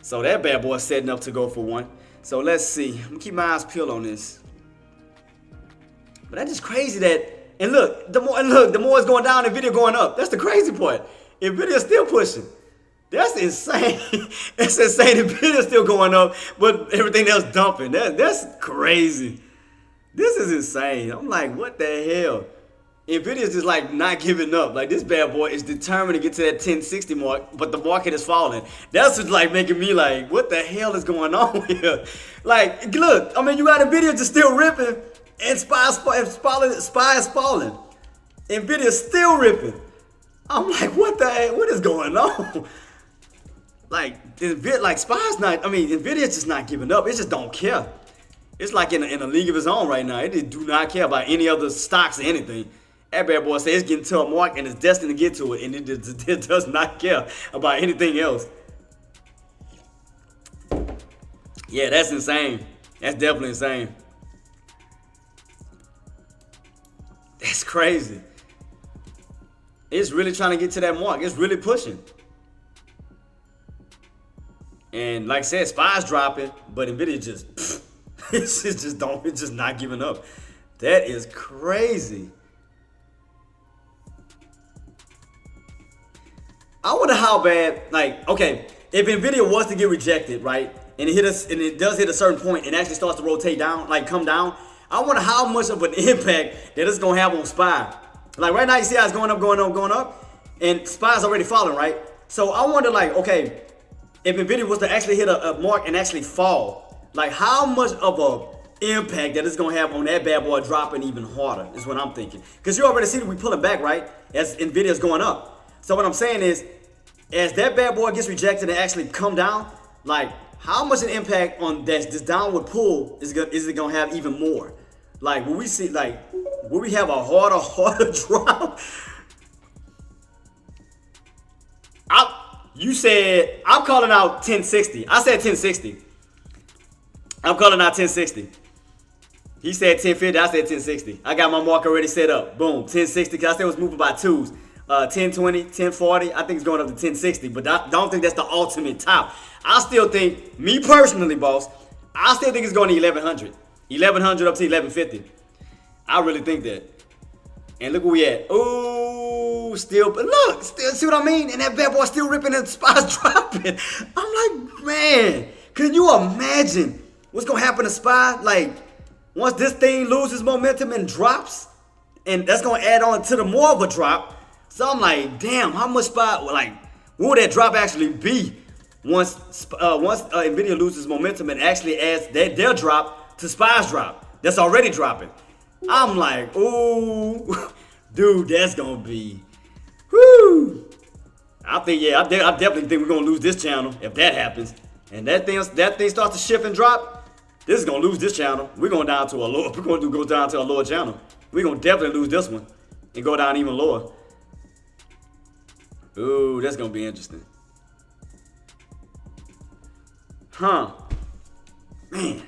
[SPEAKER 1] So that bad boy is setting up to go for one. So let's see. I'm gonna keep my eyes peeled on this. But that's just crazy that. And look, the more it's going down, the video going up. That's the crazy part. Nvidia's still pushing. That's insane. That's insane. Nvidia's still going up, but everything else dumping. That's crazy. This is insane. I'm like, what the hell? Nvidia's just like not giving up. Like this bad boy is determined to get to that 1060 mark, but the market is falling. That's what's like making me like, what the hell is going on here? Like, look, I mean, you got Nvidia just still ripping, and SPY is falling. Nvidia's still ripping. I'm like, what the heck? What is going on? Like, SPY's not. I mean, Nvidia's just not giving up. It just don't care. It's like in a league of its own right now. It just do not care about any other stocks or anything. That bad boy says it's getting to a mark and it's destined to get to it, and it does not care about anything else. Yeah, that's insane. That's definitely insane. That's crazy. It's really trying to get to that mark. It's really pushing. And like I said, SPY's dropping, but Nvidia just it's just not giving up. That is crazy. I wonder how bad, like, okay, if Nvidia was to get rejected, right, and it does hit a certain point and actually starts to rotate down, like come down, I wonder how much of an impact that it's gonna have on SPY. Like right now, you see how it's going up, and SPY's already falling, right? So I wonder, like, okay, if Nvidia was to actually hit a mark and actually fall, like how much of a impact that it's gonna have on that bad boy dropping even harder is what I'm thinking. Because you already see that we pulling back, right, as Nvidia's going up. So what I'm saying is, as that bad boy gets rejected and actually come down, like how much an impact on this downward pull is it gonna have even more? Like will we see, like will we have a harder drop? You said I'm calling out 1060. I said 1060. I'm calling out 1060. He said 1050. I said 1060. I got my mark already set up. Boom, 1060. Cause I said it was moving by twos. 1020, 1040. I think it's going up to 1060. But I don't think that's the ultimate top. I still think, me personally, boss, I still think it's going to 1100. 1100 up to 1150. I really think that. And look where we at. Ooh, still, but look, still, see what I mean? And that bad boy still ripping and SPY's dropping. I'm like, man, can you imagine what's going to happen to SPY? Like, once this thing loses momentum and drops, and that's going to add on to the more of a drop. So I'm like, damn, how much SPY, like, what would that drop actually be once Nvidia loses momentum and actually adds their drop to SPY's drop that's already dropping? I'm like, ooh, Dude, that's gonna be, whoo! I think, yeah, I definitely think we're gonna lose this channel if that happens. And that thing starts to shift and drop. This is gonna lose this channel. We're going down to a lower. We're gonna go down to a lower channel. We're gonna definitely lose this one and go down even lower. Ooh, that's gonna be interesting. Huh? Man.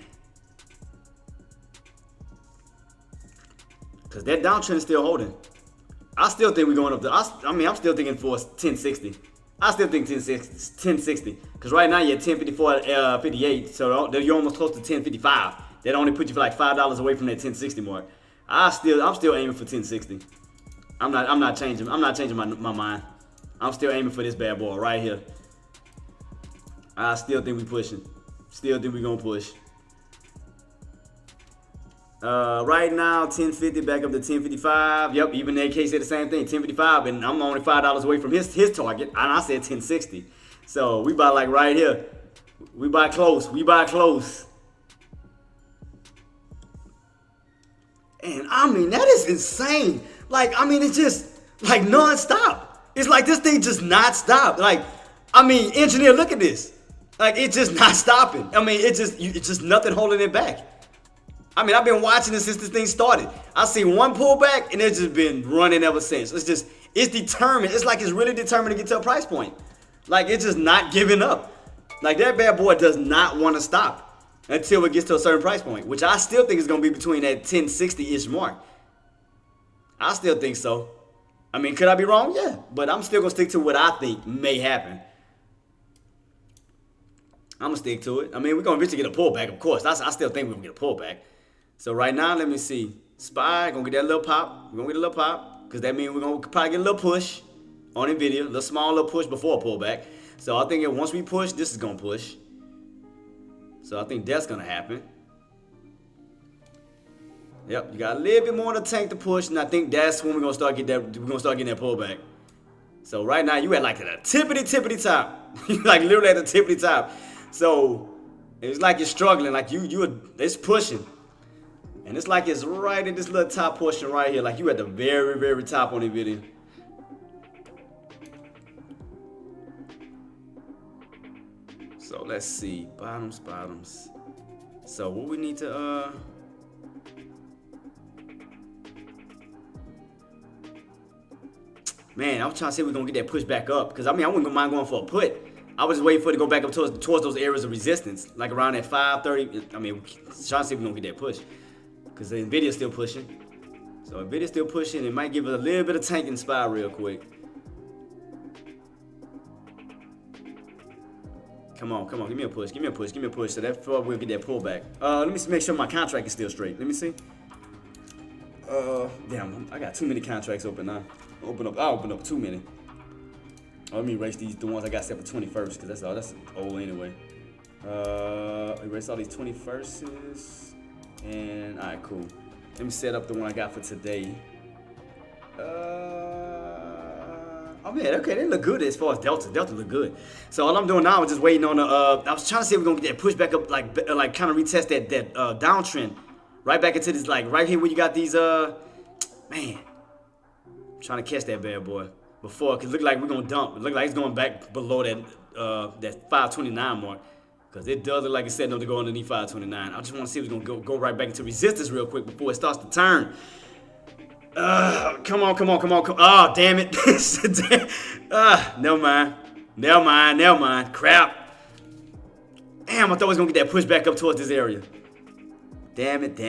[SPEAKER 1] Cause that downtrend is still holding. I still think we're going up. I'm still thinking for 1060. I still think 1060. Cause right now you're at 1054 58, so you're almost close to 1055. That only put you for like $5 away from that 1060 mark. I'm still aiming for 1060. I'm not changing my mind. I'm still aiming for this bad boy right here. I still think we pushing. Still think we gonna push. Right now, 1050 back up to 1055. Yep, even AK said the same thing, 1055, and I'm only $5 away from his target, and I said 1060. So we buy like right here. We buy close. We buy close. And I mean, that is insane. Like, I mean, it's just like non-stop. It's like this thing just not stop. Like, I mean, engineer, look at this. Like, it's just not stopping. I mean, it's just nothing holding it back. I mean, I've been watching this since this thing started. I seen one pullback, and it's just been running ever since. It's determined. It's like it's really determined to get to a price point. Like, it's just not giving up. Like, that bad boy does not want to stop until it gets to a certain price point, which I still think is going to be between that 1060-ish mark. I still think so. I mean, could I be wrong? Yeah. But I'm still going to stick to what I think may happen. I'm going to stick to it. I mean, we're going to eventually get a pullback, of course. I still think we're going to get a pullback. So right now, let me see. SPY, going to get that little pop. We're going to get a little pop. Because that means we're going to probably get a little push on NVIDIA. A little small little push before a pullback. So I think once we push, this is going to push. So I think that's going to happen. Yep, you got a little bit more in the tank to push, and I think that's when we're gonna start getting that pullback. So right now you at like the tippity top. You like literally at the tippity top. So it's like you're struggling, like it's pushing. And it's like it's right at this little top portion right here, like you at the very, very top on the video. So let's see, bottoms. So what we need to man, I was trying to see if we're going to get that push back up. Because, I mean, I wouldn't mind going for a put. I was just waiting for it to go back up towards those areas of resistance. Like around at 530. I mean, trying to see if we're going to get that push. Because the NVIDIA's still pushing. So, NVIDIA's still pushing. It might give it a little bit of tank and SPY real quick. Come on. Give me a push. So, that's before we'll get that pullback. Let me make sure my contract is still straight. Let me see. Damn, I got too many contracts open now. I'll open up too many. Let me erase the ones I got set for 21st, because that's old anyway. Erase all these 21sts. And alright, cool. Let me set up the one I got for today. Oh man, okay, they look good as far as Delta. Delta look good. So all I'm doing now is just waiting on the I was trying to see if we're gonna get that push back up, like kind of retest that downtrend. Right back into this, like right here where you got these man. Trying to catch that bad boy before, cause it look like we're gonna dump. It look like it's going back below that 529 mark, cause it does look like it's setting up to go underneath 529. I just want to see if it's gonna go right back into resistance real quick before it starts to turn. Come on. Oh, damn it. Never mind. Crap. Damn, I thought I was gonna get that push back up towards this area. Damn it.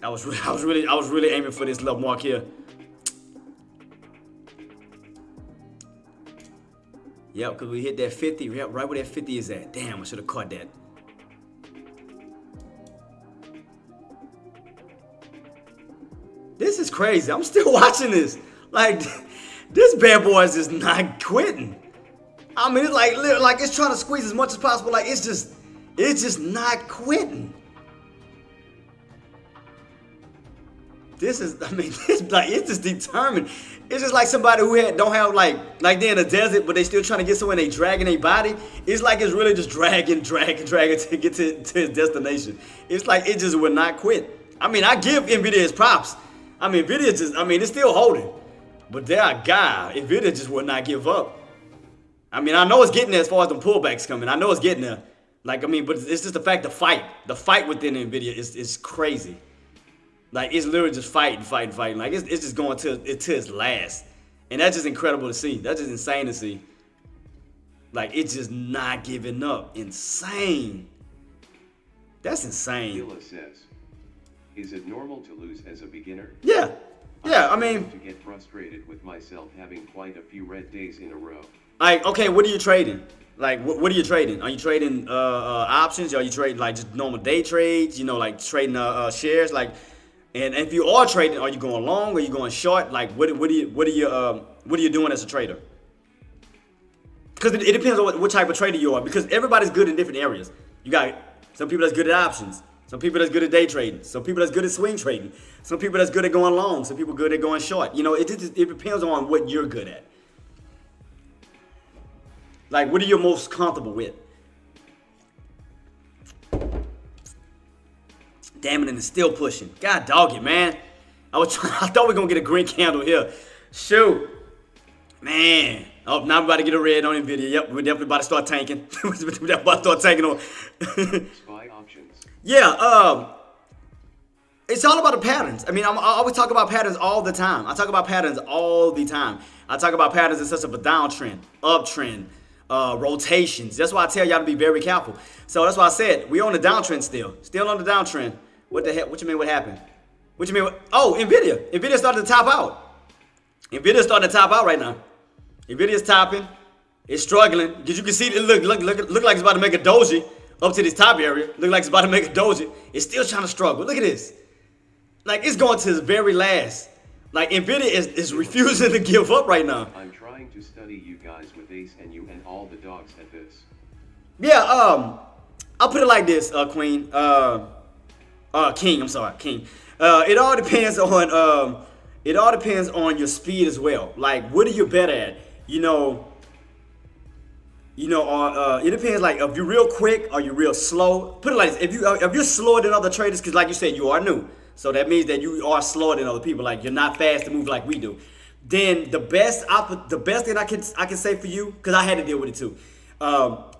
[SPEAKER 1] I was really aiming for this little mark here. Yep, because we hit that 50, right where that 50 is at. Damn, I should have caught that. This is crazy. I'm still watching this. Like, this bad boy is just not quitting. I mean, it's like it's trying to squeeze as much as possible. Like, it's just not quitting. It's just determined. It's just like somebody who don't have like they're in a desert, but they still trying to get somewhere and they dragging their body. It's like it's really just dragging to get to its destination. It's like it just would not quit. I mean, I give NVIDIA its props. I mean, Nvidia just, I mean, it's still holding. But that guy, Nvidia just would not give up. I mean, I know it's getting there as far as the pullbacks coming. I know it's getting there. Like, I mean, but it's just the fact the fight within Nvidia is crazy. Like, it's literally just fighting. Like, it's just going to its last. And that's just incredible to see. That's just insane to see. Like, it's just not giving up. Insane. That's insane.
[SPEAKER 2] Dilla says, is it normal to lose as a beginner?
[SPEAKER 1] Yeah. Yeah, I mean,
[SPEAKER 2] to get frustrated with myself having quite a few red days in a row.
[SPEAKER 1] like, okay, what are you trading? Like, what are you trading? Are you trading options? Are you trading like just normal day trades? You know, like trading shares? Like, and if you are trading, are you going long? Are you going short? Like, what are you doing as a trader? Because it depends on what type of trader you are. Because everybody's good in different areas. You got some people that's good at options. Some people that's good at day trading. Some people that's good at swing trading. Some people that's good at going long. Some people good at going short. You know, it depends on what you're good at. Like, what are you most comfortable with? Damn it, and it's still pushing. God dog it, man. I thought we were gonna get a green candle here. Shoot. Man. Oh, now we're about to get a red on Nvidia. Yep, we're definitely about to start tanking. We're definitely about to start tanking on.
[SPEAKER 2] Spy options.
[SPEAKER 1] Yeah, it's all about the patterns. I mean, I always talk about patterns all the time. I talk about patterns all the time. I talk about patterns in such of a downtrend, uptrend, rotations. That's why I tell y'all to be very careful. So that's why I said we on the downtrend still on the downtrend. What the heck? What you mean? What happened? What you mean? Oh, Nvidia started to top out. Nvidia started to top out right now. Nvidia's topping. It's struggling because you can see it look like it's about to make a doji up to this top area. Look like it's about to make a doji. It's still trying to struggle. Look at this. Like, it's going to the very last. Like, Nvidia is refusing to give up right now.
[SPEAKER 2] I'm trying to study you guys with Ace and you and all the dogs at this.
[SPEAKER 1] Yeah, I'll put it like this, Queen. King, I'm sorry, King. It all depends on your speed as well. Like, what are you better at? It depends. Like, if you're real quick or you're real slow. Put it like this: if you're slower than other traders, because like you said, you are new, so that means that you are slower than other people. Like, you're not fast to move like we do. Then the best thing I can say for you, because I had to deal with it too,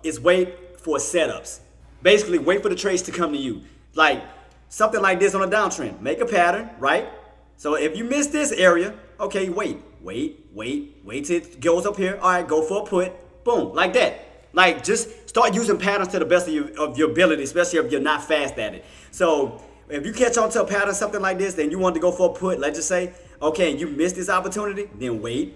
[SPEAKER 1] is wait for setups. Basically, wait for the trades to come to you. Like something like this on a downtrend. Make a pattern, right? So if you miss this area, okay, wait till it goes up here. All right, go for a put. Boom, like that. Like, just start using patterns to the best of your ability, especially if you're not fast at it. So if you catch on to a pattern, something like this, then you want to go for a put, let's just say, okay, you missed this opportunity, then wait,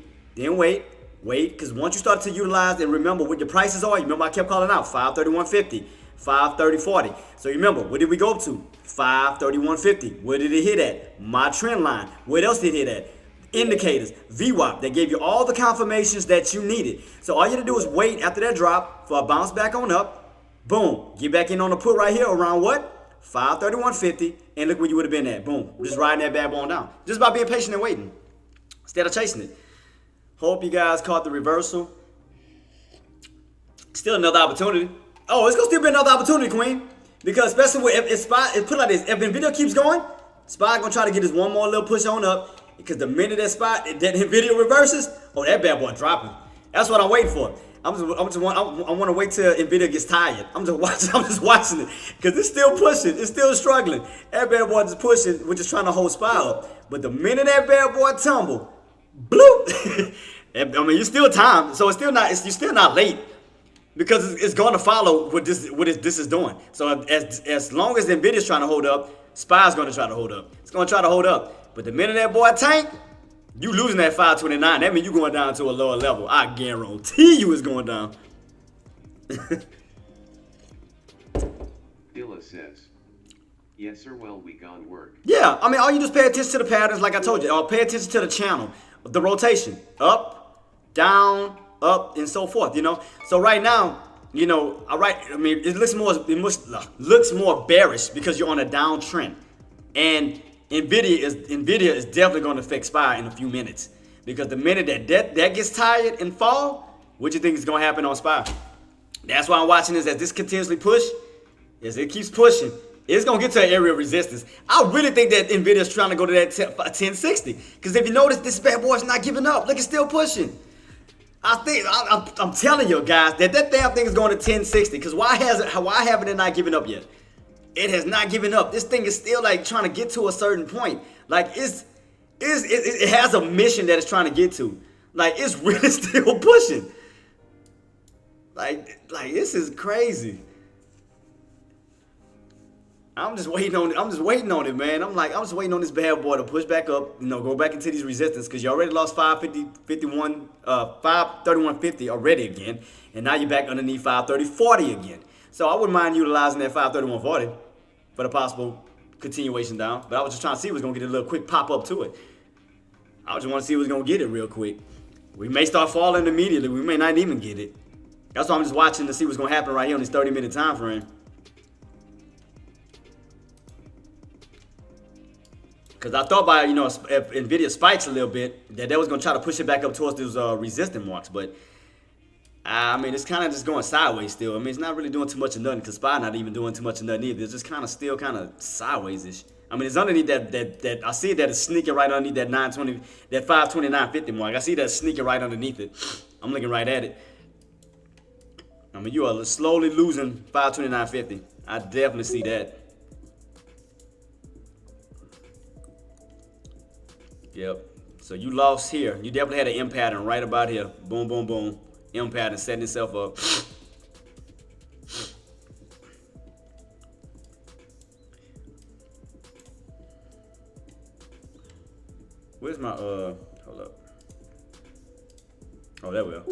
[SPEAKER 1] because once you start to utilize and remember what your prices are, you remember I kept calling out 531.50, 530.40. So you remember, what did we go up to? 531.50. Where did it hit at? My trend line. What else did it hit at? Indicators, VWAP, they gave you all the confirmations that you needed. So all you have to do is wait after that drop for a bounce back on up. Boom, get back in on the put right here around what? 531.50, and look where you would have been at. Boom, just riding that bad boy on down. Just by being patient and waiting instead of chasing it. Hope you guys caught the reversal. Still another opportunity. Oh, it's gonna still be another opportunity, Queen. Because especially if Spy, put it like this, if Nvidia keeps going, Spy gonna try to get this one more little push on up. Because the minute that Nvidia reverses, oh, that bad boy dropping. That's what I'm waiting for. I want to wait till Nvidia gets tired. I'm just watching it because it's still pushing. It's still struggling. That bad boy just pushing. We're just trying to hold Spy up. But the minute that bad boy tumble, bloop. I mean, you're still time, so you're still not late because it's going to follow what this is doing. So as long as Nvidia's trying to hold up, Spy's going to try to hold up. It's going to try to hold up. But the minute that boy tank, you losing that 529. That means you going down to a lower level. I guarantee you it's going down.
[SPEAKER 2] Dilla says, yes sir, well we gone work.
[SPEAKER 1] Yeah, I mean, all you just pay attention to the patterns like I told you. Or pay attention to the channel, the rotation. Up, down, up, and so forth, So right now, it looks more bearish because you're on a downtrend. And Nvidia is definitely going to affect Spy in a few minutes because the minute that gets tired and fall, what do you think is going to happen on Spy? That's why I'm watching this as this continuously push, as it keeps pushing. It's going to get to an area of resistance. I really think that NVIDIA's trying to go to that 1060. Because if you notice, this bad boy's not giving up. Look, it's still pushing. I'm telling you guys that damn thing is going to 1060. Because why haven't it not given up yet? It has not given up. This thing is still like trying to get to a certain point. Like it has a mission that it's trying to get to. Like it's really still pushing. Like this is crazy. I'm just waiting on it, man. I'm just waiting on this bad boy to push back up, go back into these resistance, because you already lost 531.50 already again, and now you're back underneath 530.40 again. So I wouldn't mind utilizing that 531.40 for the possible continuation down. But I was just trying to see if it was gonna get a little quick pop up to it. I just want to see if it was gonna get it real quick. We may start falling immediately. We may not even get it. That's why I'm just watching to see what's gonna happen right here on this 30-minute time frame. Because I thought by, if NVIDIA spikes a little bit, that was going to try to push it back up towards those resistance marks. But, I mean, it's kind of just going sideways still. I mean, it's not really doing too much of nothing, because SPY not even doing too much of nothing either. It's just kind of still kind of sideways-ish. I mean, it's underneath that I see that it's sneaking right underneath that 920, that 529.50 mark. I see that sneaking right underneath it. I'm looking right at it. I mean, you are slowly losing 529.50. I definitely see that. Yep. So you lost here. You definitely had an M pattern right about here. Boom, boom, boom. M pattern setting itself up. Where's my hold up. Oh, there we go.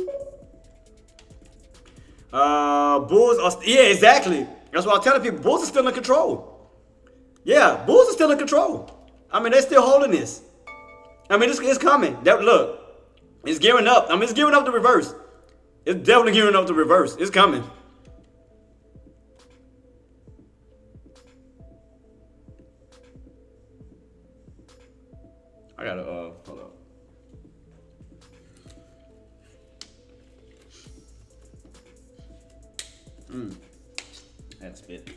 [SPEAKER 1] Bulls are yeah, exactly. That's what I'm telling people. Bulls are still in control. Yeah, Bulls are still in control. I mean, they're still holding this. I mean, it's coming. Look, it's gearing up. I mean, it's gearing up to reverse. It's definitely gearing up to reverse. It's coming. I gotta, hold up. That's spit.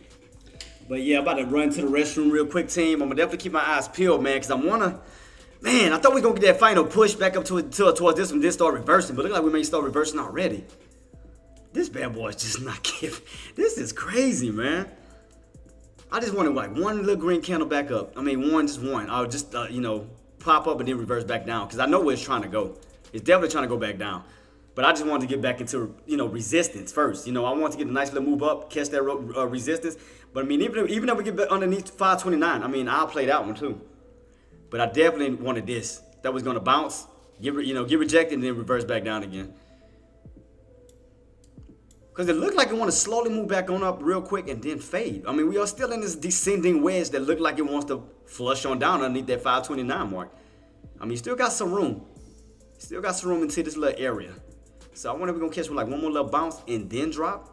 [SPEAKER 1] But yeah, I'm about to run to the restroom real quick, team. I'm gonna definitely keep my eyes peeled, man, because man, I thought we were going to get that final push back up towards this one, then start reversing. But look like we may start reversing already. This bad boy is just not giving. This is crazy, man. I just wanted like one little green candle back up. I mean, just one. I'll just, pop up and then reverse back down. Because I know where it's trying to go. It's definitely trying to go back down. But I just wanted to get back into, resistance first. I want to get a nice little move up, catch that resistance. But I mean, even if we get back underneath 529, I mean, I'll play that one too. But I definitely wanted this. That was going to bounce, get rejected, and then reverse back down again. Because it looked like it want to slowly move back on up real quick and then fade. I mean, we are still in this descending wedge that looked like it wants to flush on down underneath that 529 mark. I mean, you still got some room. Still got some room into this little area. So I wonder if we're going to catch like one more little bounce and then drop.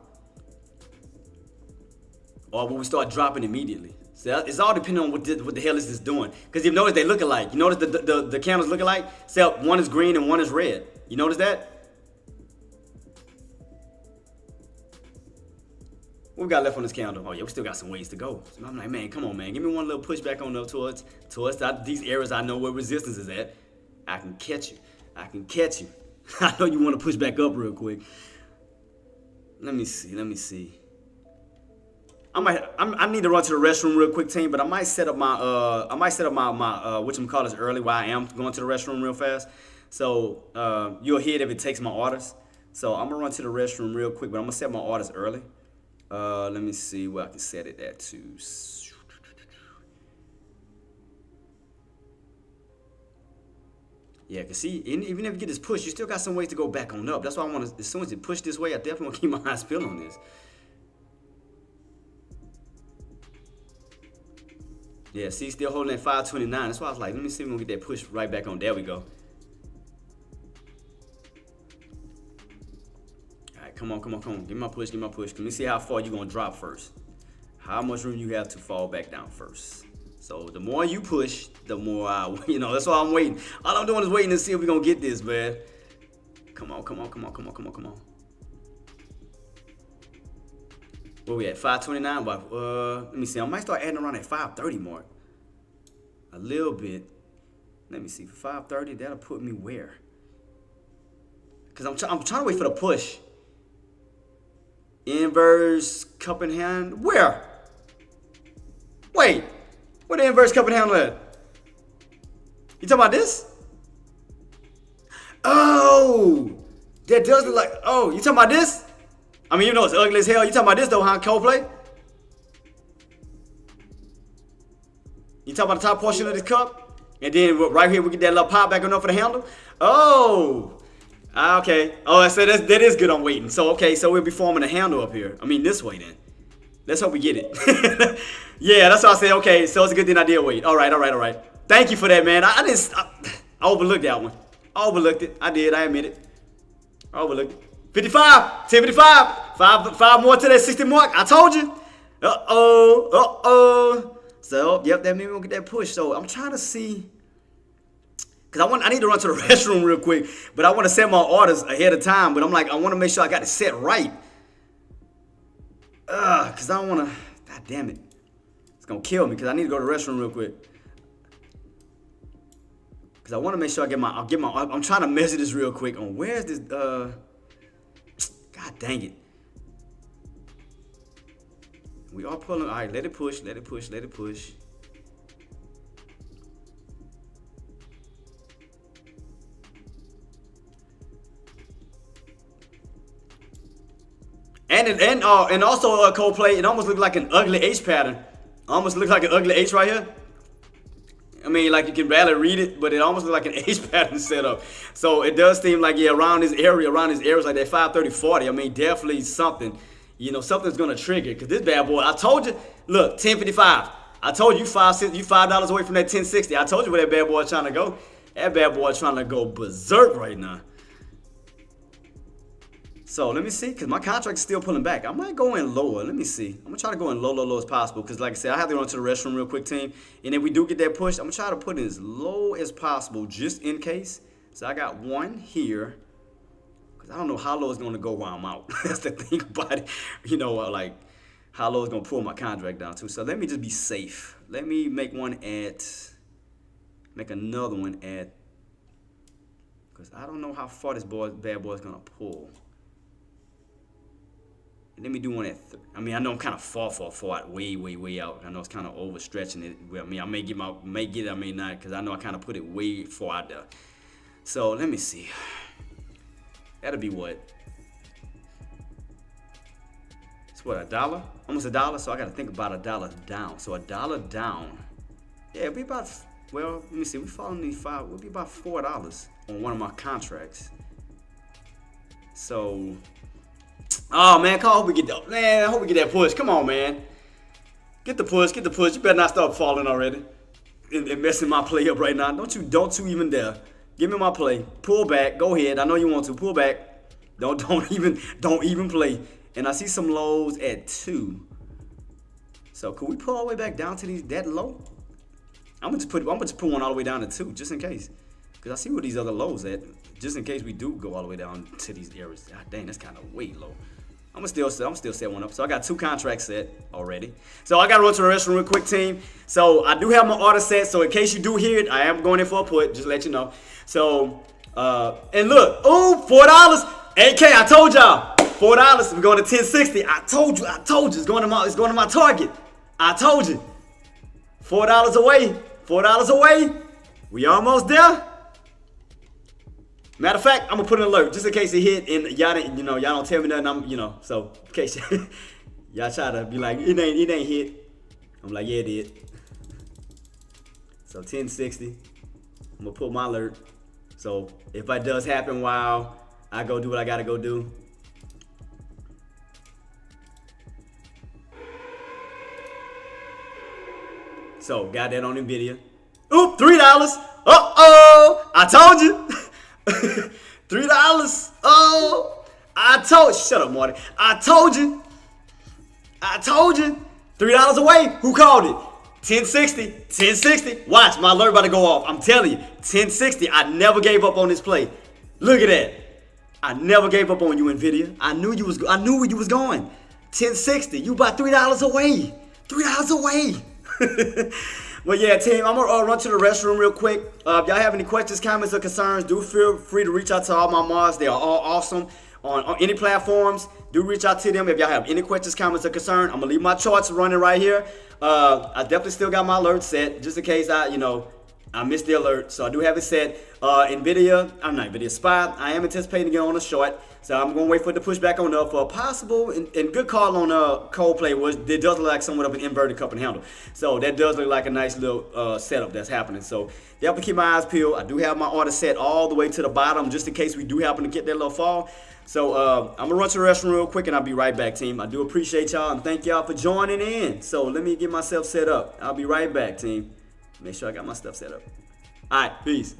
[SPEAKER 1] Or will we start dropping immediately? So it's all depending on what the hell is this doing. Because you notice they look alike. You notice the candles look alike? Except one is green and one is red. You notice that? What we got left on this candle? Oh yeah, we still got some ways to go. So I'm like, man, come on, man. Give me one little push back on up towards these areas I know where resistance is at. I can catch you. I can catch you. I know you want to push back up real quick. Let me see. I need to run to the restroom real quick, team, but I might set up my whatchamacallit early while I am going to the restroom real fast. So you'll hear it if it takes my orders. So I'm gonna run to the restroom real quick, but I'm gonna set my orders early. Let me see where I can set it at to. Yeah, cause see, even if you get this push, you still got some ways to go back on up. That's why I want to. As soon as it push this way, I definitely want to keep my eyes peeled on this. Yeah, see, still holding at 529. That's why I was like, let me see if we can get that push right back on. There we go. All right, come on. Give me my push. Let me see how far you're going to drop first. How much room you have to fall back down first. So the more you push, the more that's why I'm waiting. All I'm doing is waiting to see if we're going to get this, man. Come on. Where we at? 529. Let me see. I might start adding around that 530 mark. A little bit. Let me see. 530. That'll put me where? Because I'm trying to wait for the push. Inverse cup in hand. Where? Wait. Where the inverse cup in hand at? You talking about this? Oh, that does look like. Oh, you talking about this? I mean, you know it's ugly as hell. You talking about this though, huh? Coldplay? You talking about the top portion of this cup? And then right here we get that little pop back enough for the handle. Oh, okay. Oh, so that is good. I'm waiting. So okay, so we'll be forming a handle up here. I mean this way then. Let's hope we get it. Yeah, that's what I said. Okay, so it's a good thing I did wait. All right. Thank you for that, man. I overlooked that one. I overlooked it. I did. I admit it. I overlooked it. 55. 1055. Five more to that 60 mark. I told you. So, yep, that means we'll get that push. So, I'm trying to see. Because I need to run to the restroom real quick. But I want to set my orders ahead of time. But I'm like, I want to make sure I got it set right. Because I don't want to. God damn it. It's going to kill me because I need to go to the restroom real quick. Because I want to make sure I'm trying to measure this real quick on where's this, God dang it. We are pulling, all right, let it push. And also Coldplay, it almost looked like an ugly H pattern. Almost looks like an ugly H right here. I mean, like you can barely read it, but it almost looks like an H pattern setup. So it does seem like, yeah, around this area like that 530, 40. I mean, definitely something, something's gonna trigger. Cause this bad boy, I told you, look, 1055. I told you $5 away from that 1060. I told you where that bad boy trying to go. That bad boy trying to go berserk right now. So let me see, because my contract is still pulling back. I might go in lower. Let me see. I'm going to try to go in low as possible because, like I said, I have to run to the restroom real quick, team. And if we do get that push, I'm going to try to put it as low as possible just in case. So I got one here because I don't know how low it's going to go while I'm out. That's the thing about it. Like how low it's going to pull my contract down to. So let me just be safe. Let me make another one at, because I don't know how far this bad boy is going to pull. Let me do one at. I mean, I know I'm kind of far out, way out. I know it's kind of overstretching it. I mean, I may get it, I may not, because I know I kind of put it way far out there. So let me see. That'll be what? It's what, $1? Almost $1. So I got to think about $1 down. So $1 down. Yeah, it'll be about. Well, let me see. We fall in these five. It'll be about $4 on one of my contracts. So. Oh man, I hope we get that push. Come on, man. Get the push. You better not start falling already. And messing my play up right now. Don't you even dare. Give me my play. Pull back. Go ahead. I know you want to. Pull back. Don't even play. And I see some lows at 2. So could we pull all the way back down to these that low? I'm gonna just put one all the way down to 2 just in case. Because I see where these other lows at. Just in case we do go all the way down to these areas. God dang, that's kind of way low. I'm still set one up. So I got 2 contracts set already. So I got to run to the restroom real quick, team. So I do have my order set. So in case you do hear it, I am going in for a put. Just to let you know. So, and look. Ooh, $4. AK, I told y'all. $4. We're going to 1060. I told you. It's going to my target. I told you. $4 away. $4 away. We almost there. Matter of fact, I'm gonna put an alert just in case it hit and y'all don't tell me nothing. So in case y'all try to be like it ain't hit. I'm like, yeah, it did. So 1060. I'm gonna put my alert. So if that does happen while I go do what I gotta go do. So got that on NVIDIA. Oop, $3. Uh-oh, I told you. $3. Oh, shut up, Marty. I told you. $3 away. Who called it? 1060. Watch, my alert about to go off. I'm telling you, 1060. I never gave up on this play. Look at that. I never gave up on you, NVIDIA. I knew where you was going. 1060. You about $3 away. $3 away. Well, yeah, team, I'm gonna run to the restroom real quick. If y'all have any questions, comments, or concerns, do feel free to reach out to all my mods. They are all awesome on any platforms. Do reach out to them if y'all have any questions, comments, or concern. I'm gonna leave my charts running right here. I definitely still got my alert set just in case I missed the alert, so I do have it set. Nvidia spot. I am anticipating to get on a short, so I'm gonna wait for it to push back on up for a possible and good call on Coldplay. It does look like somewhat of an inverted cup and handle, so that does look like a nice little setup that's happening. So definitely keep my eyes peeled. I do have my order set all the way to the bottom just in case we do happen to get that little fall. So I'm gonna run to the restroom real quick and I'll be right back, team. I do appreciate y'all and thank y'all for joining in. So let me get myself set up. I'll be right back, team. Make sure I got my stuff set up. All right, peace.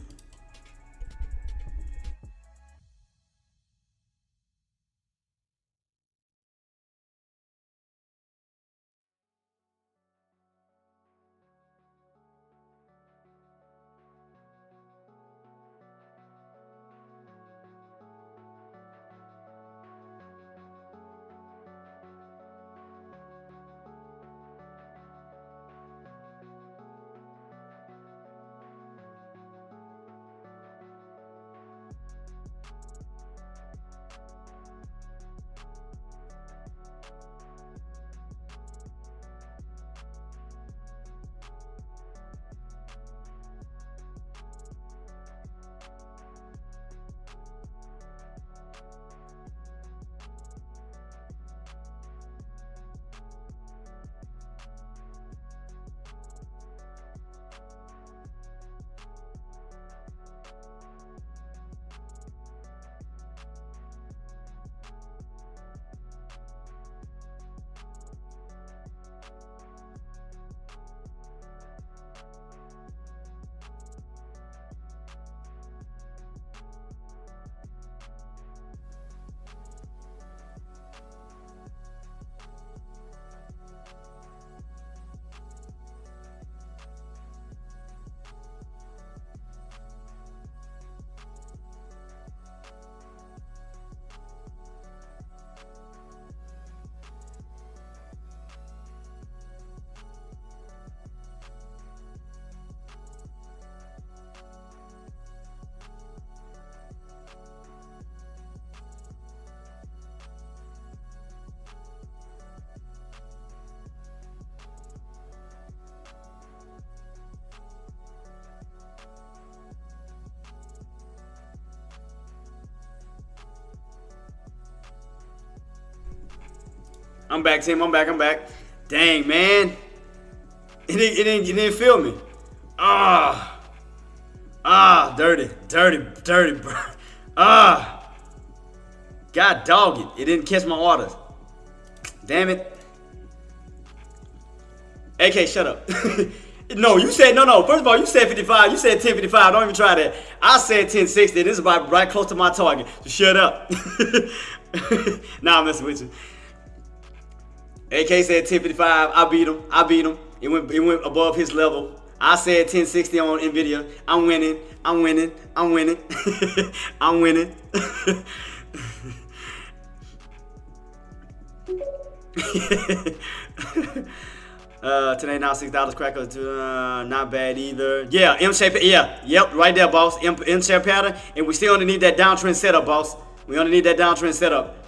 [SPEAKER 1] I'm back, team. I'm back. Dang, man. It didn't feel me. Dirty, bro. God dog it. It didn't catch my orders. Damn it. AK, shut up. No, you said, no. First of all, you said 55. You said 1055. Don't even try that. I said 1060. This is about right close to my target. So shut up. Nah, I'm messing with you. AK said 1055. I beat him. It went above his level. I said 1060 on Nvidia. I'm winning. I'm winning. Today now $6 cracker to not bad either. Yeah, M shape. Yeah, yep, right there, boss. M shape pattern, and we still only need that downtrend setup, boss. We only need that downtrend setup.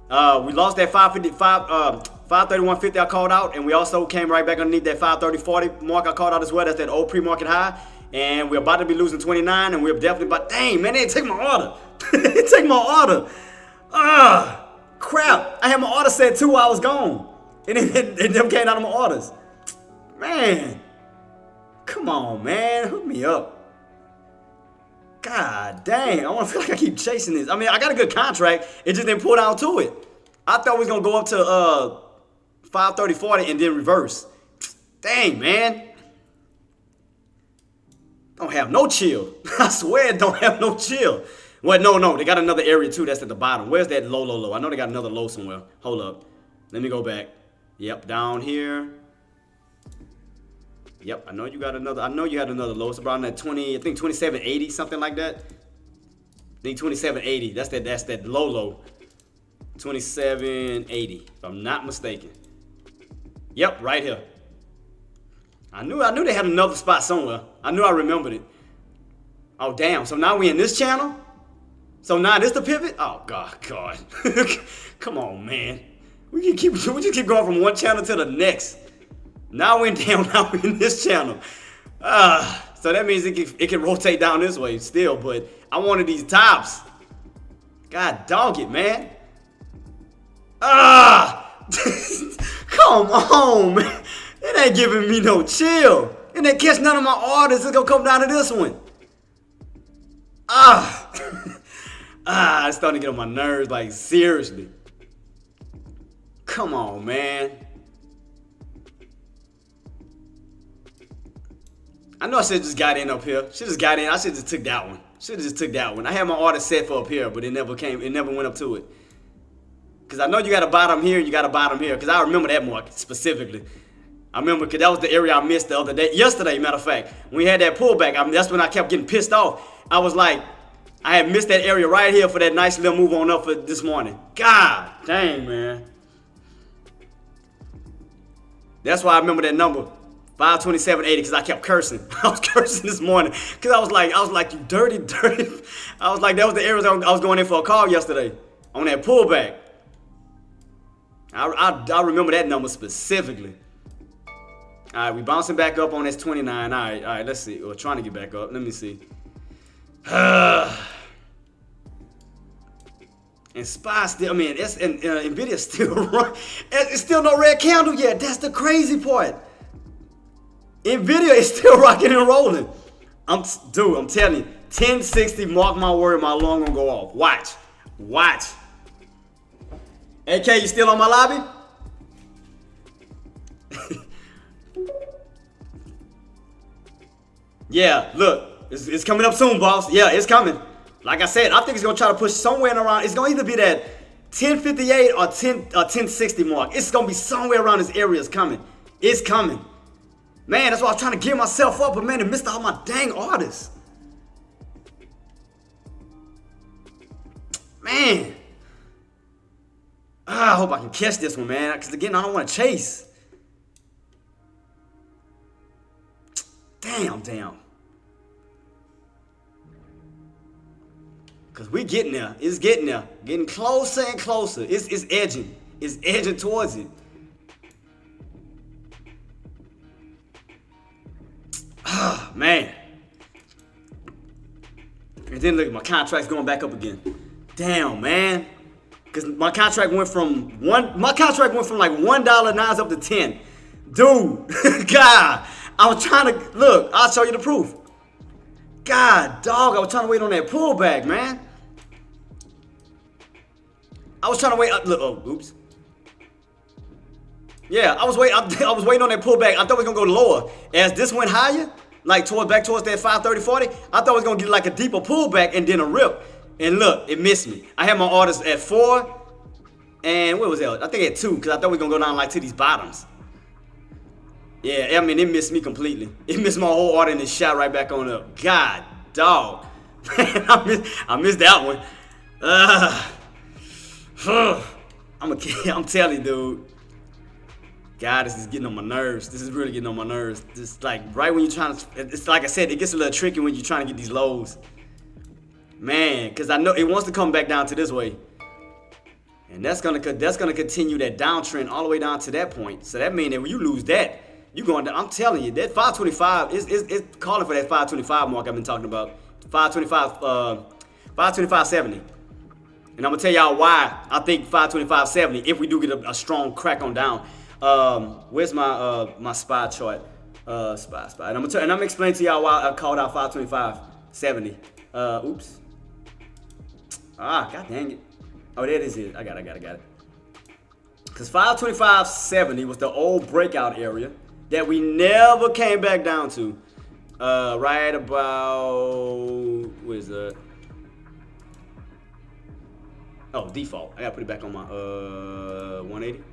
[SPEAKER 1] We lost that 531.50 I called out, and we also came right back underneath that 530.40 mark I called out as well. That's that old pre-market high, and we're about to be losing 29, and we're definitely about. Dang, man, they didn't take my order. They didn't take my order. Crap! I had my order set 2 hours gone. It never came out of my orders. Man. Come on, man. Hook me up. God dang. I want to feel like I keep chasing this. I mean, I got a good contract. It just didn't pull down to it. I thought we was going to go up to 530.40 and then reverse. Dang, man. Don't have no chill. I swear it don't have no chill. Well, no. They got another area, too, that's at the bottom. Where's that low? I know they got another low somewhere. Hold up. Let me go back. Yep, down here. Yep, I know you got another. I know you had another low. It's around that 20. I think 2780, something like that. I think 2780. That's that low. 2780, if I'm not mistaken. Yep, right here. I knew they had another spot somewhere. I knew I remembered it. Oh damn! So now we in this channel. So now this the pivot? Oh God. Come on, man. We just keep going from one channel to the next. Now we're down. Now we're in this channel. So that means it can rotate down this way still. But I wanted these tops. God dog it, man. Come on, man. It ain't giving me no chill. It ain't catch none of my orders. It's gonna come down to this one. It's starting to get on my nerves, like seriously. Come on, man. I know I should have just got in up here. I should have just took that one. I had my order set for up here, but it never went up to it. Because I know you got a bottom here and you got a bottom here. Because I remember that market specifically. I remember because that was the area I missed the other day. Yesterday, matter of fact. When we had that pullback, that's when I kept getting pissed off. I was like, I had missed that area right here for that nice little move on up for this morning. God dang, man. That's why I remember that number. 527.80, because I kept cursing. I was cursing this morning. Because I was like, you dirty. I was like, that was the areas I was going in for a call yesterday. On that pullback. I remember that number specifically. All right, we bouncing back up on this 29. All right, let's see. We're trying to get back up. Let me see. And SPY still, NVIDIA still run. It's still no red candle yet. That's the crazy part. NVIDIA is still rocking and rolling. I'm telling you, 1060, mark my word, my alarm gonna go off. Watch. AK, you still on my lobby? Yeah, look, it's coming up soon, boss. Yeah, it's coming. Like I said, I think it's gonna try to push somewhere around. It's gonna either be that 1058 or 1060 mark. It's gonna be somewhere around this area. It's coming. Man, that's why I was trying to gear myself up, but man, I missed all my dang orders. Man. I hope I can catch this one, man. Because again, I don't want to chase. Damn. Because we're getting there. It's getting there. Getting closer and closer. It's edging. It's edging towards it. Man. And then look at my contract's going back up again. Damn, man. Cause my contract went from like $1, now it's up to 10. Dude, God, I was trying to look, I'll show you the proof. God dog, I was trying to wait on that pullback, man. I was trying to wait. Look, oops. Yeah, I was waiting on that pullback. I thought we was gonna go lower. As this went higher, like back towards that 530.40, I thought it was gonna get like a deeper pullback and then a rip. And look, it missed me. I had my orders at 4, and what was that? I think at 2, because I thought we were gonna go down like to these bottoms. Yeah, it missed me completely. It missed my whole order and it shot right back on up. God dog. Man, I missed that one. I'm telling you, dude. God, this is getting on my nerves. This is really getting on my nerves. Just like right when you're trying to, it's like I said, it gets a little tricky when you're trying to get these lows. Man, because I know it wants to come back down to this way. And that's gonna continue that downtrend all the way down to that point. So that means that when you lose that, you're going down. I'm telling you, that 525 is calling for that 525 mark I've been talking about. 525.70. And I'm gonna tell y'all why I think 525.70 if we do get a strong crack on down. Where's my SPY chart? SPY. And I'm gonna explain to y'all why I called out 525.70. Oops. God dang it. Oh, that is it. I got it. Because 525.70 was the old breakout area that we never came back down to. Right about, what is that? Oh, default. I gotta put it back on my 180.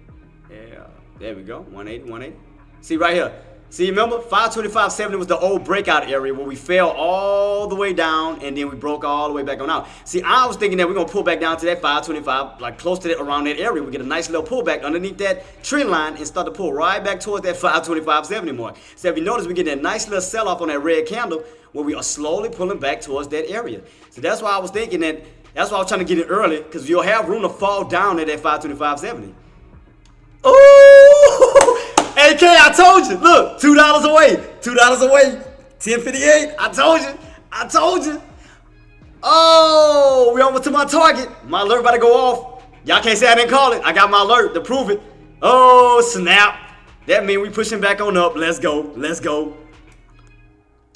[SPEAKER 1] Yeah, there we go. 180. See right here. See, remember, 525.70 was the old breakout area where we fell all the way down and then we broke all the way back on out. See, I was thinking that we're going to pull back down to that 525, like close to that, around that area. We get a nice little pullback underneath that trend line and start to pull right back towards that 525.70 mark. So if you notice, we get that nice little sell-off on that red candle where we are slowly pulling back towards that area. So that's why I was thinking that, that's why I was trying to get it early, because you'll have room to fall down at that 525.70. Ooh! AK, I told you. Look, $2 away. $2 away. 10.58. I told you. Oh, we almost to my target. My alert about to go off. Y'all can't say I didn't call it. I got my alert to prove it. Oh, snap. That means we pushing back on up. Let's go.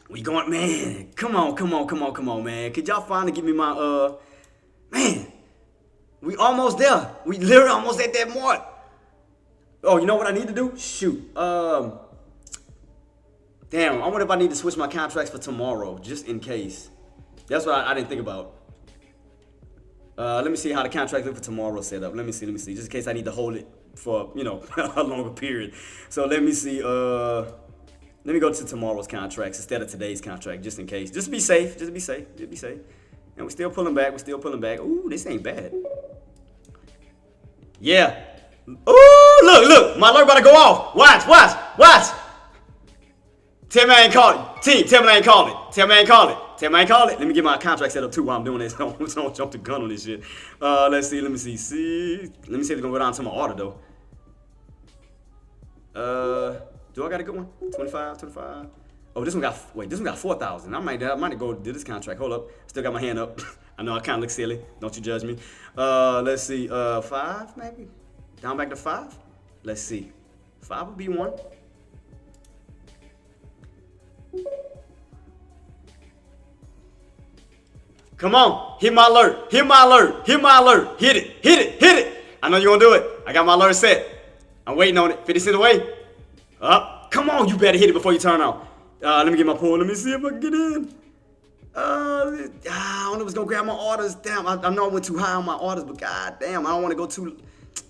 [SPEAKER 1] We going, man. Come on, man. Could y'all finally give me my, man. We almost there. We literally almost at that mark. Oh, you know what I need to do? Shoot. Damn, I wonder if I need to switch my contracts for tomorrow, just in case. That's what I didn't think about. Let me see how the contract look for tomorrow set up. Let me see. Just in case I need to hold it for, you know, a longer period. So let me see. Let me go to tomorrow's contracts instead of today's contract, just in case. Just be safe. And we're still pulling back. Ooh, this ain't bad. Yeah. Ooh, look. My alert about to go off. Watch. Tell me I ain't called it. Team, tell me I ain't called it. Let me get my contract set up too while I'm doing this. Don't jump the gun on this shit. Let's see. Let me see if it's gonna go down to my order though. Do I got a good one? 25. Oh, this one got 4,000. I might go do this contract. Hold up. Still got my hand up. I know I kind of look silly. Don't you judge me. Let's see. 5 maybe. Down back to 5. Let's see. 5 would be 1. Come on. Hit my alert. Hit it. I know you're going to do it. I got my alert set. I'm waiting on it. 50 cents away. Up. Come on. You better hit it before you turn out. Let me get my pull. Let me see if I can get in. I don't know if it's going to grab my orders. Damn. I know I went too high on my orders, but god damn, I don't want to go too...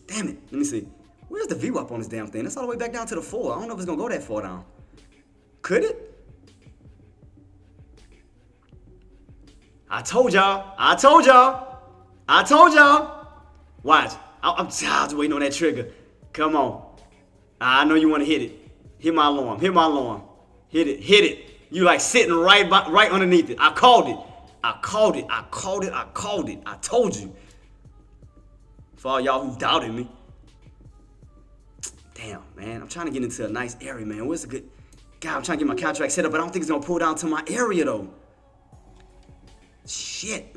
[SPEAKER 1] Damn it. Let me see. Where's the VWAP on this damn thing? That's all the way back down to the 4. I don't know if it's going to go that far down. Could it? I told y'all. Watch. I'm just waiting on that trigger. Come on. I know you want to hit it. Hit my alarm. Hit it. You like sitting right underneath it. I called it. I told you. For all y'all who doubted me. Damn, man. I'm trying to get into a nice area, man. Where's a good... God, I'm trying to get my contract set up, but I don't think it's going to pull down to my area, though. Shit.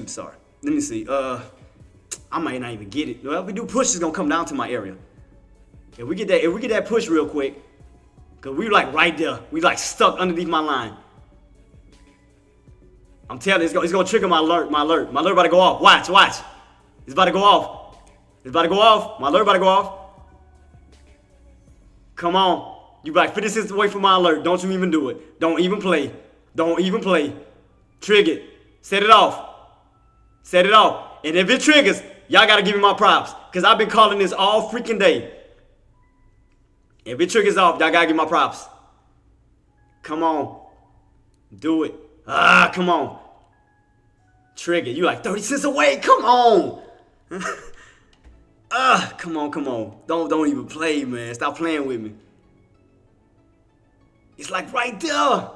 [SPEAKER 1] Sorry. Let me see. I might not even get it. Well, if we do push, it's going to come down to my area. If we get that push real quick, because we like right there. We like stuck underneath my line. I'm telling you, it's going to trigger my alert. My alert about to go off. Watch. It's about to go off. My alert about to go off. Come on. You like 50 cents away from my alert. Don't you even do it. Don't even play. Trigger it. Set it off. And if it triggers, y'all got to give me my props. Because I've been calling this all freaking day. If it triggers off, y'all got to give my props. Come on. Do it. Come on. Trigger. You like 30 cents away. Come on. Come on. Don't even play, man. Stop playing with me. It's like right there.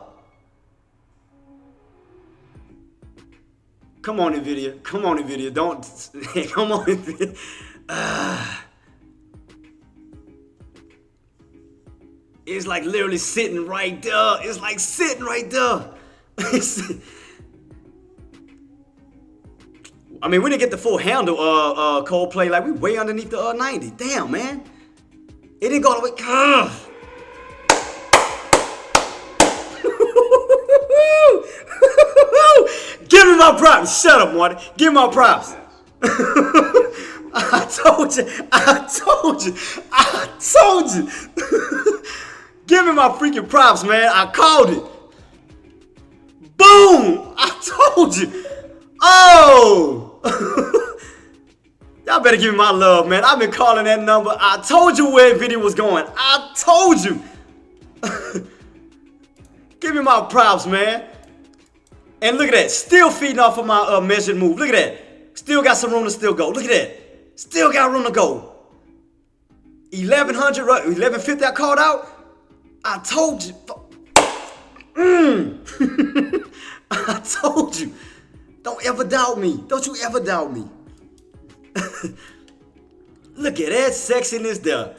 [SPEAKER 1] Come on, NVIDIA. Don't. Come on, NVIDIA. It's like literally sitting right there. I mean, we didn't get the full handle, Coldplay. Like, we way underneath the 90. Damn, man. It didn't go all the way. Give me my props. Shut up, Marty. Give me my props. I told you. Give me my freaking props, man. I called it. Boom. I told you. Oh. Y'all better give me my love, man. I've been calling that number. I told you where video was going. I told you. Give me my props, man. And look at that. Still feeding off of my measured move. Look at that. Still got some room to still go. Look at that. Still got room to go. 1100, 1150 I called out. I told you. I told you. Don't ever doubt me. Don't you ever doubt me. Look at that sexiness there.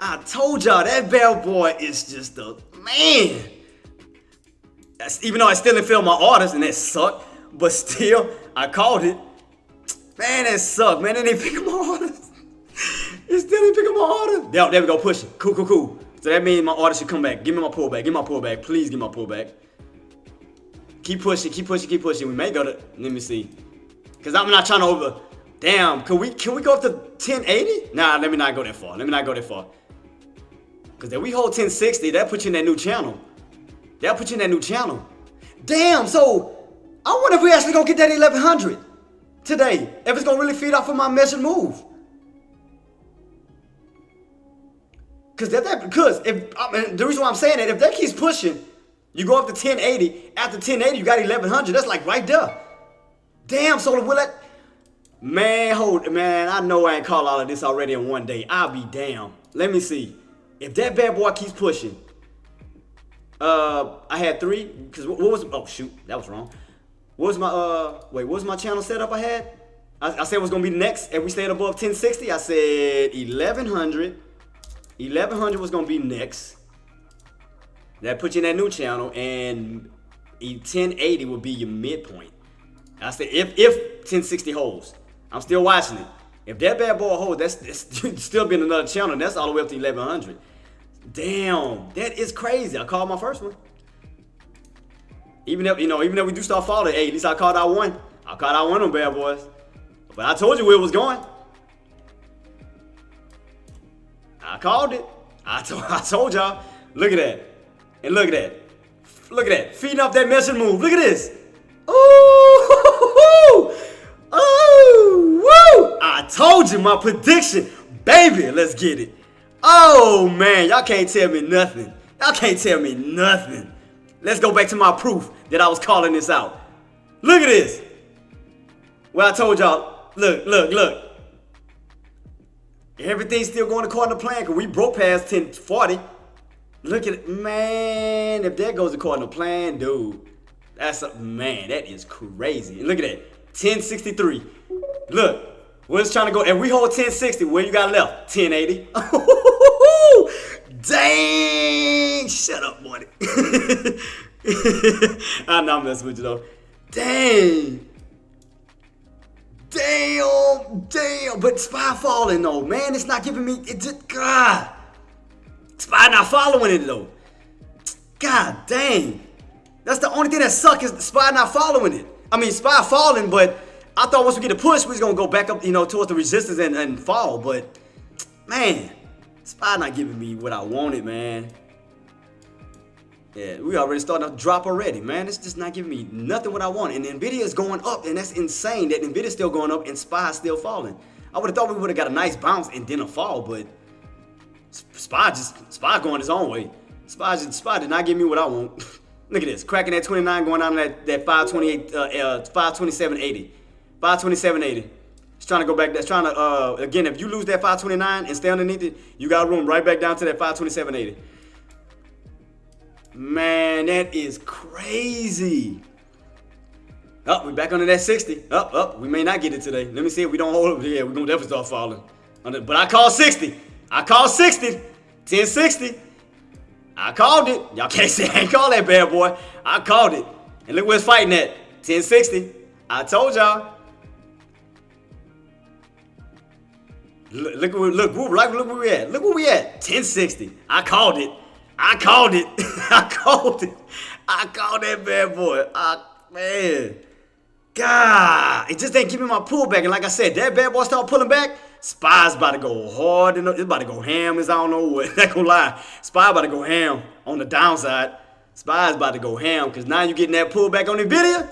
[SPEAKER 1] I told y'all that bad boy is just a man. Even though I still didn't fill my orders and that sucked, but still I called it. Man, that sucked. Man, they didn't pick up my orders. It still didn't pick up my orders. There we go, pushing. Cool. So that means my order should come back. Give me my pullback. Give me my pullback. Please give me my pullback. Keep pushing. We may go to. Let me see. Cause I'm not trying to over. Damn. Can we go up to 1080? Nah, let me not go that far. Cause if we hold 1060, that puts you in that new channel. Damn. So I wonder if we actually gonna get that 1100 today. If it's gonna really feed off of my measured move. The reason why I'm saying that, if that keeps pushing, you go up to 1080. After 1080, you got 1100. That's like right there. Damn. So will that? Man, I know I ain't called all of this already in one day. I'll be damn. Let me see. If that bad boy keeps pushing, I had 3. Cause what was? Oh shoot, that was wrong. What was my channel setup I had? I said it was gonna be the next. If we stayed above 1060, I said 1100. 1100 was gonna be next. That put you in that new channel, and 1080 would be your midpoint. I said if 1060 holds, I'm still watching it. If that bad boy holds, that's still been another channel. And that's all the way up to 1100. Damn, that is crazy. I called my first one. Even if we do start falling, hey, at least I called out one. I called out one of them bad boys. But I told you where it was going. I called it. I told y'all. Look at that. And look at that. Feeding off that measured move. Look at this. Ooh. Ooh. Woo. I told you my prediction. Baby, let's get it. Oh, man. Y'all can't tell me nothing. Let's go back to my proof that I was calling this out. Look at this. Well, I told y'all. Look. Everything's still going according to plan because we broke past 1040. Look at it. Man, if that goes according to plan, dude, that is crazy. And look at that. 1063. Look, we're just trying to go. If we hold 1060, where you got left? 1080. Dang. Shut up, buddy. I know I'm messing with you, though. Dang. But SPY falling though, man. It's not giving me. It just God. SPY not following it though. God dang. That's the only thing that sucks is SPY not following it. I mean, SPY falling, but I thought once we get a push, we was gonna go back up, towards the resistance and fall. But man, SPY not giving me what I wanted, man. Yeah, we already starting to drop already, man. It's just not giving me nothing what I want. And Nvidia is going up, and that's insane that Nvidia's still going up and SPY is still falling. I would have thought we would have got a nice bounce and then a fall, but SPY going his own way. SPY did not give me what I want. Look at this, cracking that 29, going down to that 528, 527.80, 527.80. It's trying to go back. That's trying to again. If you lose that 529 and stay underneath it, you got room right back down to that 527.80. Man, that is crazy. Oh, we back under that 60. We may not get it today. Let me see if we don't hold it. Yeah, we're going to definitely start falling. But I called 60. 1060. I called it. Y'all can't say I ain't called that bad boy. I called it. And look where it's fighting at. 1060. I told y'all. Look where we at. Look where we at. 1060. I called it. I called that bad boy. Man. God. It just ain't giving my pullback. And like I said, that bad boy start pulling back. SPY's about to go hard. It's about to go ham. I don't know what. Not gonna lie. SPY about to go ham on the downside. SPY's about to go ham. Because now you're getting that pullback on NVIDIA.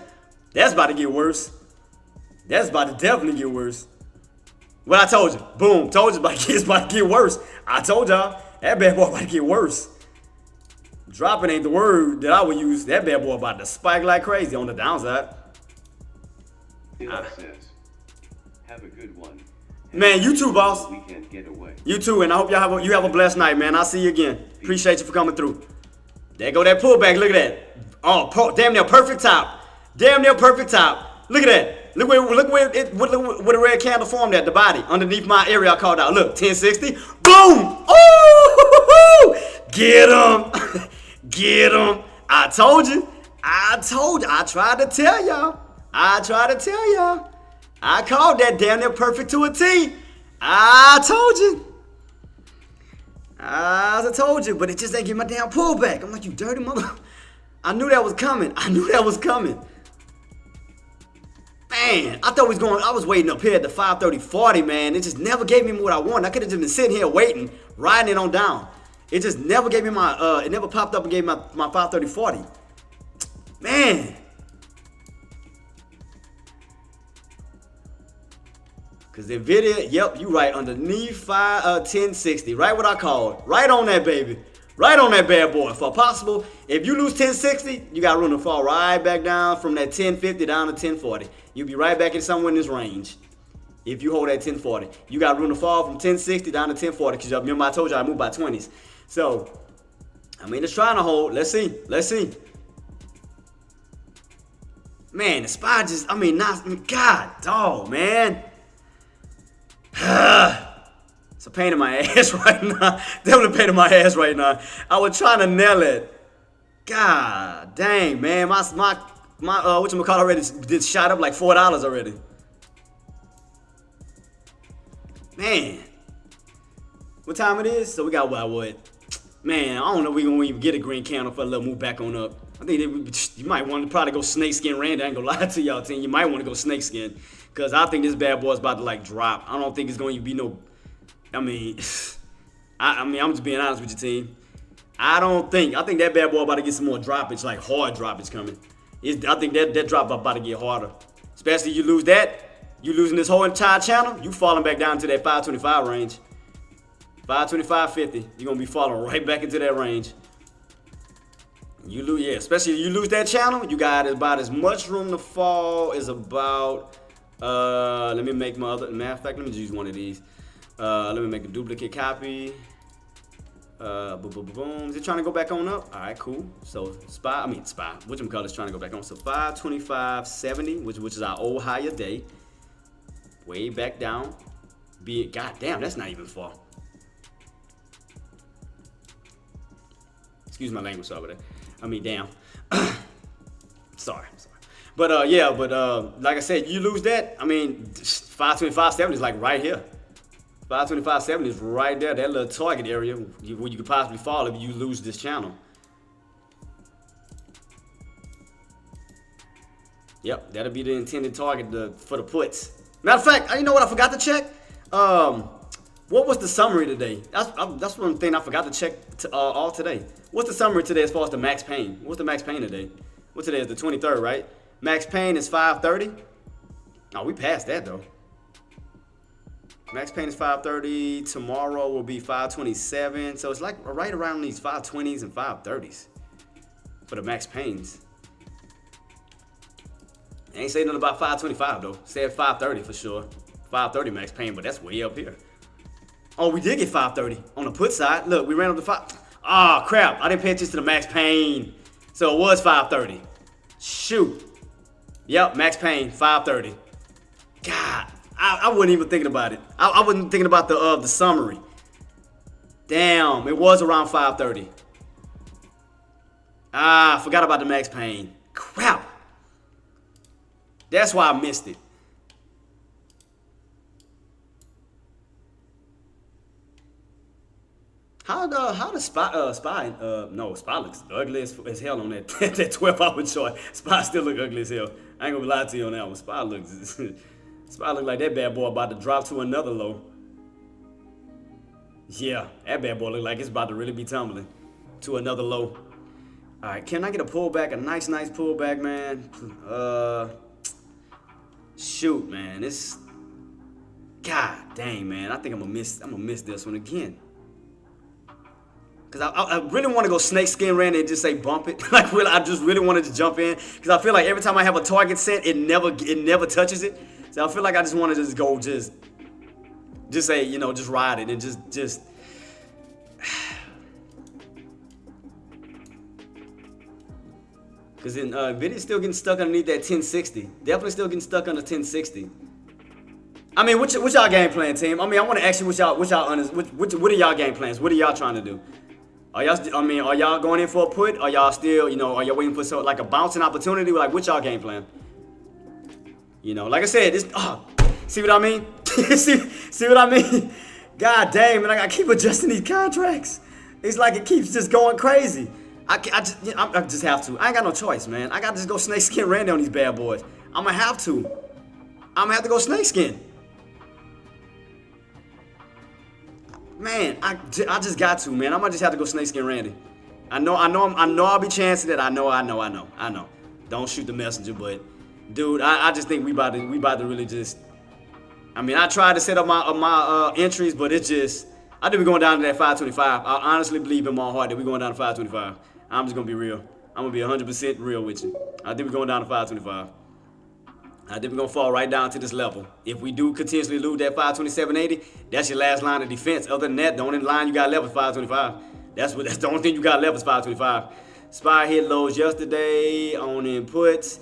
[SPEAKER 1] That's about to get worse. That's about to definitely get worse. What I told you. Boom. Told you it's about to get worse. I told y'all. That bad boy about to get worse. Dropping ain't the word that I would use. That bad boy about to spike like crazy on the downside.
[SPEAKER 2] Dylan says, have a good one.
[SPEAKER 1] Man, you too, boss.
[SPEAKER 2] Weekend getaway.
[SPEAKER 1] You too, and I hope you have a blessed night, man. I'll see you again. Appreciate you for coming through. There go that pullback. Look at that. Oh, damn near perfect top. Damn near perfect top. Look at that. Look where the red candle formed at the body underneath my area I called out. Look, 1060. Boom. Oh, get him. Get him. I told you. I tried to tell y'all. I called that damn near perfect to a T. I told you, but it just ain't give my damn pullback. I'm like, you dirty mother. I knew that was coming. Man, I thought I was waiting up here at the 530.40, man. It just never gave me what I wanted. I could have just been sitting here waiting, riding it on down. It just never gave me it never popped up and gave me my 530.40. Man. Because the NVIDIA, yep, you right, underneath 1060. Right what I called. Right on that, baby. Right on that bad boy. For possible, if you lose 1060, you got room to fall right back down from that 1050 down to 1040. You'll be right back in somewhere in this range. If you hold that 1040. You got room to fall from 1060 down to 1040. Because remember I told you I moved by 20s. So, I mean, it's trying to hold. Let's see. Man, the SPY just, God, dog, man. It's a pain in my ass right now. Definitely a pain in my ass right now. I was trying to nail it. God dang, man. My whatchamacallit already did shot up like $4 already. Man. What time it is? So we got what? Man, I don't know if we're going to even get a green candle for a little move back on up. I think you might want to probably go snakeskin Randy. I ain't going to lie to y'all, team. You might want to go snakeskin. Because I think this bad boy is about to, like, drop. I don't think it's going to be no... I'm just being honest with you, team. I think that bad boy about to get some more droppage, like hard droppage coming. I think that drop about to get harder. Especially you lose that, you losing this whole entire channel, you falling back down to that 525 range. 525.50. You're going to be falling right back into that range. You lose, yeah, especially if you lose that channel, you got about as much room to fall as about, let me make my other, matter of fact, let me just use one of these. Let me make a duplicate copy. Boom. Is it trying to go back on up? All right, cool. So SPY, whatchamacallit trying to go back on. So 525.70, which is our old higher day. Way back down. God damn, that's not even far. Excuse my language over there. Damn. Sorry. But like I said, you lose that. 525.70 is like right here. 525.70 is right there, that little target area where you could possibly fall if you lose this channel. Yep, that'll be the intended target for the puts. Matter of fact, you know what I forgot to check? What was the summary today? That's one thing I forgot to check all today. What's the summary today as far as the max pain? What's the max pain today? What today is the 23rd, right? Max pain is 530. Oh, we passed that though. Max pain is 530. Tomorrow will be 527. So it's like right around these 520s and 530s for the max pains. I ain't say nothing about 525 though. Said 530 for sure. 530 max pain, but that's way up here. Oh, we did get 530 on the put side. Look, we ran up to 5. Oh, crap. I didn't pay attention to the max pain. So it was 530. Shoot. Yep, max pain, 530. God. I wasn't even thinking about it. I wasn't thinking about the summary. Damn, it was around 530. I forgot about the max pain. Crap. That's why I missed it. How the SPY looks ugly as hell on that 12-hour chart. SPY still look ugly as hell. I ain't gonna lie to you on that one. SPY look like that bad boy about to drop to another low. Yeah, that bad boy look like it's about to really be tumbling to another low. All right, can I get a pullback? A nice pullback, man. Shoot, man. It's God dang, man. I think I'm gonna miss this one again. Cause I really want to go snake skin Randy and just say bump it. Like really, I just really wanted to jump in. Cause I feel like every time I have a target set, it never touches it. So I feel like I just want to just go just say, you know, just ride it and just. Cause in Nvidia's still getting stuck underneath that 1060. Definitely still getting stuck under 1060. I mean, what y'all game plan, team? I mean, I want to ask you what are y'all game plans? What are y'all trying to do? Are y'all going in for a put? Are y'all still, you know, are y'all waiting for like a bouncing opportunity? Like, what's y'all game plan? You know, like I said, see what I mean? see what I mean? God dang, man, I gotta keep adjusting these contracts. It's like it keeps just going crazy. I just have to. I ain't got no choice, man. I gotta just go snake skin Randy on these bad boys. I'm gonna have to go snake skin. Man, I just got to, man. I might just have to go snake skin Randy. I know I'll be chancing it. I know. Don't shoot the messenger, but dude, I just think we about to really just. I mean, I tried to set up my entries, but it's just I think we're going down to that 525. I honestly believe in my heart that we're going down to 525. I'm just gonna be real. I'm gonna be 100% real with you. I think we're going down to 525. I think we're gonna fall right down to this level. If we do continuously lose that 527.80, that's your last line of defense. Other than that, the only line you got left is 525. That's the only thing you got left is 525. SPY hit lows yesterday on inputs.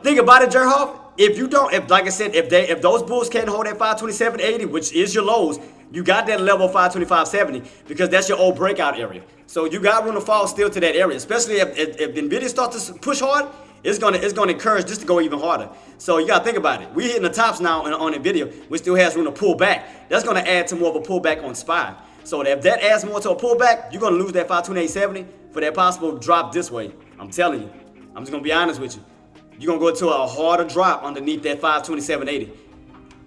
[SPEAKER 1] Think about it, Jerhoff. If those bulls can't hold that 527.80, which is your lows, you got that level 525.70 because that's your old breakout area. So you got room to fall still to that area, especially if Nvidia starts to push hard. It's gonna encourage this to go even harder. So you gotta think about it. We're hitting the tops now on Nvidia, which still has room to pull back. That's gonna add to more of a pullback on SPY. So if that adds more to a pullback, you're gonna lose that 528.70 for that possible drop this way. I'm telling you. I'm just gonna be honest with you. You're gonna go to a harder drop underneath that 527.80.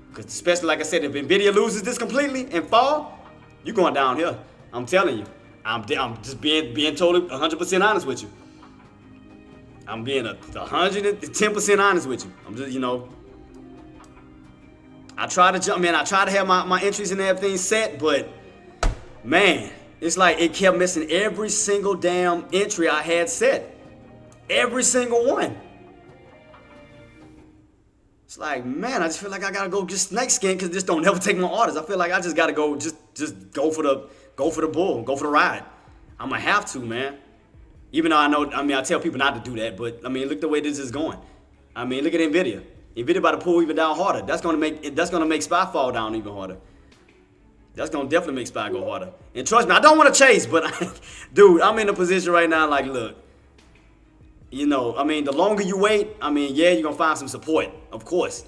[SPEAKER 1] Because especially like I said, if Nvidia loses this completely and fall, you're going down here. I'm telling you. I'm just being totally 100% honest with you. I'm being 110% honest with you. I'm just, you know, I try to jump, man. I try to have my entries and everything set, but man, it's like it kept missing every single damn entry I had set. Every single one. It's like, man, I just feel like I gotta go just snake skin because this don't never take my orders. I feel like I just gotta go just go for the bull, go for the ride. I'm gonna have to, man. Even though I tell people not to do that, but I mean, look the way this is going. I mean, look at Nvidia. Nvidia about to pull even down harder. That's gonna make SPY fall down even harder. That's gonna definitely make SPY go harder. And trust me, I don't want to chase, but dude, I'm in a position right now. Like, look, you know, I mean, the longer you wait, I mean, yeah, you're gonna find some support, of course.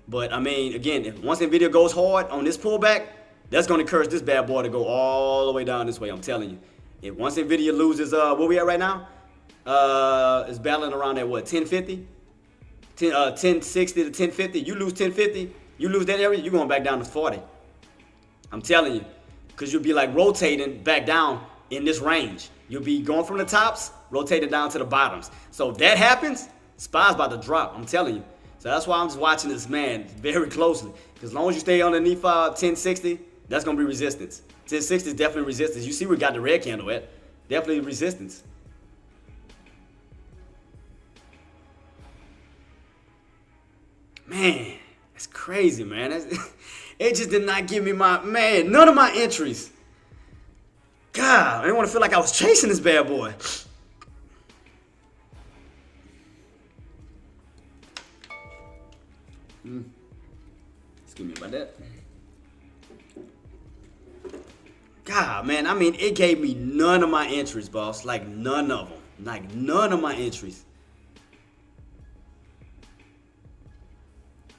[SPEAKER 1] But I mean, again, once Nvidia goes hard on this pullback, that's gonna encourage this bad boy to go all the way down this way. I'm telling you. If once Nvidia loses, where we at right now? It's battling around at what, 1050? 1060 to 1050. You lose 1050, you lose that area, you're going back down to 40. I'm telling you. Because you'll be like rotating back down in this range. You'll be going from the tops, rotating down to the bottoms. So if that happens, SPY's about to drop. I'm telling you. So that's why I'm just watching this, man, very closely. Because as long as you stay underneath 1060, that's going to be resistance. 1060 is definitely resistance. You see we got the red candle at. Definitely resistance. Man, that's crazy, man. It just did not give me none of my entries. God, I didn't want to feel like I was chasing this bad boy. Excuse me about that. God, man, I mean, it gave me none of my entries, boss. Like, none of them. Like, none of my entries.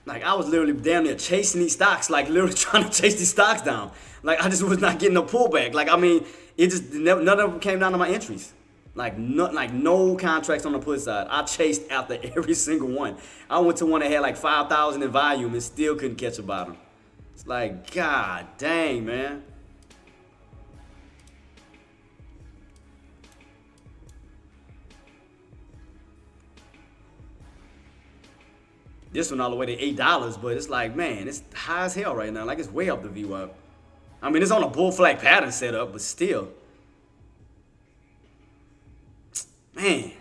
[SPEAKER 1] Like, I was literally damn near chasing these stocks. Like, literally trying to chase these stocks down. Like, I just was not getting a pullback. Like, I mean, it just, none of them came down to my entries. Like, no contracts on the put side. I chased after every single one. I went to one that had like 5,000 in volume and still couldn't catch a bottom. It's like, God dang, man. This one all the way to $8, but it's like, man, it's high as hell right now. Like, it's way up the VWAP. I mean, it's on a bull flag pattern setup, but still. Man.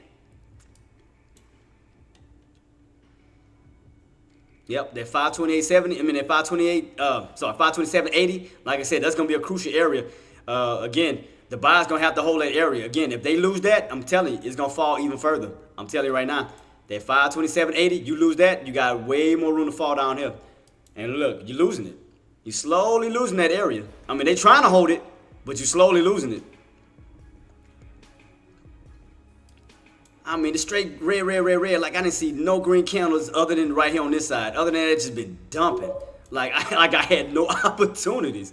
[SPEAKER 1] Yep, that 528.70, I mean that 527.80, like I said, that's gonna be a crucial area. Again, the buy's gonna have to hold that area. Again, if they lose that, I'm telling you, it's gonna fall even further. I'm telling you right now. That 527.80, you lose that, you got way more room to fall down here. And look, you're losing it. You're slowly losing that area. I mean, they're trying to hold it, but you're slowly losing it. I mean, it's straight red, red, red, red. Like, I didn't see no green candles other than right here on this side. Other than that, it's just been dumping. Like I had no opportunities.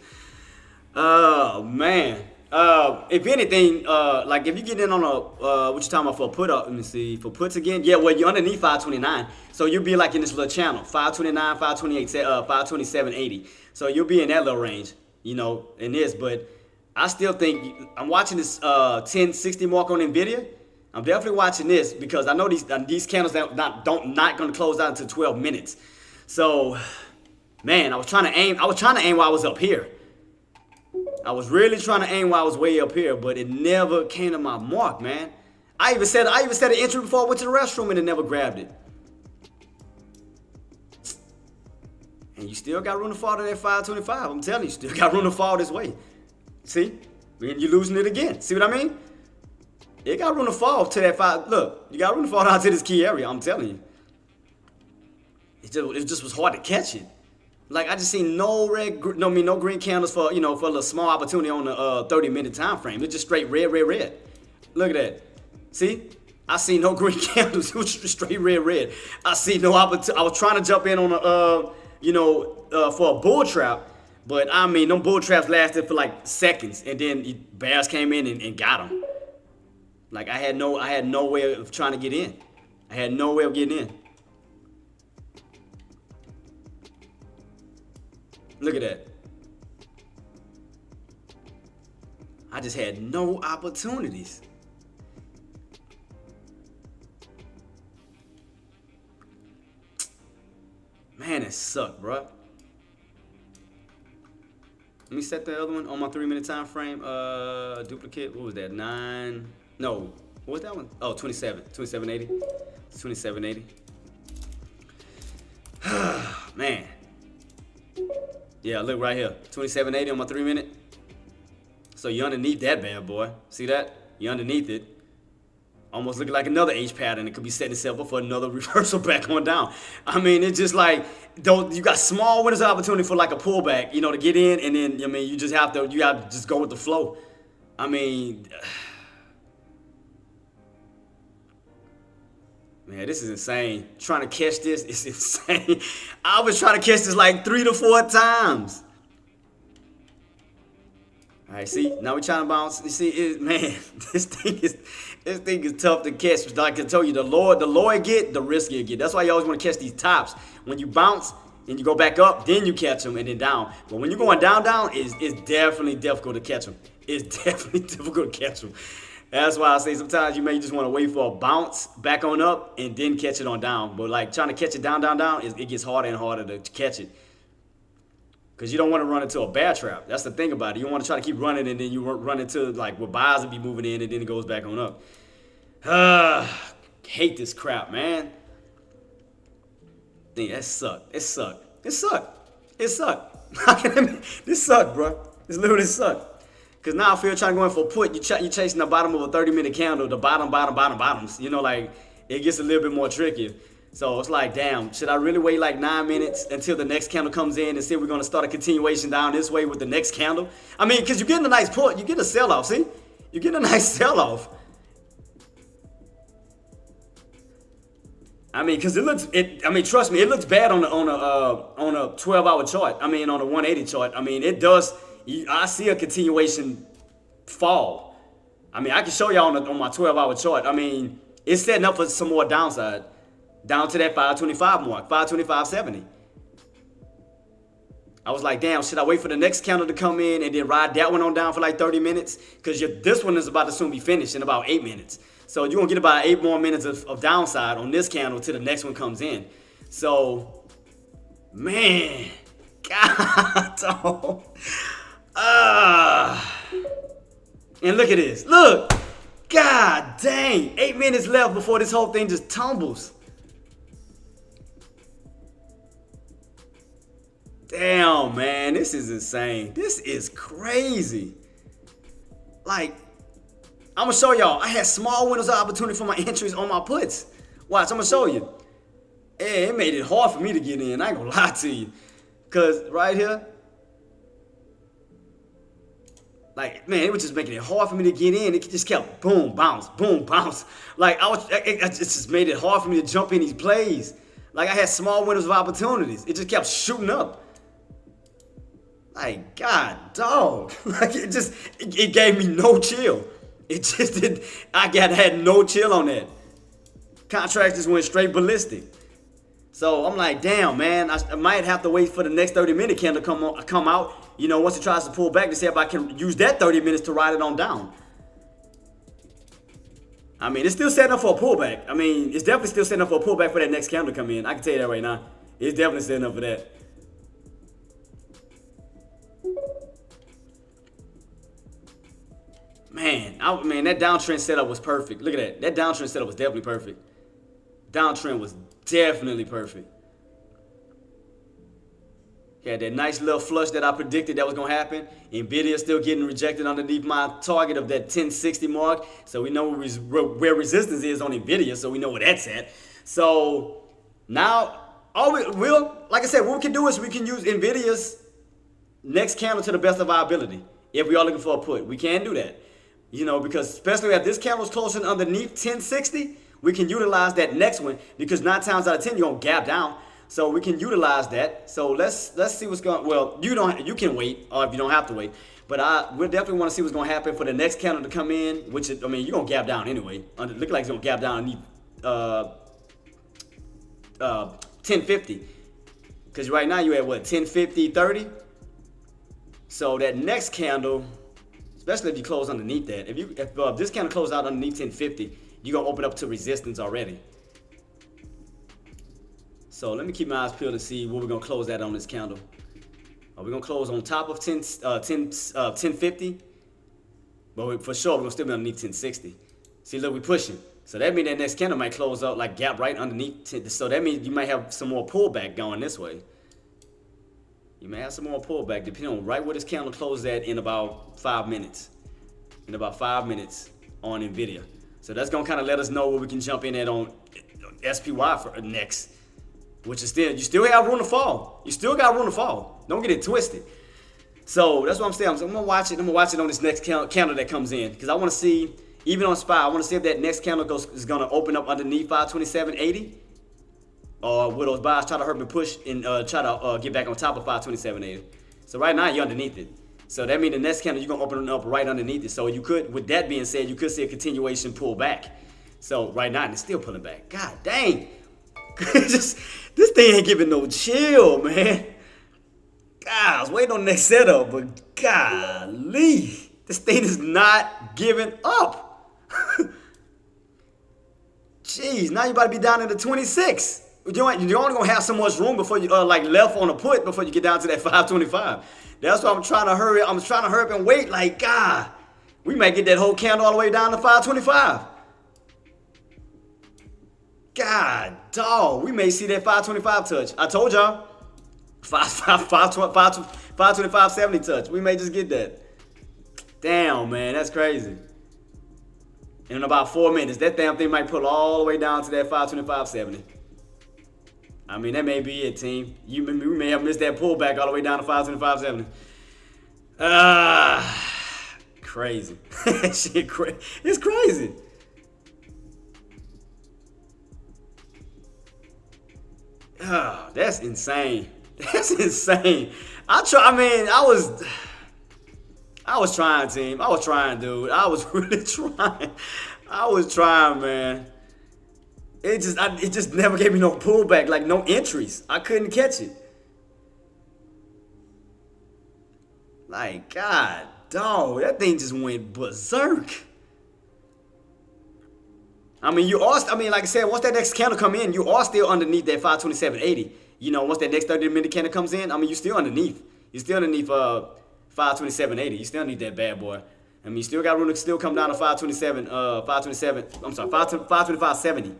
[SPEAKER 1] Oh, man. If anything, like if you get in on a, what you talking about for a put up, let me see, for puts again? Yeah, well, you're underneath 529. So you'll be like in this little channel, 529, 528, 527.80. So you'll be in that little range, you know, in this. But I still think, I'm watching this 1060 mark on NVIDIA. I'm definitely watching this because I know these candles not going to close out until 12 minutes. So, man, I was trying to aim while I was up here. I was really trying to aim while I was way up here, but it never came to my mark, man. I even said an entry before I went to the restroom and it never grabbed it. And you still got room to fall to that 525. I'm telling you, still got room to fall this way. See? And you're losing it again. See what I mean? It got room to fall to that 5. Look, you got room to fall down to this key area. I'm telling you. It just was hard to catch it. Like I just seen no green candles for for a little small opportunity on the 30-minute time frame. It's just straight red, red, red. Look at that. See? I seen no green candles. It was just straight red, red. I see no opportunity. I was trying to jump in on a for a bull trap, but I mean, them bull traps lasted for like seconds, and then bears came in and got them. Like I had no way of trying to get in. I had no way of getting in. Look at that. I just had no opportunities. Man, it sucked, bro. Let me set the other one on my 3-minute time frame. Duplicate. What was that? 9. No. What was that one? Oh, 27. 2780. 2780. Man. Yeah, look right here. 2780 on my 3-minute. So you're underneath that bad boy. See that? You're underneath it. Almost looking like another H pattern. It could be setting itself up for another reversal back on down. I mean, it's just like, you got small windows of opportunity for like a pullback, to get in, and then, I mean, you have to just go with the flow. I mean, man, this is insane. Trying to catch this is insane. I was trying to catch this like 3 to 4 times. All right, see, now we're trying to bounce. You see, man, this thing is tough to catch. Like I told you, the lower you get, the riskier you get. That's why you always want to catch these tops. When you bounce and you go back up, then you catch them and then down. But when you're going down, it's definitely difficult to catch them. It's definitely difficult to catch them. That's why I say sometimes you may just want to wait for a bounce back on up and then catch it on down. But like trying to catch it down, it gets harder and harder to catch it. Because you don't want to run into a bear trap. That's the thing about it. You don't want to try to keep running and then you run into like where buys will be moving in and then it goes back on up. Hate this crap, man. Dang, that sucked. It sucked. It sucked. It sucked. This sucked, bro. This literally sucked. Because now I feel trying to go in for a put, you're chasing the bottom of a 30-minute candle, the bottoms. Like, it gets a little bit more tricky. So it's like, damn, should I really wait like 9 minutes until the next candle comes in and see if we're going to start a continuation down this way with the next candle? I mean, because you're getting a nice pull. You get a sell-off, see? You're getting a nice sell-off. I mean, because trust me, it looks bad on a 12-hour chart. I mean, on a 180 chart. I mean, it does. I see a continuation fall. I mean, I can show y'all on my 12-hour chart. I mean, it's setting up for some more downside. Down to that 525 mark, 525.70. I was like, damn, should I wait for the next candle to come in and then ride that one on down for like 30 minutes? Because this one is about to soon be finished in about 8 minutes. So you're going to get about 8 more minutes of downside on this candle till the next one comes in. So, man, God, And look at this. Look. God dang. 8 minutes left before this whole thing just tumbles. Damn, man. This is insane. This is crazy. Like, I'm going to show y'all. I had small windows of opportunity for my entries on my puts. Watch, I'm going to show you. It made it hard for me to get in. I ain't going to lie to you. Because right here, like, man, it was just making it hard for me to get in. It just kept boom, bounce, boom, bounce. Like, it just made it hard for me to jump in these plays. Like, I had small windows of opportunities. It just kept shooting up. Like, God, dog. Like, it gave me no chill. It just did. I had no chill on that. Contracts just went straight ballistic. So I'm like, damn, man, I might have to wait for the next 30-minute candle to come out. You know, once it tries to pull back to see if I can use that 30 minutes to ride it on down. I mean, it's still setting up for a pullback. I mean, it's definitely still setting up for a pullback for that next candle to come in. I can tell you that right now. It's definitely setting up for that. Man, that downtrend setup was perfect. Look at that. That downtrend setup was definitely perfect. Downtrend was definitely perfect. Had that nice little flush that I predicted that was going to happen. Nvidia still getting rejected underneath my target of that 1060 mark. So we know where resistance is on Nvidia. So we know where that's at. So now, like I said, what we can do is we can use Nvidia's next candle to the best of our ability. If we are looking for a put, we can do that. You know, because especially if this candle is closing underneath 1060, we can utilize that next one because 9 times out of 10 you're gonna gap down. So we can utilize that. So let's see what's going. Well, you can wait, or if you don't have to wait. But we definitely want to see what's gonna happen for the next candle to come in. Which is, I mean, you're gonna gap down anyway. Look like it's gonna gap down underneath 1050. Because right now you're at what 1050, 30. So that next candle, especially if you close underneath that, if this candle closes out underneath 1050, you're gonna open up to resistance already. So let me keep my eyes peeled to see what we're gonna close at on this candle. Are we gonna close on top of 1050? But for sure we're gonna still be underneath 1060. See, look, we're pushing. So that means that next candle might close out like gap right underneath 10. So that means you might have some more pullback going this way. You may have some more pullback depending on right where this candle closes at in about 5 minutes. In about 5 minutes on Nvidia. So that's gonna kind of let us know where we can jump in at on SPY for next. Which is you still have room to fall. You still got room to fall. Don't get it twisted. So that's what I'm saying. I'm gonna watch it. I'm gonna watch it on this next candle that comes in because I want to see, even on SPY, I want to see if that next candle is gonna open up underneath 527.80, or will those buys try to hurt me push and try to get back on top of 527.80. So right now you're underneath it. So that means the next candle you're gonna open it up right underneath it. So you could, with that being said, you could see a continuation pull back. So right now it's still pulling back. God dang. This thing ain't giving no chill, man. God, I was waiting on the next setup, but golly, this thing is not giving up. Jeez, now you about to be down in the 26. You're only gonna have so much room before you like left on a put before you get down to that 525. That's why I'm trying to hurry. I'm trying to hurry up and wait. Like, God, we might get that whole candle all the way down to 525. God, dog, we may see that 525 touch. I told y'all, 525.70 touch. We may just get that. Damn, man, that's crazy. In about 4 minutes, that damn thing might pull all the way down to that 525.70. I mean, that may be it, team. We may have missed that pullback all the way down to 525.70. Crazy. It's crazy. Oh, that's insane. That's insane. I was trying, team. I was trying, dude. I was really trying. I was trying, man. It just never gave me no pullback, like no entries. I couldn't catch it. Like, God, dog, that thing just went berserk. I mean, like I said, once that next candle come in, you are still underneath that 527.80. You know, once that next 30-minute candle comes in, I mean, you're still underneath. You're still underneath 527.80. You still need that bad boy. I mean, you still got room to still come down to 527. I'm sorry, 525.70.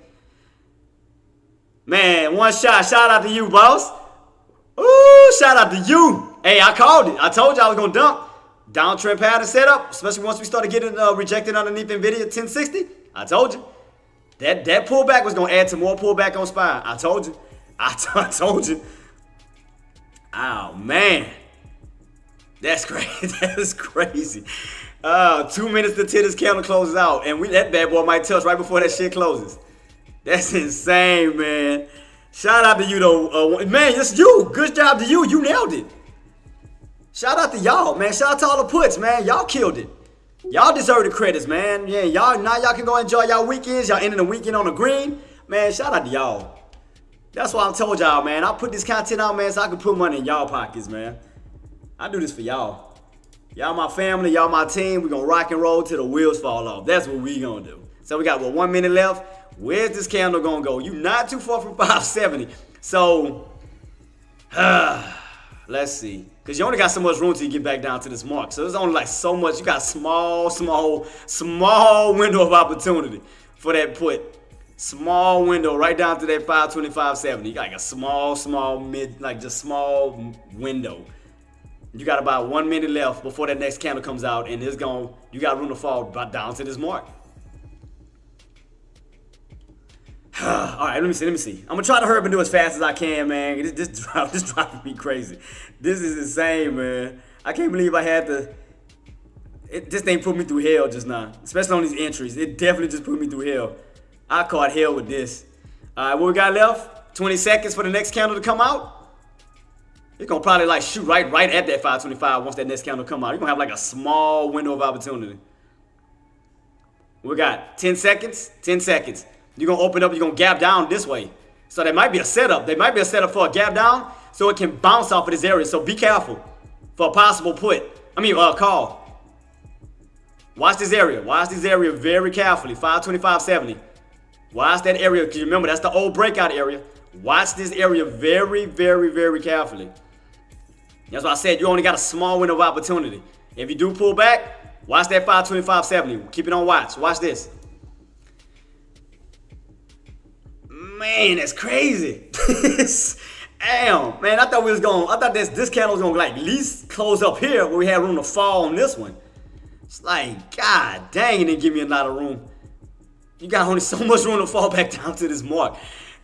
[SPEAKER 1] Man, one shot. Shout out to you, boss. Ooh, shout out to you. Hey, I called it. I told you I was gonna dump. Downtrend pattern setup, especially once we started getting rejected underneath NVIDIA 1060. I told you. That pullback was gonna add to more pullback on SPY. I told you. I told you. Oh man, that's crazy. That is crazy. 2 minutes to 10 this candle closes out, and that bad boy might touch right before that shit closes. That's insane, man. Shout out to you though, man. It's you. Good job to you. You nailed it. Shout out to y'all, man. Shout out to all the puts, man. Y'all killed it. Y'all deserve the credits, man. Yeah, y'all can go enjoy y'all weekends. Y'all ending the weekend on the green. Man, shout out to y'all. That's why I told y'all, man. I put this content out, man, so I can put money in y'all pockets, man. I do this for y'all. Y'all my family, y'all my team. We're gonna rock and roll till the wheels fall off. That's what we gonna do. So we got, 1 minute left. Where's this candle gonna go? You not too far from 570. So, let's see. Because you only got so much room till you get back down to this mark. So there's only like so much. You got small window of opportunity for that put. Small window right down to that 525.70. You got like a small mid, like just small window. You got about 1 minute left before that next candle comes out, and you got room to fall down to this mark. All right, let me see. I'm gonna try to hurry up and do as fast as I can, man. This driving me crazy. This is insane, man. I can't believe I had to. This thing put me through hell just now, especially on these entries. It definitely just put me through hell. I caught hell with this. All right, what we got left? 20 seconds for the next candle to come out. It's gonna probably like shoot right at that 525 once that next candle come out. You're gonna have like a small window of opportunity. We got 10 seconds. 10 seconds. You're going to open up, you're going to gap down this way. So there might be a setup. There might be a setup for a gap down so it can bounce off of this area. So be careful for a possible call. Watch this area. Watch this area very carefully. 525.70. Watch that area, because remember, that's the old breakout area. Watch this area very, very, very carefully. That's why I said you only got a small window of opportunity. If you do pull back, watch that 525.70. Keep it on watch. Watch this. Man, that's crazy. Damn, man, I thought this candle was gonna like at least close up here where we had room to fall on this one. It's like, god dang, it didn't give me a lot of room. You got only so much room to fall back down to this mark.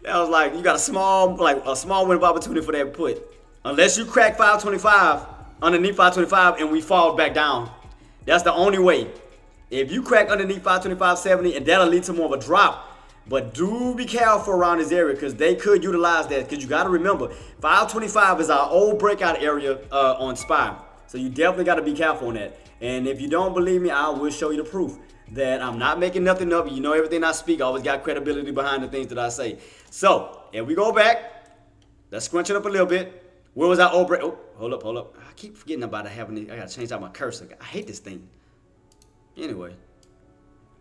[SPEAKER 1] That was like, you got a small window of opportunity for that put. Unless you crack 525, underneath 525, and we fall back down. That's the only way. If you crack underneath 525.70, and that'll lead to more of a drop. But do be careful around this area because they could utilize that. Because you got to remember, 525 is our old breakout area on SPY. So you definitely got to be careful on that. And if you don't believe me, I will show you the proof that I'm not making nothing up. You know everything I speak. I always got credibility behind the things that I say. So if we go back, let's scrunch it up a little bit. Where was our old break? Oh, hold up. I keep forgetting about having it. I got to change out my cursor. I hate this thing. Anyway.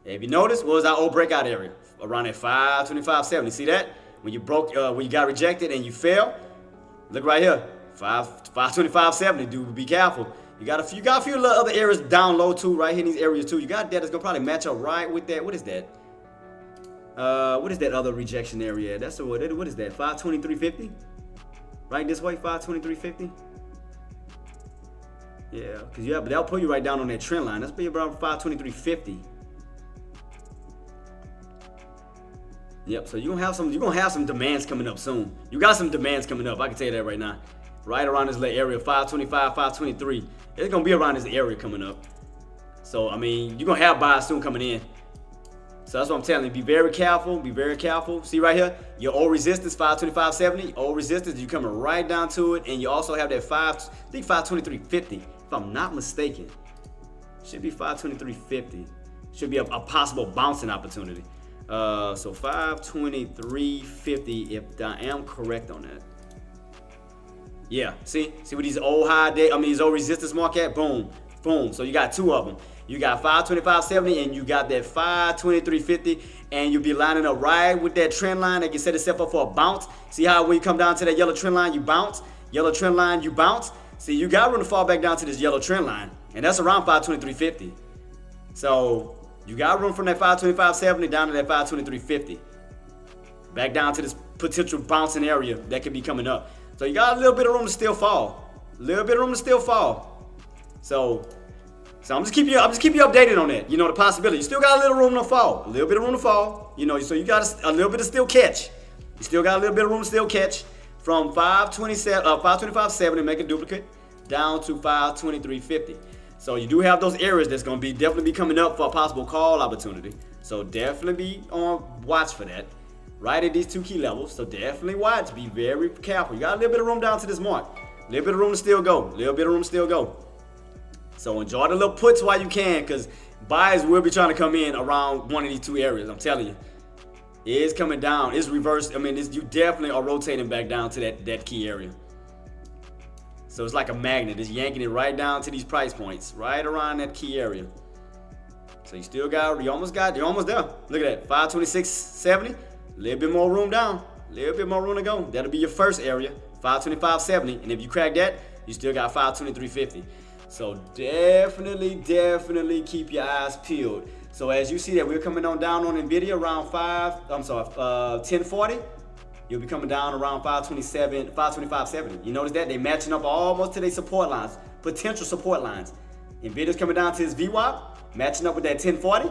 [SPEAKER 1] If you notice, what was our old breakout area? Around at 525.70. See that? When you when you got rejected and you fell, look right here. 525.70. Dude, be careful. You got a few little other areas down low too, right here in these areas too. You got that. It's gonna probably match up right with that. What is that? What is that other rejection area? That's what is that? 523.50? Right this way, 523.50. Yeah, but that'll put you right down on that trend line. That's be around 523.50. Yep, so you're gonna have some demands coming up soon. You got some demands coming up, I can tell you that right now. Right around this little area, 525, 523. It's gonna be around this area coming up. So I mean, you're gonna have buys soon coming in. So that's what I'm telling you. Be very careful, be very careful. See right here, your old resistance, 525.70. Old resistance, you're coming right down to it. And you also have that 523.50, if I'm not mistaken. Should be 523.50. Should be a possible bouncing opportunity. So 523.50 if I am correct on that. Yeah, see where these old these old resistance mark at? Boom. So you got two of them. You got 525.70 and you got that 523.50, and you'll be lining up right with that trend line that can set itself up for a bounce. See how when you come down to that yellow trend line, you bounce. Yellow trend line, you bounce. See, you got room to fall back down to this yellow trend line, and that's around 523.50. So you got room from that 525.70 down to that 523.50. Back down to this potential bouncing area that could be coming up. So you got a little bit of room to still fall. A little bit of room to still fall. So I'm just keeping you updated on that. You know, the possibility. You still got a little room to fall. A little bit of room to fall. You know, so you got a little bit of still catch. You still got a little bit of room to still catch from 525.70, make a duplicate, down to 523.50. So you do have those areas that's going to be definitely be coming up for a possible call opportunity. So definitely be on watch for that. Right at these two key levels. So definitely watch. Be very careful. You got a little bit of room down to this mark. A little bit of room to still go. A little bit of room to still go. So enjoy the little puts while you can, because buyers will be trying to come in around one of these two areas. I'm telling you. It is coming down. It's reversed. I mean, you definitely are rotating back down to that key area. So it's like a magnet. It's yanking it right down to these price points, right around that key area. So you're almost there. Look at that, 526.70. A little bit more room down. A little bit more room to go. That'll be your first area, 525.70. And if you crack that, you still got 523.50. So definitely keep your eyes peeled. So as you see that we're coming on down on Nvidia around 1040. You'll be coming down around 525.70. You notice that they matching up almost to their support lines, potential support lines. Nvidia's coming down to its VWAP, matching up with that 1040,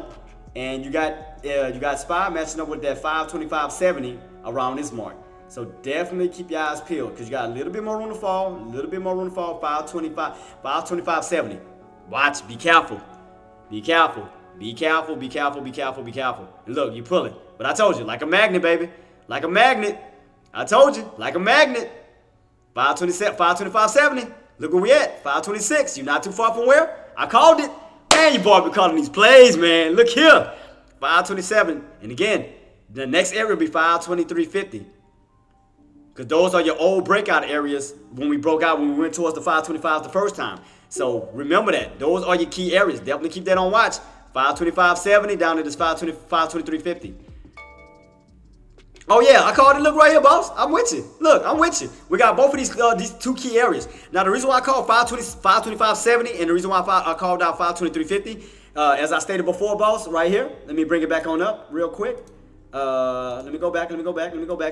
[SPEAKER 1] and you got SPY matching up with that 525.70 around this mark. So definitely keep your eyes peeled, because you got a little bit more room to fall, 525.70. Watch, be careful. And look, you pull it. But I told you, like a magnet, baby. Like a magnet. I told you, like a magnet. 525.70. Look where we at. 526. You're not too far from where? I called it. Man, you boy be calling these plays, man. Look here. 527. And again, the next area will be 523.50. Because those are your old breakout areas when we went towards the 525s the first time. So remember that. Those are your key areas. Definitely keep that on watch. 525.70 down to this 523.50. Oh yeah, I called it. Look right here, boss. I'm with you. Look, I'm with you. We got both of these two key areas. Now the reason why I called 525.70 and the reason why I called out 523.50, as I stated before, boss, right here. Let me bring it back on up real quick. Let me go back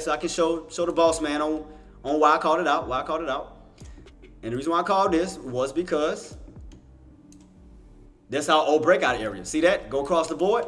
[SPEAKER 1] so I can show the boss man on why I called it out. And the reason why I called this was because that's our old breakout area. See that? Go across the board.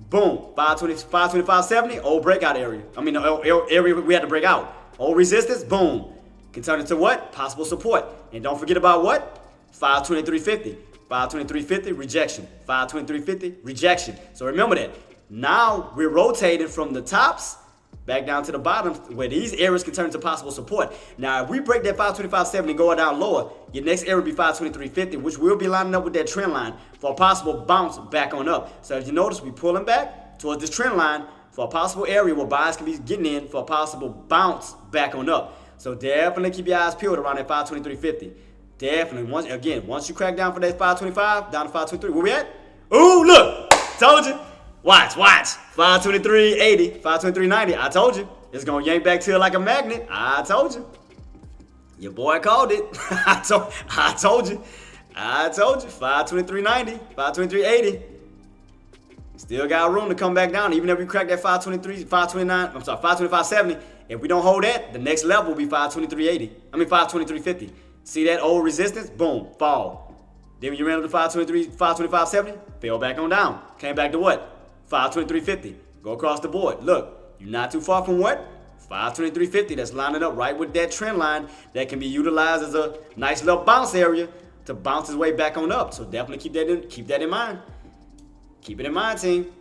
[SPEAKER 1] Boom. 525.70, old breakout area. I mean, the area we had to break out. Old resistance, boom. Can turn into what? Possible support. And don't forget about what? 523.50. 523.50, rejection. 523.50, rejection. So remember that. Now we're rotating from the tops back down to the bottom, where these areas can turn into possible support. Now, if we break that 525.70 and go down lower, your next area will be 523.50, which will be lining up with that trend line for a possible bounce back on up. So as you notice, we're pulling back towards this trend line for a possible area where buyers can be getting in for a possible bounce back on up. So definitely keep your eyes peeled around that 523.50. Definitely. Once you crack down for that 525, down to 523, where we at? Ooh, look, told you. Watch. 523.80, 523.90. I told you. It's going to yank back to it like a magnet. I told you. Your boy called it. I told you. 523.90, 523.80. Still got room to come back down. Even if we crack that 525.70. If we don't hold that, the next level will be 523.50. See that old resistance? Boom, fall. Then when you ran up to 525.70, fell back on down. Came back to what? 523.50. Go across the board. Look, you're not too far from what? 523.50. That's lining up right with that trend line that can be utilized as a nice little bounce area to bounce its way back on up. So definitely keep that in mind. Keep it in mind, team.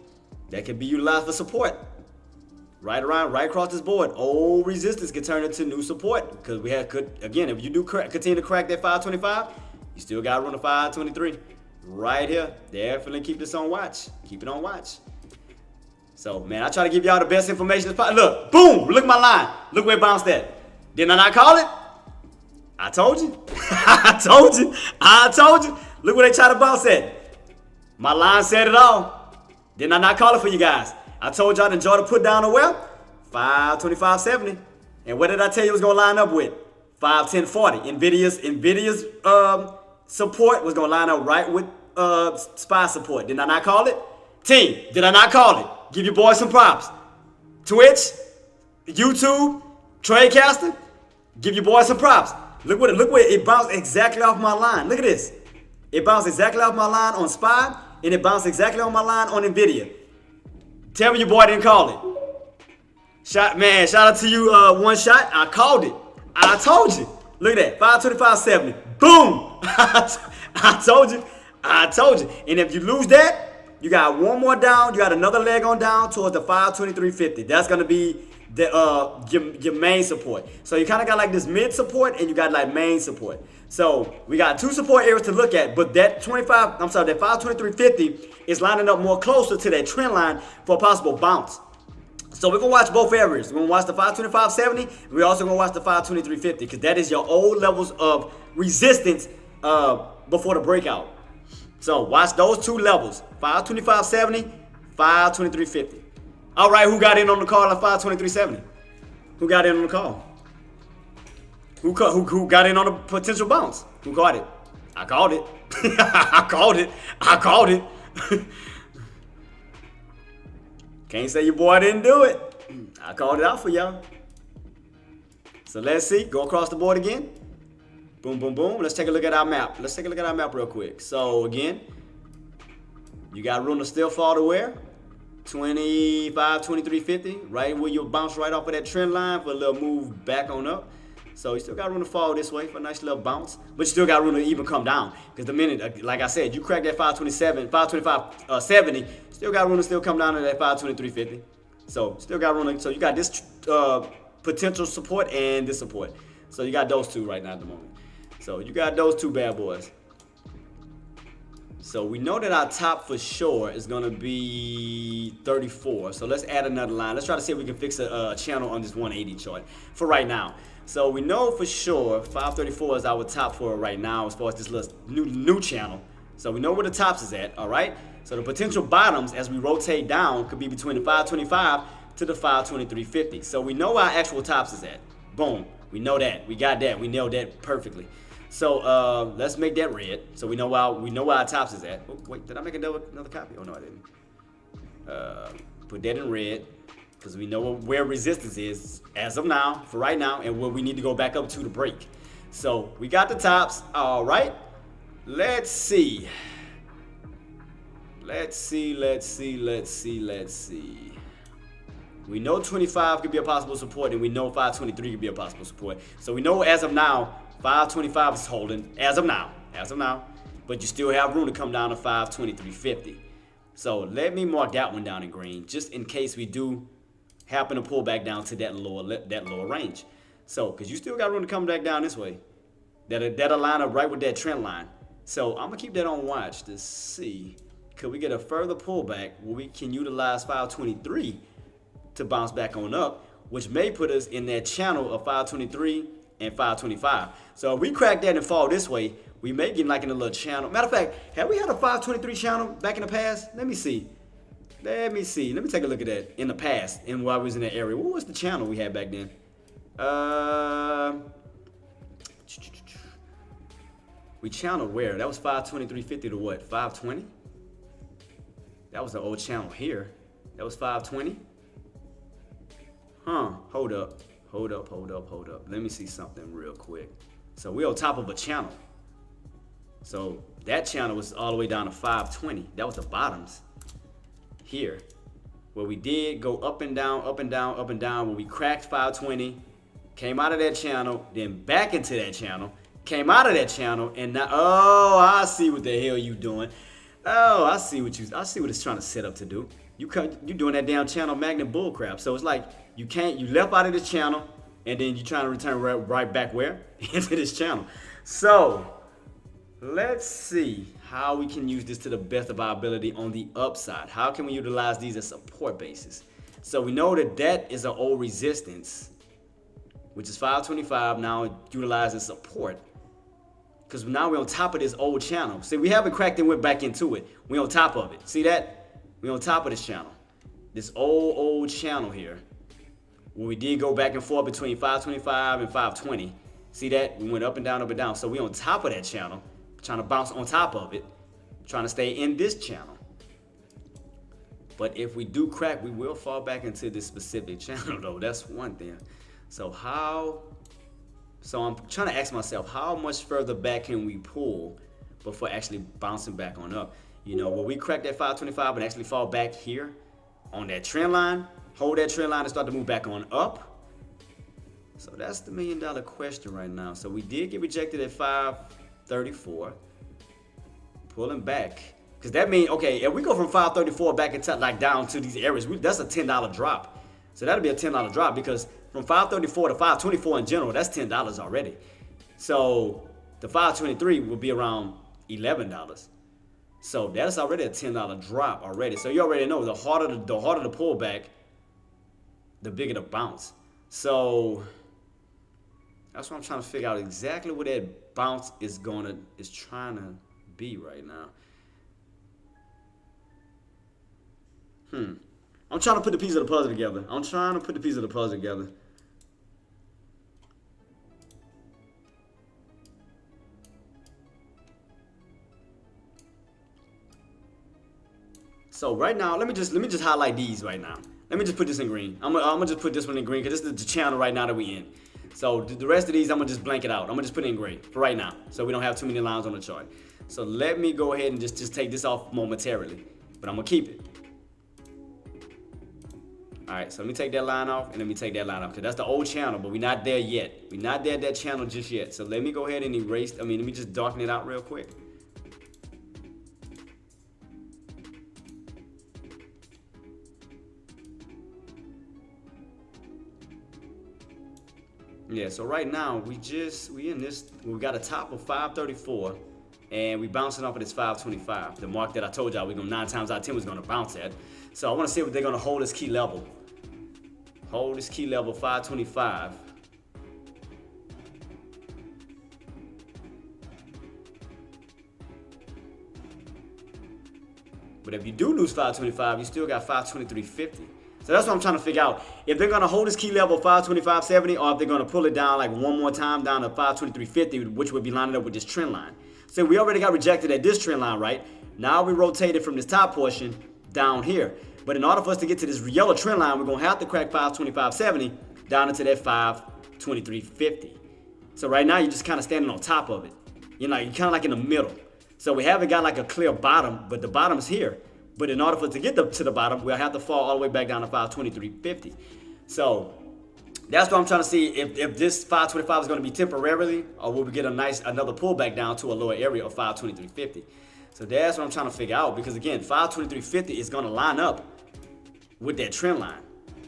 [SPEAKER 1] That can be utilized for support. Right across this board. Old resistance can turn into new support. Because again, if you do continue to crack that 525, you still got room to 523. Right here. Definitely keep this on watch. Keep it on watch. So, man, I try to give y'all the best information as possible. Look, boom, look at my line. Look where it bounced at. Didn't I not call it? I told you. I told you. Look where they try to bounce at. My line said it all. Didn't I not call it for you guys? I told y'all to enjoy the put down to where? 525.70. And what did I tell you it was going to line up with? 5, 10, 40. Nvidia's support was gonna line up right with SPY support. Did I not call it? Team, did I not call it? Give your boys some props. Twitch, YouTube, Tradecaster, give your boys some props. Look what it bounced exactly off my line. Look at this. It bounced exactly off my line on SPY, and it bounced exactly on my line on Nvidia. Tell me your boy didn't call it. Shout out to you, One Shot. I called it. I told you. Look at that, 525.70. Boom! I told you. And if you lose that, you got one more down. You got another leg on down towards the 523.50. That's gonna be the your main support. So you kind of got like this mid support, and you got like main support. So we got two support areas to look at, but that 523.50 is lining up more closer to that trend line for a possible bounce. So we're gonna watch both areas. We're gonna watch the 525.70. We're also gonna watch the 523.50 because that is your old levels of resistance before the breakout. So watch those two levels: 525.70, 523.50. All right, who got in on the call at 523.70? Who got in on the call? Who got in on the potential bounce? Who caught it? I called it. I called it. Can't say your boy didn't do it. I called it out for y'all. So let's see. Go across the board again. Boom, boom, boom. Let's take a look at our map. Let's take a look at our map real quick. So again, you got room to still fall to where? 25, 23.50. Right where you'll bounce right off of that trend line for a little move back on up. So you still got room to fall this way for a nice little bounce, but you still got room to even come down. Because the minute, like I said, you crack that 525.70, still got room to still come down to that 523.50. So still got room to, so you got this potential support and this support. So you got those two right now at the moment. So you got those two bad boys. So we know that our top for sure is gonna be 34. So let's add another line. Let's try to see if we can fix a channel on this 180 chart for right now. So we know for sure 534 is our top for right now as far as this little new channel. So we know where the tops is at, all right? So the potential bottoms as we rotate down could be between the 525 to the 523.50. So we know our actual tops is at. Boom, we know that. We got that. We nailed that perfectly. So let's make that red. So we know where our tops is at. Oh, wait, did I make another copy? Oh no, I didn't. Put that in red because we know where resistance is as of now, for right now, and where we need to go back up to the break. So we got the tops. All right. Let's see. We know 25 could be a possible support, and we know 523 could be a possible support. So we know as of now, 525 is holding as of now. But you still have room to come down to 523.50. So let me mark that one down in green, just in case we do happen to pull back down to that lower range. So, because you still got room to come back down this way. That'll line up right with that trend line. So I'm gonna keep that on watch to see, could we get a further pullback where we can utilize 523 to bounce back on up, which may put us in that channel of 523 and 525. So if we crack that and fall this way, we may get like in a little channel. Matter of fact, have we had a 523 channel back in the past? Let me see. Let me take a look at that in the past and while we was in that area. What was the channel we had back then? We channeled where? That was 523.50 to what? 520? That was the old channel here. That was 520? Huh, hold up. Let me see something real quick. So we're on top of a channel. So that channel was all the way down to 520. That was the bottoms here. Where we did go up and down, where we cracked 520, came out of that channel, then back into that channel, came out of that channel, and now, oh, I see what the hell you doing. Oh, I see what it's trying to set up to do. You doing that damn channel magnet bullcrap. So it's like you left out of this channel, and then you're trying to return right back where? Into this channel. So let's see how we can use this to the best of our ability on the upside. How can we utilize these as support bases? So we know that is an old resistance, which is 525, now utilized as support. Because now we're on top of this old channel. See, we haven't cracked and went back into it. We're on top of it. See that? We're on top of this channel. This old channel here, where we did go back and forth between 525 and 520. See that? We went up and down, up and down. So we on top of that channel, trying to bounce on top of it, trying to stay in this channel. But if we do crack, we will fall back into this specific channel though. That's one thing. So I'm trying to ask myself, how much further back can we pull before actually bouncing back on up? You know, will we crack that 525 and actually fall back here on that trend line, hold that trend line and start to move back on up? So that's the $1 million question right now. So we did get rejected at 534, pulling back. Because that means, okay, if we go from 534 back into like down to these areas, that's a $10 drop. So that'll be a $10 drop because from 534 to 524 in general, that's $10 already. So the 523 will be around $11. So that's already a $10 drop already. So you already know the harder the pullback, the bigger the bounce. So that's what I'm trying to figure out exactly what that bounce is trying to be right now. I'm trying to put the piece of the puzzle together. So right now, let me just highlight these right now. Let me just put this in green. I'm gonna just put this one in green because this is the channel right now that we in. So the rest of these, I'm gonna just blank it out. I'm gonna just put it in gray for right now, so we don't have too many lines on the chart. So let me go ahead and just take this off momentarily, but I'm gonna keep it. All right, so let me take that line off and let me take that line off because that's the old channel, but we're not there yet. We're not there at that channel just yet. So let me go ahead and let me just darken it out real quick. Yeah, so right now we got a top of 534 and we bouncing off of this 525, the mark that I told y'all we're gonna 9 times out of 10 was gonna bounce at. So I wanna see if they're gonna hold this key level. Hold this key level 525. But if you do lose 525, you still got 523.50. So that's what I'm trying to figure out. If they're gonna hold this key level 525.70 or if they're gonna pull it down like one more time down to 523.50, which would be lining up with this trend line. So we already got rejected at this trend line, right? Now we rotated from this top portion down here. But in order for us to get to this yellow trend line, we're gonna have to crack 525.70 down into that 523.50. So right now you're just kind of standing on top of it. You're kind of like in the middle. So we haven't got like a clear bottom, but the bottom is here. But in order for us to get to the bottom, we'll have to fall all the way back down to 523.50. So that's what I'm trying to see if this 525 is going to be temporarily, or will we get another pullback down to a lower area of 523.50. So that's what I'm trying to figure out, because again, 523.50 is going to line up with that trend line.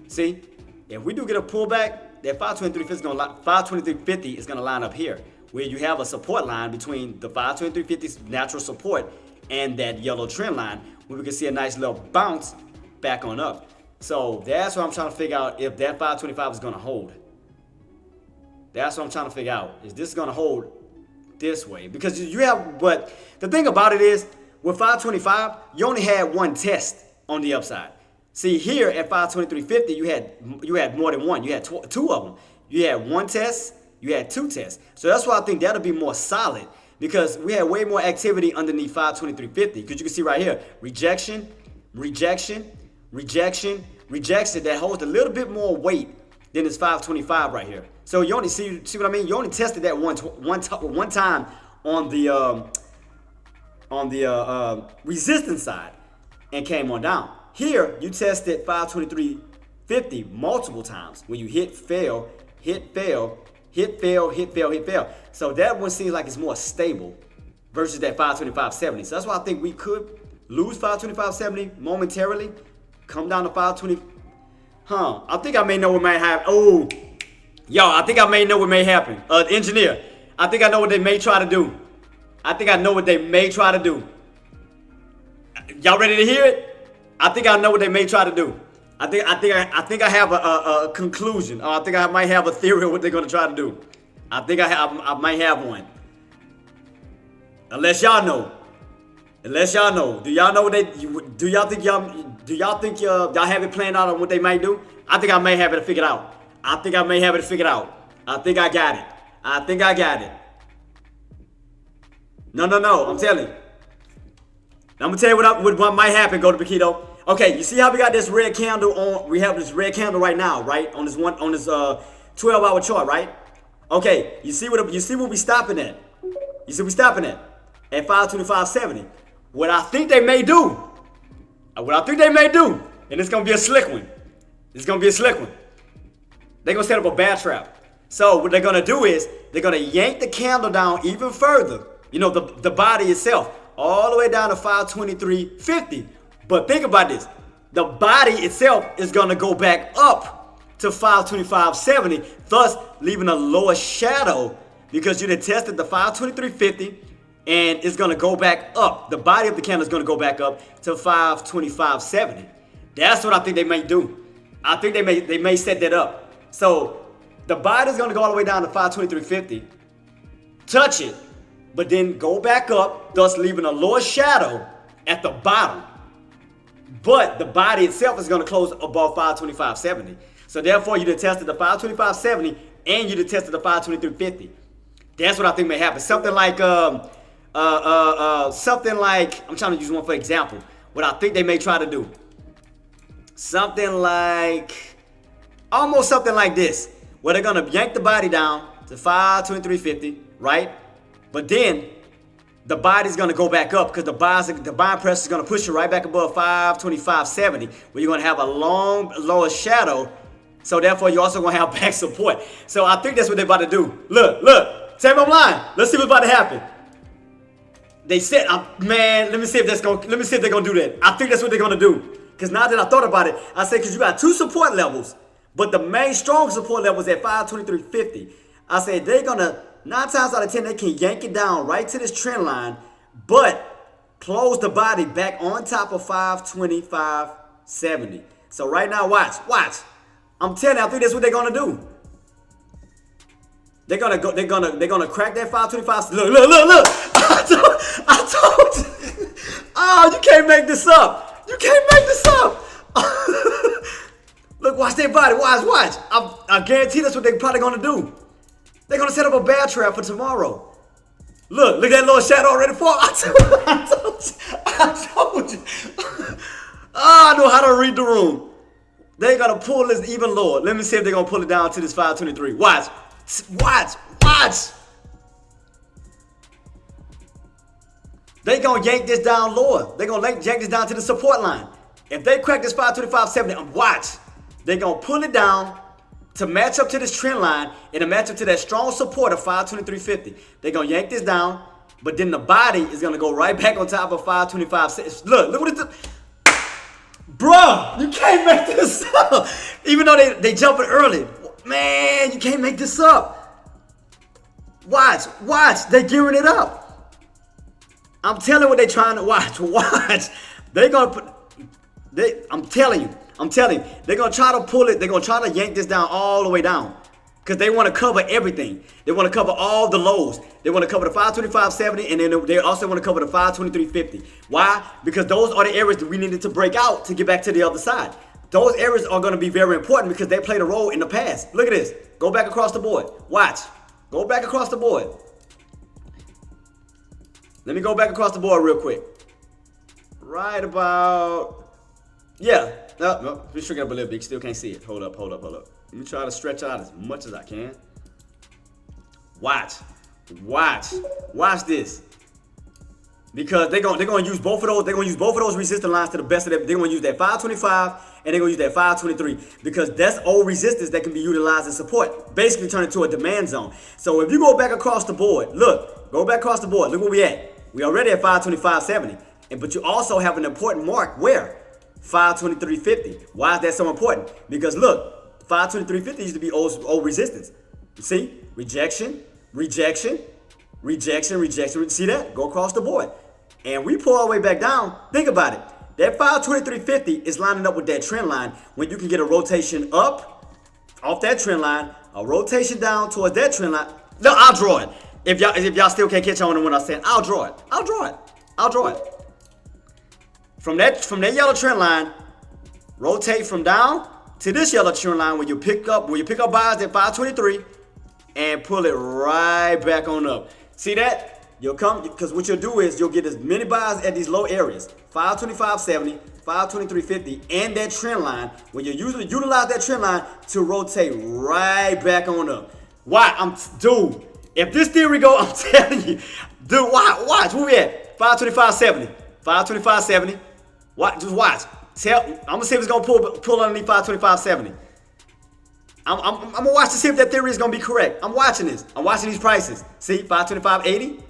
[SPEAKER 1] See, if we do get a pullback, that 523.50 is going to line up here, where you have a support line between the 523.50's natural support and that yellow trend line, where we can see a nice little bounce back on up. So that's what I'm trying to figure out, if that 525 is going to hold. That's what I'm trying to figure out. Is this going to hold this way? Because you have, but the thing about it is, with 525, you only had one test on the upside. See, here at 523.50, you had more than one. You had two of them. You had one test, you had two tests. So that's why I think that'll be more solid, because we had way more activity underneath 523.50. Because you can see right here, rejection, rejection, rejection, rejection, that holds a little bit more weight than this 525 right here. So you only see what I mean? You only tested that one time on the resistance side and came on down. Here you tested 523.50 multiple times when you hit, fail, hit, fail, hit, fail, hit, fail, hit, fail. So that one seems like it's more stable versus that 525.70. So that's why I think we could lose 525.70 momentarily, come down to 520. I think I may know what may happen. Oh, yo, I think I may know what may happen. Engineer, I think I know what they may try to do. I think I know what they may try to do. Y'all ready to hear it? I think I know what they may try to do. I think I have a conclusion. I think I might have a theory of what they're gonna try to do. I think I might have one. Unless y'all know. Do y'all know what do y'all think y'all have it planned out on what they might do? I think I may have it figured out. I think I got it. I think I got it. No. I'm telling you. I'm gonna tell you what might happen. Go to Paquito. Okay, you see how we got this red candle on? We have this red candle right now, right? On this 12-hour chart, right? Okay, you see what we stopping at? You see we stopping at 525.70. What I think they may do, and it's gonna be a slick one. They're gonna set up a bear trap. So what they're gonna do is they're gonna yank the candle down even further. You know, the body itself, all the way down to 523.50. But think about this. The body itself is gonna go back up to 525.70, thus leaving a lower shadow because you done tested the 523.50 and it's gonna go back up. The body of the candle is gonna go back up to 525.70. That's what I think they may do. I think they may set that up. So the body is gonna go all the way down to 523.50, touch it, but then go back up, thus leaving a lower shadow at the bottom. But the body itself is going to close above 525.70. So therefore, you done tested the 525.70 and you done tested the 523.50. That's what I think may happen. Something like I'm trying to use one for example. What I think they may try to do. Almost something like this, where they're going to yank the body down to 523.50, right? But then the body's gonna go back up because the buying press is gonna push you right back above 525.70, where you're gonna have a long lower shadow. So therefore, you're also gonna have back support. So I think that's what they're about to do. Look, tell me I'm lying. Let's see what's about to happen. They said, man, let me see if they're gonna do that. I think that's what they're gonna do. Because now that I thought about it, I said because you got two support levels, but the main strong support level is at 523.50. I said they're gonna. 9 times out of 10, they can yank it down right to this trend line, but close the body back on top of 525.70. So right now, watch. I'm telling you, I think that's what they're gonna do. They're gonna crack that 525. Look. I told you. Oh, you can't make this up. Look, watch their body. Watch. I guarantee that's what they're probably gonna do. They're gonna set up a bear trap for tomorrow. Look at that little shadow already fall. I told you. I know how to read the room. They're gonna pull this even lower. Let me see if they're gonna pull it down to this 523. Watch. They're gonna yank this down lower. They're gonna yank this down to the support line. If they crack this 525.70, watch. They're gonna pull it down to match up to this trend line and to match up to that strong support of 523.50. They're going to yank this down, but then the body is going to go right back on top of 525. Look what it's doing. Bruh, you can't make this up. Even though they jumping early. Man, you can't make this up. Watch. They're gearing it up. I'm telling you what they're trying to watch. They're going to put... I'm telling you, they're going to try to pull it. They're going to try to yank this down all the way down because they want to cover everything. They want to cover all the lows. They want to cover the 525.70 and then they also want to cover the 523.50. Why? Because those are the areas that we needed to break out to get back to the other side. Those areas are going to be very important because they played a role in the past. Look at this. Go back across the board. Watch. Go back across the board. Let me go back across the board real quick. Right about... Yeah. No, let me shrink it up a little bit. You still can't see it. Hold up. Let me try to stretch out as much as I can. Watch this. Because they're gonna use both of those. They're gonna use both of those resistance lines to the best of them. They're gonna use that 525 and they're gonna use that 523 because that's old resistance that can be utilized as support. Basically, turn it to a demand zone. So if you go back across the board, look where we at. We already at 525.70, but you also have an important mark where 523.50. Why is that so important? Because look, 523.50 used to be old resistance. You see, rejection. See that? Go across the board. And we pull our way back down. Think about it. That 523.50 is lining up with that trend line when you can get a rotation up off that trend line, a rotation down towards that trend line. No, I'll draw it. If y'all still can't catch on to what I'm saying, I'll draw it. From that yellow trend line, rotate from down to this yellow trend line where you pick up buyers at 523. and pull it right back on up. See that? You'll come, because what you'll do is you'll get as many buys at these low areas, 525.70, 523.50, and that trend line, when you usually utilize that trend line to rotate right back on up. Why? Dude, if this theory go, I'm telling you, dude, watch, where we at? 525.70, 525.70. Watch, just watch. I'm gonna see if it's gonna pull underneath 525.70. I'm gonna watch to see if that theory is gonna be correct. I'm watching this. I'm watching these prices. See, 525.80.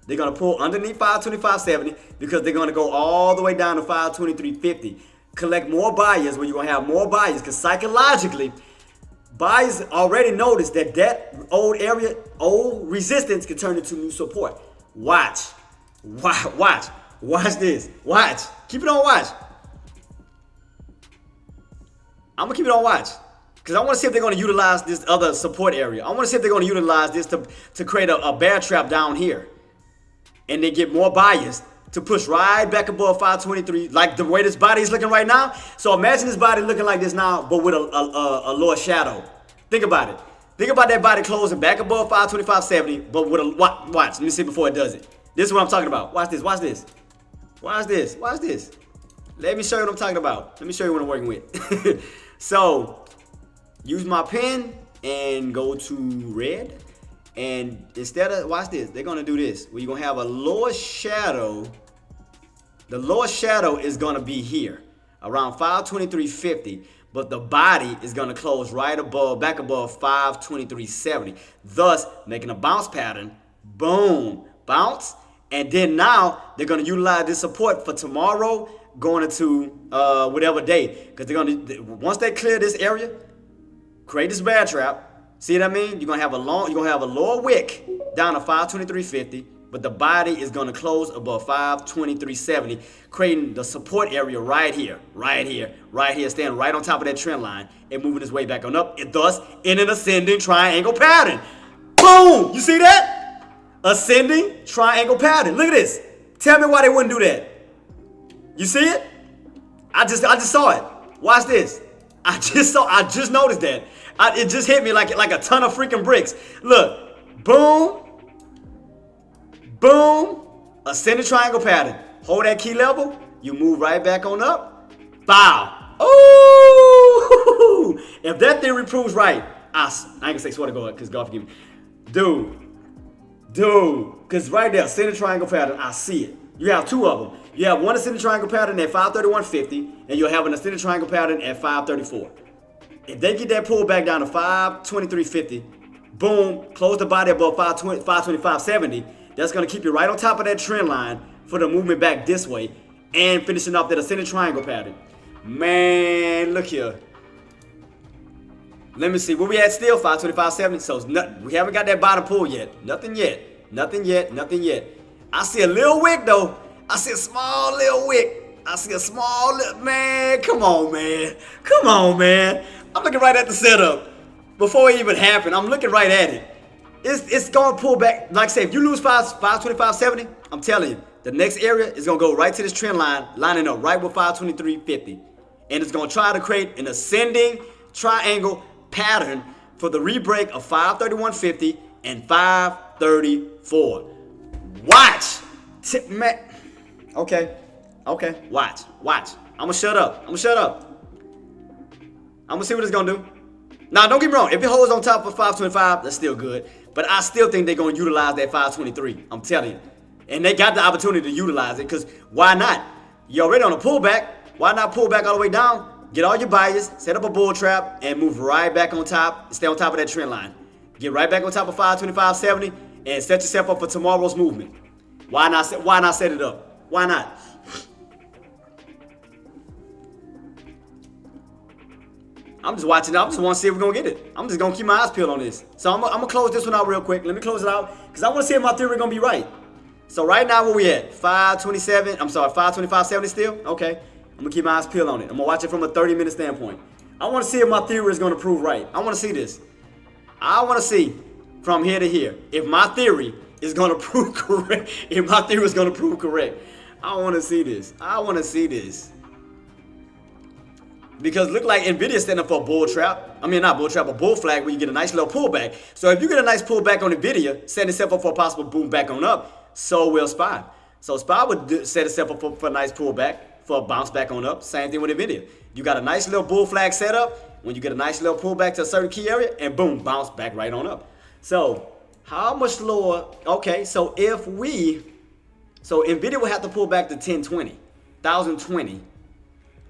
[SPEAKER 1] They're gonna pull underneath 525.70 because they're gonna go all the way down to 523.50. Collect more buyers when you're gonna have more buyers, because psychologically, buyers already noticed that old area, old resistance can turn into new support. Watch this. Watch. Keep it on watch. I'm gonna keep it on watch. Because I want to see if they're going to utilize this other support area. I want to see if they're going to utilize this to create a bear trap down here. And they get more buyers to push right back above 523, like the way this body is looking right now. So imagine this body looking like this now, but with a lower shadow. Think about it. Think about that body closing back above 525.70, but with a, watch, let me see before it does it. This is what I'm talking about. Watch this, watch this. Watch this, watch this. Let me show you what I'm talking about. Let me show you what I'm working with. So, use my pen and go to red. And instead of, watch this, they're gonna do this. Where you're gonna have a lower shadow. The lower shadow is gonna be here, around 523.50. But the body is gonna close right above, back above 523.70. Thus, making a bounce pattern. Boom, bounce. And then now, they're gonna utilize this support for tomorrow going into whatever day. Because they're gonna, once they clear this area, create this bear trap. See what I mean? You're gonna have a lower wick down to 523.50, but the body is gonna close above 523.70, creating the support area right here, staying right on top of that trend line and moving its way back on up, and thus in an ascending triangle pattern. Boom! You see that? Ascending triangle pattern. Look at this. Tell me why they wouldn't do that. You see it? I just saw it. Watch this. I just noticed that. It just hit me like a ton of freaking bricks. Look, boom, boom, ascending triangle pattern. Hold that key level, you move right back on up. Bow. Ooh! If that theory proves right, I ain't gonna say swear to God, because God forgive me. Dude, because right there, ascending triangle pattern, I see it. You have two of them. You have one ascending triangle pattern at 531.50, and you'll have an ascending triangle pattern at 534. If they get that pull back down to 523.50, boom, close the body above 525.70, that's going to keep you right on top of that trend line for the movement back this way and finishing off that ascending triangle pattern. Man, look here. Let me see. Where we at still? 525.70. So we haven't got that bottom pull yet. Nothing yet. I see a little wick though. I see a small little wick. Man, come on, man. I'm looking right at the setup. Before it even happened, I'm looking right at it. It's going to pull back. Like I say, if you lose 525.70, I'm telling you, the next area is going to go right to this trend line, lining up right with 523.50. And it's going to try to create an ascending triangle pattern for the rebreak of 531.50 and 534. Watch. Man. Okay, watch. I'm gonna shut up. I'm gonna see what it's gonna do. Now, don't get me wrong. If it holds on top of 525, that's still good. But I still think they're gonna utilize that 523. I'm telling you. And they got the opportunity to utilize it, because why not? You're already on a pullback. Why not pull back all the way down? Get all your buyers, set up a bull trap, and move right back on top. Stay on top of that trend line. Get right back on top of 525.70 and set yourself up for tomorrow's movement. Why not set it up? Why not? I'm just watching. I just want to see if we're going to get it. I'm just going to keep my eyes peeled on this. So I'm going to close this one out real quick. Let me close it out because I want to see if my theory is going to be right. So right now, where we at? 525.70 still? Okay. I'm going to keep my eyes peeled on it. I'm going to watch it from a 30-minute standpoint. I want to see if my theory is going to prove right. I want to see this. I want to see from here to here if my theory is going to prove correct. If my theory is going to prove correct. I want to see this. Because look like Nvidia standing for a bull trap. I mean, not bull trap, a bull flag where you get a nice little pullback. So if you get a nice pullback on Nvidia, setting itself up for a possible boom back on up, so will SPY. So SPY would set itself up for a nice pullback, for a bounce back on up. Same thing with Nvidia. You got a nice little bull flag set up. When you get a nice little pullback to a certain key area, and boom, bounce back right on up. So how much lower? Okay, so Nvidia will have to pull back to 1020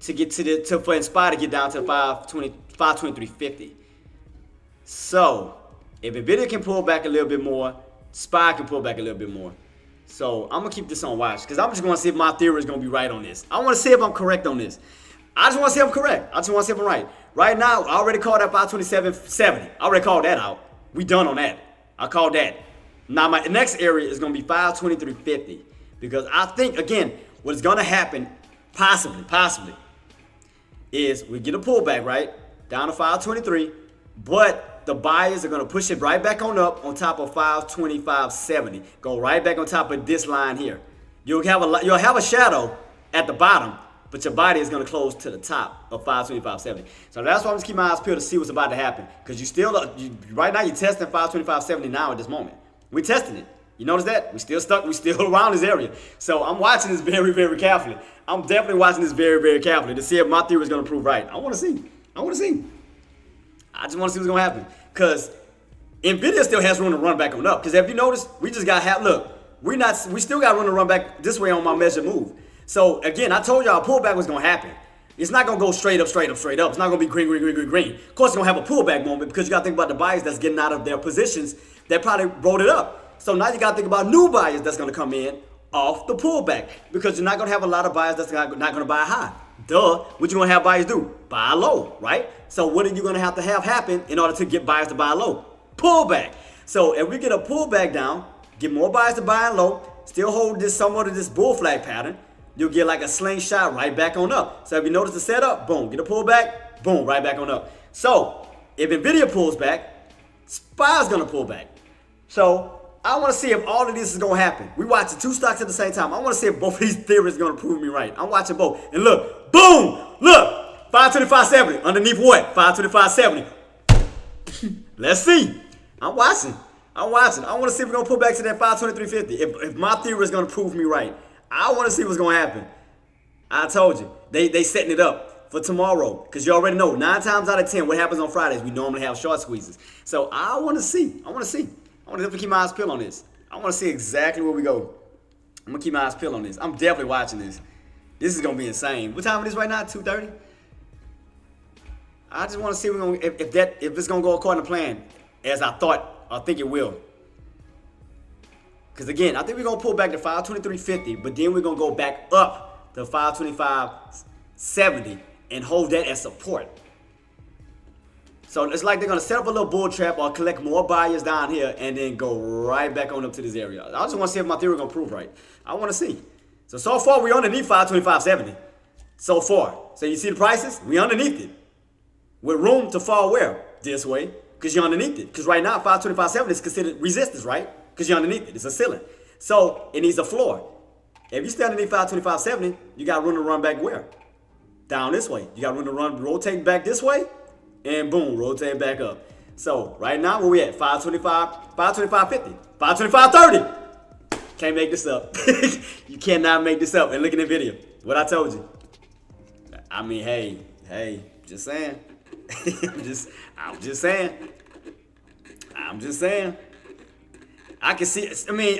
[SPEAKER 1] to get to for SPY to get down to 523.50. So if Nvidia can pull back a little bit more, SPY can pull back a little bit more. So I'm gonna keep this on watch because I'm just gonna see if my theory is gonna be right on this. I want to see if I'm correct on this. I just want to see if I'm correct. I just want to see if I'm right. Right now, I already called that 527.70. I already called that out. We done on that. I called that. Now my next area is gonna be 523.50 because I think again what's gonna happen possibly is we get a pullback right down to 523, but the buyers are gonna push it right back on up on top of 525.70. Go right back on top of this line here. You'll have a shadow at the bottom, but your body is gonna close to the top of 525.70. So that's why I'm just keeping my eyes peeled to see what's about to happen. Because right now you're testing 525.70 now at this moment. We're testing it. You notice that? We still stuck. We still around this area. So I'm watching this very, very carefully. I'm definitely watching this very, very carefully to see if my theory is going to prove right. I want to see. I just want to see what's going to happen. Because Nvidia still has room to run back on up. Because if you notice, we just got we still got room to run back this way on my measured move. So again, I told y'all a pullback was going to happen. It's not going to go straight up. It's not going to be green. Of course, it's going to have a pullback moment because you got to think about the buyers that's getting out of their positions that probably rolled it up. So now you got to think about new buyers that's going to come in off the pullback because you're not going to have a lot of buyers that's not going to buy high. Duh. What you going to have buyers do? Buy low, right? So what are you going to have happen in order to get buyers to buy low? Pullback. So if we get a pullback down, get more buyers to buy low, still hold somewhat of this bull flag pattern, you'll get like a slingshot right back on up. So if you notice the setup, boom, get a pullback, boom, right back on up. So if Nvidia pulls back, SPY's going to pull back. So I want to see if all of this is going to happen. We watching two stocks at the same time. I want to see if both of these theories are going to prove me right. I'm watching both. And look, boom, look, 525.70. Underneath what? 525.70. Let's see. I'm watching. I want to see if we're going to pull back to that 523.50. If my theory is going to prove me right. I want to see what's going to happen. I told you. They setting it up for tomorrow. Because you already know, 9 times out of 10, what happens on Fridays, we normally have short squeezes. So I want to see. I want to definitely keep my eyes peeled on this. I want to see exactly where we go. I'm going to keep my eyes peeled on this. I'm definitely watching this. This is going to be insane. What time it is right now? 2:30? I just want to see if it's going to go according to plan as I think it will. Because again, I think we're going to pull back to 523.50, but then we're going to go back up to 525.70 and hold that as support. So it's like they're going to set up a little bull trap or collect more buyers down here and then go right back on up to this area. I just want to see if my theory is going to prove right. I want to see. So far, we're underneath 525.70. So far. So you see the prices? We're underneath it. With room to fall where? This way. Because you're underneath it. Because right now, 525.70 is considered resistance, right? Because you're underneath it. It's a ceiling. So it needs a floor. If you stay underneath 525.70, you got room to run back where? Down this way. You got room to rotate back this way. And boom, rotate back up. So right now, where we at? 525, 525.50, 525.30. Can't make this up. You cannot make this up. And look at the video. What I told you. I mean, hey, just saying. I'm just saying. I can see,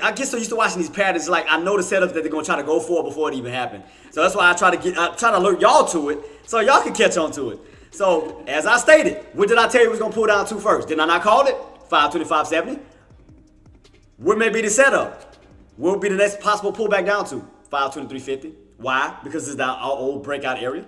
[SPEAKER 1] I get so used to watching these patterns. Like, I know the setups that they're going to try to go for before it even happened. So that's why I try to alert y'all to it so y'all can catch on to it. So, as I stated, what did I tell you we was going to pull down to first? Did I not call it? 525.70. What may be the setup? What would be the next possible pullback down to? 523.50. Why? Because it's our old breakout area.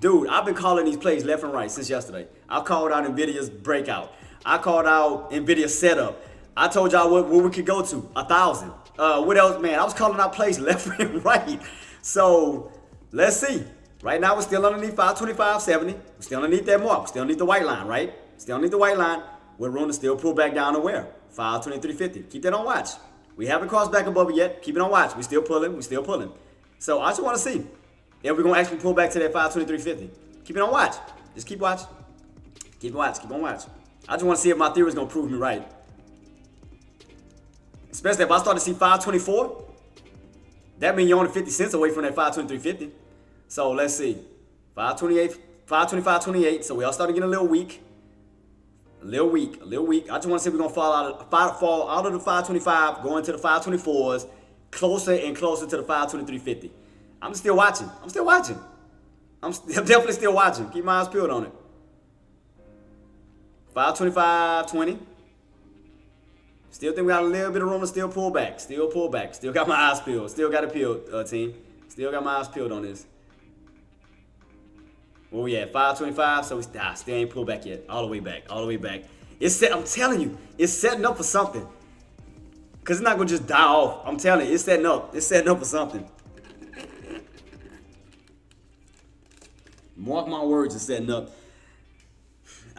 [SPEAKER 1] Dude, I've been calling these plays left and right since yesterday. I called out NVIDIA's breakout. I called out NVIDIA's setup. I told y'all what we could go to, 1,000. What else, man? I was calling out plays left and right. So, let's see. Right now, we're still underneath 525.70. We're still underneath that mark. We're still underneath the white line, right? Still underneath the white line. We're room to still pull back down to where? 523.50. Keep that on watch. We haven't crossed back above it yet. Keep it on watch. We're still pulling. So I just want to see. And we're gonna actually pull back to that 523.50. Keep it on watch. Just keep watching. Keep watching. Keep on watching. I just want to see if my theory is gonna prove me right. Especially if I start to see 524, that means you're only 50 cents away from that 523.50. So let's see. 525.28. So we all started getting a little weak. A little weak. I just want to see if we're gonna fall out of the 525, go into the 524s, closer and closer to the 523.50. I'm still watching. I'm definitely still watching. Keep my eyes peeled on it. 525.20. Still think we got a little bit of room to still pull back. Still got my eyes peeled. Still got it peeled, team. Still got my eyes peeled on this. Where we at? 525. So we still ain't pulled back yet. All the way back. It's set. I'm telling you, it's setting up for something. Cause it's not gonna just die off. I'm telling you, it's setting up. It's setting up for something. Mark my words, it's setting up.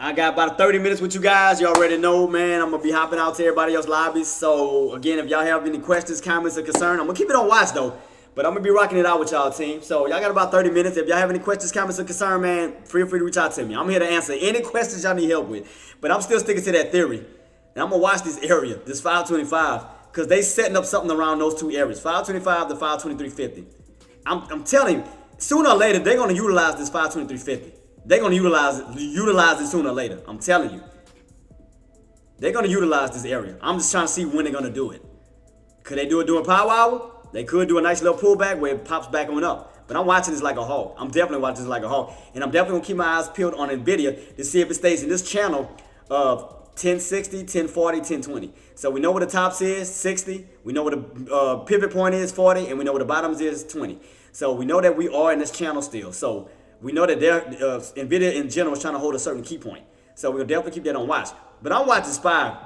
[SPEAKER 1] I got about 30 minutes with you guys. You already know, man. I'm going to be hopping out to everybody else's lobbies. So, again, if y'all have any questions, comments, or concern, I'm going to keep it on watch, though. But I'm going to be rocking it out with y'all, team. So, y'all got about 30 minutes. If y'all have any questions, comments, or concern, man, feel free to reach out to me. I'm here to answer any questions y'all need help with. But I'm still sticking to that theory. And I'm going to watch this area, this 525, because they setting up something around those two areas, 525 to 523.50. I'm telling you, sooner or later, they're going to utilize this 523.50. They're going to utilize it sooner or later. I'm telling you. They're going to utilize this area. I'm just trying to see when they're going to do it. Could they do it during Power Hour? They could do a nice little pullback where it pops back on up. But I'm watching this like a hawk. I'm definitely watching this like a hawk. And I'm definitely going to keep my eyes peeled on NVIDIA to see if it stays in this channel of 1060, 1040, 1020. So we know where the tops is, 60. We know where the pivot point is, 40. And we know where the bottoms is, 20. So we know that we are in this channel still. So we know that NVIDIA in general is trying to hold a certain key point. So we're going to definitely keep that on watch. But I'm watching SPY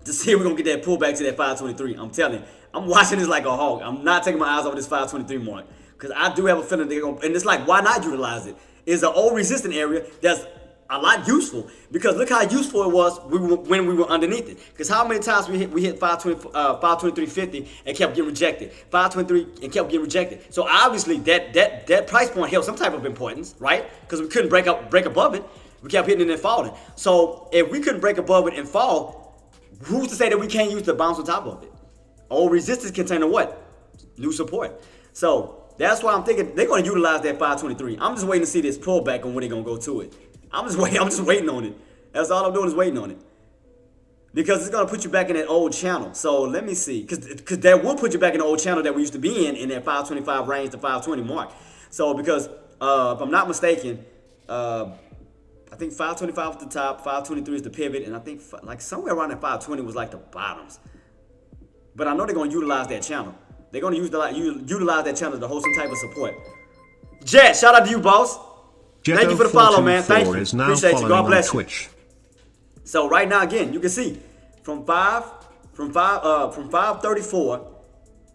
[SPEAKER 1] to see if we're going to get that pullback to that 523. I'm telling you, I'm watching this like a hawk. I'm not taking my eyes off this 523 mark. Because I do have a feeling they're going to, and it's like, why not utilize it? It's an old resistant area that's a lot useful. Because look how useful it was when we were underneath it. Because how many times we hit 523.50 and kept getting rejected. 523 and kept getting rejected. So obviously that price point held some type of importance, right? Because we couldn't break above it. We kept hitting it and falling. So if we couldn't break above it and fall, who's to say that we can't use the bounce on top of it? Old resistance container what? New support. So that's why I'm thinking they're going to utilize that 523. I'm just waiting to see this pullback on when they're going to go to it. I'm just waiting on it. That's all I'm doing is waiting on it. Because it's going to put you back in that old channel. So let me see. Because that will put you back in the old channel that we used to be in that 525 range to 520 mark. So because if I'm not mistaken, I think 525 was the top, 523 is the pivot, and I think like somewhere around that 520 was like the bottoms. But I know they're going to utilize that channel. They're going to utilize that channel to hold some type of support. Jet, shout out to you, boss. Thank you for the follow, man. Thank you. Appreciate you. God bless you. So right now, again, you can see from 534,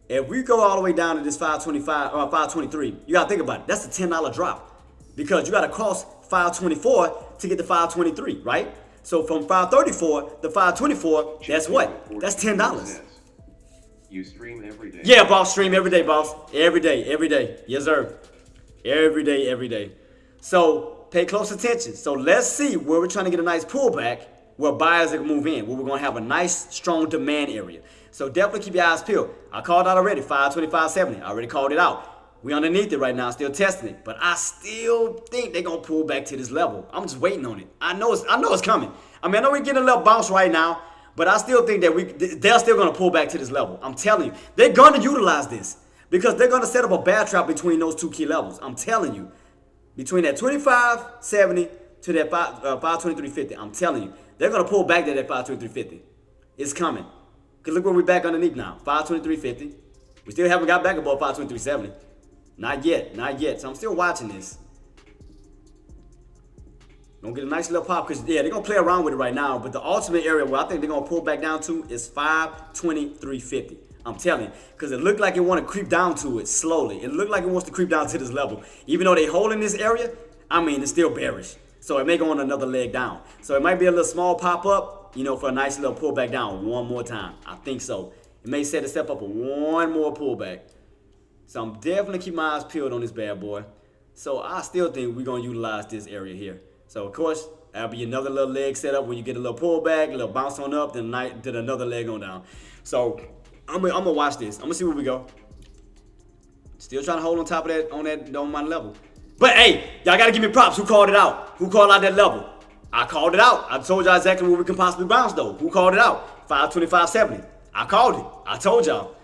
[SPEAKER 1] if we go all the way down to this 523, you gotta think about it. That's a $10 drop because you gotta cross 524 to get to 523, right? So from 534 to 524, that's what? That's $10.
[SPEAKER 2] You stream every day.
[SPEAKER 1] Yeah, boss. Stream every day, boss. Every day. Yes, sir. Every day. So pay close attention. So let's see where we're trying to get a nice pullback, where buyers are going to move in, where we're going to have a nice, strong demand area. So definitely keep your eyes peeled. I called out already, 525.70. I already called it out. We underneath it right now, still testing it. But I still think they're going to pull back to this level. I'm just waiting on it. I know it's coming. I mean, I know we're getting a little bounce right now, but I still think that they're still going to pull back to this level. I'm telling you. They're going to utilize this because they're going to set up a bear trap between those two key levels. I'm telling you. Between that 25.70 to that 523.50, I'm telling you, they're going to pull back to that 523.50. It's coming. Because look where we're back underneath now, 523.50. We still haven't got back above 523.70. Not yet. So I'm still watching this. Gonna get a nice little pop because, yeah, they're going to play around with it right now. But the ultimate area where I think they're going to pull back down to is 523.50. I'm telling you, because it looked like it want to creep down to it slowly. It looked like it wants to creep down to this level. Even though they hold in this area, I mean, it's still bearish. So it may go on another leg down. So it might be a little small pop-up, for a nice little pullback down one more time. I think so. It may set a step up for one more pullback. So I'm definitely keep my eyes peeled on this bad boy. So I still think we're gonna utilize this area here. So of course, that'll be another little leg set up when you get a little pullback, a little bounce on up, then another leg on down. So I'm gonna watch this. I'm gonna see where we go. Still trying to hold on top of that on my level. But hey, y'all gotta give me props. Who called it out? Who called out that level? I called it out. I told y'all exactly where we can possibly bounce though. Who called it out? 525.70. I called it. I told y'all.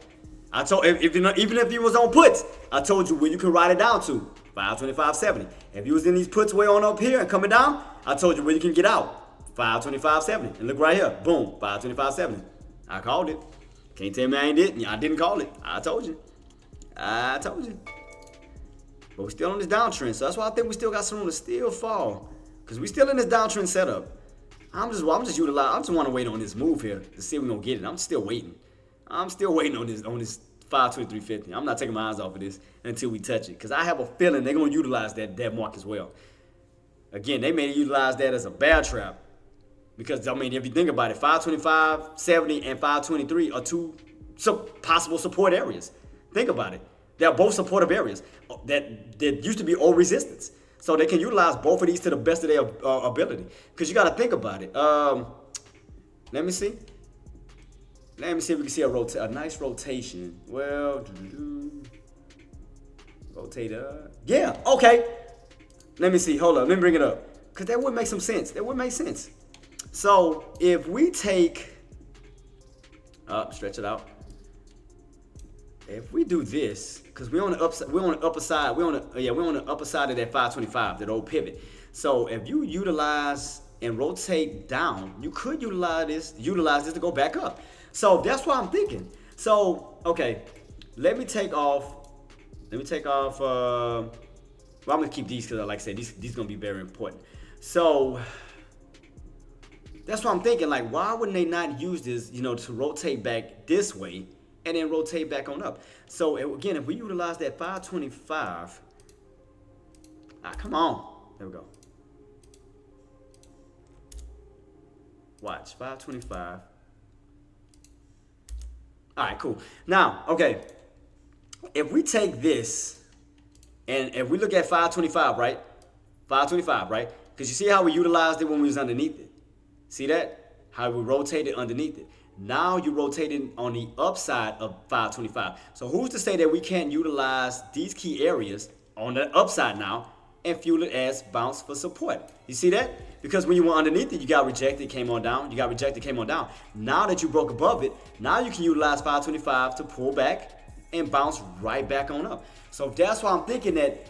[SPEAKER 1] I told even if you was on puts, I told you where you can ride it down to. 525.70. If you was in these puts way on up here and coming down, I told you where you can get out. 525.70. And look right here. Boom. 525.70. I called it. Can't tell me I didn't call it. I told you. But we're still on this downtrend, so that's why I think we still got some room to still fall. Because we still in this downtrend setup. I'm just want to wait on this move here to see if we're gonna get it. I'm still waiting. I'm still waiting on this 523.50. I'm not taking my eyes off of this until we touch it. Because I have a feeling they're gonna utilize that mark as well. Again, they may utilize that as a bear trap. Because I mean, if you think about it, 525.70 and 523 are two possible support areas. Think about it. They're both supportive areas that used to be old resistance. So they can utilize both of these to the best of their ability. Because you got to think about it. Let me see. Let me see if we can see a nice rotation. Well, rotate up. Yeah, okay. Let me see. Hold up. Let me bring it up. Because that would make some sense. That would make sense. So if we take, stretch it out. If we do this, because we're on the upside, we're on the upper side, we're on the upper side of that 525, that old pivot. So if you utilize and rotate down, you could utilize this to go back up. So that's what I'm thinking. So okay, let me take off. Well, I'm gonna keep these because, like I said, these gonna be very important. So that's what I'm thinking. Like, why wouldn't they not use this, to rotate back this way? And then rotate back on up. So again, if we utilize that 525, come on. There we go. Watch, 525. All right, cool. Now, okay, if we take this, and if we look at 525, right? 525, right? Because you see how we utilized it when we was underneath it. See that? How we rotated underneath it. Now you're rotating on the upside of 525. So who's to say that we can't utilize these key areas on the upside now and fuel it as bounce for support? You see that? Because when you were underneath it, you got rejected, came on down. You got rejected, came on down. Now that you broke above it, now you can utilize 525 to pull back and bounce right back on up. So that's why I'm thinking that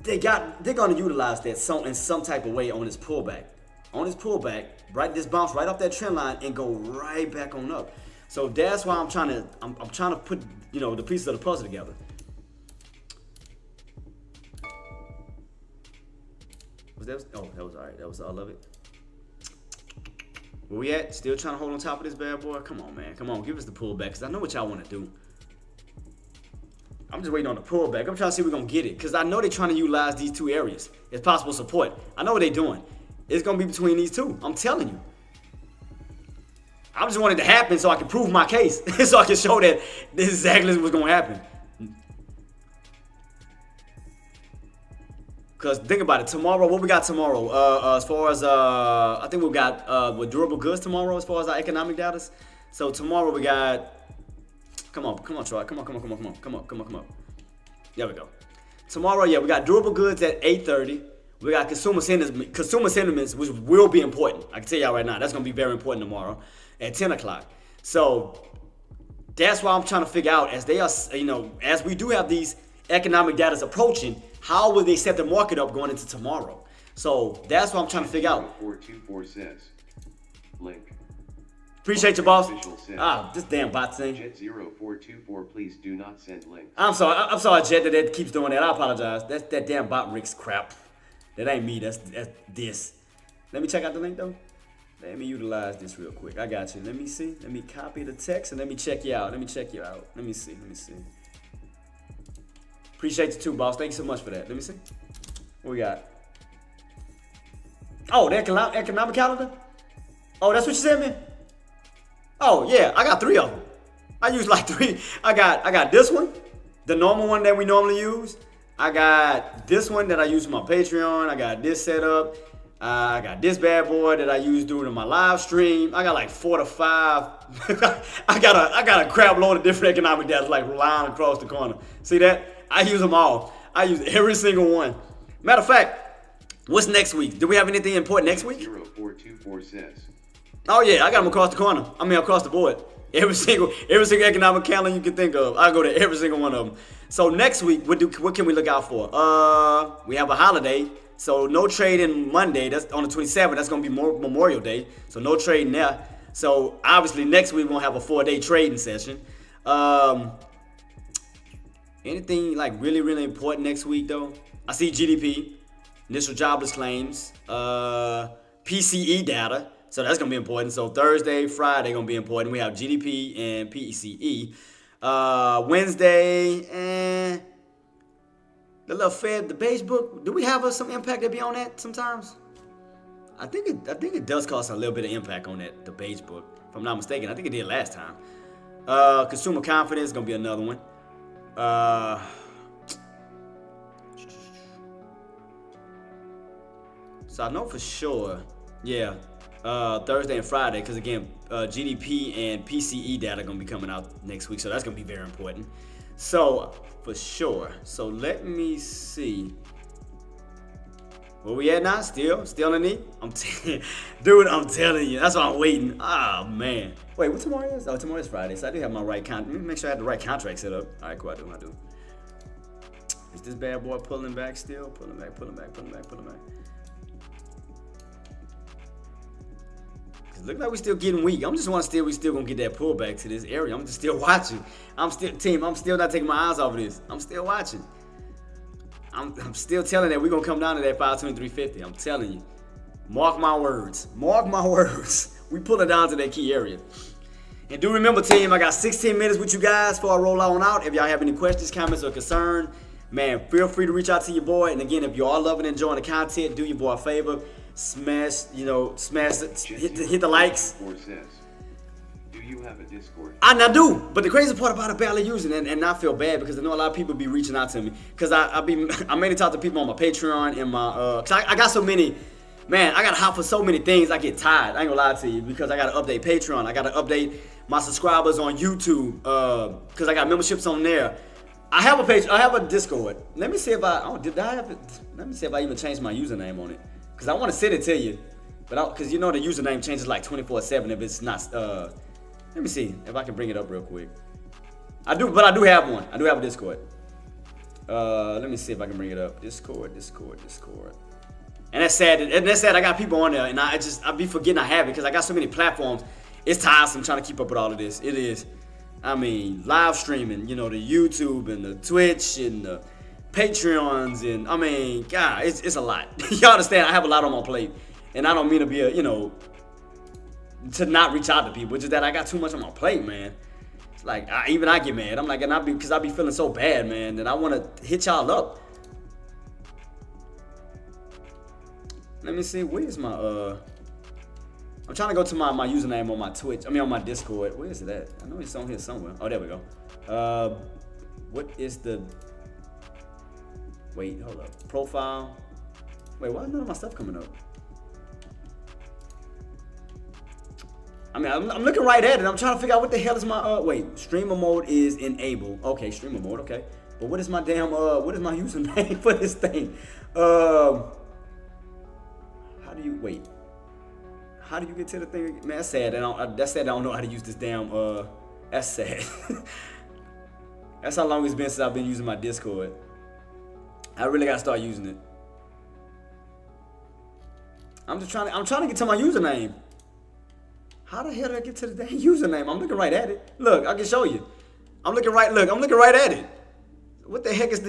[SPEAKER 1] they're gonna utilize that in some type of way on this pullback. On this pullback, right, this bounce right off that trend line and go right back on up. So that's why I'm trying to put the pieces of the puzzle together. That was all right. That was all of it. Where we at? Still trying to hold on top of this bad boy? Come on, man. Come on, give us the pullback, because I know what y'all want to do. I'm just waiting on the pullback. I'm trying to see if we're going to get it, because I know they're trying to utilize these two areas as possible support. I know what they're doing. It's going to be between these two. I'm telling you. I just wanted it to happen so I can prove my case. So I can show that this is exactly what's going to happen. Because think about it. Tomorrow, what we got tomorrow? As far as, I think we got with durable goods tomorrow as far as our economic data. So tomorrow we got, come on, Troy. Come on. There we go. Tomorrow, we got durable goods at 8:30. We got consumer sentiments, which will be important. I can tell y'all right now, that's going to be very important tomorrow at 10 o'clock. So that's why I'm trying to figure out, as they are, as we do have these economic data approaching, how will they set the market up going into tomorrow? So that's what I'm trying to figure out.
[SPEAKER 2] 0424 says, link.
[SPEAKER 1] Appreciate you, boss. This damn bot thing.
[SPEAKER 2] Jet 0424, please do not send links.
[SPEAKER 1] I'm sorry, Jet, that keeps doing that. I apologize. That's that damn bot Rick's crap. That ain't me. That's this. Let me check out the link though. Let me utilize this real quick. I got you. Let me see. Let me copy the text and let me check you out. Let me see. Appreciate you too, boss. Thank you so much for that. Let me see. What we got? Oh, the economic calendar? Oh, that's what you sent me? Oh, yeah. I got 3 of them. I use like 3. I got this one, the normal one that we normally use. I got this one that I use for my Patreon. I got this set up. I got this bad boy that I use during my live stream. I got like 4 to 5. I got a crap load of different economic data like lying across the corner. See that? I use them all. I use every single one. Matter of fact, what's next week? Do we have anything important next week?
[SPEAKER 2] 0424 says.
[SPEAKER 1] Oh yeah, I got them across the corner. I mean across the board. Every single economic calendar you can think of. I go to every single one of them. So next week, what can we look out for? We have a holiday, so no trading Monday. That's on the 27th. That's gonna be Memorial Day, so no trading there. So obviously next week we won't have a 4-day trading session. Anything like really important next week though? I see GDP, initial jobless claims, PCE data. So that's going to be important. So Thursday, Friday going to be important. We have GDP and PCE. Wednesday, the little Fed, the beige book. Do we have some impact that be on that sometimes? I think it does cause a little bit of impact on that, the beige book. If I'm not mistaken, I think it did last time. Consumer confidence is going to be another one. So I know for sure, yeah. Thursday and Friday, because again, GDP and PCE data are going to be coming out next week, so that's going to be very important. So, for sure. So, let me see. Where we at now? Still underneath? Dude, I'm telling you. That's why I'm waiting. Ah, man. Wait, what tomorrow is? Oh, tomorrow is Friday, so I do have my right contract. Let me make sure I have the right contract set up. All right, cool, I do. Is this bad boy pulling back still? Pulling back. Look like we still getting weak. I'm just want to we still gonna get that pullback to this area. I'm just still watching. I'm still not taking my eyes off of this. I'm still watching. I'm still telling that we're gonna come down to that 523.50. I'm telling you. Mark my words. We pull it down to that key area. And do remember, team, I got 16 minutes with you guys before I roll on out. If y'all have any questions, comments, or concern, man, feel free to reach out to your boy. And again, if you are loving and enjoying the content, do your boy a favor. Smash it, hit the likes.
[SPEAKER 2] Do you have a Discord?
[SPEAKER 1] I do, but the crazy part about it, barely using it, and I feel bad because I know a lot of people be reaching out to me because I mainly talk to people on my Patreon and my cause I got so many, man, I gotta hop for so many things. I get tired. I ain't gonna lie to you because I gotta update Patreon. I gotta update my subscribers on YouTube because I got memberships on there. I have a page. I have a Discord. Let me see if I have it. Let me see if I even changed my username on it. Because I want to send it to you, but because you know the username changes like 24/7 if it's not. Let me see if I can bring it up real quick. I do have one. I do have a Discord. Let me see if I can bring it up. Discord. And that's sad. I got people on there, and I be forgetting I have it because I got so many platforms. It's tiresome trying to keep up with all of this. It is. I mean, live streaming. You know, the YouTube and the Twitch and the Patreons, and I mean, God, it's a lot. Y'all understand? I have a lot on my plate, and I don't mean to be to not reach out to people. It's just that I got too much on my plate, man. It's like even I get mad. I'm like, and I be feeling so bad, man, that I want to hit y'all up. Let me see. Where's my I'm trying to go to my username on my Twitch. I mean, on my Discord. Where is it at? I know it's on here somewhere. Oh, there we go. What is the? Wait, hold up. Profile. Wait, why is none of my stuff coming up? I mean, I'm looking right at it. I'm trying to figure out what the hell is my wait. Streamer mode is enabled. Okay, streamer mode. Okay, but what is my damn what is my username for this thing? How do you wait? How do you get to the thing? Man, that's sad. That's sad. I don't know how to use this damn. That's sad. That's how long it's been since I've been using my Discord. I really gotta start using it. I'm trying to get to my username. How the hell did I get to the damn username? I'm looking right at it. Look, I can show you. I'm looking right at it. What the heck is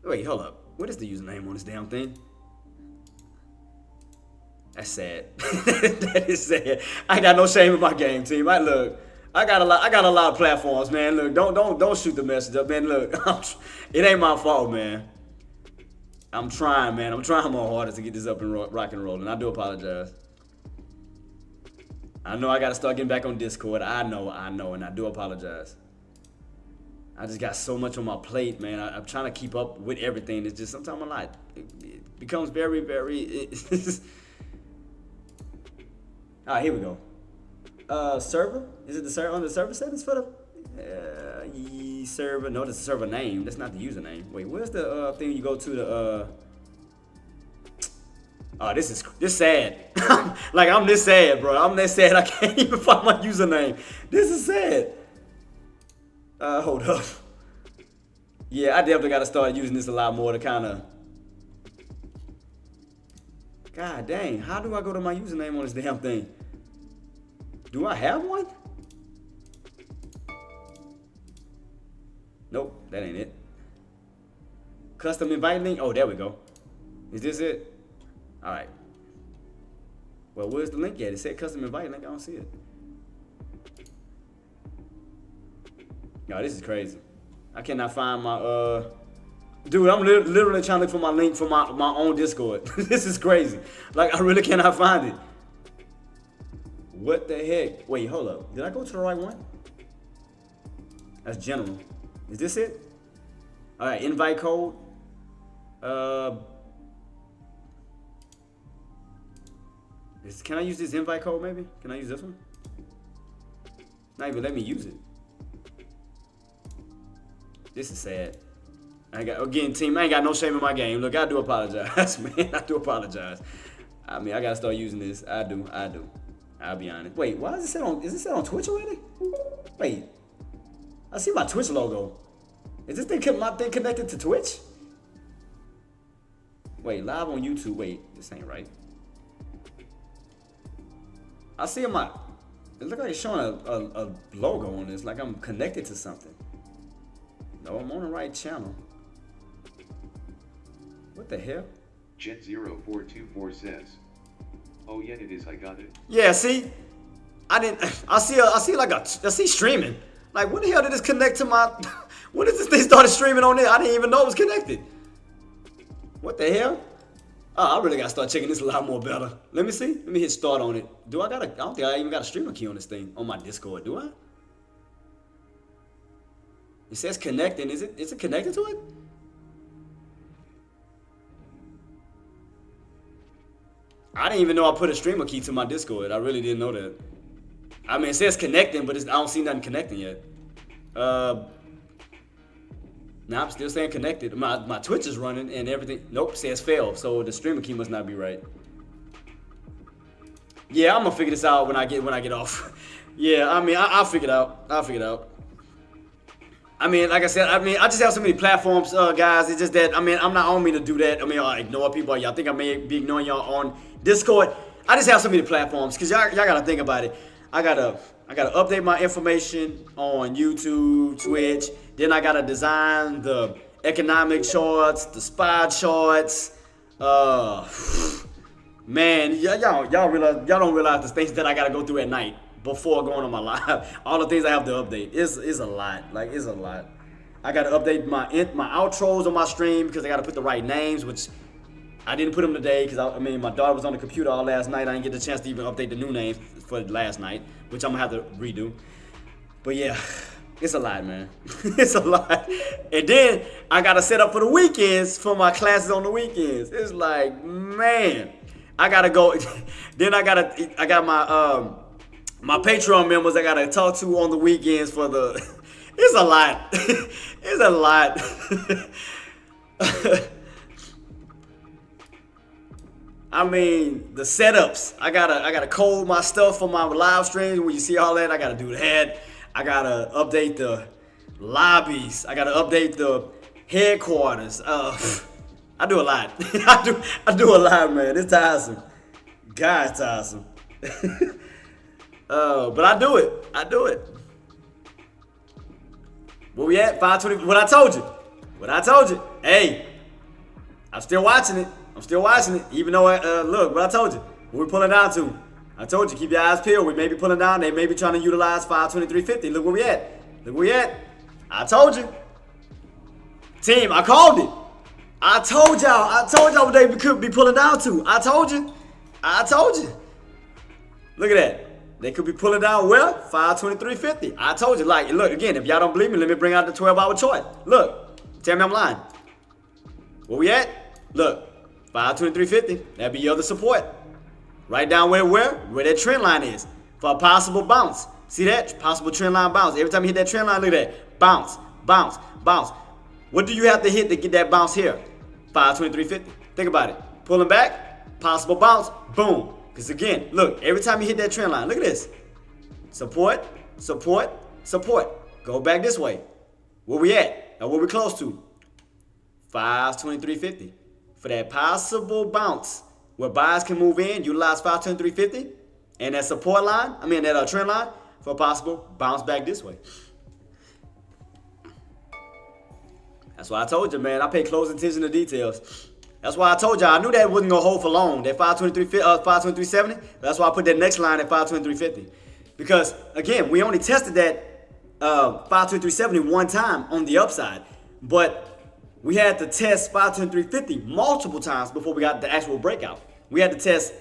[SPEAKER 1] wait, hold up. What is the username on this damn thing? That's sad. That is sad. I ain't got no shame in my game, team. I got a lot of platforms, man. Look, don't shoot the message up, man. Look, it ain't my fault, man. I'm trying, man. I'm trying my hardest to get this up and rock and rolling. I do apologize. I know I gotta start getting back on Discord. I know, and I do apologize. I just got so much on my plate, man. I'm trying to keep up with everything. It's just sometimes a lot. It becomes very, very. All right, here we go. Server? Is it the server on the server settings for the server? No, that's the server name. That's not the username. Wait, where's the thing you go to the Oh, this sad. Like, I'm this sad, bro. I'm this sad. I can't even find my username. This is sad. Hold up. Yeah, I definitely got to start using this a lot more to kind of. God dang, how do I go to my username on this damn thing? Do I have one? Nope, that ain't it. Custom invite link. Oh, there we go. Is this it? All right. Well, where's the link at? It said custom invite link. I don't see it. No, this is crazy. I cannot find my dude, I'm literally trying to look for my link for my own Discord. This is crazy. Like, I really cannot find it. What the heck? Wait, hold up. Did I go to the right one? That's general. Is this it? All right, invite code. Can I use this invite code maybe? Can I use this one? Not even let me use it. This is sad. Again, team, I ain't got no shame in my game. Look, I do apologize, man. I do apologize. I mean, I gotta start using this. I do. I'll be honest. Wait, why is it set on? Is it set on Twitch already? Wait, I see my Twitch logo. Is this thing connected to Twitch? Wait, live on YouTube. Wait, this ain't right. I see my. It looks like it's showing a logo on this, like I'm connected to something. No, I'm on the right channel. What the hell?
[SPEAKER 2] Jet0424 says, "Oh yeah, it is. I got it."
[SPEAKER 1] Yeah, see, I didn't. I see streaming. Like, when the hell did this connect to my? When did this thing started streaming on there? I didn't even know it was connected. What the hell? Oh, I really gotta start checking this a lot more better. Let me see. Let me hit start on it. I don't think I even got a streamer key on this thing on my Discord. Do I? It says connecting. Is it connected to it? I didn't even know I put a streamer key to my Discord. I really didn't know that. I mean, it says connecting, but I don't see nothing connecting yet. Nah, I'm still saying connected. My Twitch is running and everything. Nope, says failed. So the streamer key must not be right. Yeah, I'm gonna figure this out when I get off. Yeah, I mean, I'll figure it out. I mean, like I said, I just have so many platforms, guys. It's just that, I'm not on me to do that. I ignore people. Y'all think I may be ignoring y'all on Discord. I just have so many platforms, because y'all gotta think about it. I gotta update my information on YouTube, Twitch. Then I gotta design the economic charts, the spy charts. Man, y'all don't realize the things that I gotta go through at night before going on my live. All the things I have to update. It's a lot. Like, it's a lot. I gotta update my outros on my stream because I gotta put the right names, which I didn't put them today because my daughter was on the computer all last night. I didn't get the chance to even update the new names for last night, which I'm gonna have to redo. But yeah, it's a lot, man. It's a lot. And then I gotta set up for the weekends for my classes on the weekends. It's like, man, I gotta go. Then I got my Patreon members I gotta talk to on the weekends for the. It's a lot. It's a lot. I mean, the setups. I gotta code my stuff for my live streams. When you see all that, I gotta do that. I gotta update the lobbies. I gotta update the headquarters. I do a lot. I do a lot, man. It's tiresome. God, it's tiresome. But I do it. Where we at? 5:20. What I told you. Hey, I'm still watching it. Even though, look, what I told you. What we pulling down to. I told you, keep your eyes peeled. We may be pulling down. They may be trying to utilize 523.50. Look where we at. I told you. Team, I called it. I told y'all what they could be pulling down to. I told you. Look at that. They could be pulling down where? 523.50. I told you, like, look, again, if y'all don't believe me, let me bring out the 12-hour chart. Look, tell me I'm lying. Where we at? Look, 523.50. That'd be your other support. Right down where that trend line is for a possible bounce. See that? Possible trend line bounce. Every time you hit that trend line, look at that. Bounce, bounce, bounce. What do you have to hit to get that bounce here? 523.50. Think about it. Pulling back, possible bounce, boom. Because again, look, every time you hit that trend line, look at this. Support, support, support. Go back this way. Where we at? Now where we close to? 523.50. For that possible bounce where buyers can move in, utilize 523.50 and that support line, that trend line for a possible bounce back this way. That's why I told you, man. I pay close attention to details. That's why I told you I knew that wasn't gonna hold for long. That 523.70. That's why I put that next line at 523.50. Because again, we only tested that 523.70 one time on the upside, but we had to test 523.50 multiple times before we got the actual breakout. We had to test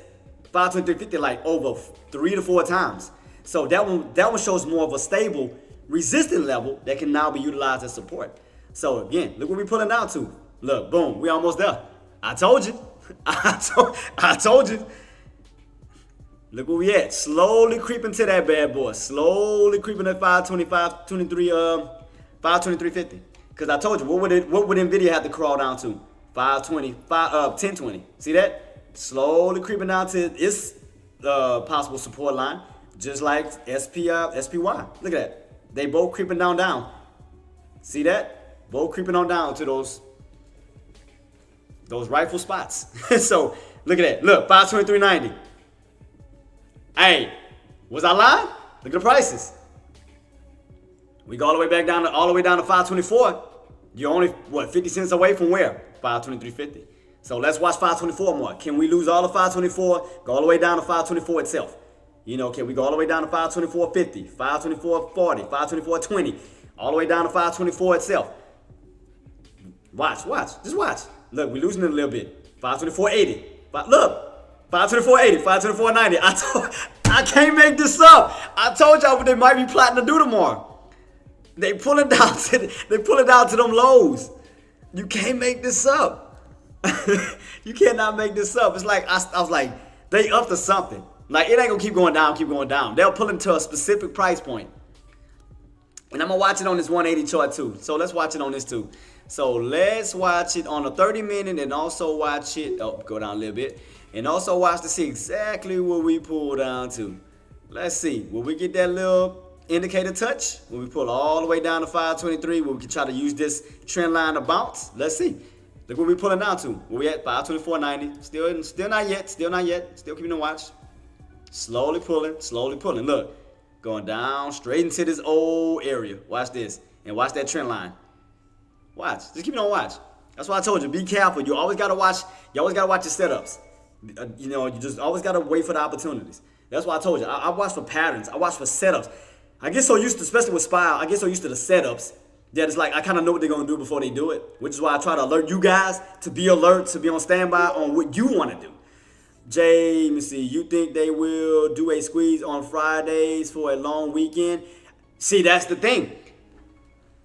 [SPEAKER 1] 523.50 like over 3 to 4 times. So that one shows more of a stable resistance level that can now be utilized as support. So again, look what we're pulling down to. Look, boom, we almost there. I told you. I told you. Look where we at. Slowly creeping to that bad boy. Slowly creeping at 523.50. Because I told you, what would Nvidia have to crawl down to? 1020. See that? Slowly creeping down to its possible support line, just like SPY. Look at that. They both creeping down. See that? Both creeping on down to those rightful spots. So look at that. Look, 523.90. Hey, was I lying? Look at the prices. We go all the way back down to 524. You're only 50 cents away from where? 523.50. So let's watch 524 more. Can we lose all of 524? Go all the way down to 524 itself. Can we go all the way down to 524.50, 524.40, 524.20, all the way down to 524 itself? Watch, just watch. Look, we're losing it a little bit. 524.80. Look, 524.80, 524.90. I can't make this up. I told y'all what they might be plotting to do tomorrow. They pull it down to them lows. You can't make this up. You cannot make this up. It's like I was like, they up to something. Like it ain't gonna keep going down. They'll pull it to a specific price point. And I'm gonna watch it on this 180 chart too. So let's watch it on this too. So let's watch it on a 30-minute and also watch it. Oh, go down a little bit. And also watch to see exactly what we pull down to. Let's see. Will we get that little indicator touch? Will we pull all the way down to 523? Will we can try to use this trend line to bounce? Let's see. Look what we pulling down to. Where we at? 524.90. Still not yet. Still keeping the watch. Slowly pulling. Look. Going down straight into this old area. Watch this. And watch that trend line. Watch. Just keep it on watch. That's why I told you, be careful. You always gotta watch your setups. You just always gotta wait for the opportunities. That's why I told you. I watch for patterns. I watch for setups. I get so used to, especially with SPY, I get so used to the setups that it's like I kind of know what they're gonna do before they do it. Which is why I try to alert you guys to be alert, to be on standby on what you want to do. Jay, let me see. You think they will do a squeeze on Fridays for a long weekend? See, that's the thing.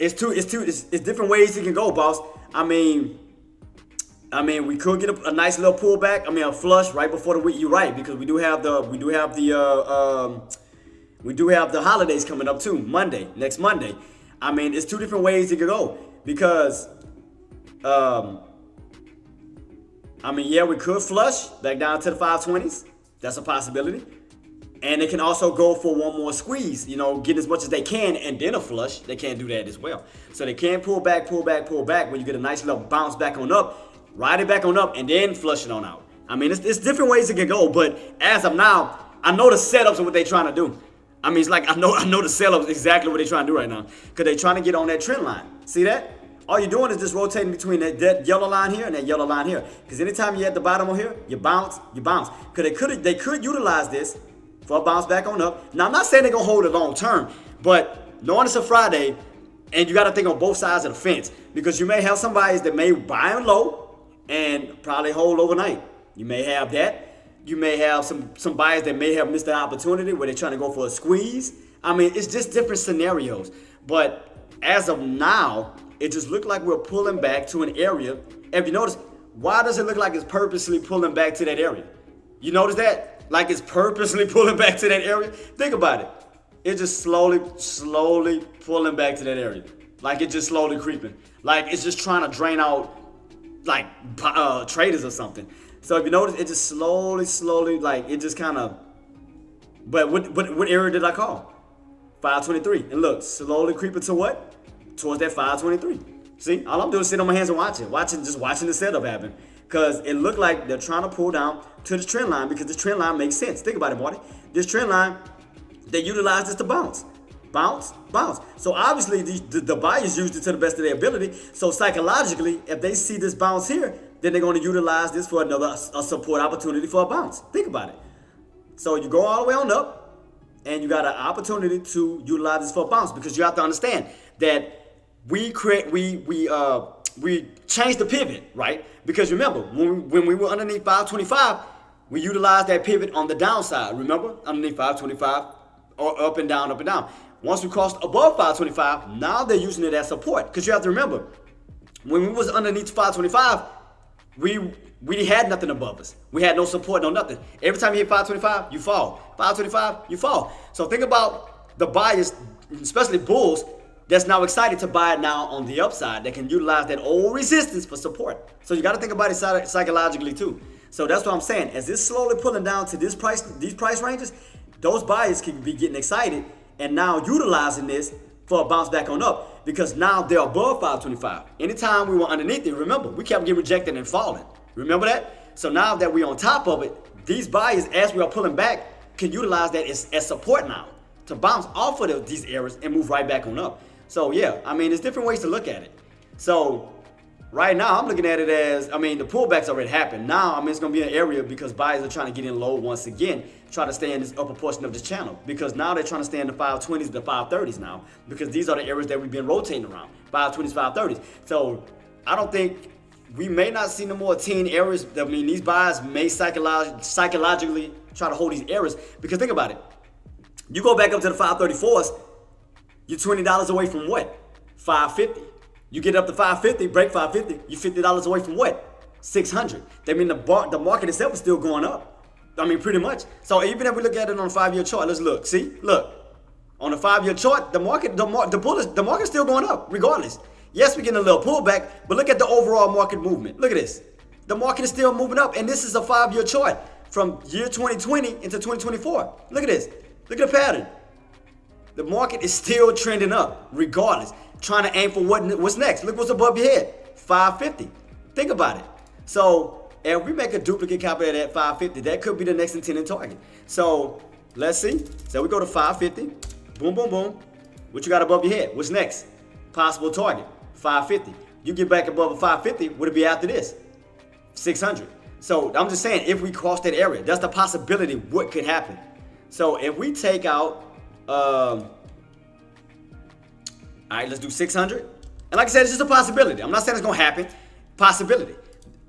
[SPEAKER 1] It's different ways it can go, boss. I mean, we could get a nice little pullback. A flush right before the week. You're right, because we do have the holidays coming up too. Next Monday. It's two different ways it could go because, we could flush back down to the 520s. That's a possibility. And they can also go for one more squeeze, get as much as they can and then a flush. They can't do that as well. So they can pull back when you get a nice little bounce back on up, ride it back on up, and then flush it on out. It's different ways it can go, but as of now, I know the setups of what they're trying to do. It's like I know the setups exactly what they're trying to do right now because they're trying to get on that trend line. See that? All you're doing is just rotating between that yellow line here and that yellow line here. Because anytime you're at the bottom of here, you bounce. Because they could utilize this for a bounce back on up. Now, I'm not saying they're going to hold it long term, but knowing it's a Friday, and you got to think on both sides of the fence, because you may have somebody that may buy them low and probably hold overnight. You may have that. You may have some buyers that may have missed an opportunity where they're trying to go for a squeeze. I mean, it's just different scenarios. But as of now, it just looked like we're pulling back to an area. If you notice, why does it look like it's purposely pulling back to that area? You notice that? Like it's purposely pulling back to that area? Think about it. It's just slowly pulling back to that area. Like it's just slowly creeping. Like it's just trying to drain out like traders or something. So if you notice, it just slowly, like it just kind of. But what area did I call? 523. And look, slowly creeping to what? Towards that 523. See, all I'm doing is sit on my hands and watching the setup happen. Because it looked like they're trying to pull down to this trend line because this trend line makes sense. Think about it, Marty. This trend line, they utilize this to bounce. Bounce. So obviously the buyers used it to the best of their ability. So psychologically, if they see this bounce here, then they're going to utilize this for a support opportunity for a bounce. Think about it. So you go all the way on up, and you got an opportunity to utilize this for a bounce because you have to understand that we changed the pivot, right? Because remember, when we were underneath 525, we utilized that pivot on the downside. Remember, underneath 525, or up and down. Once we crossed above 525, now they're using it as support. Because you have to remember, when we was underneath 525, we had nothing above us. We had no support, no nothing. Every time you hit 525, you fall. 525, you fall. So think about the buyers, especially bulls, that's now excited to buy it now on the upside. That can utilize that old resistance for support. So you got to think about it psychologically too. So that's what I'm saying. As it's slowly pulling down to these price ranges, those buyers can be getting excited and now utilizing this for a bounce back on up because now they're above 525. Anytime we were underneath it, remember, we kept getting rejected and falling. Remember that? So now that we're on top of it, these buyers, as we are pulling back, can utilize that as support now to bounce off of these areas and move right back on up. So yeah, I mean, there's different ways to look at it. So right now, I'm looking at it as, the pullback's already happened. Now, it's going to be an area because buyers are trying to get in low once again, try to stay in this upper portion of this channel. Because now they're trying to stay in the 520s, the 530s now. Because these are the areas that we've been rotating around, 520s, 530s. So I don't think, we may not see no more 10 areas. These buyers may psychologically try to hold these areas. Because think about it. You go back up to the 534s, you're $20 away from what? 550. You get up to 550, break 550, you're $50 away from what? 600. That means the market itself is still going up. Pretty much. So even if we look at it on a 5-year chart, let's look. See, look. On a 5-year chart, the market's still going up, regardless. Yes, we're getting a little pullback, but look at the overall market movement. Look at this. The market is still moving up, and this is a 5-year chart from year 2020 into 2024. Look at this. Look at the pattern. The market is still trending up, regardless. Trying to aim for what's next. Look what's above your head. 550. Think about it. So if we make a duplicate copy of that 550, that could be the next intended target. So let's see. So we go to 550. Boom, boom, boom. What you got above your head? What's next? Possible target. 550. You get back above a 550, would it be after this? 600. So I'm just saying, if we cross that area, that's the possibility what could happen. So if we take out, all right, let's do 600. And like I said, it's just a possibility. I'm not saying it's going to happen. Possibility.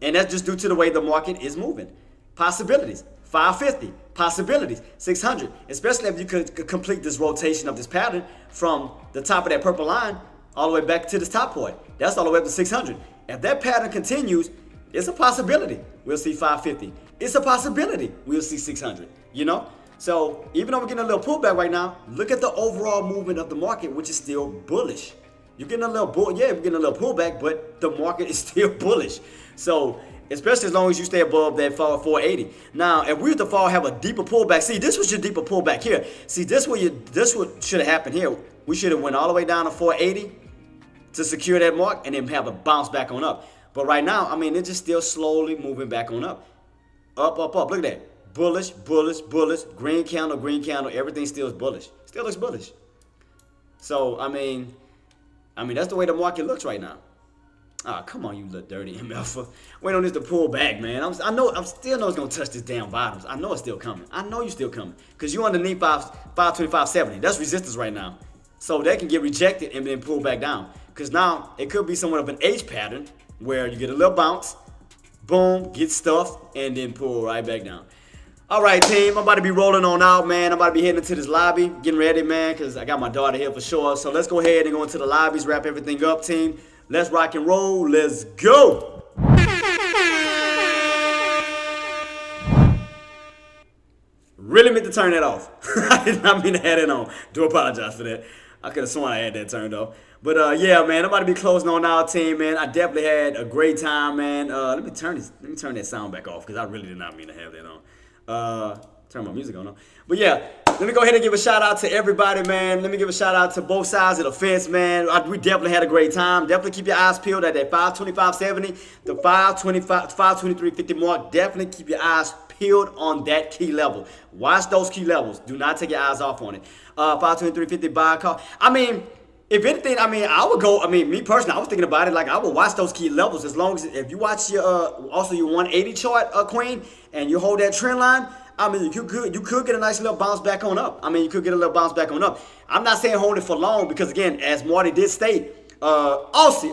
[SPEAKER 1] And that's just due to the way the market is moving. Possibilities. 550. Possibilities. 600. Especially if you could complete this rotation of this pattern from the top of that purple line all the way back to this top point. That's all the way up to 600. If that pattern continues, it's a possibility we'll see 550. It's a possibility we'll see 600. So even though we're getting a little pullback right now, look at the overall movement of the market, which is still bullish. You're getting a little we're getting a little pullback, but the market is still bullish. So especially as long as you stay above that 480. Now, if we were to fall, have a deeper pullback. See, this was your deeper pullback here. See, this what should have happened here. We should have went all the way down to 480 to secure that mark and then have a bounce back on up. But right now, it's just still slowly moving back on up. Up, up, up. Look at that. Bullish, bullish, bullish. Green candle. Everything still is bullish. Still looks bullish. So, that's the way the market looks right now. Ah, come on, you little dirty MF. Wait on this to pull back, man. I still know it's going to touch this damn bottoms. I know it's still coming. I know you're still coming. Because you're underneath 525.70. That's resistance right now. So that can get rejected and then pull back down. Because now it could be somewhat of an H pattern where you get a little bounce, boom, get stuffed, and then pull right back down. All right, team. I'm about to be rolling on out, man. I'm about to be heading into this lobby, getting ready, man, because I got my daughter here for sure. So let's go ahead and go into the lobbies, wrap everything up, team. Let's rock and roll. Let's go. Really meant to turn that off. I did not mean to have that on. Do apologize for that. I could have sworn I had that turned off. But yeah, man, I'm about to be closing on our team, man. I definitely had a great time, man. Let me turn that sound back off because I really did not mean to have that on. Turn my music on though. But yeah, let me go ahead and give a shout out to everybody, man. Let me give a shout out to both sides of the fence, man. We definitely had a great time. Definitely keep your eyes peeled at that 525.70, the 523.50 mark. Definitely keep your eyes peeled on that key level. Watch those key levels. Do not take your eyes off on it. 523.50 buy a call. I mean, if anything, I would go. Me personally, I was thinking about it. Like I would watch those key levels as long as if you watch your also your 180 chart, Queen, and you hold that trend line. You could get a nice little bounce back on up. You could get a little bounce back on up. I'm not saying hold it for long because again, as Marty did state, Aussie,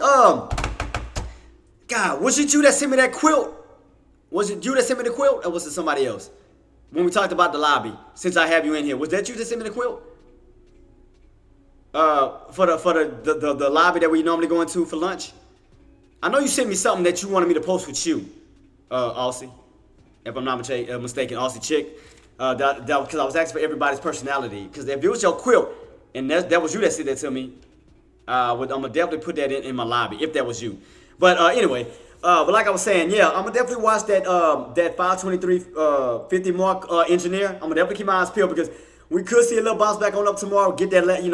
[SPEAKER 1] God, was it you that sent me that quilt? Was it you that sent me the quilt, or was it somebody else? When we talked about the lobby, since I have you in here, was that you that sent me the quilt? For the lobby that we normally go into for lunch. I know you sent me something that you wanted me to post with you, Aussie. If I'm not mistaken, Aussie chick. Because I was asking for everybody's personality. Because if it was your quilt, and that was you that said that to me, I'm gonna definitely put that in my lobby if that was you. But anyway, but like I was saying, yeah, I'm gonna definitely watch that 523.50 mark engineer. I'm gonna definitely keep my eyes peeled because we could see a little bounce back on up tomorrow. Get that in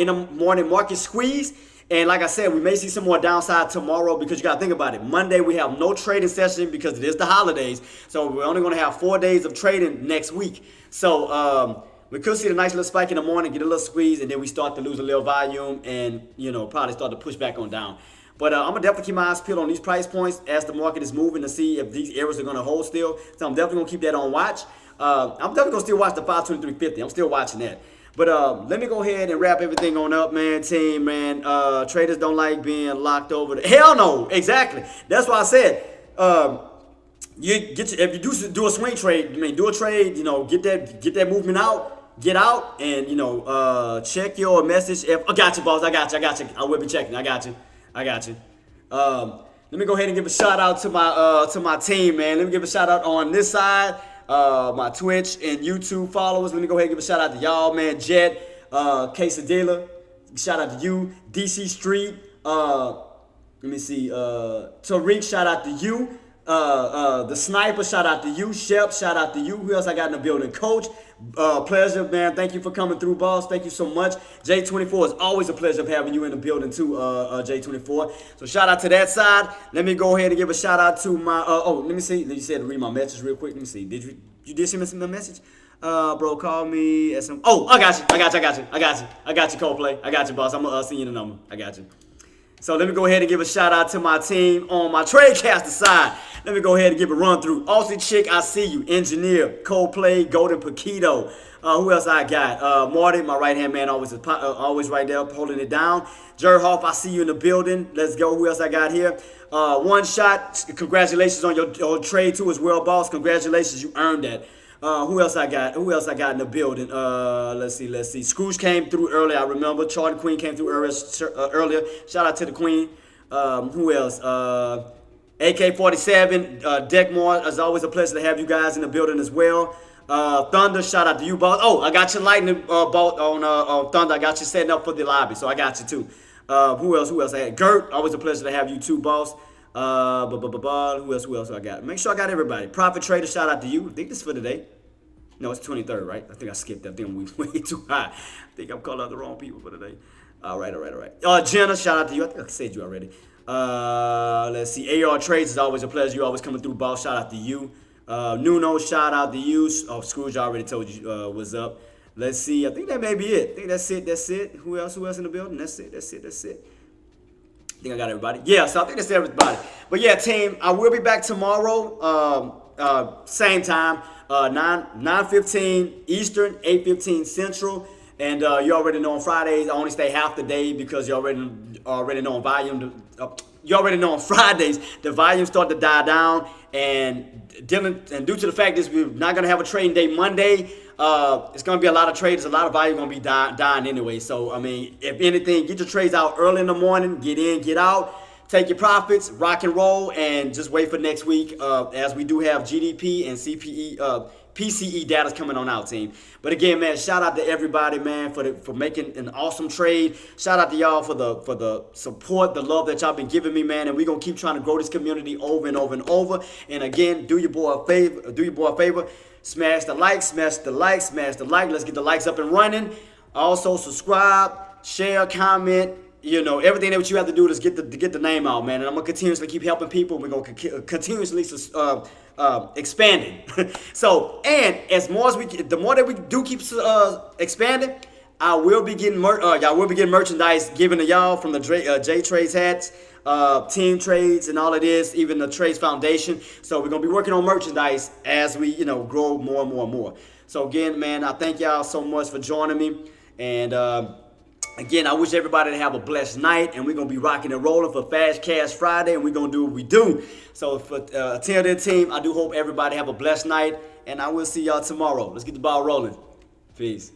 [SPEAKER 1] the morning market squeeze. And like I said, we may see some more downside tomorrow because you got to think about it. Monday, we have no trading session because it is the holidays. So we're only going to have 4 days of trading next week. So we could see a nice little spike in the morning, get a little squeeze, and then we start to lose a little volume and, probably start to push back on down. But I'm going to definitely keep my eyes peeled on these price points as the market is moving to see if these areas are going to hold still. So I'm definitely going to keep that on watch. I'm definitely going to still watch the 523.50. I'm still watching that. But let me go ahead and wrap everything on up, man, team, man. Traders don't like being locked over. Hell no, exactly. That's why I said, if you do a swing trade, do a trade, get that movement out, get out, and check your message. I got you, boss. I got you. I will be checking. I got you. Let me go ahead and give a shout out to my team, man. Let me give a shout out on this side. My Twitch and YouTube followers. Let me go ahead and give a shout out to y'all, man. Jet, Quesadilla, shout out to you. DC Street, let me see. Tariq, shout out to you. The Sniper, shout out to you. Shep, shout out to you. Who else I got in the building? Coach, pleasure, man. Thank you for coming through, boss. Thank you so much. J24, is always a pleasure of having you in the building too, J24. So shout out to that side. Let me go ahead and give a shout out to my, let me see. You said read my message real quick. Let me see. You did send me a message? Bro, call me at some, I got you, Coldplay. I got you, boss. I'm gonna send you the number. I got you. So let me go ahead and give a shout out to my team on my TradeCaster side. Let me go ahead and give a run through. Aussie Chick, I see you. Engineer, Coldplay, Golden Paquito. Who else I got? Marty, my right-hand man, always right there holding it down. Jerhoff, I see you in the building. Let's go. Who else I got here? One shot. Congratulations on your trade too as well, boss. Congratulations. You earned that. Who else I got in the building? Let's see. Scrooge came through earlier, I remember. Charlie Queen came through earlier. Shout out to the Queen. Who else? AK-47, Deckmore. It's always a pleasure to have you guys in the building as well. Thunder, shout out to you, boss. I got your lightning bolt on Thunder. I got you setting up for the lobby, so I got you too. Who else I had? Gert, always a pleasure to have you too, boss. Who else I got? Make sure I got everybody. Profit Trader, shout out to you. I think this is for today. No, it's 23rd, right? I think I skipped that. I think I'm way too high. I think I'm calling out the wrong people for today. All right. Jenna, shout out to you. I think I said you already. Let's see. AR Trades is always a pleasure. You always coming through, boss. Shout out to you. Nuno, shout out to you. Scrooge, I already told you what's up. Let's see. I think that may be it. I think that's it. Who else in the building? That's it. I think I got everybody. Yeah, so I think that's everybody. But yeah, team, I will be back tomorrow, same time, 9:15 Eastern, 8:15 Central. And you already know on Fridays, I only stay half the day because you already know on volume. you already know on Fridays the volume start to die down, and due to the fact that we're not gonna have a trading day Monday, it's gonna be a lot of traders, a lot of volume gonna be dying anyway. So I mean, if anything, get your trades out early in the morning, get in, get out. Take your profits, rock and roll, and just wait for next week as we do have GDP and PCE data coming on our team. But again, man, shout out to everybody, man, for making an awesome trade. Shout out to y'all for the support, the love that y'all been giving me, man. And we're gonna keep trying to grow this community over and over and over. And again, do your boy a favor. Smash the like, smash the like, smash the like. Let's get the likes up and running. Also, subscribe, share, comment. You know, everything that you have to do is get the name out, man. And I'm gonna continuously keep helping people. We're gonna continuously expanding. So, and the more that we do keep expanding, I will be getting y'all will be getting merchandise given to y'all from the J Trades hats, team trades, and all of this, even the Trades Foundation. So we're gonna be working on merchandise as we grow more and more and more. So again, man, I thank y'all so much for joining me, and again, I wish everybody to have a blessed night, and we're going to be rocking and rolling for Fast Cash Friday, and we're going to do what we do. So till then, team, I do hope everybody have a blessed night, and I will see y'all tomorrow. Let's get the ball rolling. Peace.